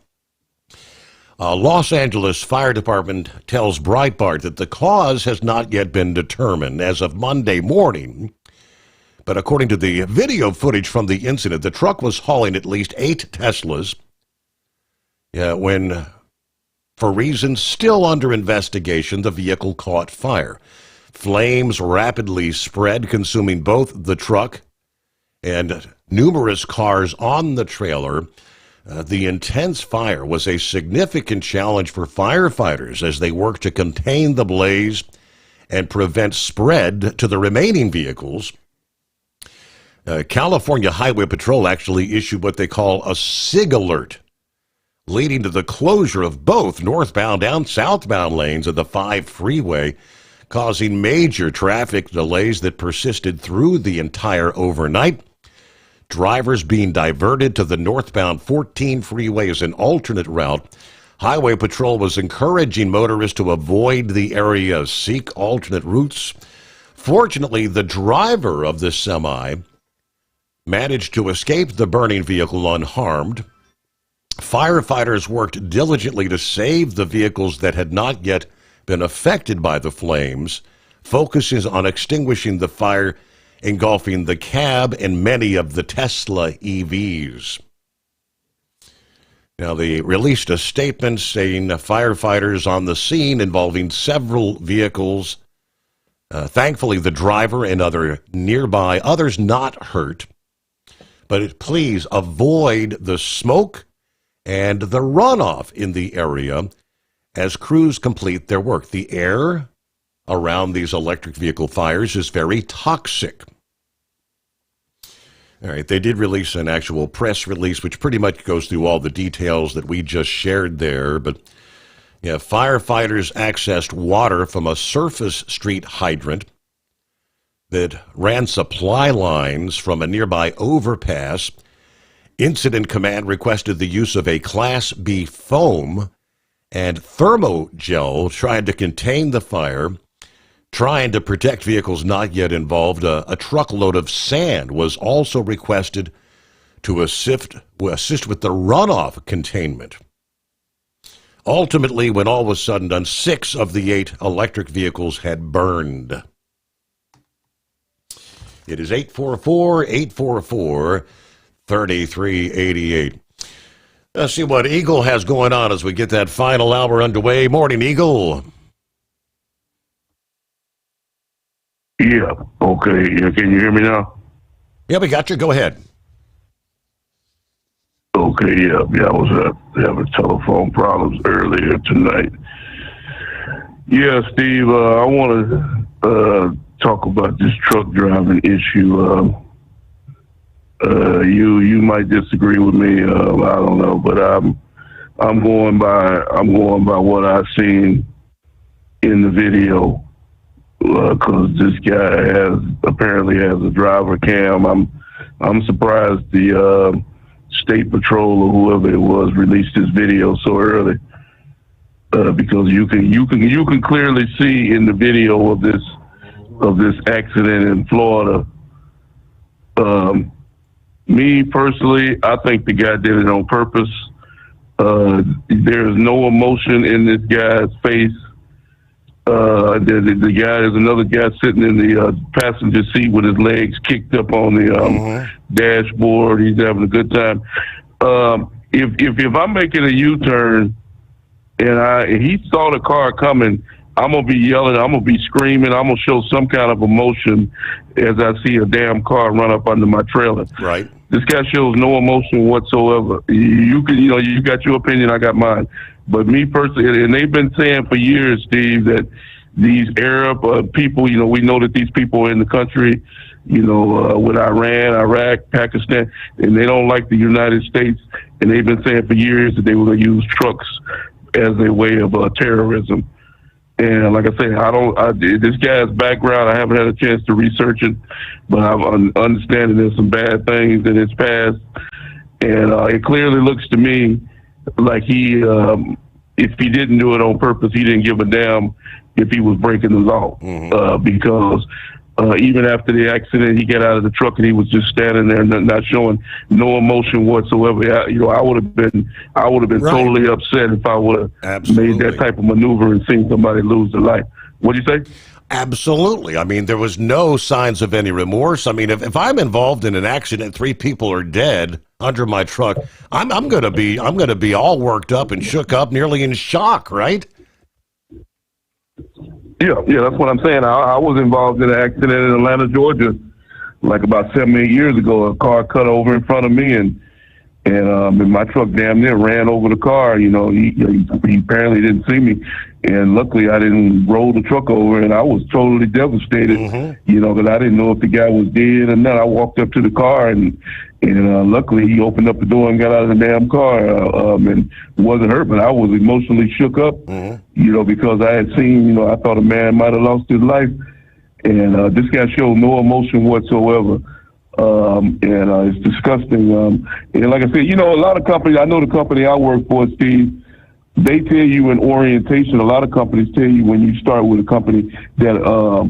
Los Angeles Fire Department tells Breitbart that the cause has not yet been determined. As of Monday morning, But according to the video footage from the incident, the truck was hauling at least 8 Teslas when, for reasons still under investigation, the vehicle caught fire. Flames rapidly spread, consuming both the truck and numerous cars on the trailer. The intense fire was a significant challenge for firefighters as they worked to contain the blaze and prevent spread to the remaining vehicles. California Highway Patrol actually issued what they call a SIG alert, leading to the closure of both northbound and southbound lanes of the 5 freeway, causing major traffic delays that persisted through the entire overnight. Drivers being diverted to the northbound 14 freeway as an alternate route. Highway Patrol was encouraging motorists to avoid the area, seek alternate routes. Fortunately, the driver of the semi managed to escape the burning vehicle unharmed. Firefighters worked diligently to save the vehicles that had not yet been affected by the flames, focuses on extinguishing the fire engulfing the cab and many of the Tesla EVs. Now, they released a statement saying firefighters on the scene involving several vehicles. Thankfully, the driver and others not hurt. But please avoid the smoke and the runoff in the area as crews complete their work. The air around these electric vehicle fires is very toxic. All right, they did release an actual press release, which pretty much goes through all the details that we just shared there. But yeah, firefighters accessed water from a surface street hydrant that ran supply lines from a nearby overpass. Incident Command requested the use of a Class B foam and thermogel trying to contain the fire. Trying to protect vehicles not yet involved, a truckload of sand was also requested to assist with the runoff containment. Ultimately, when all was said and done, 6 of the 8 electric vehicles had burned. It is 844-844-3388. Let's see what Eagle has going on as we get that final hour underway. Morning, Eagle. Yeah, okay. Yeah, can you hear me now? Yeah, we got you. Go ahead. Okay, yeah, I was having telephone problems earlier tonight. Yeah, Steve, I want to talk about this truck driving issue. You might disagree with me. I don't know, but I'm going by what I've seen in the video. Because this guy apparently has a driver cam. I'm surprised the state patrol or whoever it was released this video so early, because you can clearly see in the video of this accident in Florida. Me personally, I think the guy did it on purpose. There is no emotion in this guy's face. The guy, there's another guy sitting in the passenger seat with his legs kicked up on the dashboard. He's having a good time. If I'm making a U-turn and he saw the car coming, I'm gonna be yelling, I'm gonna be screaming, I'm gonna show some kind of emotion as I see a damn car run up under my trailer. Right. This guy shows no emotion whatsoever. You got your opinion, I got mine. But me personally, and they've been saying for years, Steve, that these Arab people, we know that these people are in the country, with Iran, Iraq, Pakistan, and they don't like the United States. And they've been saying for years that they were going to use trucks as a way of terrorism. And like I say, this guy's background, I haven't had a chance to research it, but I'm understanding there's some bad things in his past. And it clearly looks to me like if he didn't do it on purpose, he didn't give a damn if he was breaking the law. Because even after the accident, he got out of the truck and he was just standing there, not showing no emotion whatsoever. I would have been right. Totally upset if I would have made that type of maneuver and seen somebody lose their life. What do you say? Absolutely. I mean, there was no signs of any remorse. I mean, if I'm involved in an accident, 3 people are dead under my truck, I'm gonna be all worked up and shook up, nearly in shock, right? Yeah, that's what I'm saying. I was involved in an accident in Atlanta, Georgia, like about 7-8 years ago. A car cut over in front of me, and my truck damn near ran over the car. You know, he apparently didn't see me, and luckily I didn't roll the truck over, and I was totally devastated. You know, because I didn't know if the guy was dead or not. I walked up to the car, and luckily he opened up the door and got out of the damn car, and wasn't hurt, but I was emotionally shook up. You know, because I had seen, you know, I thought a man might have lost his life, and this guy showed no emotion whatsoever. It's disgusting. And like I said, you know, a lot of companies, I know the company I work for, Steve, they tell you in orientation, a lot of companies tell you when you start with a company that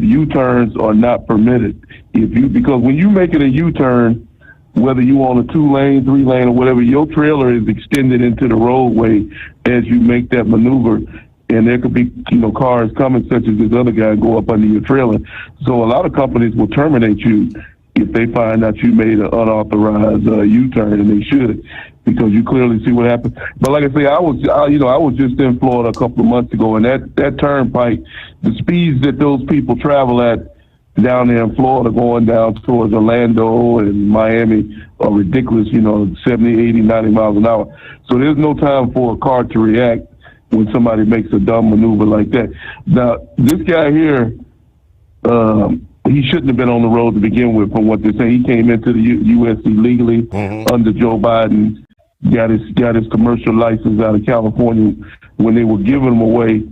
U-turns are not permitted. Because when you make it a U-turn, whether you on a 2-lane, 3-lane, or whatever, your trailer is extended into the roadway as you make that maneuver. And there could be, you know, cars coming such as this other guy go up under your trailer. So a lot of companies will terminate you if they find out you made an unauthorized U-turn, and they should, because you clearly see what happened. But like I say, I was just in Florida a couple of months ago, and that turnpike, the speeds that those people travel at down there in Florida going down towards Orlando and Miami are ridiculous, you know, 70, 80, 90 miles an hour. So there's no time for a car to react when somebody makes a dumb maneuver like that. Now, this guy here, he shouldn't have been on the road to begin with, from what they're saying. He came into the U.S. illegally under Joe Biden, got his commercial license out of California when they were giving them away,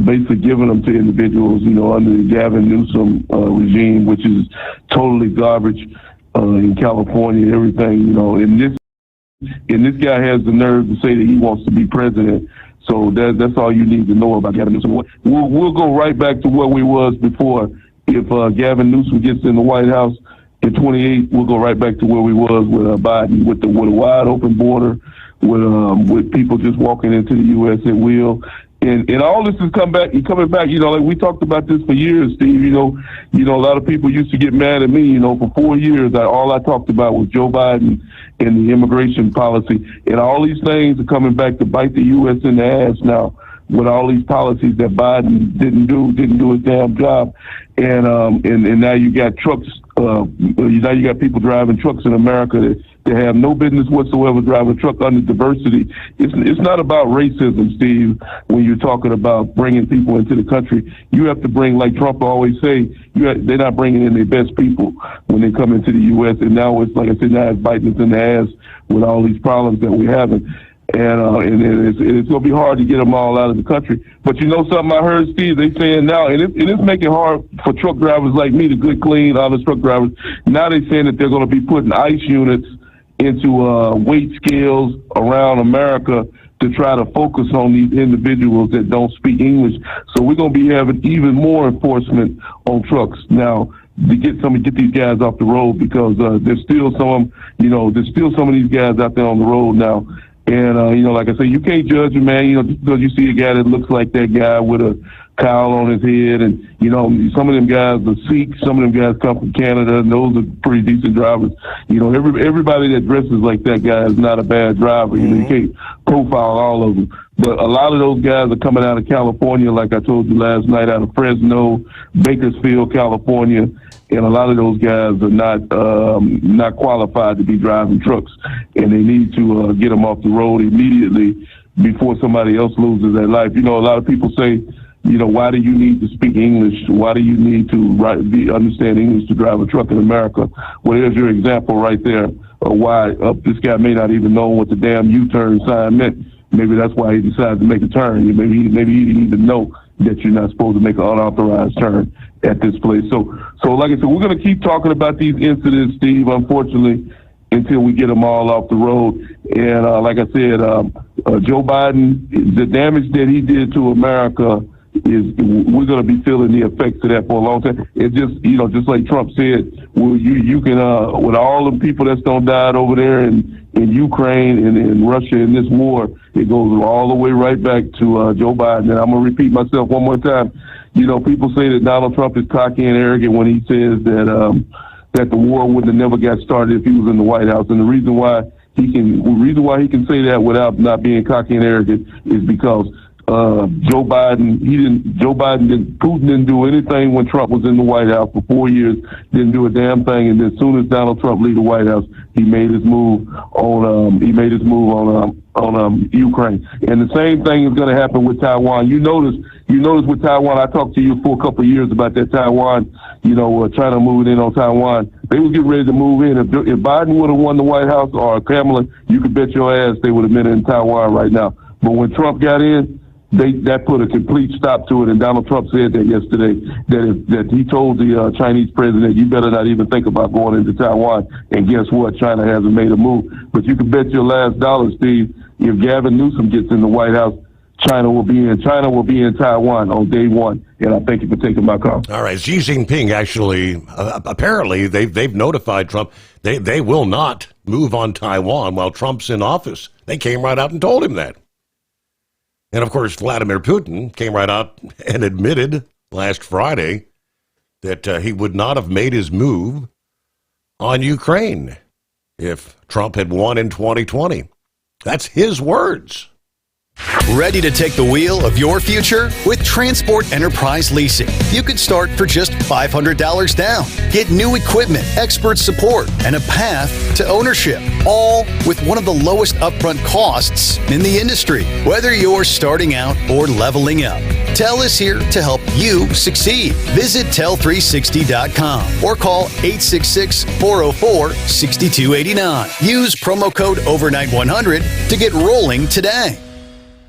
basically giving them to individuals, you know, under the Gavin Newsom regime, which is totally garbage in California, everything, you know. And this guy has the nerve to say that he wants to be president. So that's all you need to know about Gavin Newsom. We'll go right back to where we was before. If Gavin Newsom gets in the White House in 28, we'll go right back to where we was with Biden, with a wide open border, with people just walking into the U.S. at will. And all this is coming back. You know, like we talked about this for years, Steve. You know, a lot of people used to get mad at me. You know, for 4 years, all I talked about was Joe Biden and the immigration policy, and all these things are coming back to bite the U.S. in the ass now, with all these policies that Biden didn't do his damn job, and now you got trucks. Now you got people driving trucks in America that have no business whatsoever driving a truck under diversity. It's not about racism, Steve. When you're talking about bringing people into the country, you have to bring, like Trump always say, they're not bringing in their best people when they come into the U.S. And now it's, like I said, now it's biting us in the ass with all these problems that we're having. And it's going to be hard to get them all out of the country. But you know something I heard, Steve? They saying now, and it's making it hard for truck drivers like me, the good, clean, honest truck drivers. Now they're saying that they're going to be putting ICE units into weight scales around America to try to focus on these individuals that don't speak English. So we're going to be having even more enforcement on trucks now to get these guys off the road, because there's still some of these guys out there on the road now. And, you know, like I say, you can't judge a man, you know, just because you see a guy that looks like that guy with a cowl on his head. And, you know, some of them guys are Sikhs, some of them guys come from Canada, and those are pretty decent drivers. You know, everybody that dresses like that guy is not a bad driver. You know, you can't profile all of them. But a lot of those guys are coming out of California, like I told you last night, out of Fresno, Bakersfield, California. And a lot of those guys are not qualified to be driving trucks, and they need to get them off the road immediately before somebody else loses their life. You know, a lot of people say, you know, why do you need to speak English? Why do you need to understand English to drive a truck in America? Well, there's your example right there of why this guy may not even know what the damn U-turn sign meant. Maybe that's why he decided to make a turn. Maybe he didn't even know that you're not supposed to make an unauthorized turn at this place. So like I said, we're going to keep talking about these incidents, Steve, unfortunately, until we get them all off the road. And like I said, Joe Biden, the damage that he did to America we're going to be feeling the effects of that for a long time. It's just, you know, just like Trump said, well, you can, with all the people that's going to die over there in Ukraine and in Russia in this war, it goes all the way right back to Joe Biden. And I'm going to repeat myself one more time. You know, people say that Donald Trump is cocky and arrogant when he says that the war would have never got started if he was in the White House. And the reason why he can say that without not being cocky and arrogant is because Putin didn't do anything when Trump was in the White House for 4 years, didn't do a damn thing, and as soon as Donald Trump leave the White House, he made his move on Ukraine. And the same thing is going to happen with Taiwan. You notice with Taiwan, I talked to you for a couple of years about that Taiwan, China moving in on Taiwan. They was getting ready to move in. If Biden would have won the White House or Kamala, you could bet your ass they would have been in Taiwan right now. But when Trump got in, that put a complete stop to it, and Donald Trump said that yesterday, that he told the Chinese president, you better not even think about going into Taiwan, and guess what? China hasn't made a move. But you can bet your last dollar, Steve, if Gavin Newsom gets in the White House, China will be in Taiwan on day one, and I thank you for taking my call. All right, Xi Jinping actually, apparently, they've notified Trump they will not move on Taiwan while Trump's in office. They came right out and told him that. And, of course, Vladimir Putin came right out and admitted last Friday that he would not have made his move on Ukraine if Trump had won in 2020. That's his words. Ready to take the wheel of your future? With Transport Enterprise Leasing, you could start for just $500 down. Get new equipment, expert support, and a path to ownership, all with one of the lowest upfront costs in the industry. Whether you're starting out or leveling up, TEL is here to help you succeed. Visit tel360.com or call 866-404-6289. Use promo code OVERNIGHT100 to get rolling today.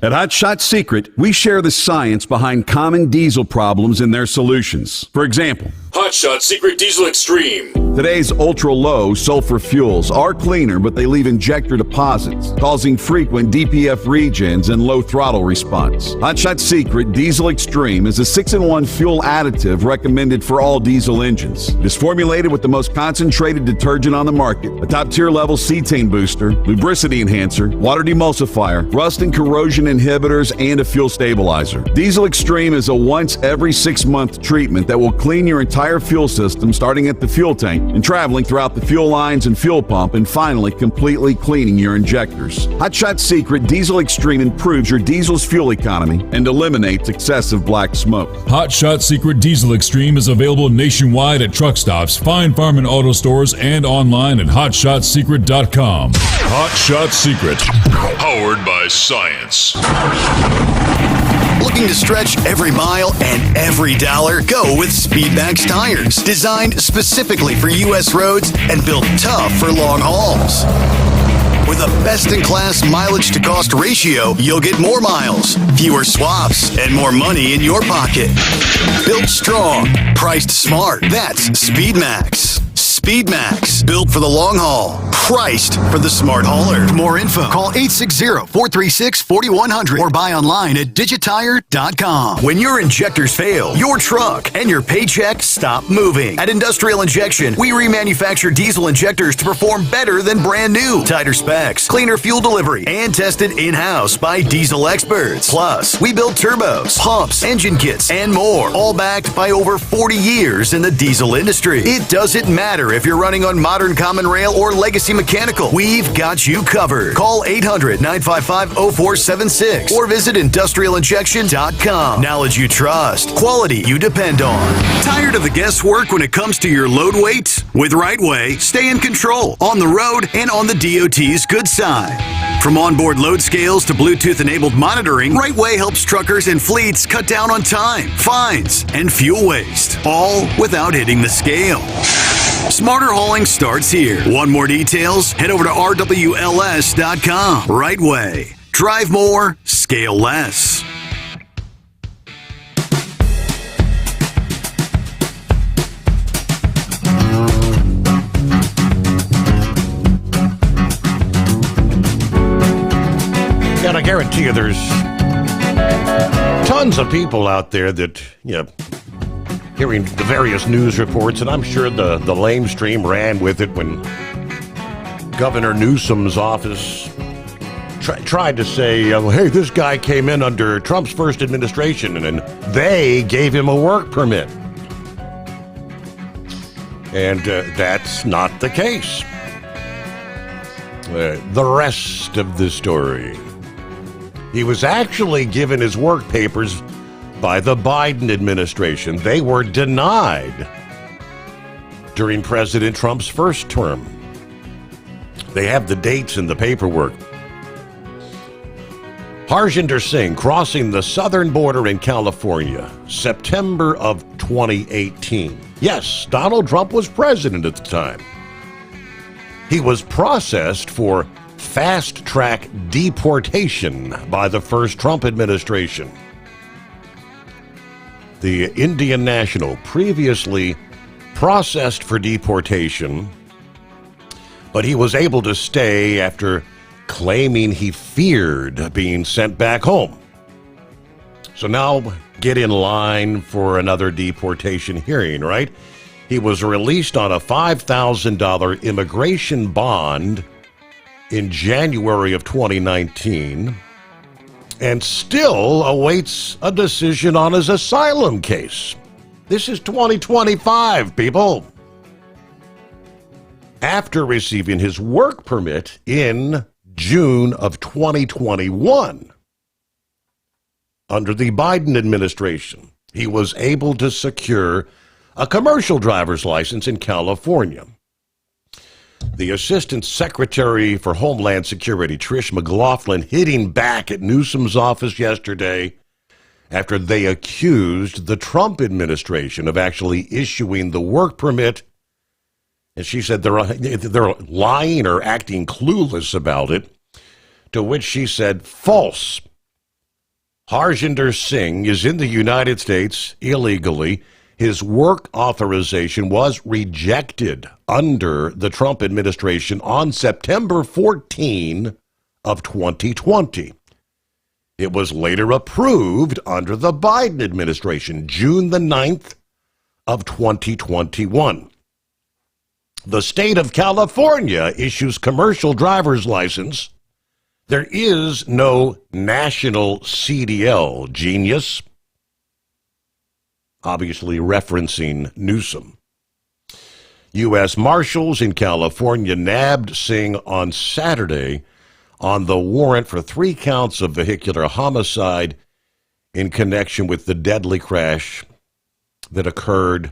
At Hot Shot Secret, we share the science behind common diesel problems and their solutions. For example, Hot Shot Secret Diesel Extreme. Today's ultra-low sulfur fuels are cleaner, but they leave injector deposits, causing frequent DPF regens and low throttle response. Hot Shot Secret Diesel Extreme is a 6-in-1 fuel additive recommended for all diesel engines. It is formulated with the most concentrated detergent on the market, a top-tier level cetane booster, lubricity enhancer, water demulsifier, rust and corrosion inhibitors, and a fuel stabilizer. Diesel Extreme is a once every 6-month treatment that will clean your entire fuel system, starting at the fuel tank and traveling throughout the fuel lines and fuel pump, and finally completely cleaning your injectors. Hot Shot Secret Diesel Extreme improves your diesel's fuel economy and eliminates excessive black smoke. Hot Shot Secret Diesel Extreme is available nationwide at truck stops, fine farm and auto stores, and online at hotshotsecret.com. Hot Shot Secret, powered by science. Looking to stretch every mile and every dollar? Go with Speedmax tires, designed specifically for U.S. roads and built tough for long hauls. With a best-in-class mileage-to-cost ratio, you'll get more miles, fewer swaps, and more money in your pocket. Built strong, priced smart. That's Speedmax. Speedmax, built for the long haul, priced for the smart hauler. For more info, call 860-436-4100 or buy online at digitire.com. When your injectors fail, your truck and your paycheck stop moving. At Industrial Injection, we remanufacture diesel injectors to perform better than brand new. Tighter specs, cleaner fuel delivery, and tested in-house by diesel experts. Plus, we build turbos, pumps, engine kits, and more, all backed by over 40 years in the diesel industry. It doesn't matter if you're running on modern common rail or legacy mechanical, we've got you covered. Call 800-955-0476 or visit industrialinjection.com. Knowledge you trust, quality you depend on. Tired of the guesswork when it comes to your load weights? With Right Way, stay in control on the road and on the DOT's good side. From onboard load scales to Bluetooth-enabled monitoring, Right Way helps truckers and fleets cut down on time, fines, and fuel waste, all without hitting the scale. Smarter hauling starts here. Want more details? Head over to rwls.com. Right Way. Drive more, scale less. And I guarantee you there's tons of people out there that, hearing the various news reports, and I'm sure the lamestream ran with it when Governor Newsom's office tried to say, hey, this guy came in under Trump's first administration and they gave him a work permit. And that's not the case. The rest of the story. He was actually given his work papers by the Biden administration. They were denied during President Trump's first term. They have the dates in the paperwork. Harjinder Singh crossing the southern border in California, September of 2018. Yes, Donald Trump was president at the time. He was processed for fast-track deportation by the first Trump administration. The Indian national previously processed for deportation, but he was able to stay after claiming he feared being sent back home. So now get in line for another deportation hearing, right? He was released on a $5,000 immigration bond in January of 2019 and still awaits a decision on his asylum case. This is 2025, people. After receiving his work permit in June of 2021, under the Biden administration, he was able to secure a commercial driver's license in California. The Assistant Secretary for Homeland Security, Trish McLaughlin, hitting back at Newsom's office yesterday after they accused the Trump administration of actually issuing the work permit. And she said they're lying or acting clueless about it, to which she said, false. Harjinder Singh is in the United States illegally. His work authorization was rejected under the Trump administration on September 14 of 2020. It was later approved under the Biden administration, June the 9th of 2021. The state of California issues commercial driver's license. There is no national CDL, genius. Obviously referencing Newsom. U.S. Marshals in California nabbed Singh on Saturday on the warrant for 3 counts of vehicular homicide in connection with the deadly crash that occurred.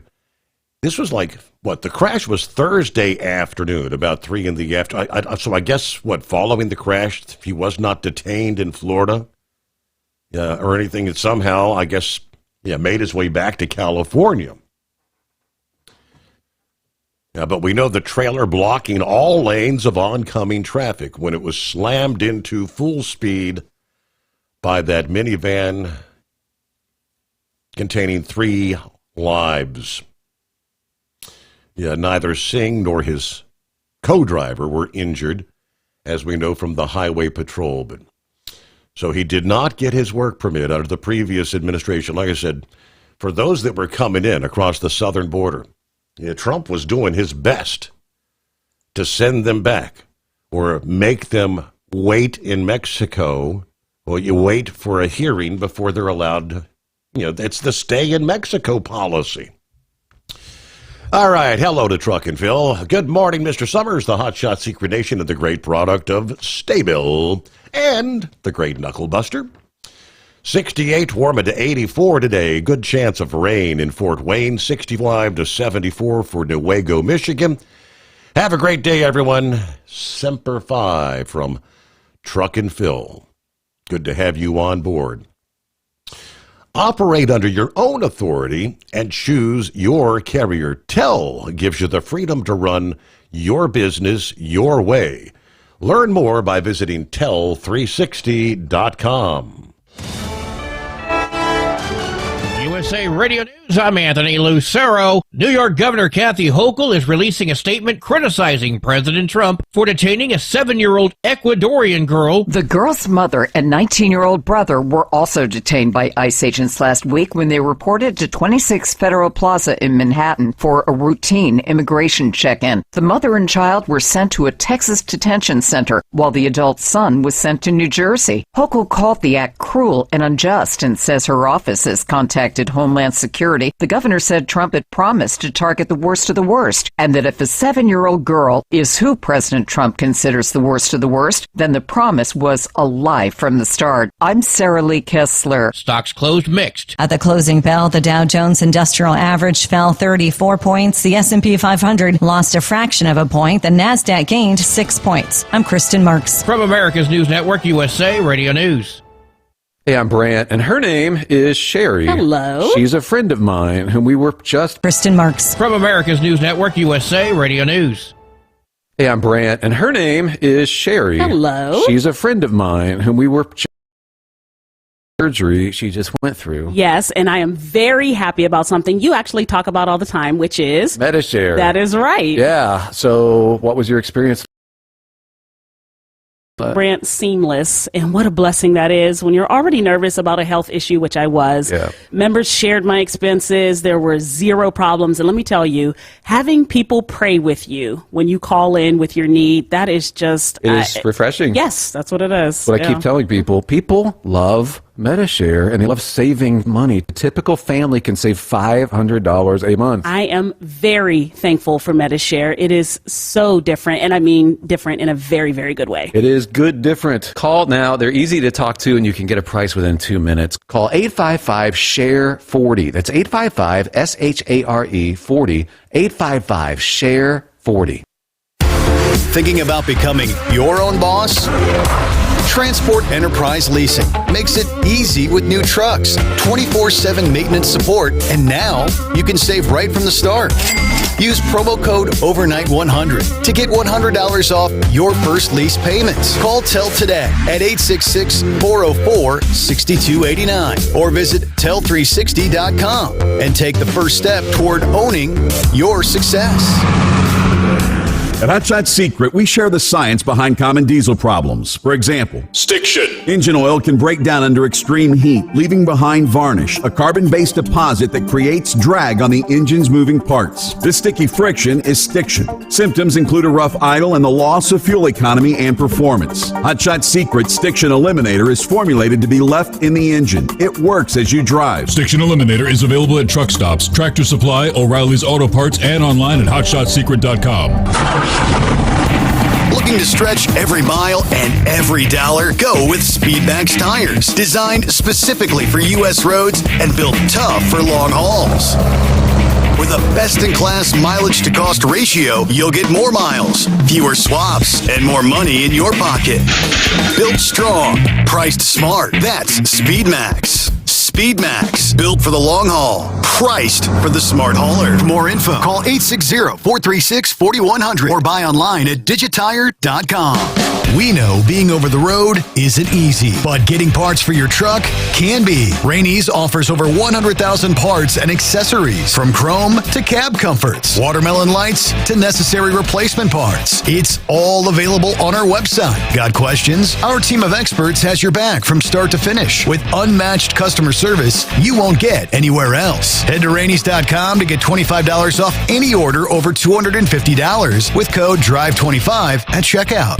This was like, the crash was Thursday afternoon, about 3 in the afternoon. So I guess, following the crash, he was not detained in Florida or anything. It somehow, I guess, made his way back to California. But we know the trailer blocking all lanes of oncoming traffic when it was slammed into full speed by that minivan containing 3 lives. Neither Singh nor his co-driver were injured, as we know from the Highway Patrol. So he did not get his work permit under the previous administration. Like I said, for those that were coming in across the southern border, Trump was doing his best to send them back or make them wait in Mexico. Well, you wait for a hearing before they're allowed. It's the stay in Mexico policy. All right, hello to Truck and Phil. Good morning, Mr. Sommers, the hotshot secret nation of the great product of Staybill and the great Knuckle Buster. 68 warming to 84 today. Good chance of rain in Fort Wayne. 65 to 74 for Newaygo, Michigan. Have a great day, everyone. Semper Fi from Truck and Phil. Good to have you on board. Operate under your own authority and choose your carrier. Tell gives you the freedom to run your business your way. Learn more by visiting tell360.com. USA Radio News, I'm Anthony Lucero. New York Governor Kathy Hochul is releasing a statement criticizing President Trump for detaining a 7-year-old Ecuadorian girl. The girl's mother and 19-year-old brother were also detained by ICE agents last week when they reported to 26 Federal Plaza in Manhattan for a routine immigration check-in. The mother and child were sent to a Texas detention center, while the adult son was sent to New Jersey. Hochul called the act cruel and unjust and says her office has contacted Homeland Security. The governor said Trump had promised to target the worst of the worst, and that if a 7-year-old girl is who President Trump considers the worst of the worst, then the promise was a lie from the start. I'm Sarah Lee Kessler. Stocks closed mixed. At the closing bell, the Dow Jones Industrial Average fell 34 points. The S&P 500 lost a fraction of a point. The Nasdaq gained 6 points. I'm Kristen Marks. From America's News Network, USA Radio News. Hey, I'm Brant, and her name is Sherry. Hello. She's a friend of mine whom we were just... Kristen Marks. From America's News Network, USA Radio News. Hey, I'm Brant, and her name is Sherry. Hello. She's a friend of mine whom we were just... surgery she just went through. Yes, and I am very happy about something you actually talk about all the time, which is... MediShare. That is right. Yeah, so what was your experience? Brant, seamless, and what a blessing that is when you're already nervous about a health issue, which I was. Yeah. Members shared my expenses. There were zero problems. And let me tell you, having people pray with you when you call in with your need, that is just... It is refreshing. Yes, that's what it is. What I keep telling people love MediShare, and they love saving money. A typical family can save $500 a month. I am very thankful for MediShare. It is so different, and I mean different in a very, very good way. It is good different. Call now. They're easy to talk to, and you can get a price within 2 minutes. Call 855-SHARE-40. That's 855-SHARE-40. 855-SHARE-40. Thinking about becoming your own boss? Transport Enterprise Leasing makes it easy with new trucks, 24/7 maintenance support, and now you can save right from the start. Use promo code OVERNIGHT100 to get $100 off your first lease payments. Call TEL today at 866-404-6289 or visit tel360.com and take the first step toward owning your success. At Hot Shot Secret, we share the science behind common diesel problems. For example, stiction. Engine oil can break down under extreme heat, leaving behind varnish, a carbon-based deposit that creates drag on the engine's moving parts. This sticky friction is stiction. Symptoms include a rough idle and the loss of fuel economy and performance. Hot Shot Secret Stiction Eliminator is formulated to be left in the engine. It works as you drive. Stiction Eliminator is available at truck stops, Tractor Supply, O'Reilly's Auto Parts, and online at hotshotsecret.com. Looking to stretch every mile and every dollar? Go with Speedmax tires, designed specifically for U.S. roads and built tough for long hauls. With a best-in-class mileage-to-cost ratio, you'll get more miles, fewer swaps, and more money in your pocket. Built strong, priced smart. That's Speedmax. Speedmax, built for the long haul, priced for the smart hauler. For more info, call 860-436-4100 or buy online at digitire.com. We know being over the road isn't easy, but getting parts for your truck can be. Rainey's offers over 100,000 parts and accessories, from chrome to cab comforts, watermelon lights to necessary replacement parts. It's all available on our website. Got questions? Our team of experts has your back from start to finish with unmatched customer service you won't get anywhere else. Head to Rainey's.com to get $25 off any order over $250 with code DRIVE25 at checkout.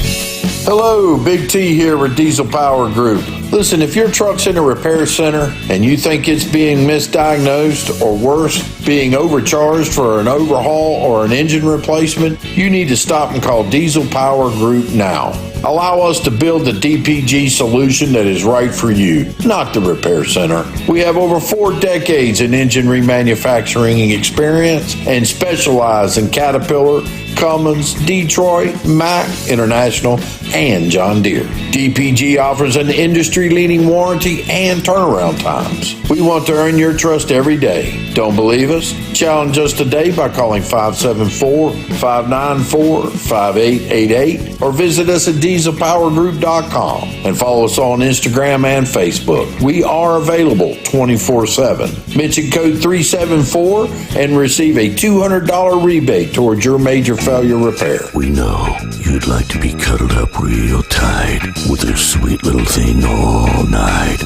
Hello, Big T here with Diesel Power Group. Listen, if your truck's in a repair center and you think it's being misdiagnosed or worse, being overcharged for an overhaul or an engine replacement, you need to stop and call Diesel Power Group now. Allow us to build the DPG solution that is right for you, not the repair center. We have over 4 decades in engine remanufacturing experience and specialize in Caterpillar, Cummins, Detroit, Mack, International, and John Deere. DPG offers an industry-leading warranty and turnaround times. We want to earn your trust every day. Don't believe us? Challenge us today by calling 574-594-5888 or visit us at dieselpowergroup.com and follow us on Instagram and Facebook. We are available 24/7. Mention code 374 and receive a $200 rebate towards your major failure repair. We know you'd like to be cuddled up real tight with a sweet little thing all night.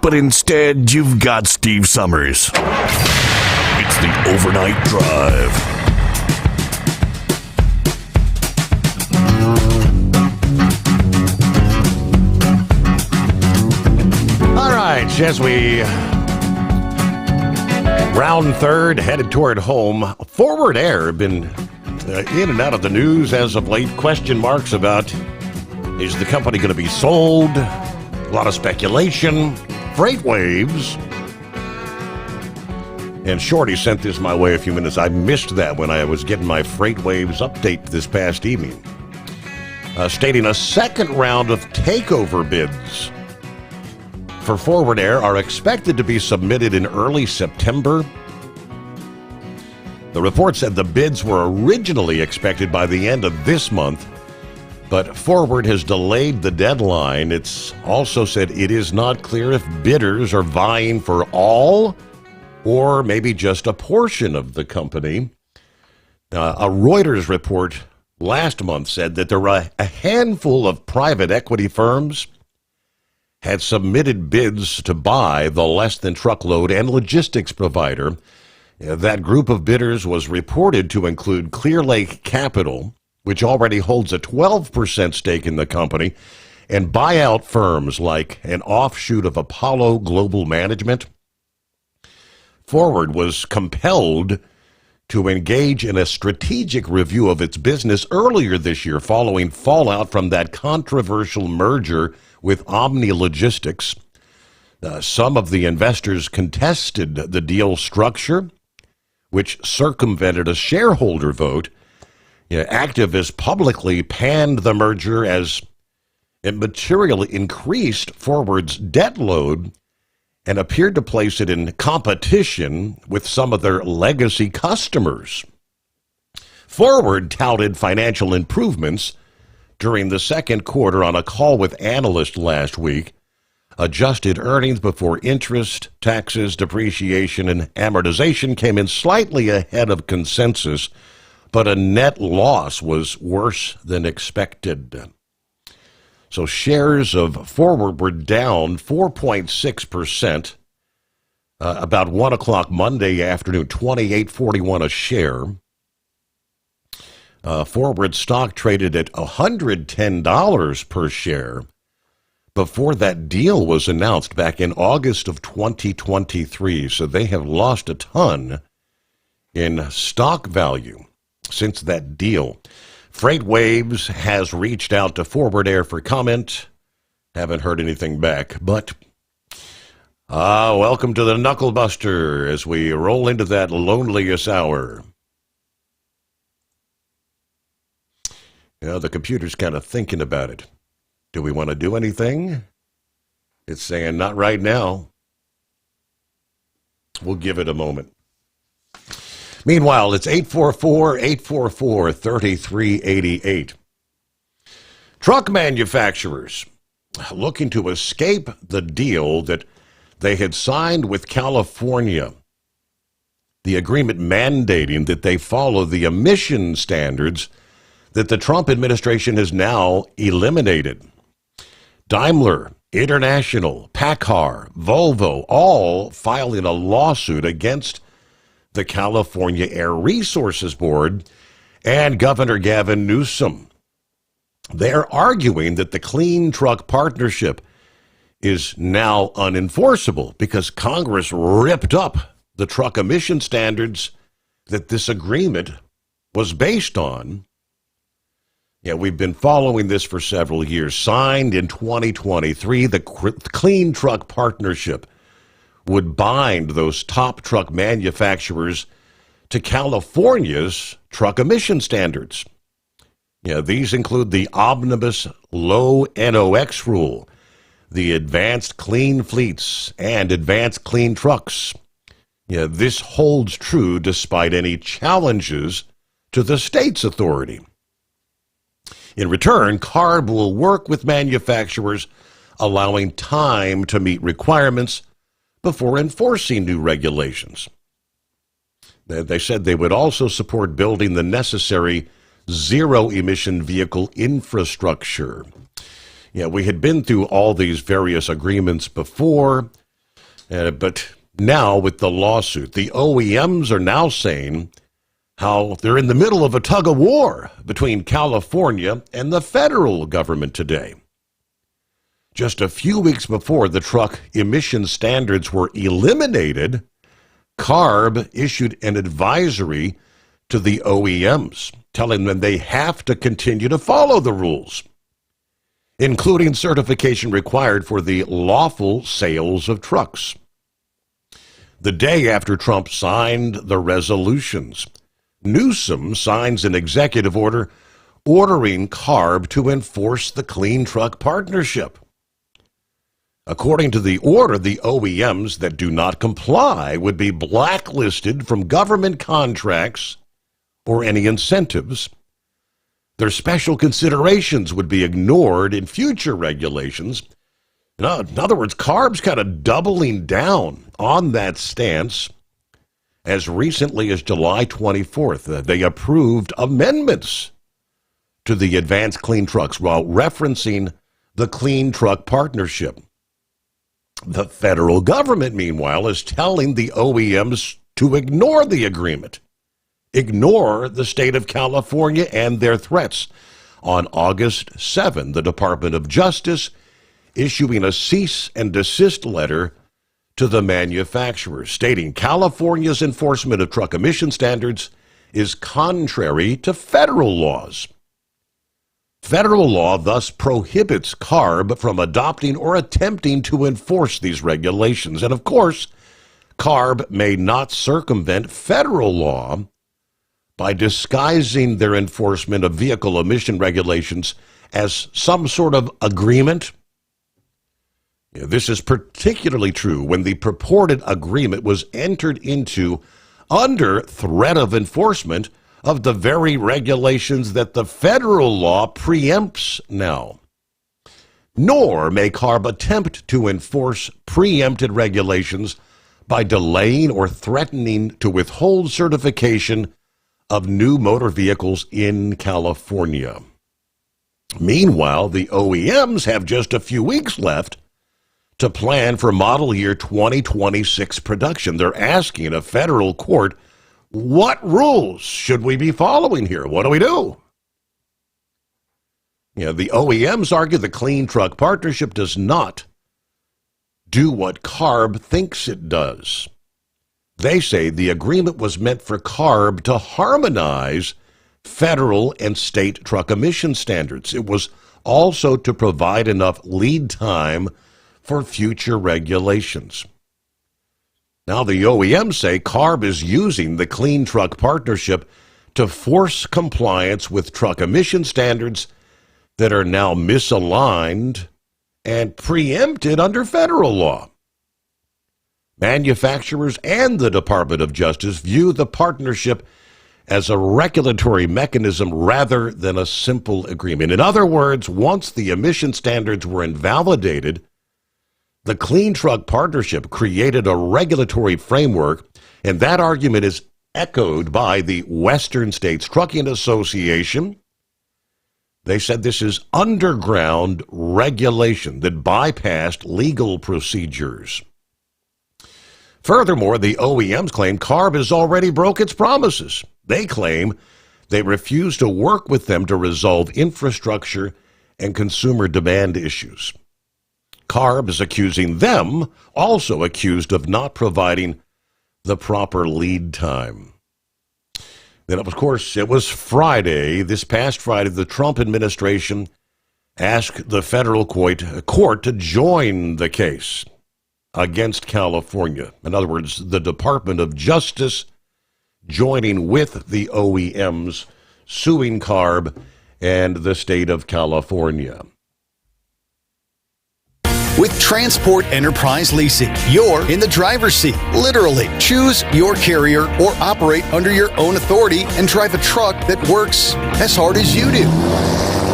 But instead, you've got Steve Summers. It's the Overnight Drive. All right, as we round third, headed toward home, Forward Air been in and out of the news as of late. Question marks about, is the company going to be sold? A lot of speculation. Freight waves. And Shorty sent this my way a few minutes. I missed that when I was getting my Freight Waves update this past evening. Stating a second round of takeover bids for Forward Air are expected to be submitted in early September. The report said the bids were originally expected by the end of this month, but Forward has delayed the deadline. It's also said it is not clear if bidders are vying for all or maybe just a portion of the company. A Reuters report last month said that there were a handful of private equity firms had submitted bids to buy the less-than-truckload and logistics provider. That group of bidders was reported to include Clear Lake Capital, which already holds a 12% stake in the company, and buyout firms like an offshoot of Apollo Global Management. Forward was compelled to engage in a strategic review of its business earlier this year following fallout from that controversial merger with Omni Logistics. Some of the investors contested the deal structure, which circumvented a shareholder vote. Activists publicly panned the merger as it materially increased Forward's debt load and appeared to place it in competition with some of their legacy customers. Forward touted financial improvements during the second quarter on a call with analysts last week. Adjusted earnings before interest, taxes, depreciation, and amortization came in slightly ahead of consensus, but a net loss was worse than expected. So shares of Forward were down 4.6%, about 1 o'clock Monday afternoon, $28.41 a share. Forward stock traded at $110 per share before that deal was announced back in August of 2023. So they have lost a ton in stock value since that deal. Freight Waves has reached out to Forward Air for comment. Haven't heard anything back, but welcome to the Knucklebuster as we roll into that loneliest hour. The computer's kind of thinking about it. Do we want to do anything? It's saying not right now. We'll give it a moment. Meanwhile, it's 844-844-3388. Truck manufacturers looking to escape the deal that they had signed with California. The agreement mandating that they follow the emission standards that the Trump administration has now eliminated. Daimler, International, PACCAR, Volvo, all filing a lawsuit against the California Air Resources Board and Governor Gavin Newsom. They're arguing that the Clean Truck Partnership is now unenforceable because Congress ripped up the truck emission standards that this agreement was based on. We've been following this for several years. Signed in 2023, the Clean Truck Partnership would bind those top truck manufacturers to California's truck emission standards. These include the omnibus low NOx rule the Advanced Clean Fleets and Advanced Clean Trucks. This holds true despite any challenges to the state's authority. In return, CARB will work with manufacturers, allowing time to meet requirements before enforcing new regulations. They said they would also support building the necessary zero-emission vehicle infrastructure. We had been through all these various agreements before, but now with the lawsuit, the OEMs are now saying how they're in the middle of a tug-of-war between California and the federal government today. Just a few weeks before the truck emission standards were eliminated, CARB issued an advisory to the OEMs, telling them they have to continue to follow the rules, including certification required for the lawful sales of trucks. The day after Trump signed the resolutions, Newsom signs an executive order ordering CARB to enforce the Clean Truck Partnership. According to the order, the OEMs that do not comply would be blacklisted from government contracts or any incentives. Their special considerations would be ignored in future regulations. In other words, CARB's kind of doubling down on that stance. As recently as July 24th, they approved amendments to the Advanced Clean Trucks while referencing the Clean Truck Partnership. The federal government, meanwhile, is telling the OEMs to ignore the agreement, ignore the state of California and their threats. On August 7, the Department of Justice issuing a cease and desist letter to the manufacturers, stating California's enforcement of truck emission standards is contrary to federal laws. Federal law thus prohibits CARB from adopting or attempting to enforce these regulations. And of course, CARB may not circumvent federal law by disguising their enforcement of vehicle emission regulations as some sort of agreement. This is particularly true when the purported agreement was entered into under threat of enforcement of the very regulations that the federal law preempts now. Nor may CARB attempt to enforce preempted regulations by delaying or threatening to withhold certification of new motor vehicles in California. Meanwhile, the OEMs have just a few weeks left to plan for model year 2026 production. They're asking a federal court, what rules should we be following here? What do we do? The OEMs argue the Clean Truck Partnership does not do what CARB thinks it does. They say the agreement was meant for CARB to harmonize federal and state truck emission standards. It was also to provide enough lead time for future regulations. Now the OEMs say CARB is using the Clean Truck Partnership to force compliance with truck emission standards that are now misaligned and preempted under federal law. Manufacturers and the Department of Justice view the partnership as a regulatory mechanism rather than a simple agreement. In other words, once the emission standards were invalidated, the Clean Truck Partnership created a regulatory framework, and that argument is echoed by the Western States Trucking Association. They said this is underground regulation that bypassed legal procedures. Furthermore, the OEMs claim CARB has already broke its promises. They claim they refuse to work with them to resolve infrastructure and consumer demand issues. CARB is accusing them, also accused of not providing the proper lead time. Then, of course, it was Friday, this past Friday, the Trump administration asked the federal court to join the case against California. In other words, the Department of Justice joining with the OEMs, suing CARB and the state of California. With Transport Enterprise Leasing, you're in the driver's seat, literally. Choose your carrier or operate under your own authority and drive a truck that works as hard as you do.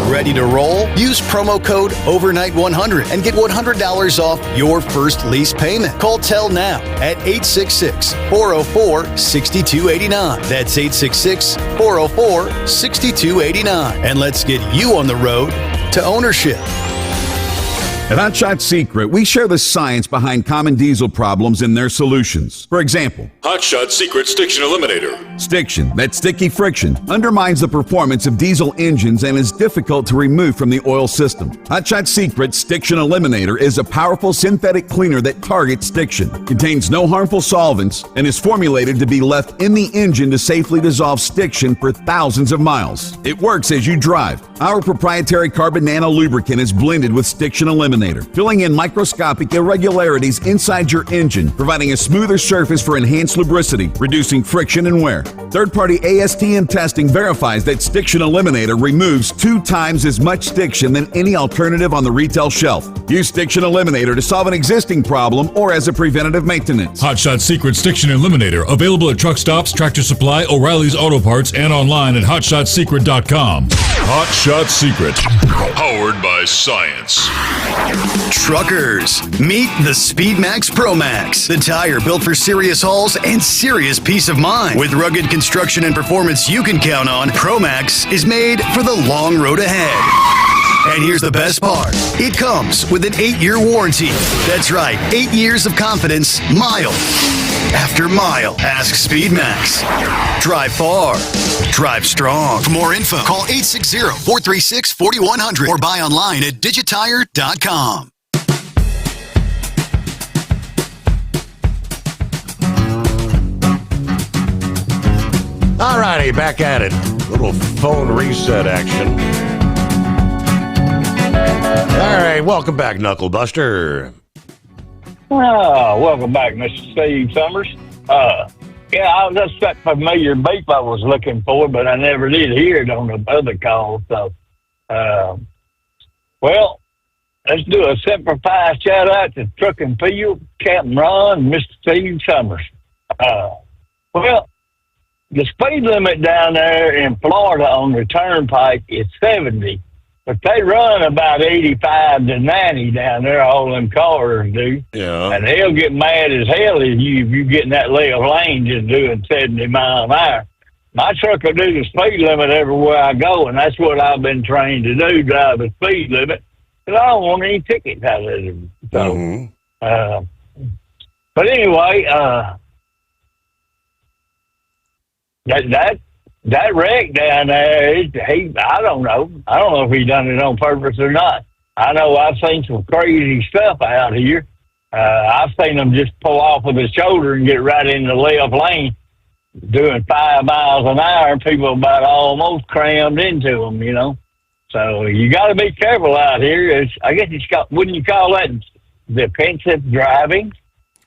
Ready to roll? Use promo code OVERNIGHT100 and get $100 off your first lease payment. Call Tell now at 866-404-6289. That's 866-404-6289. And let's get you on the road to ownership. At Hotshot Secret, we share the science behind common diesel problems and their solutions. For example, Hotshot Secret Stiction Eliminator. Stiction, that sticky friction, undermines the performance of diesel engines and is difficult to remove from the oil system. Hotshot Secret Stiction Eliminator is a powerful synthetic cleaner that targets stiction, contains no harmful solvents, and is formulated to be left in the engine to safely dissolve stiction for thousands of miles. It works as you drive. Our proprietary carbon nano lubricant is blended with Stiction Eliminator, filling in microscopic irregularities inside your engine, providing a smoother surface for enhanced lubricity, reducing friction and wear. Third-party ASTM testing verifies that Stiction Eliminator removes 2 times as much stiction than any alternative on the retail shelf. Use Stiction Eliminator to solve an existing problem or as a preventative maintenance. Hotshot Secret Stiction Eliminator, available at truck stops, Tractor Supply, O'Reilly's Auto Parts, and online at hotshotsecret.com. Hotshot Secret, powered by science. Truckers, meet the Speedmax Pro Max, the tire built for serious hauls and serious peace of mind. With rugged construction and performance you can count on, Pro Max is made for the long road ahead. And here's the best part. It comes with an 8-year warranty. That's right, 8 years of confidence, mile after mile. Ask Speedmax. Drive far. Drive strong. For more info, call 860-436-4100 or buy online at digitire.com. All righty, back at it. Little phone reset action. All right, welcome back, Knucklebuster. Welcome back, Mr. Steve Summers. Yeah, I was just that familiar beep I was looking for, but I never did hear it on the other call. So, well, let's do a simplified shout out to Truck and Field, Captain Ron, and Mr. Steve Summers. Well, the speed limit down there in Florida on the turnpike is 70. But they run about 85 to 90 down there, all them cars do. Yeah. And they'll get mad as hell if you get in that left lane just doing 70 miles an hour. My truck will do the speed limit everywhere I go, and that's what I've been trained to do, drive the speed limit. Because I don't want any tickets out of it. So, but anyway, that wreck down there, I don't know. I don't know if he done it on purpose or not. I know I've seen some crazy stuff out here. I've seen them just pull off of the shoulder and get right in the left lane doing 5 miles an hour, and people about almost crammed into them, you know. So you got to be careful out here. I guess wouldn't you call that defensive driving?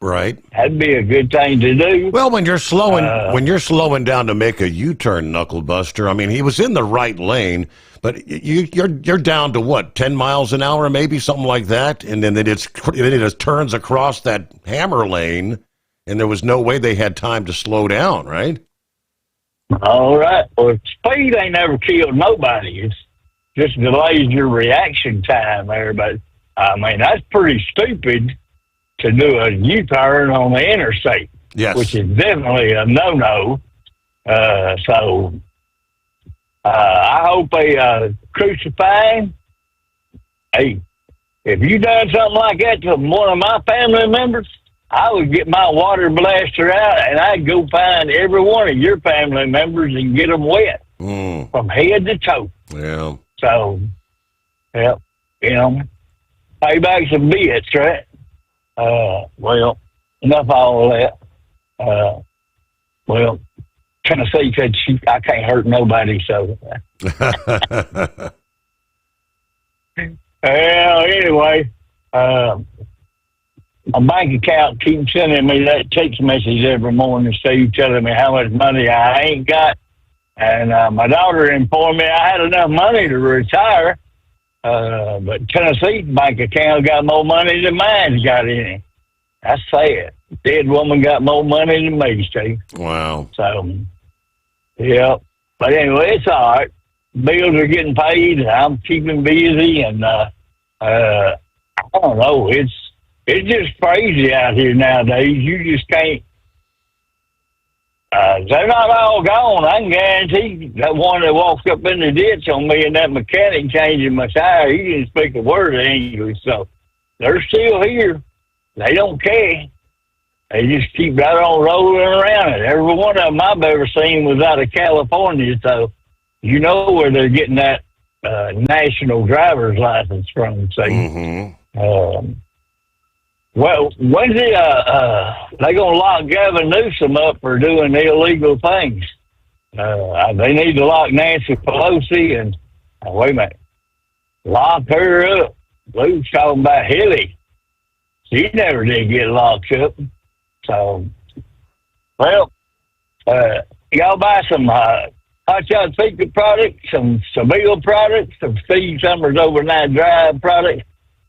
Right. That'd be a good thing to do. Well, when you're slowing down to make a U-turn, Knucklebuster, I mean, he was in the right lane, but you're down to what, 10 miles an hour, maybe something like that, and then it just turns across that hammer lane, and there was no way they had time to slow down, right? All right. Well, speed ain't never killed nobody. It's just delays your reaction time there, but I mean that's pretty stupid to do a U-turn on the interstate, yes, which is definitely a no-no. So I hope they crucify him. Hey, if you done something like that to one of my family members, I would get my water blaster out and I'd go find every one of your family members and get them wet from head to toe. Yeah. So, yeah, you know, payback's a bitch, right? Well, enough of all that. Well, Tennessee said I can't hurt nobody, so. Well, anyway, my bank account keeps sending me that text message every morning, Steve, telling me how much money I ain't got. And my daughter informed me I had enough money to retire, But Tennessee's bank account got more money than mine's got in it. That's sad. Dead woman got more money than me, Steve. Wow. So, yeah. But anyway, it's all right. Bills are getting paid, and I'm keeping busy, and I don't know. It's just crazy out here nowadays. You just can't. They're not all gone. I can guarantee that one that walked up in the ditch on me and that mechanic changing my tire, he didn't speak a word of English. So they're still here. They don't care. They just keep right on rolling around it. Every one of them I've ever seen was out of California. So you know where they're getting that national driver's license from. So, well, when's they going to lock Gavin Newsom up for doing illegal things? They need to lock Nancy Pelosi and, wait a minute, lock her up. Lou's talking about Hillary. She never did get locked up. So, well, y'all buy some Hot Shot Secret products, some Seville products, some Steve Summers Overnight Drive products,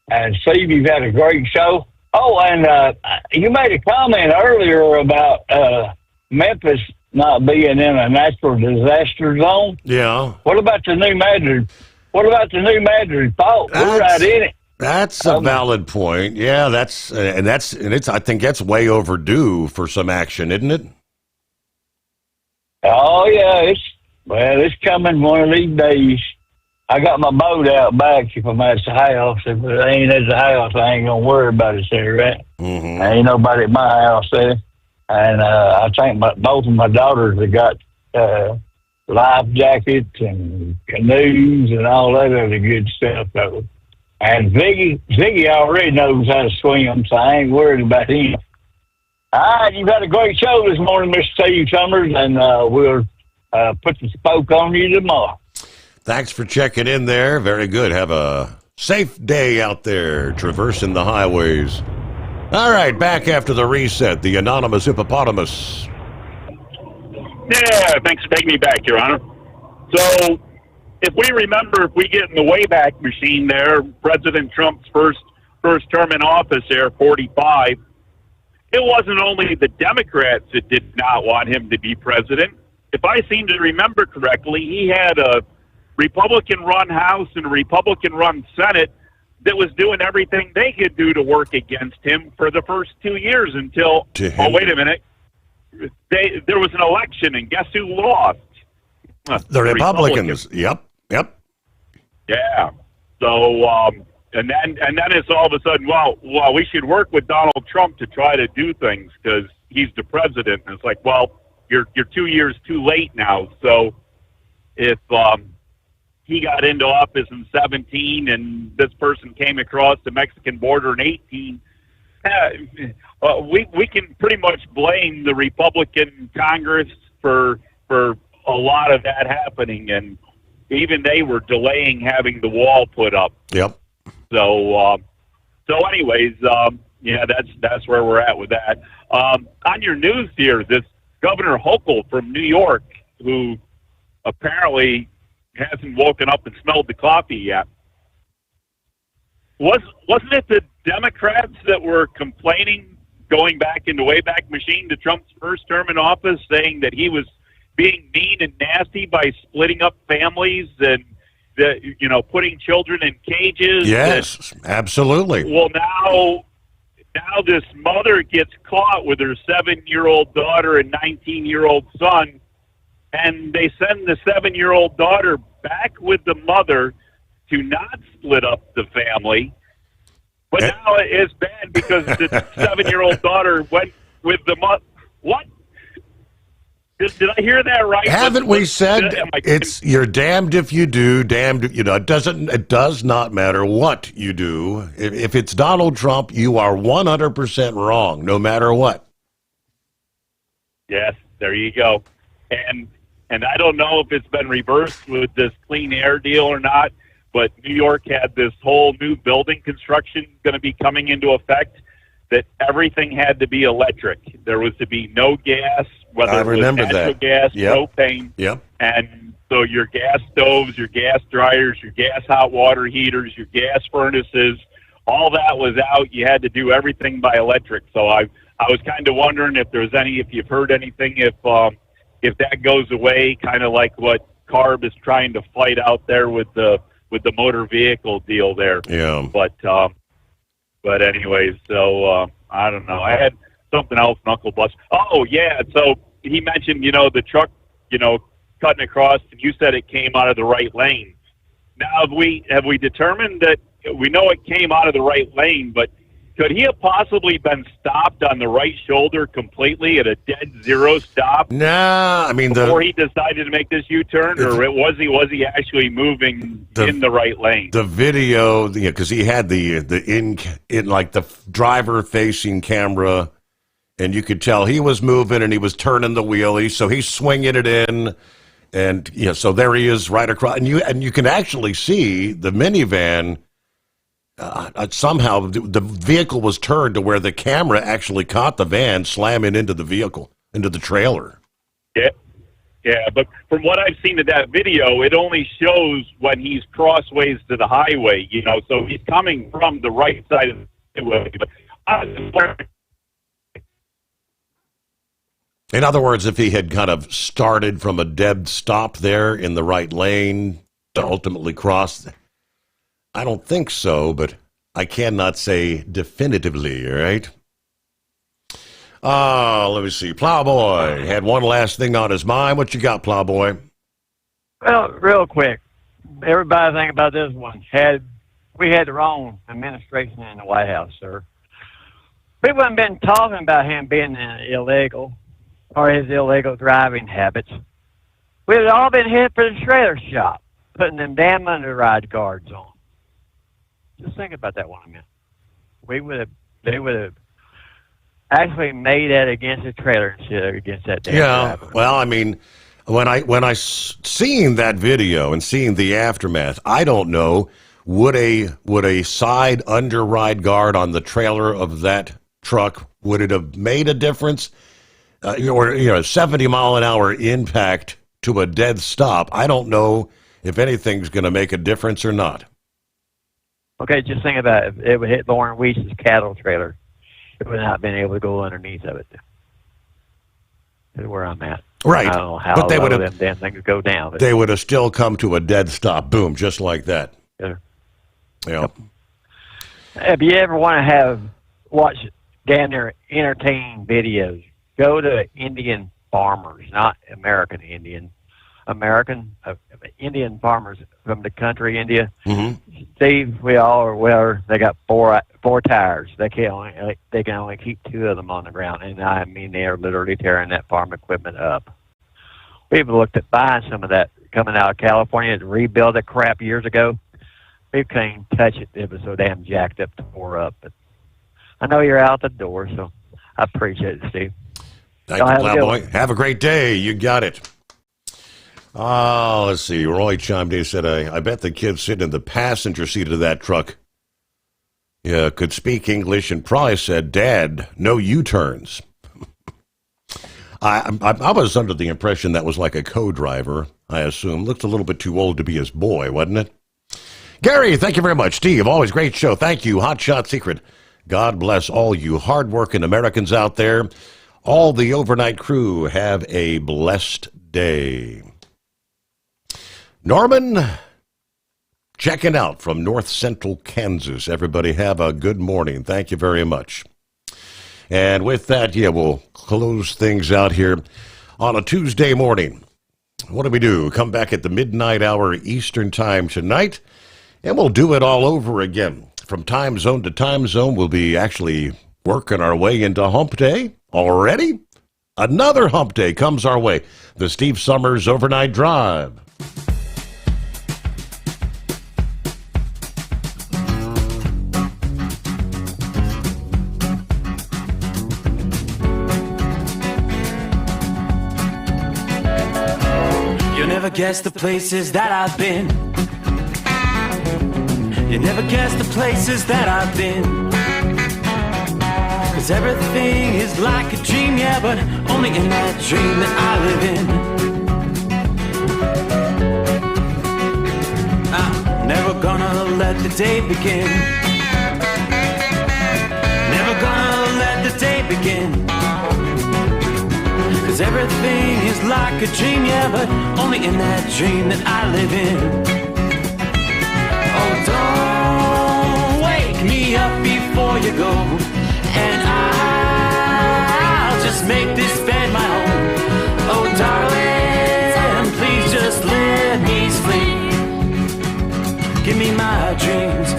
and Steve, you've had a great show. Oh, and you made a comment earlier about Memphis not being in a natural disaster zone. Yeah. What about the New Madrid? What about the New Madrid fault? We're right in it. That's a valid point. Yeah, that's I think that's way overdue for some action, isn't it? Oh yeah, it's coming one of these days. I got my boat out back if I'm at the house. If it ain't at the house, I ain't gonna worry about it there, right? Ain't nobody at my house there. And I think both of my daughters have got life jackets and canoes and all that other good stuff. Though. And Ziggy already knows how to swim, so I ain't worried about him. All right, you've had a great show this morning, Mr. Steve Summers, and we'll put the spoke on you tomorrow. Thanks for checking in there. Very good. Have a safe day out there traversing the highways. All right, back after the reset, the anonymous hippopotamus. Yeah, thanks for taking me back, Your Honor. So, if we remember, if we get in the Wayback Machine there, President Trump's first term in office there, 45, it wasn't only the Democrats that did not want him to be president. If I seem to remember correctly, he had a Republican-run House and a Republican-run Senate that was doing everything they could do to work against him for the first 2 years until, oh, wait a minute, there was an election, and guess who lost? The Republicans. Yep. Yeah. So, and then it's all of a sudden, well, we should work with Donald Trump to try to do things because he's the president. And it's like, well, you're 2 years too late now. So if he got into office in 17 and this person came across the Mexican border in 18, we can pretty much blame the Republican Congress for a lot of that happening, and even they were delaying having the wall put up. Yep. So anyways, yeah, that's where we're at with that. On your news here, this Governor Hochul from New York, who apparently hasn't woken up and smelled the coffee yet. Wasn't it the Democrats that were complaining, going back in the Wayback Machine to Trump's first term in office, saying that he was being mean and nasty by splitting up families and putting children in cages? Yes, absolutely. Well, now this mother gets caught with her 7-year-old daughter and 19-year-old son, and they send the 7-year-old daughter back with the mother to not split up the family. But now it's bad because the 7-year-old daughter went with the mother. What? Did I hear that right? Haven't we said you're damned if you do, damned if you know? It does not matter what you do. If it's Donald Trump, you are 100% wrong, no matter what. Yes, there you go. And I don't know if it's been reversed with this clean air deal or not, but New York had this whole new building construction going to be coming into effect that everything had to be electric. There was to be no gas, whether it was natural gas, propane. Yep. And So your gas stoves, your gas dryers, your gas hot water heaters, your gas furnaces, all that was out. You had to do everything by electric. So I was kind of wondering if you've heard anything, if that goes away, kind of like what CARB is trying to fight out there with the motor vehicle deal there. Yeah. But anyways, so I don't know. I had something else, Uncle Bus. Oh yeah, so he mentioned the truck, cutting across, and you said it came out of the right lane. Now have we determined that we know it came out of the right lane, but could he have possibly been stopped on the right shoulder completely at a dead zero stop? Nah, I mean before he decided to make this U-turn, or was he actually moving in the right lane? The video, because he had the driver facing camera, and you could tell he was moving and he was turning the wheel. So he's swinging it in, and so there he is right across, and you can actually see the minivan. Somehow the vehicle was turned to where the camera actually caught the van slamming into the vehicle, into the trailer. Yeah, but from what I've seen of that video, it only shows when he's crossways to the highway, so he's coming from the right side of the highway. In other words, if he had kind of started from a dead stop there in the right lane to ultimately cross, I don't think so, but I cannot say definitively, right? Let me see. Plowboy had one last thing on his mind. What you got, Plowboy? Well, real quick, everybody think about this one. We had the wrong administration in the White House, sir. People have been talking about him being illegal or his illegal driving habits. We'd have all been hit for the trailer shop, putting them damn underride guards on. Just think about that one a minute. They would have actually made that against the trailer instead of against that damn driver. Well, I mean, when I seen that video and seeing the aftermath, I don't know, would a side underride guard on the trailer of that truck, would it have made a difference? Or 70 mile an hour impact to a dead stop. I don't know if anything's going to make a difference or not. Okay, just think about it. If it would hit Lauren Weiss's cattle trailer, it would not have been able to go underneath of it. That's where I'm at. Right. I don't know how but they low would have, them damn things go down. But they would have still come to a dead stop. Boom, just like that. Yeah. Yep. If you ever want to watch damn near entertaining videos, go to Indian farmers, not American Indian. Indian farmers from the country, India. Mm-hmm. Steve, we all are aware they got four tires. They can only keep two of them on the ground, and I mean they are literally tearing that farm equipment up. We've looked at buying some of that coming out of California to rebuild that crap years ago. We couldn't touch it. It was so damn jacked up to pour up. But I know you're out the door, so I appreciate it, Steve. Thank you, Plowboy. Have a great day. You got it. Let's see. Roy chimed in and said, I bet the kid sitting in the passenger seat of that truck could speak English and probably said, Dad, no U-turns. I was under the impression that was like a co-driver, I assume. Looked a little bit too old to be his boy, wasn't it? Gary, thank you very much. Steve, always great show. Thank you. Hot Shot Secret. God bless all you hardworking Americans out there. All the overnight crew, have a blessed day. Norman, checking out from north central Kansas. Everybody have a good morning. Thank you very much. And with that, we'll close things out here on a Tuesday morning. What do? Come back at the midnight hour Eastern time tonight, and we'll do it all over again. From time zone to time zone, we'll be actually working our way into hump day already. Another hump day comes our way. The Steve Sommers Overnight Drive. You'll never guess the places that I've been. You never guess the places that I've been. 'Cause everything is like a dream, but only in that dream that I live in. let the day begin. Never gonna let the day begin. 'Cause everything is like a dream, yeah, but only in that dream that I live in. Oh, don't wake me up before you go, and I'll just make this bed my home. Oh, darling, please just let me sleep. Give me my dreams.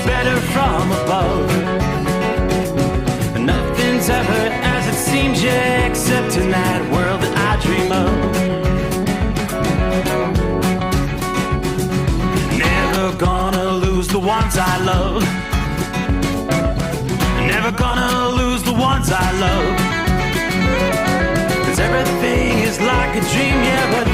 Better from above. Nothing's ever as it seems, yeah, except in that world that I dream of. Never gonna lose the ones I love. Never gonna lose the ones I love. 'Cause everything is like a dream, yeah, but